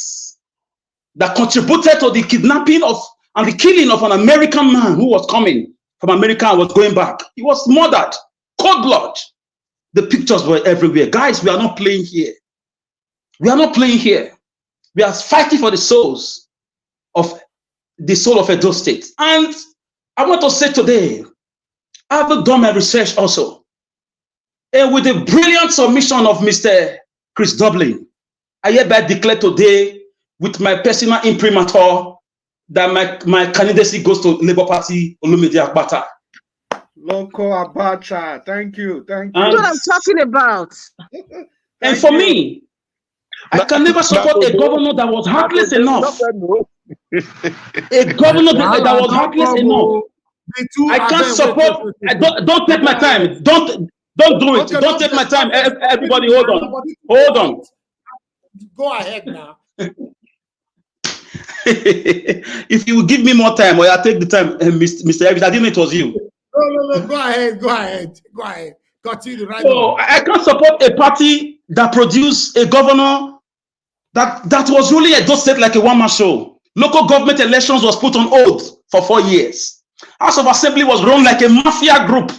that contributed to the kidnapping of and the killing of an American man who was coming from America and was going back. He was murdered, cold blood. The pictures were everywhere. Guys, we are not playing here. We are not playing here. We are fighting for the soul of Edo State. And I want to say today, I've done my research also. And with the brilliant submission of Mr. Chris Dublin, I hereby declare today, with my personal imprimatur, that my candidacy goes to Labour Party Olumide Akpata. Loco Abacha, thank you. That's what I'm talking about. And for me, I can never support a governor that was heartless enough. A governor that was heartless enough. I can't support. Don't take my time. Don't do it. Don't take my time. Everybody, hold on. Hold on. Go ahead now. If you will give me more time, or I'll take the time, Mr. Evans. I didn't know it was you. No. Go ahead. Continue right now. I can't support a party that produced a governor that was ruling Edo State like a one-man show. Local government elections was put on hold for 4 years. House of Assembly was run like a mafia group.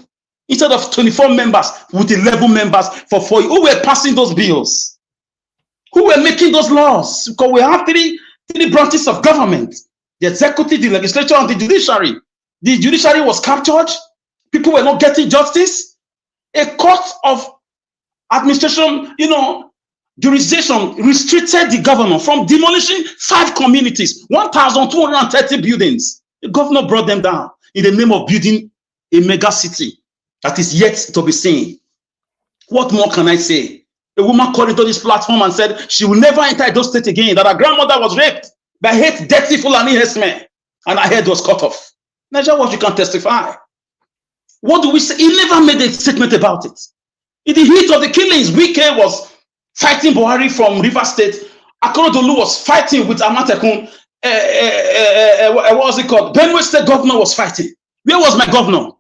Instead of 24 members with 11 members for 4 years. Who were passing those bills? Who were making those laws? Because we have three branches of government: the executive, the legislature, and the judiciary. The judiciary was captured. People were not getting justice. A court of administration, jurisdiction restricted the governor from demolishing 5 communities, 1,230 buildings. The governor brought them down. in the name of building a mega city that is yet to be seen. What more can I say? A woman called into this platform and said she will never enter Edo State again, that her grandmother was raped by hate dirty Fulani herdsmen, and her head was cut off. Nigeria, what you can testify. What do we say? He never made a statement about it. In the heat of the killings, Wike was fighting Buhari from River State. Akorodolu was fighting with Amatekun. What was it called? Benue State governor was fighting. Where was my governor?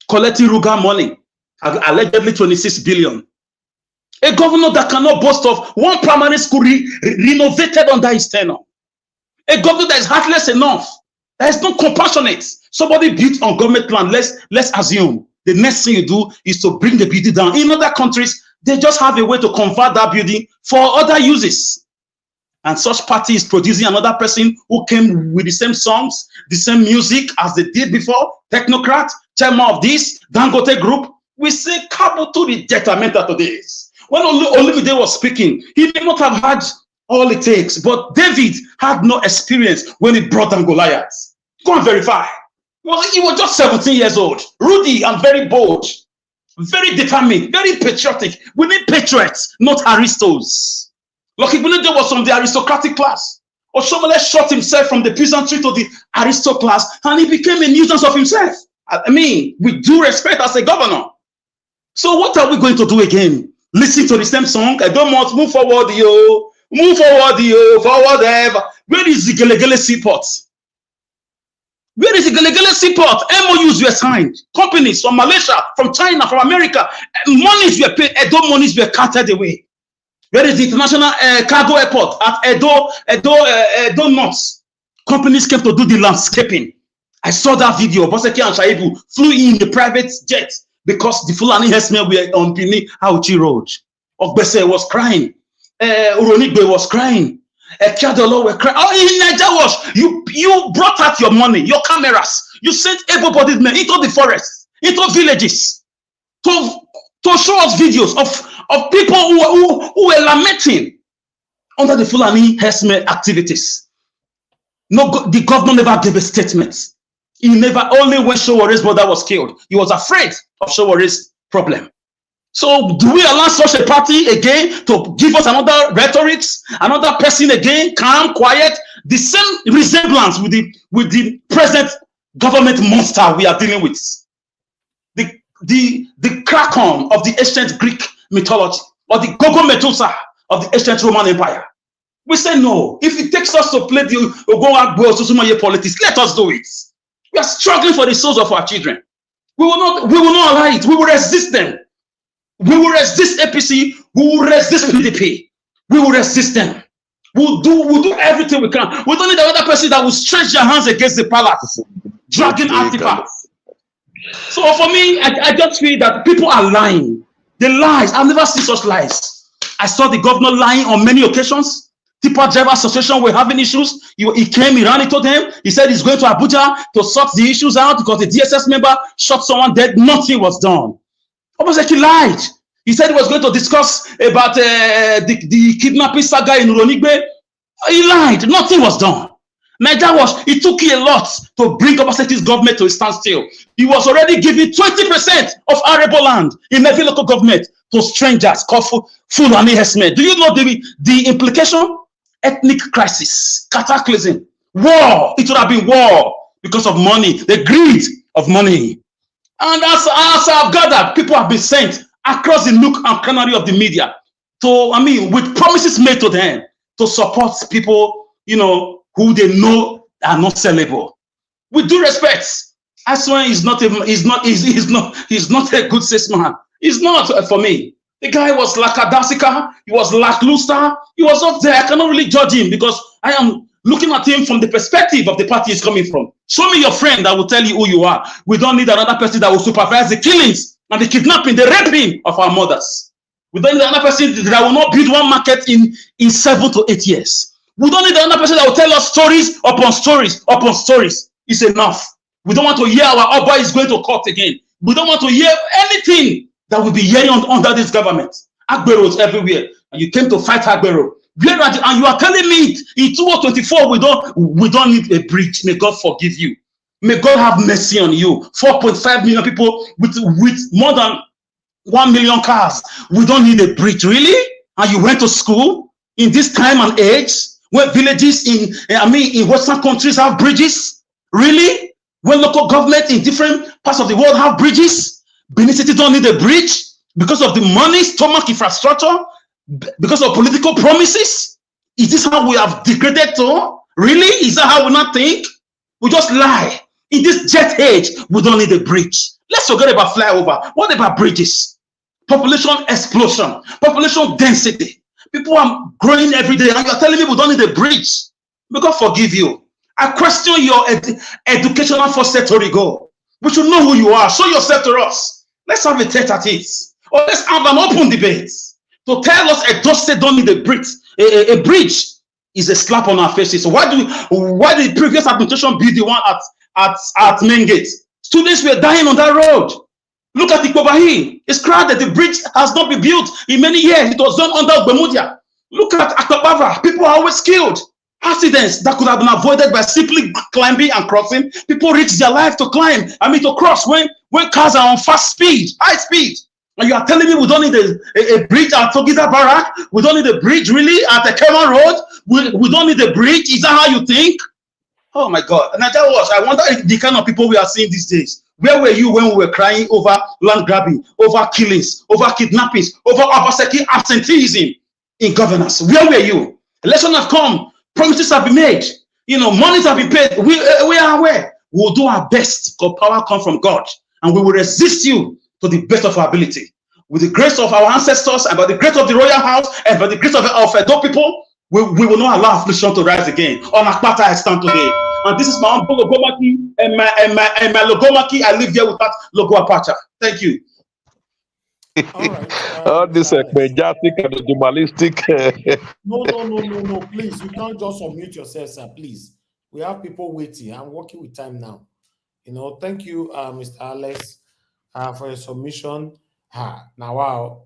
Collecting Ruga money, allegedly 26 billion. A governor that cannot boast of one primary school renovated under his tenure. A governor that is heartless enough, that is not compassionate. Somebody built on government land. Let's assume the next thing you do is to bring the building down. In other countries, they just have a way to convert that building for other uses. And such party is producing another person who came with the same songs, the same music as they did before. Technocrat, chairman of this, Dangote group. We say cabo to the detrimental to this. When Olumide was speaking, he may not have had all it takes, but David had no experience when he brought down Goliath. Go and verify. Well, he was just 17 years old, ruddy and very bold, very determined, very patriotic. We need patriots, not aristos. Lucky Bunede was from the aristocratic class. Oshomole shot himself from the peasantry to the aristo class, and he became a nuisance of himself. I mean, with due respect as a governor. So what are we going to do again? Listen to the same song? I don't want move forward, yo. Move forward, yo. Forward ever. Where is the Gelegele seaport? Where is the Gelegele seaport? MOUs were signed. Companies from Malaysia, from China, from America. Monies were paid. Edo monies were carted away. Where is the international cargo airport at Edo North? Companies came to do the landscaping. I saw that video. Boseki and Shaibu flew in the private jet because the Fulani herdsmen were on Pini Auchi Road. Ogbese was crying. Uronigbe was crying. Kiadolo were crying. Oh, in Nigeria, you brought out your money, your cameras. You sent able-bodied men into the forest, into villages, to show us videos of people who were lamenting under the Fulani herdsmen activities. No, the governor never gave a statement. He never, only when Showore's brother was killed, he was afraid of Showore's problem. So do we allow such a party again to give us another rhetorics, another person again, calm, quiet, the same resemblance with the present government monster we are dealing with? The Krakon of the ancient Greek mythology, or the Gogo Medusa of the ancient Roman Empire. We say no. If it takes us to play the Ogonwagbo Susumaye politics, let us do it. We are struggling for the souls of our children. We will not allow it. We will resist them. We will resist APC. We will resist PDP. We will resist them. We'll do everything we can. We don't need another person that will stretch their hands against the palace, dragging artifacts. So for me, I just feel that people are lying. The lies. I've never seen such lies. I saw the governor lying on many occasions. Tipper Driver Association were having issues. He came, he ran into them. He said he's going to Abuja to sort the issues out because the DSS member shot someone dead. Nothing was done. Obaseki lied. He said he was going to discuss about the kidnapping saga in Uronigbe. He lied. Nothing was done. It took a lot to bring Obaseki's government to a standstill. He was already giving 20% of arable land in every local government to strangers called Fulani herdsmen. Do you know the implication? Ethnic crisis, cataclysm, war. It would have been war because of money, the greed of money. And as I've gathered, people have been sent across the nook and cranny of the media with promises made to them to support people, who they know are not sellable. With due respect, I swear he's not a good salesman. He's not for me. The guy was lackadaisical, he was lackluster, he was not there. I cannot really judge him because I am looking at him from the perspective of the party he's coming from. Show me your friend that will tell you who you are. We don't need another person that will supervise the killings and the kidnapping, the raping of our mothers. We don't need another person that will not build one market in 7 to 8 years. We don't need another person that will tell us stories upon stories upon stories. It's enough. We don't want to hear our Oba is going to court again. We don't want to hear anything that will be hearing under this government. Agberos everywhere. And you came to fight Agbero. And you are telling me in 2024 we don't need a bridge. May God forgive you. May God have mercy on you. 4.5 million people with more than 1 million cars. We don't need a bridge, really? And you went to school in this time and age where villages in Western countries have bridges? Really? When local government in different parts of the world have bridges? Benin City don't need a bridge because of the money, stomach infrastructure, because of political promises? Is this how we have degraded to? Really? Is that how we not think? We just lie. In this jet age, we don't need a bridge. Let's forget about flyover. What about bridges? Population explosion, population density. People are growing every day, and you're telling me we don't need a bridge. May God forgive you. I question your educational foresight to go. We should know who you are. Show yourself to us. Let's have a tete-a-tete, or let's have an open debate to tell us a State don't need a bridge. A bridge is a slap on our faces. So why did the previous administration be the one at main gate? Students were dying on that road. Look at the Kobahi. It's crowded. The bridge has not been built in many years. It was done under Bermudia. Look at Akabava. People are always killed. Accidents that could have been avoided by simply climbing and crossing. People risk their life to climb. To cross when cars are on fast speed, high speed. And you are telling me we don't need a bridge at Togida Barak? We don't need a bridge really at the Keman Road? We don't need a bridge? Is that how you think? Oh my God. And I wonder if the kind of people we are seeing these days. Where were you when we were crying over land grabbing, over killings, over kidnappings, over Obaseki absenteeism in governance? Where were you? Elections have come. Promises have been made. Monies have been paid. We are aware. We will do our best because power comes from God. And we will resist you to the best of our ability. With the grace of our ancestors and by the grace of the royal house and by the grace of Edo people, we will not allow affliction to rise again. On Akpata I stand today. And this is my humble logomaki and my logomaki. I live here with that logo Apache. Thank you. All this ecclesiastic and dualistic. No. Please, you can't just unmute yourself, sir. Please. We have people waiting. I'm working with time now. Thank you, Mr. Alex, for your submission. Now, wow.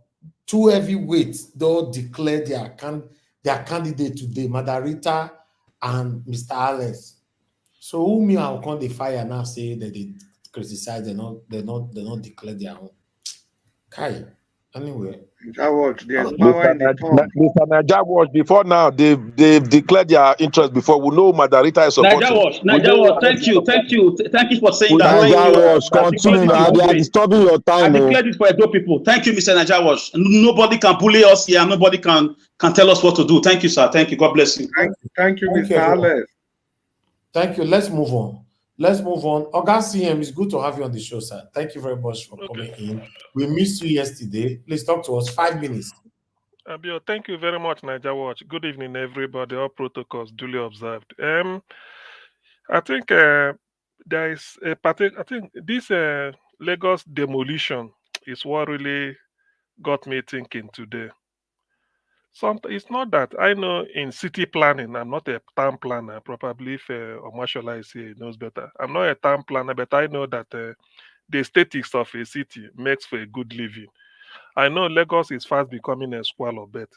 Two heavyweights don't declare their candidate today, Madarita and Mr. Alex. So who me I'll come the fire now say that they criticize, they not declare their own. Kai. Anyway. There's power in the tongue. Mr. Najawash, before now, they've declared their interest before. We know Madarita is supporting. Najawash, thank you for saying that. Najawash, continue now. They are disturbing your time. I declared it for Edo people. Thank you, Mr. Najawash. Nobody can bully us here. Nobody can tell us what to do. Thank you, sir. Thank you. God bless you. Thank you, Mr. Alex. Thank you. Let's move on. Oga CM, it's good to have you on the show, sir. Thank you very much for coming in. We missed you yesterday. Please talk to us. 5 minutes. Abio, thank you very much, Najawash. Good evening, everybody. All protocols duly observed. I think there is a particular. I think this Lagos demolition is what really got me thinking today. It's not that I know in city planning, I'm not a town planner. Probably if Omashola is here, he knows better. I'm not a town planner, but I know that the aesthetics of a city makes for a good living. I know Lagos is fast becoming a squalor, but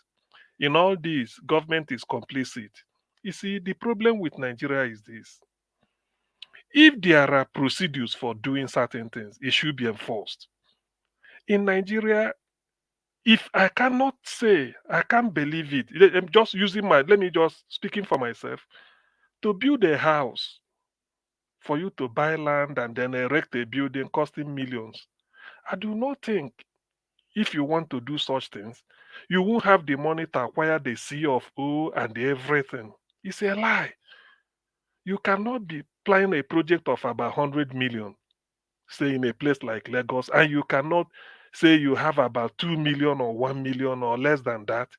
in all this, government is complicit. You see, the problem with Nigeria is this. If there are procedures for doing certain things, it should be enforced. In Nigeria, if I cannot say, I can't believe it. I'm just using let me just speaking for myself. To build a house, for you to buy land and then erect a building costing millions, I do not think if you want to do such things, you won't have the money to acquire the CFO and everything. It's a lie. You cannot be planning a project of about 100 million, say in a place like Lagos, and you cannot say you have about 2 million or 1 million or less than that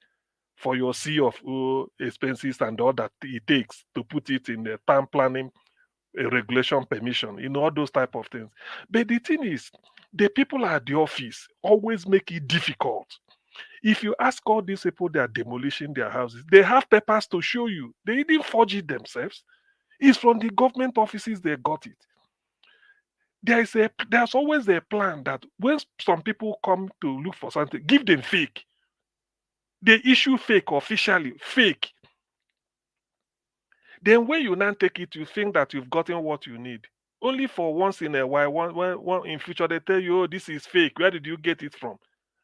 for your CFO expenses and all that it takes to put it in the town planning, a regulation permission, all those type of things. But the thing is, the people at the office always make it difficult. If you ask all these people that are demolishing their houses, they have papers to show you. They didn't forge it themselves. It's from the government offices they got it. There's always a plan that when some people come to look for something, give them fake. They issue fake officially, fake. Then when you now take it, you think that you've gotten what you need. Only for once in a while, one in future, they tell you, oh, this is fake. Where did you get it from?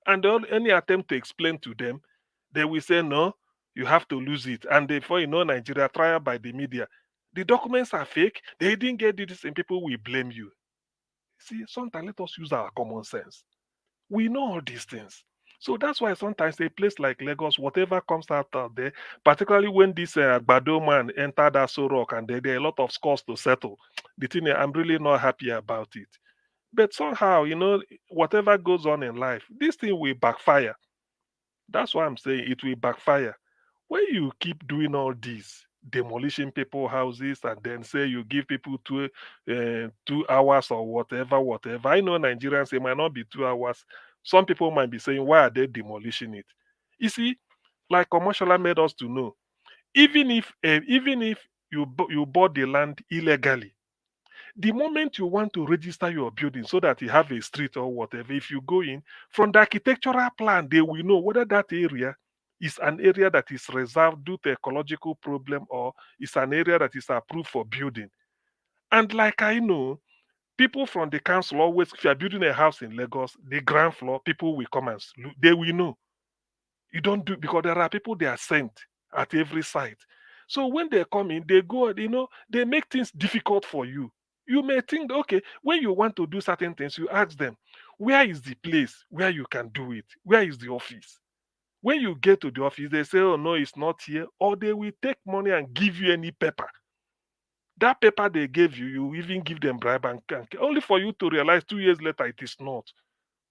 And any attempt to explain to them, they will say, no, you have to lose it. And before you know, Nigeria, trial by the media. The documents are fake. They didn't get this, and people will blame you. See, sometimes let us use our common sense. We know all these things. So that's why sometimes a place like Lagos, whatever comes out there, particularly when this Bado man entered Aso Rock and there are a lot of scores to settle, the thing I'm really not happy about it. But somehow, whatever goes on in life, this thing will backfire. That's why I'm saying it will backfire. When you keep doing all this, demolishing people houses, and then say you give people 2 hours or whatever. I know Nigerians, it might not be 2 hours. Some people might be saying, why are they demolishing it? You see, like Commercial made us to know, even if you bought the land illegally, the moment you want to register your building so that you have a street or whatever, if you go in from the architectural plan, they will know whether that area is an area that is reserved due to ecological problem or is an area that is approved for building. And like I know, people from the council always, if you are building a house in Lagos, the ground floor, people will come and look. They will know. You don't do, because there are people they are sent at every site. So when they come in, they go, they make things difficult for you. You may think, okay, when you want to do certain things, you ask them, where is the place where you can do it? Where is the office? When you get to the office, they say, oh, no, it's not here. Or they will take money and give you any paper. That paper they gave you, you even give them bribe and only for you to realize 2 years later it is not.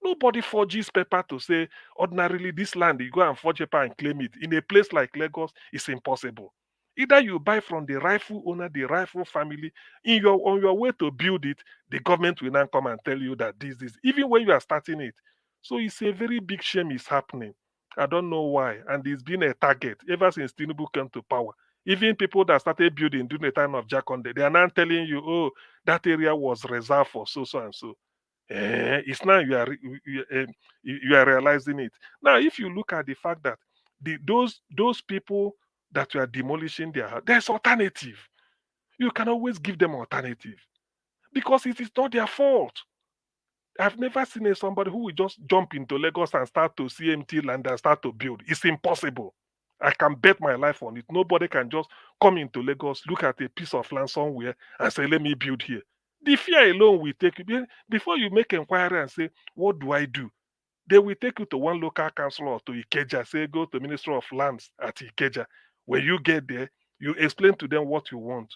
Nobody forges paper to say, ordinarily, this land, you go and forge paper and claim it. In a place like Lagos, it's impossible. Either you buy from the rightful owner, the rightful family, on your way to build it, the government will now come and tell you that this, even when you are starting it. So it's a very big shame is happening. I don't know why. And it's been a target ever since Tinubu came to power. Even people that started building during the time of Jaconde, they are now telling you, oh, that area was reserved for so and so. It's now you are realizing it. Now, if you look at the fact that those people that you are demolishing their house, there's alternative. You can always give them alternative because it is not their fault. I've never seen somebody who will just jump into Lagos and start to CMT land and start to build. It's impossible. I can bet my life on it. Nobody can just come into Lagos, look at a piece of land somewhere, and say, let me build here. The fear alone will take you. Before you make inquiry and say, what do I do? They will take you to one local council or to Ikeja, say, go to Ministry of Lands at Ikeja. When you get there, you explain to them what you want.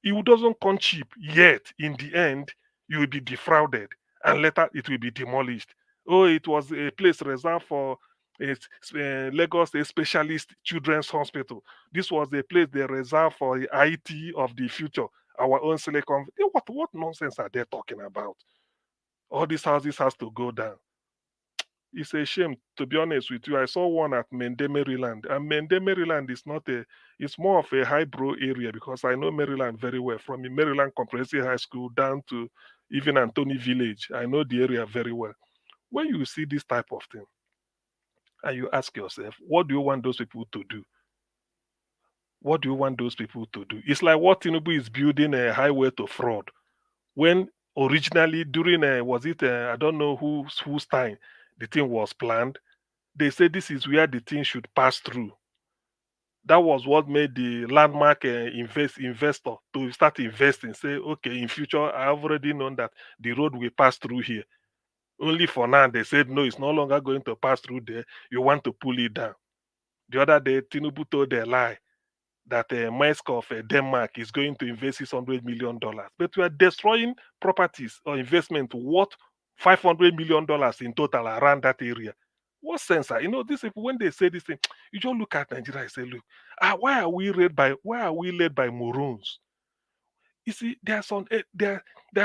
It doesn't come cheap, yet in the end, you will be defrauded and later it will be demolished. Oh, it was a place reserved for Lagos a specialist children's hospital. This was a place they reserved for the IT of the future, our own Silicon. What nonsense are they talking about? All these houses has to go down. It's a shame, to be honest with you. I saw one at Mende, Maryland, and Mende, Maryland is not it's more of a highbrow area because I know Maryland very well. From the Maryland Comprehensive High School down to even Anthony Village, I know the area very well. When you see this type of thing, and you ask yourself, what do you want those people to do? What do you want those people to do? It's like what Tinubu is building a highway to fraud. When originally during was it I don't know whose time the thing was planned, they said this is where the thing should pass through. That was what made the landmark investor to start investing. Say, okay, in future, I've already known that the road will pass through here. Only for now, they said, no, it's no longer going to pass through there. You want to pull it down. The other day, Tinubu told a lie that Maersk of Denmark is going to invest $600 million. But we are destroying properties or investment worth $500 million in total around that area. What sense? These people, when they say this thing, you just look at Nigeria and say, look, why are we led by morons? You see, there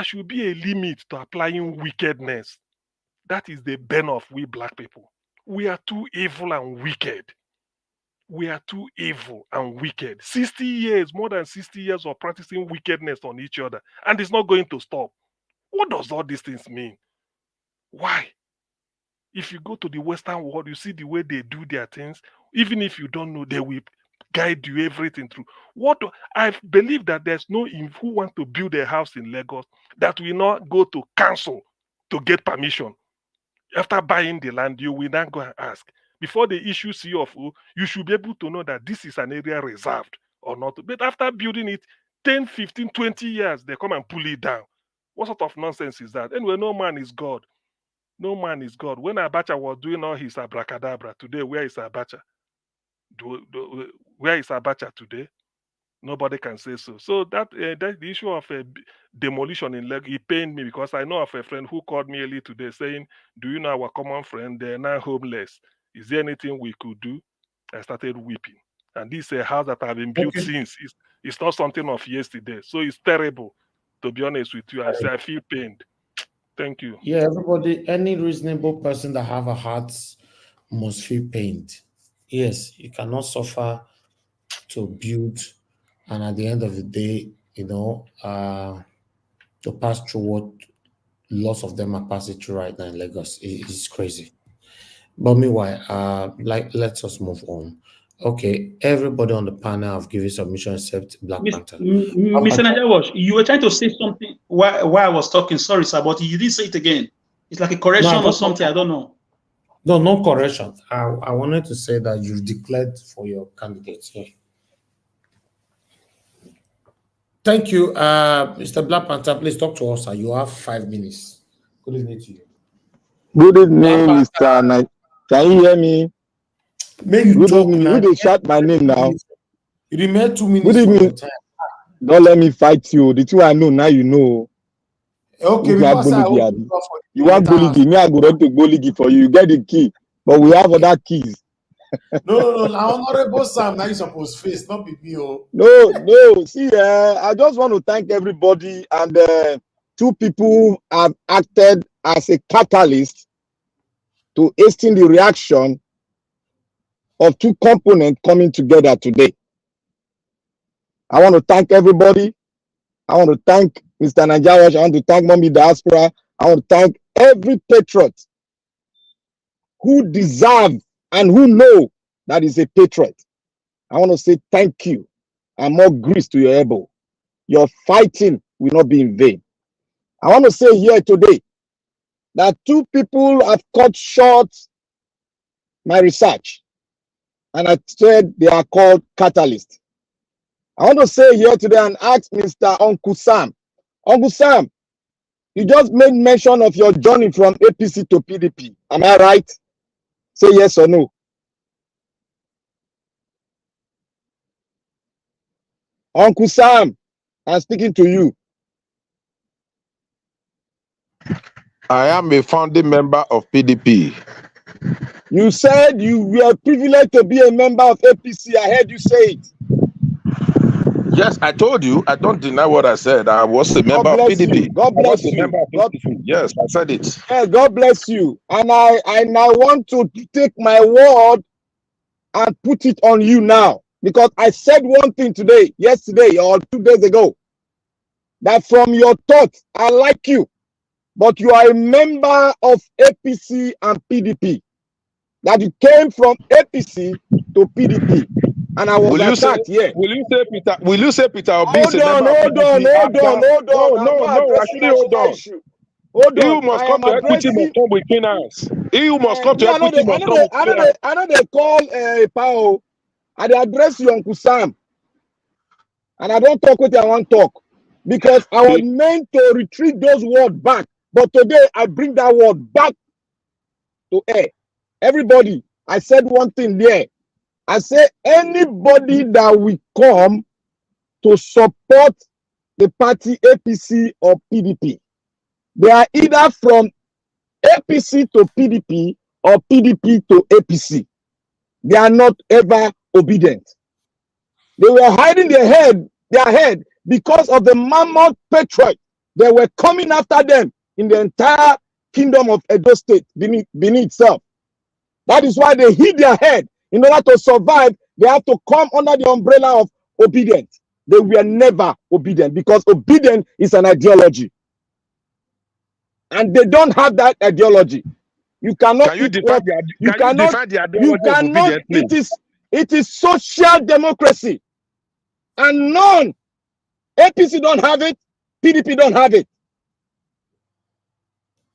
should be a limit to applying wickedness. That is the burn of we black people. We are too evil and wicked. We are too evil and wicked. 60 years, more than 60 years of practicing wickedness on each other, and it's not going to stop. What does all these things mean? Why? If you go to the Western world, you see the way they do their things. Even if you don't know, they will guide you everything through. I believe that there's no who wants to build a house in Lagos that will not go to council to get permission. After buying the land, you will then go and ask. Before they issue CFO, you should be able to know that this is an area reserved or not. But after building it 10, 15, 20 years, they come and pull it down. What sort of nonsense is that? Anyway, no man is God. No man is God. When Abacha was doing all his abracadabra, today, where is Abacha? Where is Abacha today? Nobody can say so. So that the issue of demolition in Lagos, it pained me because I know of a friend who called me early today saying, "Do you know our common friend? They're now homeless. Is there anything we could do?" I started weeping. And this is a house that I've been built since. It's not something of yesterday. So it's terrible, to be honest with you. I feel pained. Thank you. Yeah, everybody, any reasonable person that have a heart must feel pained. Yes, you cannot suffer to build, and at the end of the day, to pass through what lots of them are passing through right now in Lagos is crazy. But meanwhile, let's just move on. Okay, everybody on the panel have given submission except Black Panther. Mr. Nigerians, you were trying to say something while I was talking. Sorry, sir, but you didn't say it again. It's like a correction or something. I don't know. No, no correction. I wanted to say that you've declared for your candidates here. Thank you, Mr. Black Panther. Please talk to us. You have 5 minutes. Good evening to you. Good evening, Mr. Can you hear me? Good evening. You dey shout my name now. You remain 2 minutes. Good evening. Don't let me fight you. The two I know now, you know. Okay, you want Goligi? Me, I go ready to Goligi for you. You get the key, but we have other keys. No. Honorable Sam, now you supposed face, not be me. No. See, I just want to thank everybody, and 2 people have acted as a catalyst to hasten the reaction of 2 components coming together today. I want to thank everybody. I want to thank Mr. Nigerians. I want to thank Mommy Diaspora. I want to thank every patriot who deserve and who know that is a patriot. I want to say thank you and more grease to your elbow. Your fighting will not be in vain. I want to say here today that 2 people have cut short my research, and I said they are called catalysts. I want to say here today and ask Mr. Uncle Sam. Uncle Sam, you just made mention of your journey from APC to PDP. Am I right? Say yes or no. Uncle Sam, I'm speaking to you. I am a founding member of PDP. You said you were privileged to be a member of APC. I heard you say it. Yes, I told you. I don't deny what I said. I was a member of PDP. God bless you. Yes, I said it. Yeah, God bless you. And I want to take my word and put it on you now. Because I said one thing yesterday or 2 days ago, that from your thoughts, I like you, but you are a member of APC and PDP. That you came from APC to PDP. And I was attacked, yeah. Will you say Peter Obi is a Hold member of PDP? No, actually, hold on. Hold on. He who must come to equity must come with clean hands. He who must come to equity must come with clean hands. I know they call Pao. I address you, Uncle Sam. And I don't talk what I want to talk. Because I was meant to retreat those words back. But today, I bring that word back to air. Everybody, I said one thing there. I say anybody that will come to support the party APC or PDP, they are either from APC to PDP or PDP to APC. They are not ever obedient. They were hiding their head because of the mammoth patriot. They were coming after them in the entire kingdom of Edo State, Benin itself. That is why they hid their head. In order to survive, they have to come under the umbrella of obedience. They were never obedient because obedience is an ideology. And they don't have that ideology. You cannot. Can you define the ideology of obedience, please? It is social democracy. And none, APC don't have it, PDP don't have it.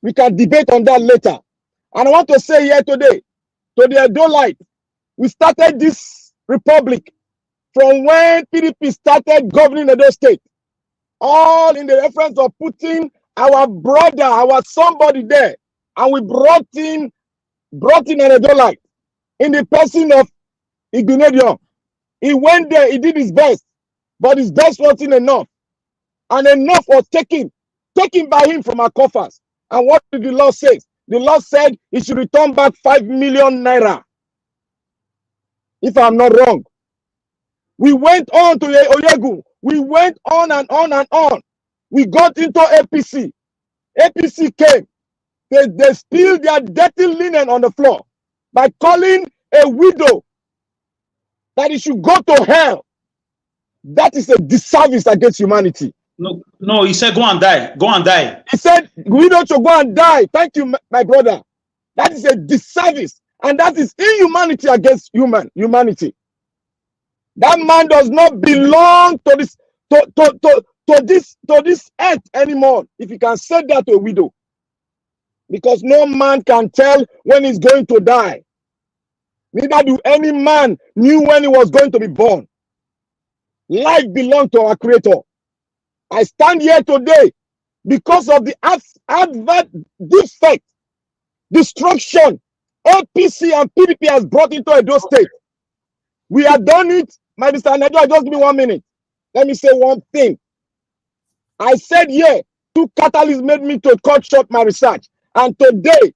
We can debate on that later. And I want to say here today, to the Edo-lite, we started this republic from when PDP started governing Edo State. All in the reference of putting our brother, our somebody there. And we brought in an Edo-lite in the person of Igbinedion. He went there, he did his best, but his best wasn't enough. And enough was taken by him from our coffers. And what did the law say? The law said he should return back 5 million naira. If I'm not wrong. We went on to Oyegu. We went on and on and on. We got into APC. APC came. They spilled their dirty linen on the floor by calling a widow that he should go to hell. That is a disservice against humanity. No, he said go and die. Go and die. He said widow should go and die. Thank you, my brother. That is a disservice. And that is inhumanity against humanity. That man does not belong to this earth anymore. If you can say that to a widow. Because no man can tell when he's going to die. Neither do any man knew when he was going to be born. Life belongs to our Creator. I stand here today because of the advert defect, destruction APC and PDP has brought into Edo State. We have done it. My Mr. Nigeria, just give me 1 minute. Let me say one thing. I said, yeah, 2 catalysts made me to cut short my research. And today,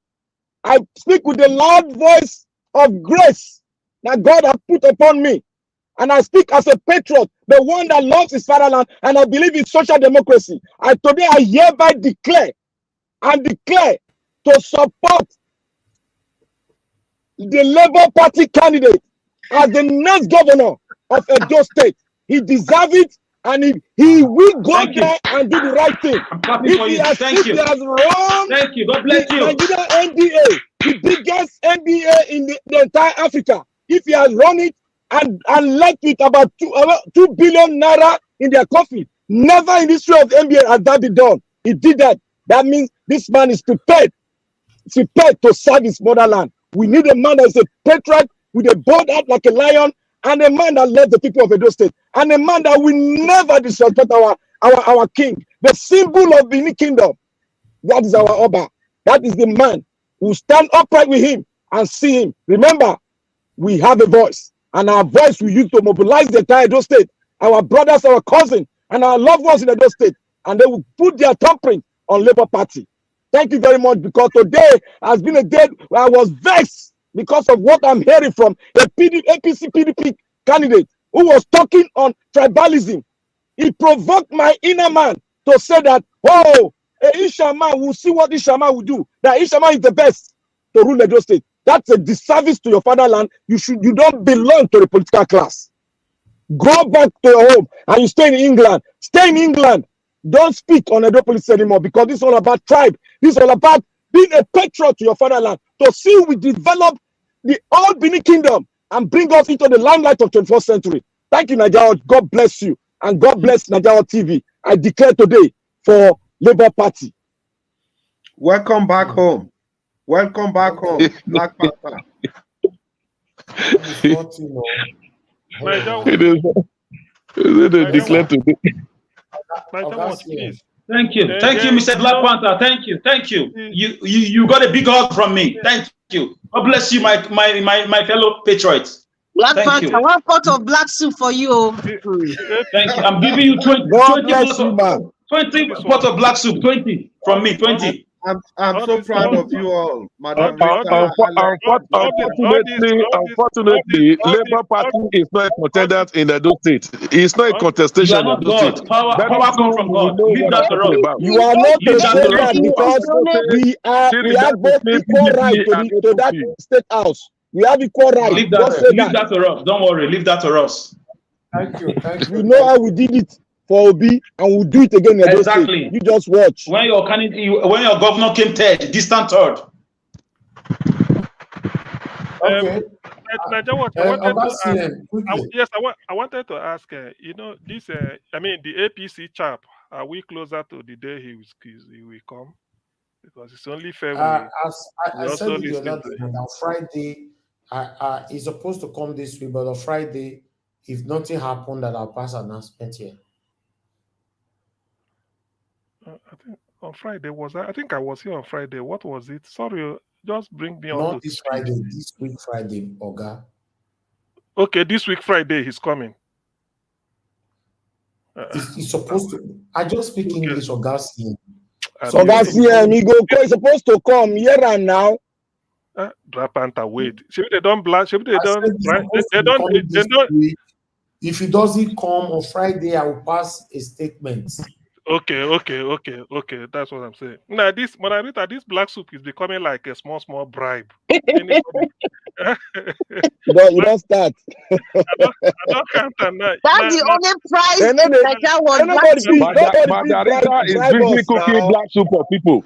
I speak with the loud voice of grace that God has put upon me. And I speak as a patriot, the one that loves his fatherland, and I believe in social democracy. And today, I hereby declare to support the Labour Party candidate as the next governor of Edo State. He deserves it, and he will go there and do the right thing. If he has run the Nigeria NDA, the biggest NDA in the entire Africa, if he has run it and left with about 2 billion naira in their coffee, never in the history of the NBA has that been done. He did that. That means this man is prepared to serve his motherland. We need a man that is a patriot with a bold heart like a lion, and a man that loves the people of Edo State, and a man that will never disrespect our king, the symbol of the kingdom. That is our Oba. That is the man who stand upright with him and see him. Remember, we have a voice, and our voice we use to mobilize the entire Edo State, our brothers, our cousins, and our loved ones in Edo State, and they will put their thumbprint on Labour Party. Thank you very much, because today has been a day where I was vexed because of what I'm hearing from a APC PDP candidate who was talking on tribalism. He provoked my inner man to say that, oh, Ishama will see what Ishama will do. That Ishama is the best to rule Edo State. That's a disservice to your fatherland. You don't belong to the political class. Go back to your home and you stay in England. Stay in England. Don't speak on Edo politics anymore, because this is all about tribe. This is all about being a patriot to your fatherland. To see we develop the old Benin Kingdom and bring us into the limelight of 21st century. Thank you, Nigeria. God bless you. And God bless Nigeria TV. I declare today for Labour Party. Welcome back home. Welcome back home, Black Panther. Declare today. Thank you, Mr. Black Panther. Thank you. You got a big hug from me. Thank you. God bless you, my fellow patriots. Black Panther, 1 pot of black soup for you. Thank you. I'm giving you 20 pot of black soup. 20 from me. 20. I'm so proud of you all, Madam. Unfortunately, Labour Party is not a contender in Edo State. It's not a contestation in Edo State. Power comes from God. Leave that to us. You are not a that because we have both equal right to that state house. We have equal right. Leave that to us. Don't worry. Leave that to us. Thank you. You know how we did it for Obi, and we'll do it again. Exactly. You just watch. When your governor came third, distant third. Okay. Naija Watch, I wanted to ask. Yes, I wanted to ask. This. I mean, the APC chap. Are we closer to the day he will come? Because it's only fair As we I said also it the listen other to day, him. and on Friday, he's supposed to come this week, but on Friday, if nothing happened, that I'll pass announcement here. I think on Friday I think I was here on Friday. What was it? Sorry, just bring me on Not to this speed. Friday, this week Friday, Oga. Okay, this week Friday he's coming. He's supposed to. I just speak English, Oga. So that's he's supposed to come here and now. Drapanta, wait. Should they don't blast? Should they don't? They don't. If he doesn't come on Friday, I will pass a statement. Okay. That's what I'm saying. Now, this Monarita, this black soup is becoming like a small bribe. You don't start. I don't count on that. That's the only price that was. Margarita is busy cooking black soup for people.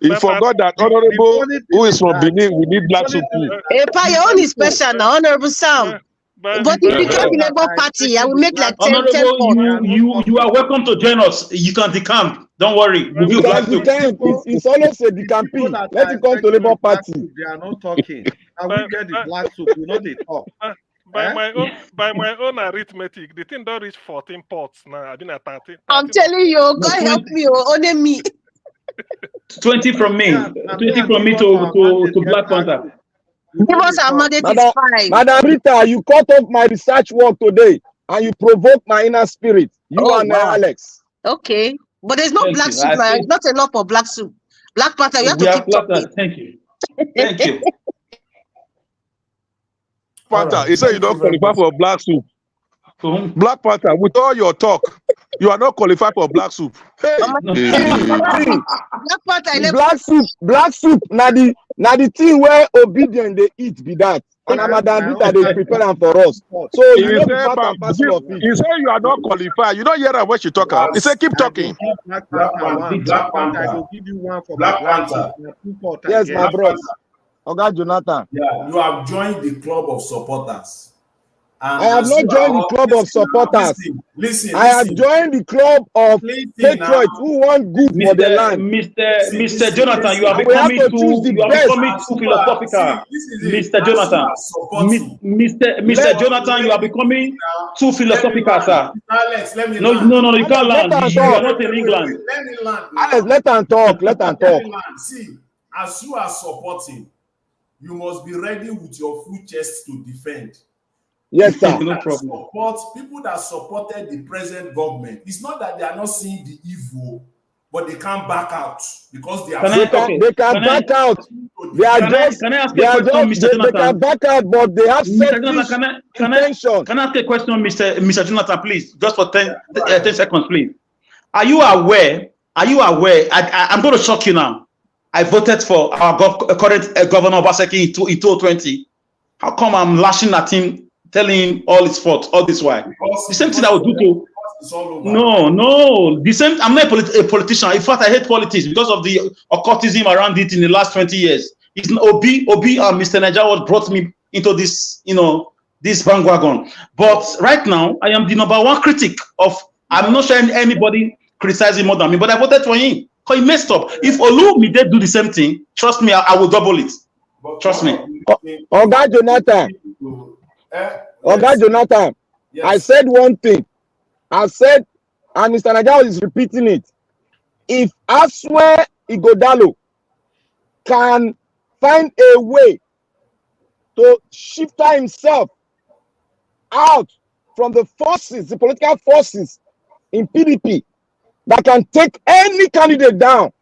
He forgot that Honorable, who is from Benin, we need black soup too. Your own is special now, Honorable Sam. But if you join the Labour Party, I will make like 10 Honorable, you are welcome to join us. You can decamp. Don't worry. We'll be black soup. It's always a decamping. Let him come to Labour Party. They are not talking. And we get the black soup. We know they talk. By my own arithmetic, the thing don't reach 14 pots now. I've been at 13. I'm telling you, God help me, only me. 20 from me. 20 from me to Black Panther. Give us our mandate is 5. Madam Rita, you cut off my research work today and you provoke my inner spirit. Alex. Okay. But there's no black soup, man. Not enough for black soup. Black Panther, you have to keep talking. Thank you. Thank you. Panther, he said you don't qualify for black soup. Black Panther, with all your talk, you are not qualified for black soup. Hey. Black soup. Now the thing where obedient they eat be that. And Madam Rita they prepare them for us. So you know part and parcel of it. He said you are not qualified. You don't hear her when she talk. He said keep talking. Black Panther, I will give you one for Black Panther. Yes, my bros. Oga Jonathan. Yeah, you have joined the club of supporters. And I have not joined the club of supporters. Listen. I have joined the club of patriots who want good for the land. Mr. Jonathan, you are becoming too philosophical. Mr. Jonathan, Mr. Jonathan, you are becoming too philosophical, sir. Alex, let me No, you can't land. You are not in England. Let me land. Alex, let them talk. See, as you are supporting, you must be ready with your full chest to defend. Yes, sir. No problem. People that supported the present government, it's not that they are not seeing the evil, but they can't back out because they are. They can back out. They are just. Can I ask a question, Mr. Jonathan? They can back out, but they have selfish intention. Can I ask a question, Mr. Jonathan, please, just for 10 seconds, please? Are you aware? I'm going to shock you now. I voted for our current Governor Obaseki in 2020. How come I'm lashing at him, telling him all his fault, all this while? The same thing I would do to. No. The same. I'm not a politician. In fact, I hate politics because of the occultism around it in the last 20 years. It's Obi and Mr. Naija brought me into this, this bandwagon. But right now, I am the #1 critic of. I'm not sure anybody criticizing more than me, but I voted for him. Because he messed up. If Olumide do the same thing, trust me, I will double it. Trust me. Oga Jonathan, yes. I said one thing. I said, and Mr. Naija is repeating it. If Aswe Igodalo can find a way to shift himself out from the forces, the political forces in PDP, that can take any candidate down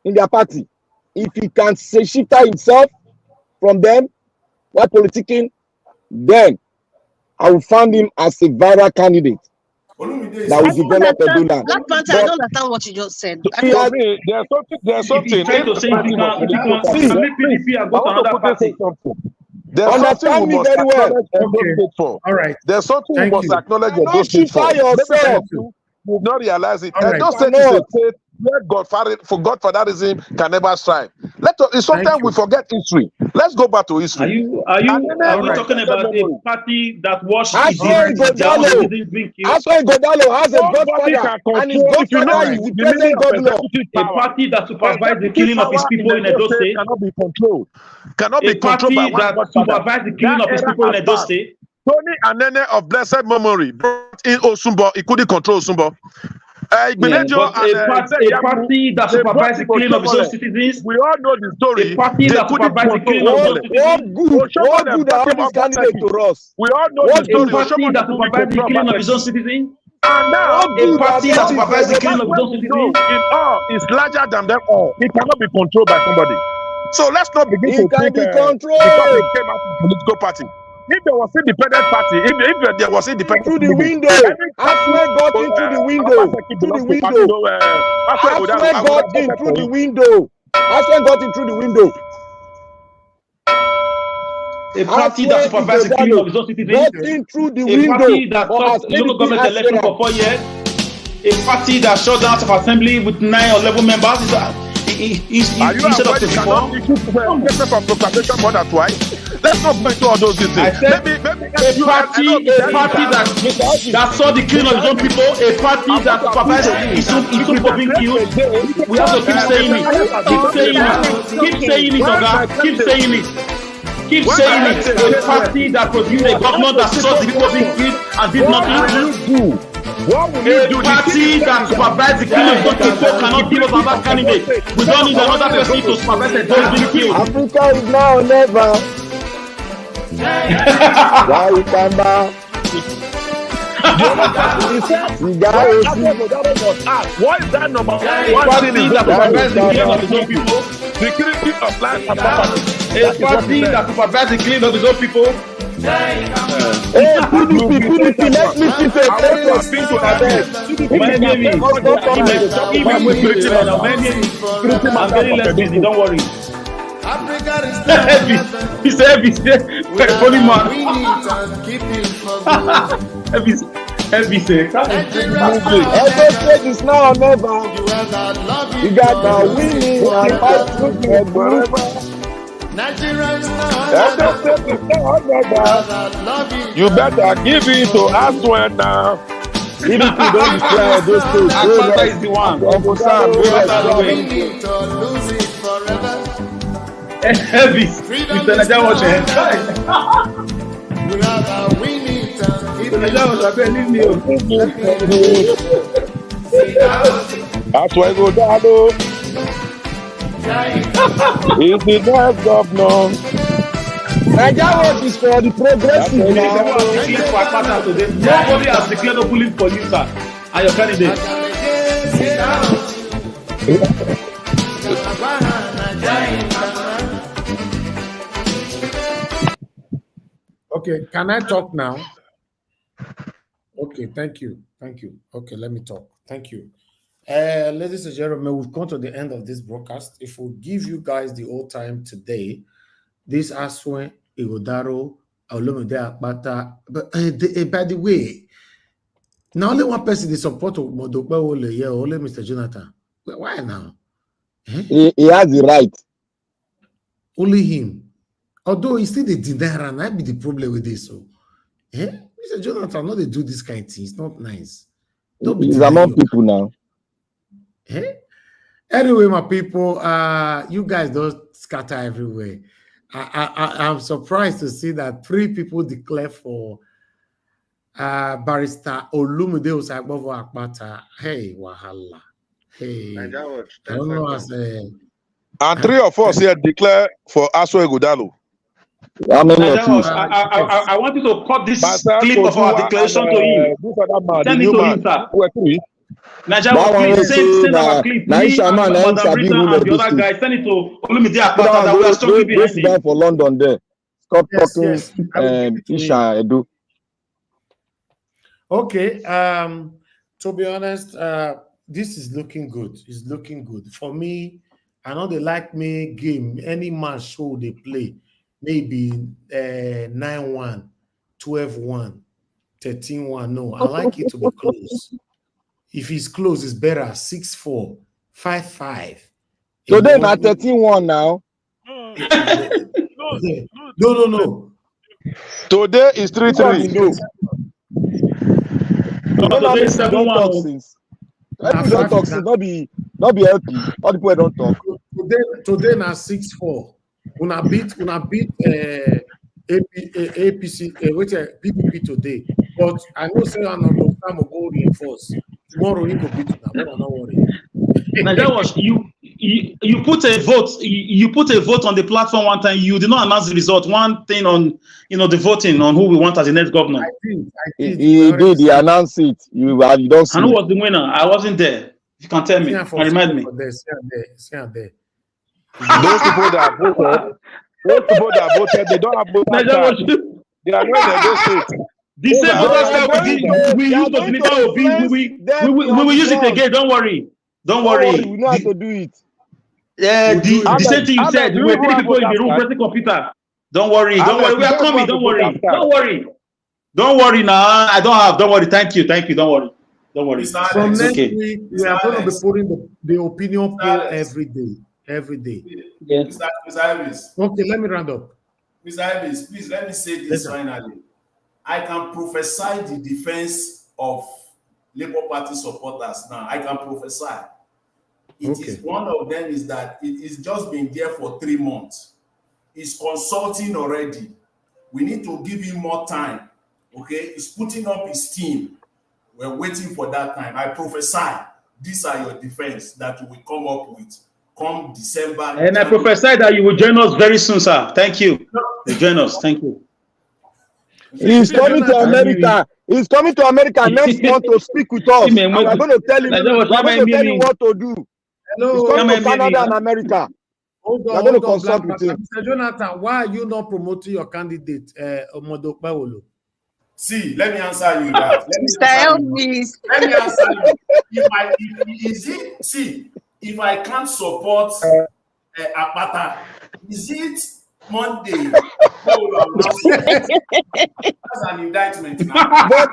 in their party. If he can shift himself from them while politicking, then I will find him as a viral candidate that will develop a do land. Black Panther, I don't understand what you just said. There's something. Understand me very well. All right. There's something you must acknowledge your those state for. You not realize it. And those states is a state where Godfatherism can never strive. Sometimes we forget history. Let's go back to history. Are we talking about a party that was Aswan Godalo has a godfather, and his godfather is the present governor. A party that supervised the killing of his people in Edo State cannot be controlled. Cannot a be controlled party by one that supervised the killing of his people in Edo State. Tony Anene of blessed memory brought in Osumbo. He couldn't control Osumbo. A party that supervised the killing of his own citizens. We all know the story. A party that supervised the killing of his own citizens. What good are this candidate to us? We all know the story. A party that supervised the killing of his own citizens. And now, a party that supervises the killing of those citizens is larger than them all. It cannot be controlled by somebody. So let's not begin to think be controlled because it came out of a political party. If there was independent party, if there was independent through the window, Aswan got into the window. Aswan got in through the window. Aswan got in through the window. A party that supervises the killing of his own citizens. Got in through the window. A party that stopped local government election for 4 years. A party that shut down House of Assembly with 9 or 11 members. Instead of 24. Let's not go into all those things. A party that saw the killing of his own people. A party that supervised his own people being killed. We have to keep saying it. Keep saying it. Keep saying it, Oga. Keep saying it. Keep saying it. A party that produced a government that saw the people being killed and did nothing. What will you do? A party that supervises the killing of those people cannot give us another candidate. We don't need another person to supervise the those being killed. Africa is now or never. Why you come back? What is that number? A party that supervises the killing of his own people. Security of life and property. A party that supervises the killing of his own people. Hey, PDP, let me see the I'm very less busy, don't worry. He's heavy. Holy man. Heavy say. Every stage is now or never. You got the winning and fight forever. You better give it to Aswan now. Even if you don't declare this stage, Akpata is the one. Heavy. Mr. Naija watch your head. Mr. Naija watch your head. Leave me. Aswan go down. He's the next governor. Naija is for the progressive. Nobody has declared openly for you, sir, and your candidate. Okay, can I talk now? Okay, thank you. Okay, let me talk. Thank you. Ladies and gentlemen, we've come to the end of this broadcast. If we give you guys the old time today, this Aswan Igodaro, Olumide Akpata. But by the way, now only one person they support Modope Ole here, only Mr. Jonathan. Why now? He has the right. Only him. Although he still the deny, and that be the problem with this. So, Mr. Jonathan, not they do this kind of thing. It's not nice. He's among people now. Anyway, my people, you guys don't scatter everywhere. I'm surprised to see that 3 people declare for Barrister Olumide Osaigbovo Akpata. Hey, wahala. Hey, I don't know how to say. And 3 of us here declare for Aswan Igodalo. How many of you? I want you to cut this clip of our declaration to him. Send it to him, sir. Naija, please send our clip. Madam Rita and the other guys, send it to Olumide Akpata that we are strongly behind him. For London there. Stop talking Isha Edu. Okay, to be honest, this is looking good. It's looking good. For me, I know they like me game. Any man show they play, maybe 9-1, 12-1, 13-1. No, I like it to be close. If it's close, it's better. 6-4, 5-5. So then at 13-1 now. No, No. Today is 3-3. No, Don't today have is people don't 7-1. talk since. People don't talk since. Not be LP. All the people don't talk. Today na 6-4. Una beat APC PPP today. But I know say on the time will go reinforce. Tomorrow he go beat una. But don't worry. Nigeria Watch, you put a vote. You put a vote on the platform one time. You did not announce the result. One thing on the voting on who we want as the next governor. I did. He did. He announced it. You don't see. And who was the winner? I wasn't there. You can tell me and remind me. See there. Those people that voted, they don't have voter card. They are not in the state. The same voter card we used to deliver we will use it again. Don't worry. We know how to do it. The same thing you said. We were 3 people in the room pressing computer. Don't worry. We are coming. Don't worry now. I don't have. Don't worry. Thank you. Don't worry. From next week, we are going to be putting the opinion poll every day. Yeah. Mr. Ives. Okay, let me round up. Mr. Ives, please let me say this finally. I can prophesy the defense of Labour Party supporters now. I can prophesy. One of them is that it is just been there for 3 months. He's consulting already. We need to give him more time. Okay, he's putting up his team. We're waiting for that time. I prophesy these are your defense that you will come up with come December. And I prophesy that you will join us very soon, sir. Thank you. You join us. Thank you. He's coming to America. He's coming to America next month to speak with us. And we're going to tell him. What to do. He's coming to Canada and America. Hold on, going to consult with him. Mr. Jonathan, why are you not promoting your candidate, Omodo Paolo? See, let me answer you that. Let me answer you. If I can't support Akpata, is it Monday? That's an indictment now. But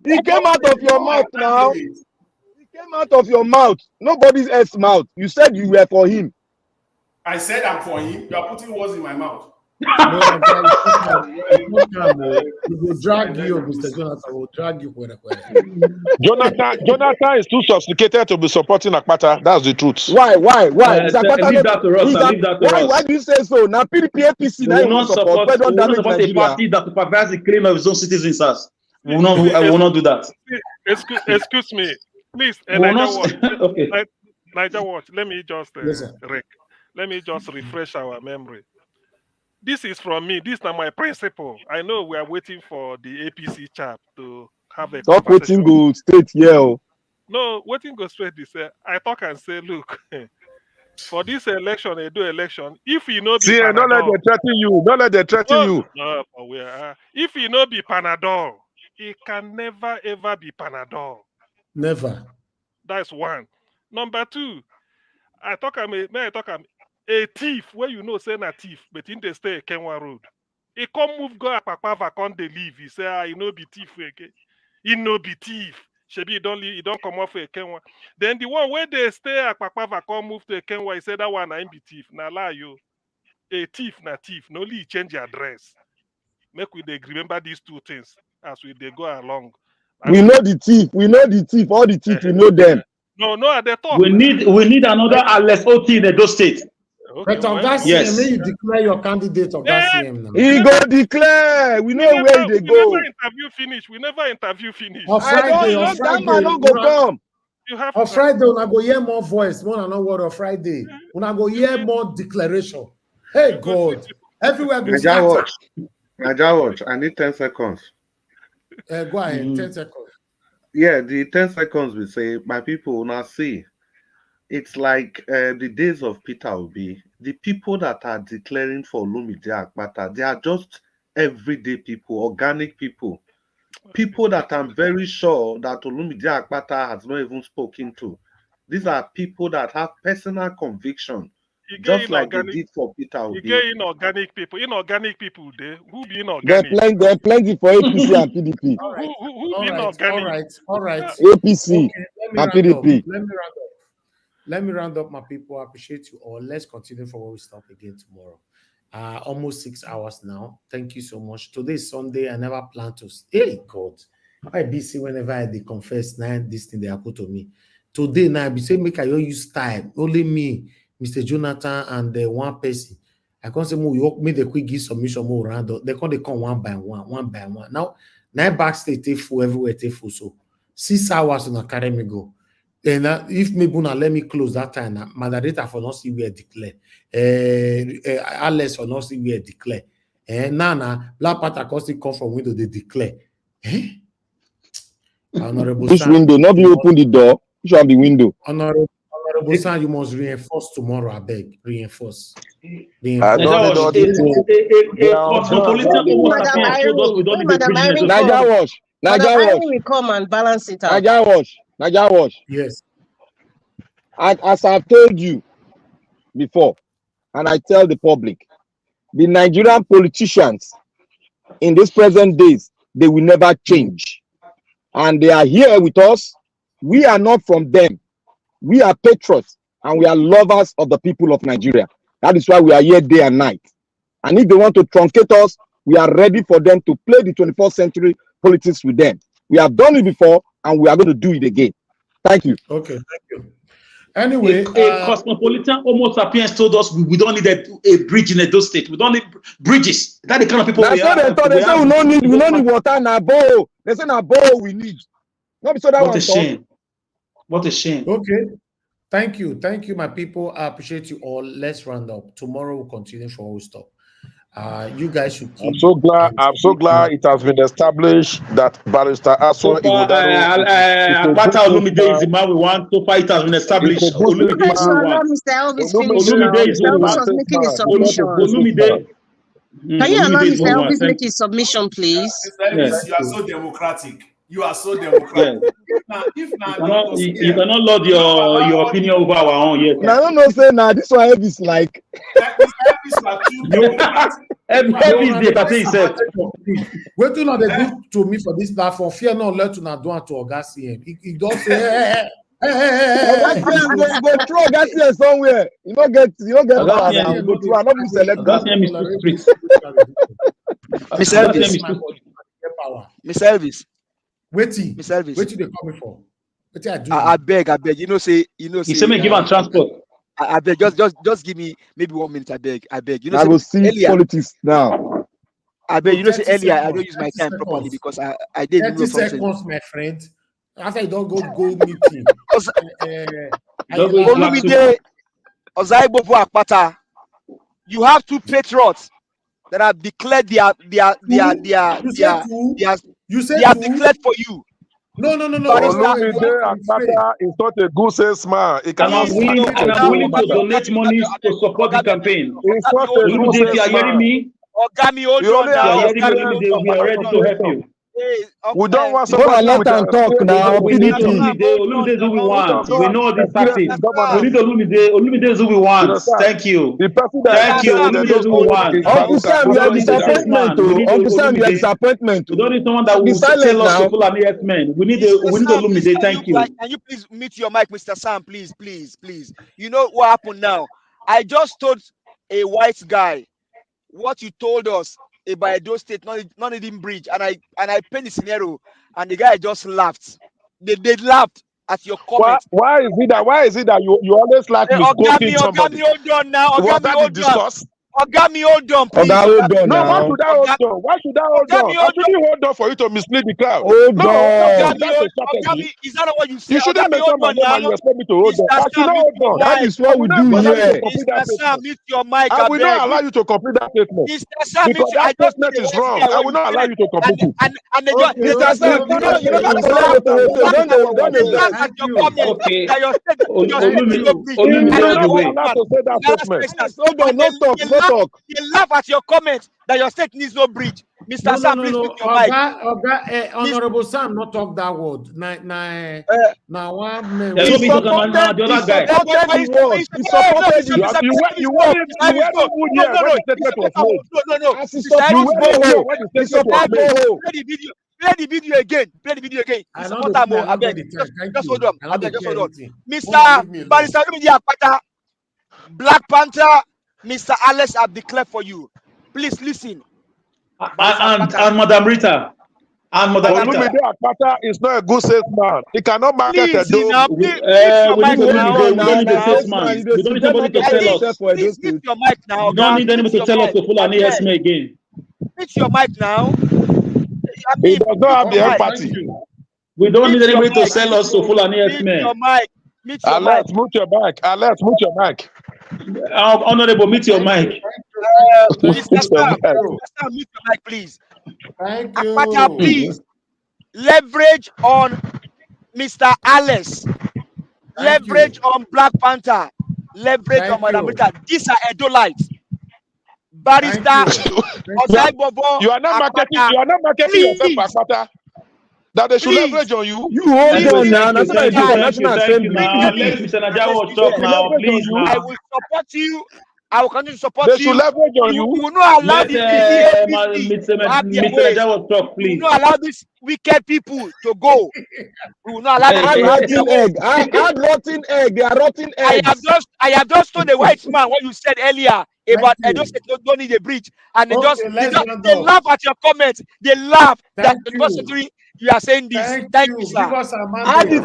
it came out of your mouth now. It came out of your mouth. Nobody's else mouth. You said you were for him. I said I'm for him. You are putting words in my mouth. We will drag you, Mr. Jonathan. We'll drag you. Jonathan is too sophisticated to be supporting Akpata. That's the truth. Why? Leave that to us. Why do you say so? Now PDP APC we will not support a party that supervises the killing of its own citizens. We will not do that. Excuse me, please. Niger Watch. Let me just let me just refresh our memory. This is from me. This is not my principle. I know we are waiting for the APC chap to have a Stop waiting go straight here. No, waiting go straight. This I talk and say, look, for this election, election, if you know, see, don't let them threaten you. Don't let them threaten you. No, if you know, be Panadol, it can never ever be Panadol. Never. That's one. Number two, I talk a thief where you know say na thief, but in the stay Kenwa Road. He come move go Akpakpava can't they leave. He say he no be thief again. He no be thief. Shebi he don't come off a Kenwa. Then the one where they stay Akpakpava can't move to Kenwa. He said that one I be thief. Na lie you. A thief na thief. No only change your address. Make we they remember these two things as they go along. We know the thief. All the thief. We know them. No, at the top. We need another Alex Oti in Edo State. Okay, but of yes. CM, you declare your candidate of that CM now. He go declare. We know where they go. We never interview finish. On Friday, come. On Friday, una go hear more voice. More than word on Friday. Una go hear more declaration. Hey God, everywhere go start. Naija Watch. I need 10 seconds. Go ahead, 10 seconds. Yeah, the 10 seconds we say, my people now see. It's like the days of Peter Obi. The people that are declaring for Olumide Akpata, they are just everyday people, organic people. People that I'm very sure that Olumide Akpata has not even spoken to. These are people that have personal conviction, just like they did for Peter Obi. You get inorganic people. Inorganic people, who be inorganic? They're plenty for APC and PDP. Who be inorganic? All right. APC and PDP. Let me round up my people. I appreciate you all. Let's continue for where we stop again tomorrow. almost 6 hours now. Thank you so much. Today is Sunday. I never plan to. Hey God, I be see whenever I confess now this thing they happen to me. Today now I be saying make I use time. Only me, Mr. Jonathan, and one person. I can't say more. Make the quick give submission more round. They come one by one by one. Now backstage take full everywhere take full. So 6 hours on carry me go. And if maybe not let me close that time, moderator for not see where declare. Alex for not see where declare. Now Black Panther still come from window they declare. Honorable This Sam, window, nobody open the door. It should be window. Honorable Sam, you must reinforce tomorrow. I beg, reinforce. I don't need all this thing. Madam Irene, Niger Wash. Madam Niger Irene Wash. will come and balance it out. Niger Wash. Niger Wash. Yes. And as I've told you before, and I tell the public, the Nigerian politicians in these present days, they will never change. And they are here with us. We are not from them. We are patriots and we are lovers of the people of Nigeria. That is why we are here day and night. And if they want to truncate us, we are ready for them to play the 21st century politics with them. We have done it before and we are going to do it again. Thank you. Okay, thank you. Anyway, a cosmopolitan Homo sapiens told us we don't need a bridge in Edo State. We don't need bridges. That the kind of people They say we don't need water na bowl. They say na bowl we need. Not so that what a shame. What a shame. Okay. Thank you, my people. I appreciate you all. Let's round up. Tomorrow we'll continue for all stop. You guys should keep. I'm so glad it has been established that Barrister Aso Akpata Olumide is the man we want. So far it has been established. Olumide is the one. Mr. Elvis finish now. Mr. Elvis was making a submission. Can you allow Mr. Elvis make his submission, please? Mr. Elvis, you are so democratic. You are so democratic. You cannot lord your opinion over our own. Yes. I don't know, say now this one is like. What do not they do to me for this platform? Fear not let to not do to Augustine. He don't say go through Augustine somewhere. You don't get power. Go through another select. Miss Elvis. Waiting. Miss Elvis. What they coming for? What I do? I beg. You know, say. He say me give him transport. I beg. Just give me maybe 1 minute. I beg. You know, I will see earlier, politics now. I beg. You know, say earlier I don't use my time properly because I didn't know something. 30 seconds, my friend. After I don't go meeting. Olumide Ozaigbofo Akpata, you have two patriots that have declared they have declared for you. No. Olumide Akpata is not a good salesman. And I'm willing to donate money to support the campaign. Olumide, if you are hearing me, Ogami, hold on now. We are ready to help you. We don't want somebody let them talk now. Olumide is who we want. We know this tactics. We need Olumide is who we want. Thank you. Thank you. Olumide is who we want. Uncle Sam, you are disappointment. Uncle Sam, you are disappointment. We don't need someone that will tell us to pull an yes-man. We need Olumide. Thank you. Can you please mute your mic, Mr. Sam, please. You know what happened now? I just told a white guy what you told us about Edo State not needing bridge, and I paint the scenario, and the guy just laughed. They laughed at your comment. Why is it that you always like misquoting somebody? Hold on now. Was that the discuss? Ogami, hold on, please. No, why should I hold on? Why should I hold on? I shouldn't hold on for you to mislead the crowd. Hold on. Ogami, is that what you say? You shouldn't mention my name and you expect me to hold on. I should not hold on. That is what we do here. Mr. Sam, mute your mic. I will not allow you to complete that statement. Mr. Sam, because that statement is wrong. I will not allow you to complete it. Mr. Sam, you don't they laugh at your comment that your state needs no bridge. Mr. Sam, please put your mic. Honorable Sam, not talk that word. Now one man. The other guy. Play the video again. Just hold on. Mr. Barrister Olumide Akpata, Black Panther Mr. Alex have declared for you. Please listen. And Madam Rita. And Madam Rita. Olumide Akpata is not a good salesman. He cannot market Please, Edo. now, We please, don't your need mic a salesman. We don't need somebody to tell us. Please mute your mic now. We don't need anybody to tell us to pull an ESM again. Mute your mic now. I He mean, does not have the your mic. empathy. We don't need Mute your anybody to mic. sell us to pull an Mute your ESM. mic. Mute your mic. Alex, mute your mic. Alex, mute your mic. Honorable, mute your mic. Mr. Sam, mute your mic, please. Thank you. Akpata, please. Leverage on Mr. Alex. Leverage on Black Panther. Leverage on Madam Rita. These are Edolites. Barrister Osaibobo. You are not marketing. You are not marketing yourself, Akpata. That they should leverage on you. You hold on now. That's what I do for National Assembly. Let Mr. Najawo talk now, please. I will support you. I will continue to support They you. should leverage on you. We will not allow Let Mr. Najawo talk, please. We will not allow these wicked people to go. We will not allow them Add to rotten egg. Add rotten egg. They are rotten eggs. I have just told the white man what you said earlier about Edo State don't need a bridge, and they they laugh at your comments. They laugh that the secretary you are saying this. Thank you, sir.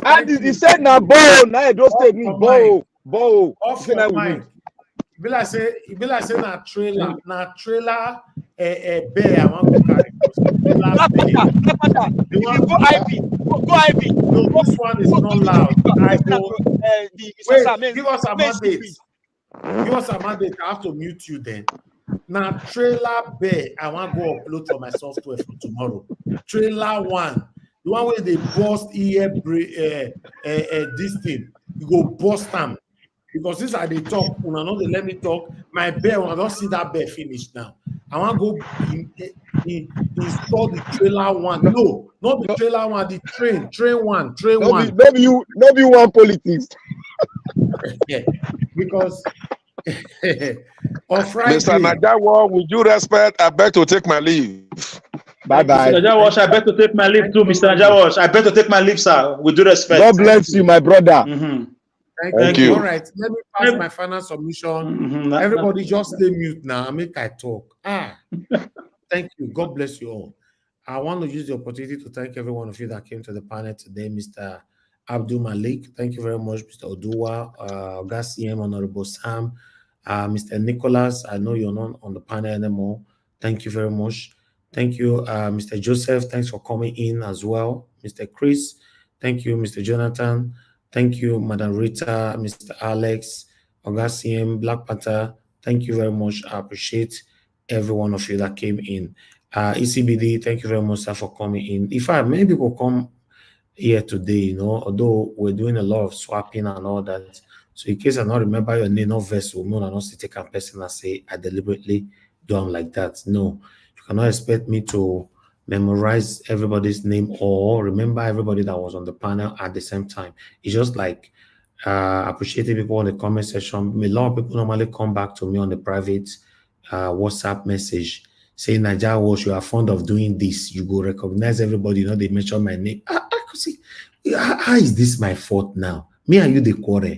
Add this. He said na bow. Na Edo State need bow. Off your mind. Be like say na trailer bear I want to carry. If you go IP. No, this one is not loud. I go. Wait, give us a mandate. Give us a mandate. I have to mute you then. Now, trailer bear, I want to go upload for my software for tomorrow. Trailer 1, the one where they bust this thing, you go bust them. Because this are the talk, when I know they let me talk, my bear, when I don't see that bear finish now. I want to go install the trailer 1. No, not the trailer 1, the train 1. Maybe you want politics. Yeah, because on Friday, Mr. Najawo, with due respect, I beg to take my leave. Bye-bye. Mr. Najawo, I beg to take my leave too, Mr. Najawo. I beg to take my leave, sir, with due respect. God bless you, my brother. Thank you. All right, let me pass my final submission. Everybody just stay mute now. I make I talk. Thank you. God bless you all. I want to use the opportunity to thank every one of you that came to the panel today, Mr. Abdul Malik. Thank you very much, Mr. Oduwa, Gasiem, Honorable Sam, Mr. Nicholas. I know you're not on the panel anymore. Thank you very much. Thank you, Mr. Joseph. Thanks for coming in as well. Mr. Chris. Thank you, Mr. Jonathan. Thank you, Madam Rita, Mr. Alex, Augustine, Black Panther. Thank you very much. I appreciate every one of you that came in. ECBD, thank you very much, sir, for coming in. In fact, many people come here today, although we're doing a lot of swapping and all that. So in case I don't remember your name, no vessel, no, I don't take a person and say I deliberately do them like that. No, you cannot expect me to memorize everybody's name or remember everybody that was on the panel at the same time. It's just like appreciating people in the comment section. A lot of people normally come back to me on the private WhatsApp message saying, Najawo, you are fond of doing this. You go recognize everybody, they mention my name. I could see, how is this my fault now? Me and you, the quarrel.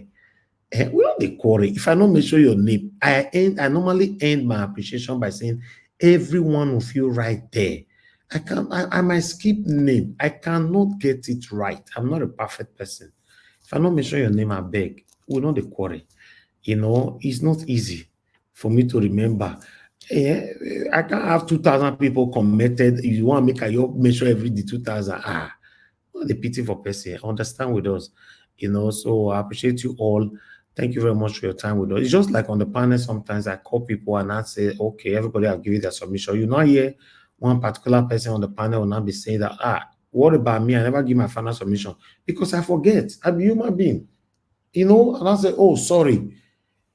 We don't the quarrel. If I don't mention your name, I normally end my appreciation by saying, every one of you right there. I might skip name. I cannot get it right. I'm not a perfect person. If I don't mention your name, I beg. We're not the quarrel. It's not easy for me to remember. I can't have 2,000 people committed. You want to make mention every day 2,000. The pity for person. Understand with us. So I appreciate you all. Thank you very much for your time with us. It's just like on the panel, sometimes I call people and I say, okay, everybody have given their submission. You not hear one particular person on the panel will not be saying that, what about me? I never give my final submission because I forget. I'm a human being, and I say, oh, sorry.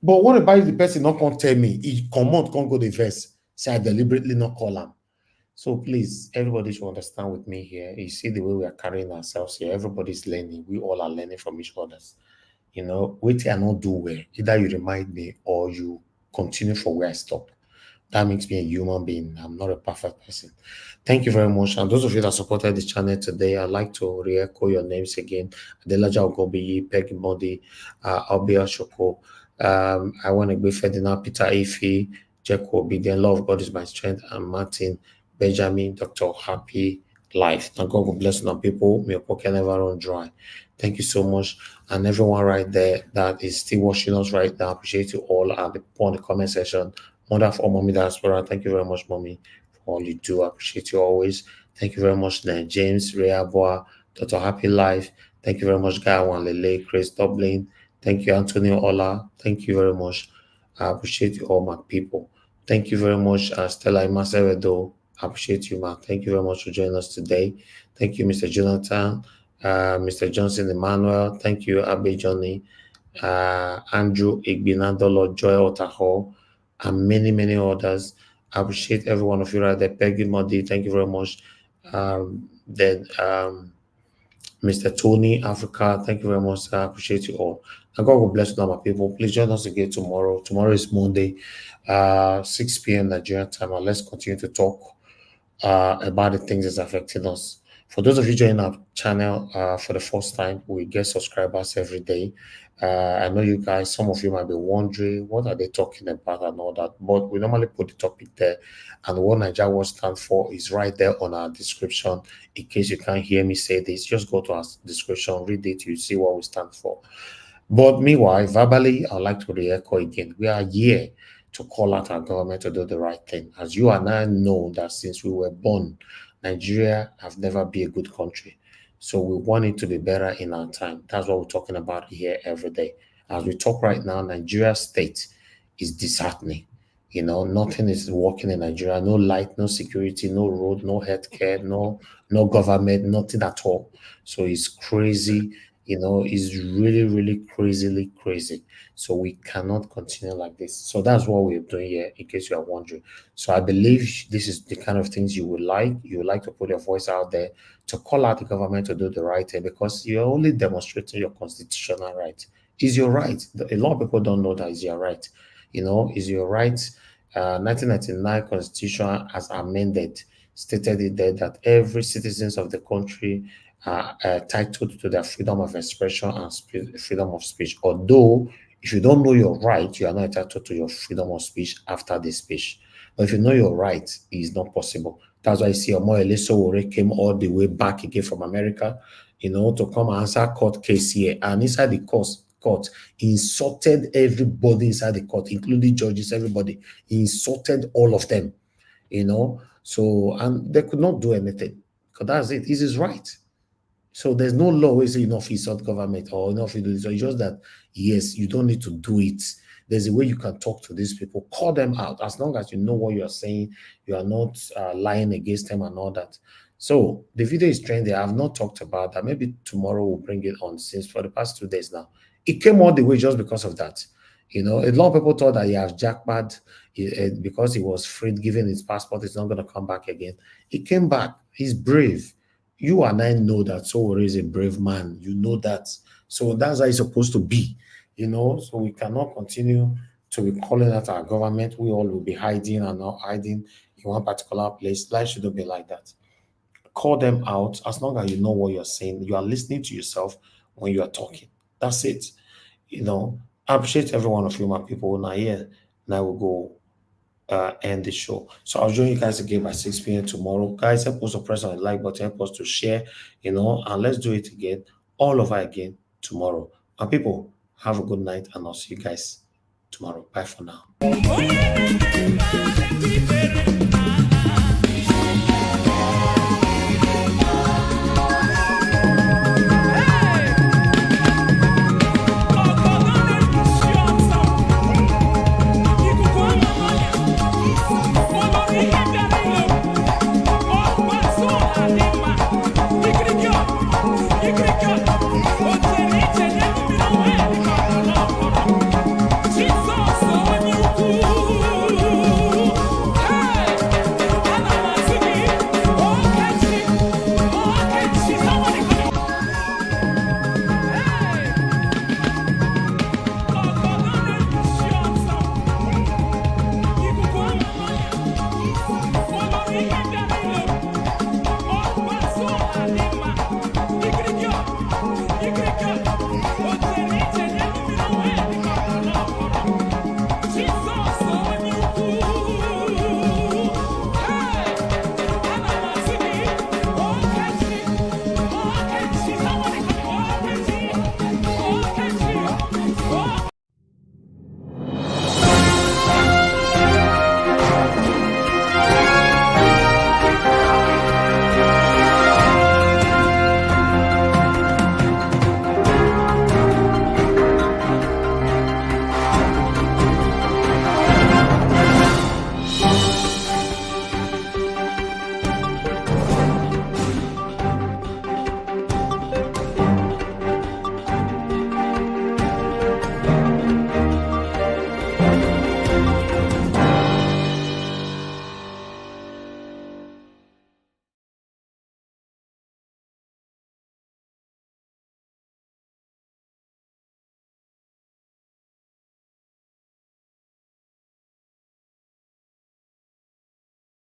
But what about if the person not going to tell me, he can't go the verse, say I deliberately not call him. So please, everybody should understand with me here. You see the way we are carrying ourselves here. Everybody's learning. We all are learning from each other. Wait I not do well. Either you remind me or you continue for where I stopped. That makes me a human being. I'm not a perfect person. Thank you very much. And those of you that supported the channel today, I'd like to re-echo your names again. Adelaja Ogobi, Peggy Modi, Albia Shoko, I want to be Ferdinand, Peter Ife, Jacob Obidien, Love of God is my strength, and Martin, Benjamin, Dr. Happy Life. Now God will bless you, people. May your pocket never run dry. Thank you so much. And everyone right there that is still watching us right now, appreciate you all at the comment section. Mother for Mommy Diaspora, thank you very much, Mommy, for all you do. I appreciate you always. Thank you very much, James, Reaboa, Dr. Happy Life. Thank you very much, Guy Wanlele, Chris Dublin. Thank you, Antonio Ola. Thank you very much. I appreciate you all, my people. Thank you very much, Stella Imaseredo. I appreciate you, man. Thank you very much for joining us today. Thank you, Mr. Jonathan, Mr. Johnson Emmanuel. Thank you, Abe Johnny, Andrew Igbinandolo, Joy Otaho, and many, many others. I appreciate every one of you right there. Peggy Modi, thank you very much. Mr. Tony Africa, thank you very much. I appreciate you all. And God will bless you, my people. Please join us again tomorrow. Tomorrow is Monday, 6 p.m. Nigerian time, and let's continue to talk about the things that's affecting us. For those of you joining our channel for the first time, we get subscribers every day. I know you guys, some of you might be wondering, what are they talking about and all that, but we normally put the topic there, and what Nigeria Watch stands for is right there on our description. In case you can't hear me say this, just go to our description, read it, you see what we stand for. But meanwhile, verbally, I'd like to re-echo again, we are here to call out our government to do the right thing. As you and I know that since we were born, Nigeria have never been a good country. So we want it to be better in our time. That's what we're talking about here every day. As we talk right now, Nigeria state is disheartening. You know, nothing is working in Nigeria. No light, no security, no road, no healthcare, no government, nothing at all. So it's crazy. You know, it's really, really crazily crazy. So we cannot continue like this. So that's what we're doing here, in case you are wondering. So I believe this is the kind of things you would like. You would like to put your voice out there to call out the government to do the right thing, because you're only demonstrating your constitutional right. Is your right. A lot of people don't know that is your right. You know, is your right. 1999 Constitution as amended stated it there that every citizens of the country are entitled to their freedom of expression and freedom of speech. Although, if you don't know your right, you are not entitled to your freedom of speech after the speech. But if you know your right, it is not possible. That's why you see Omoyele Sowore came all the way back again from America, you know, to come and answer court case here. And inside the court, he insulted everybody inside the court, including judges, everybody. He insulted all of them, you know. So, and they could not do anything, because that's it. It's his right. So there's no law where say enough insult government or enough you do this. So it's just that, yes, you don't need to do it. There's a way you can talk to these people, call them out, as long as you know what you're saying, you are not lying against them and all that. So the video is trending. I have not talked about that. Maybe tomorrow we'll bring it on, since for the past 2 days now. It came all the way just because of that. You know, a lot of people thought that he has jackpot because he was freed, given his passport, he's not going to come back again. He came back. He's brave. You and I know that Sowore is a brave man. You know that. So that's how it's supposed to be, you know. So we cannot continue to be calling out our government. We all will be hiding and not hiding in one particular place. Life shouldn't be like that. Call them out as long as you know what you're saying. You are listening to yourself when you are talking. That's it. You know, I appreciate every one of you, my people. Now, now we'll go end the show. So I'll join you guys again by 6 p.m. tomorrow. Guys, help us to press on the like button, help us to share, you know, and let's do it again, all over again tomorrow. My people, have a good night, and I'll see you guys tomorrow. Bye for now.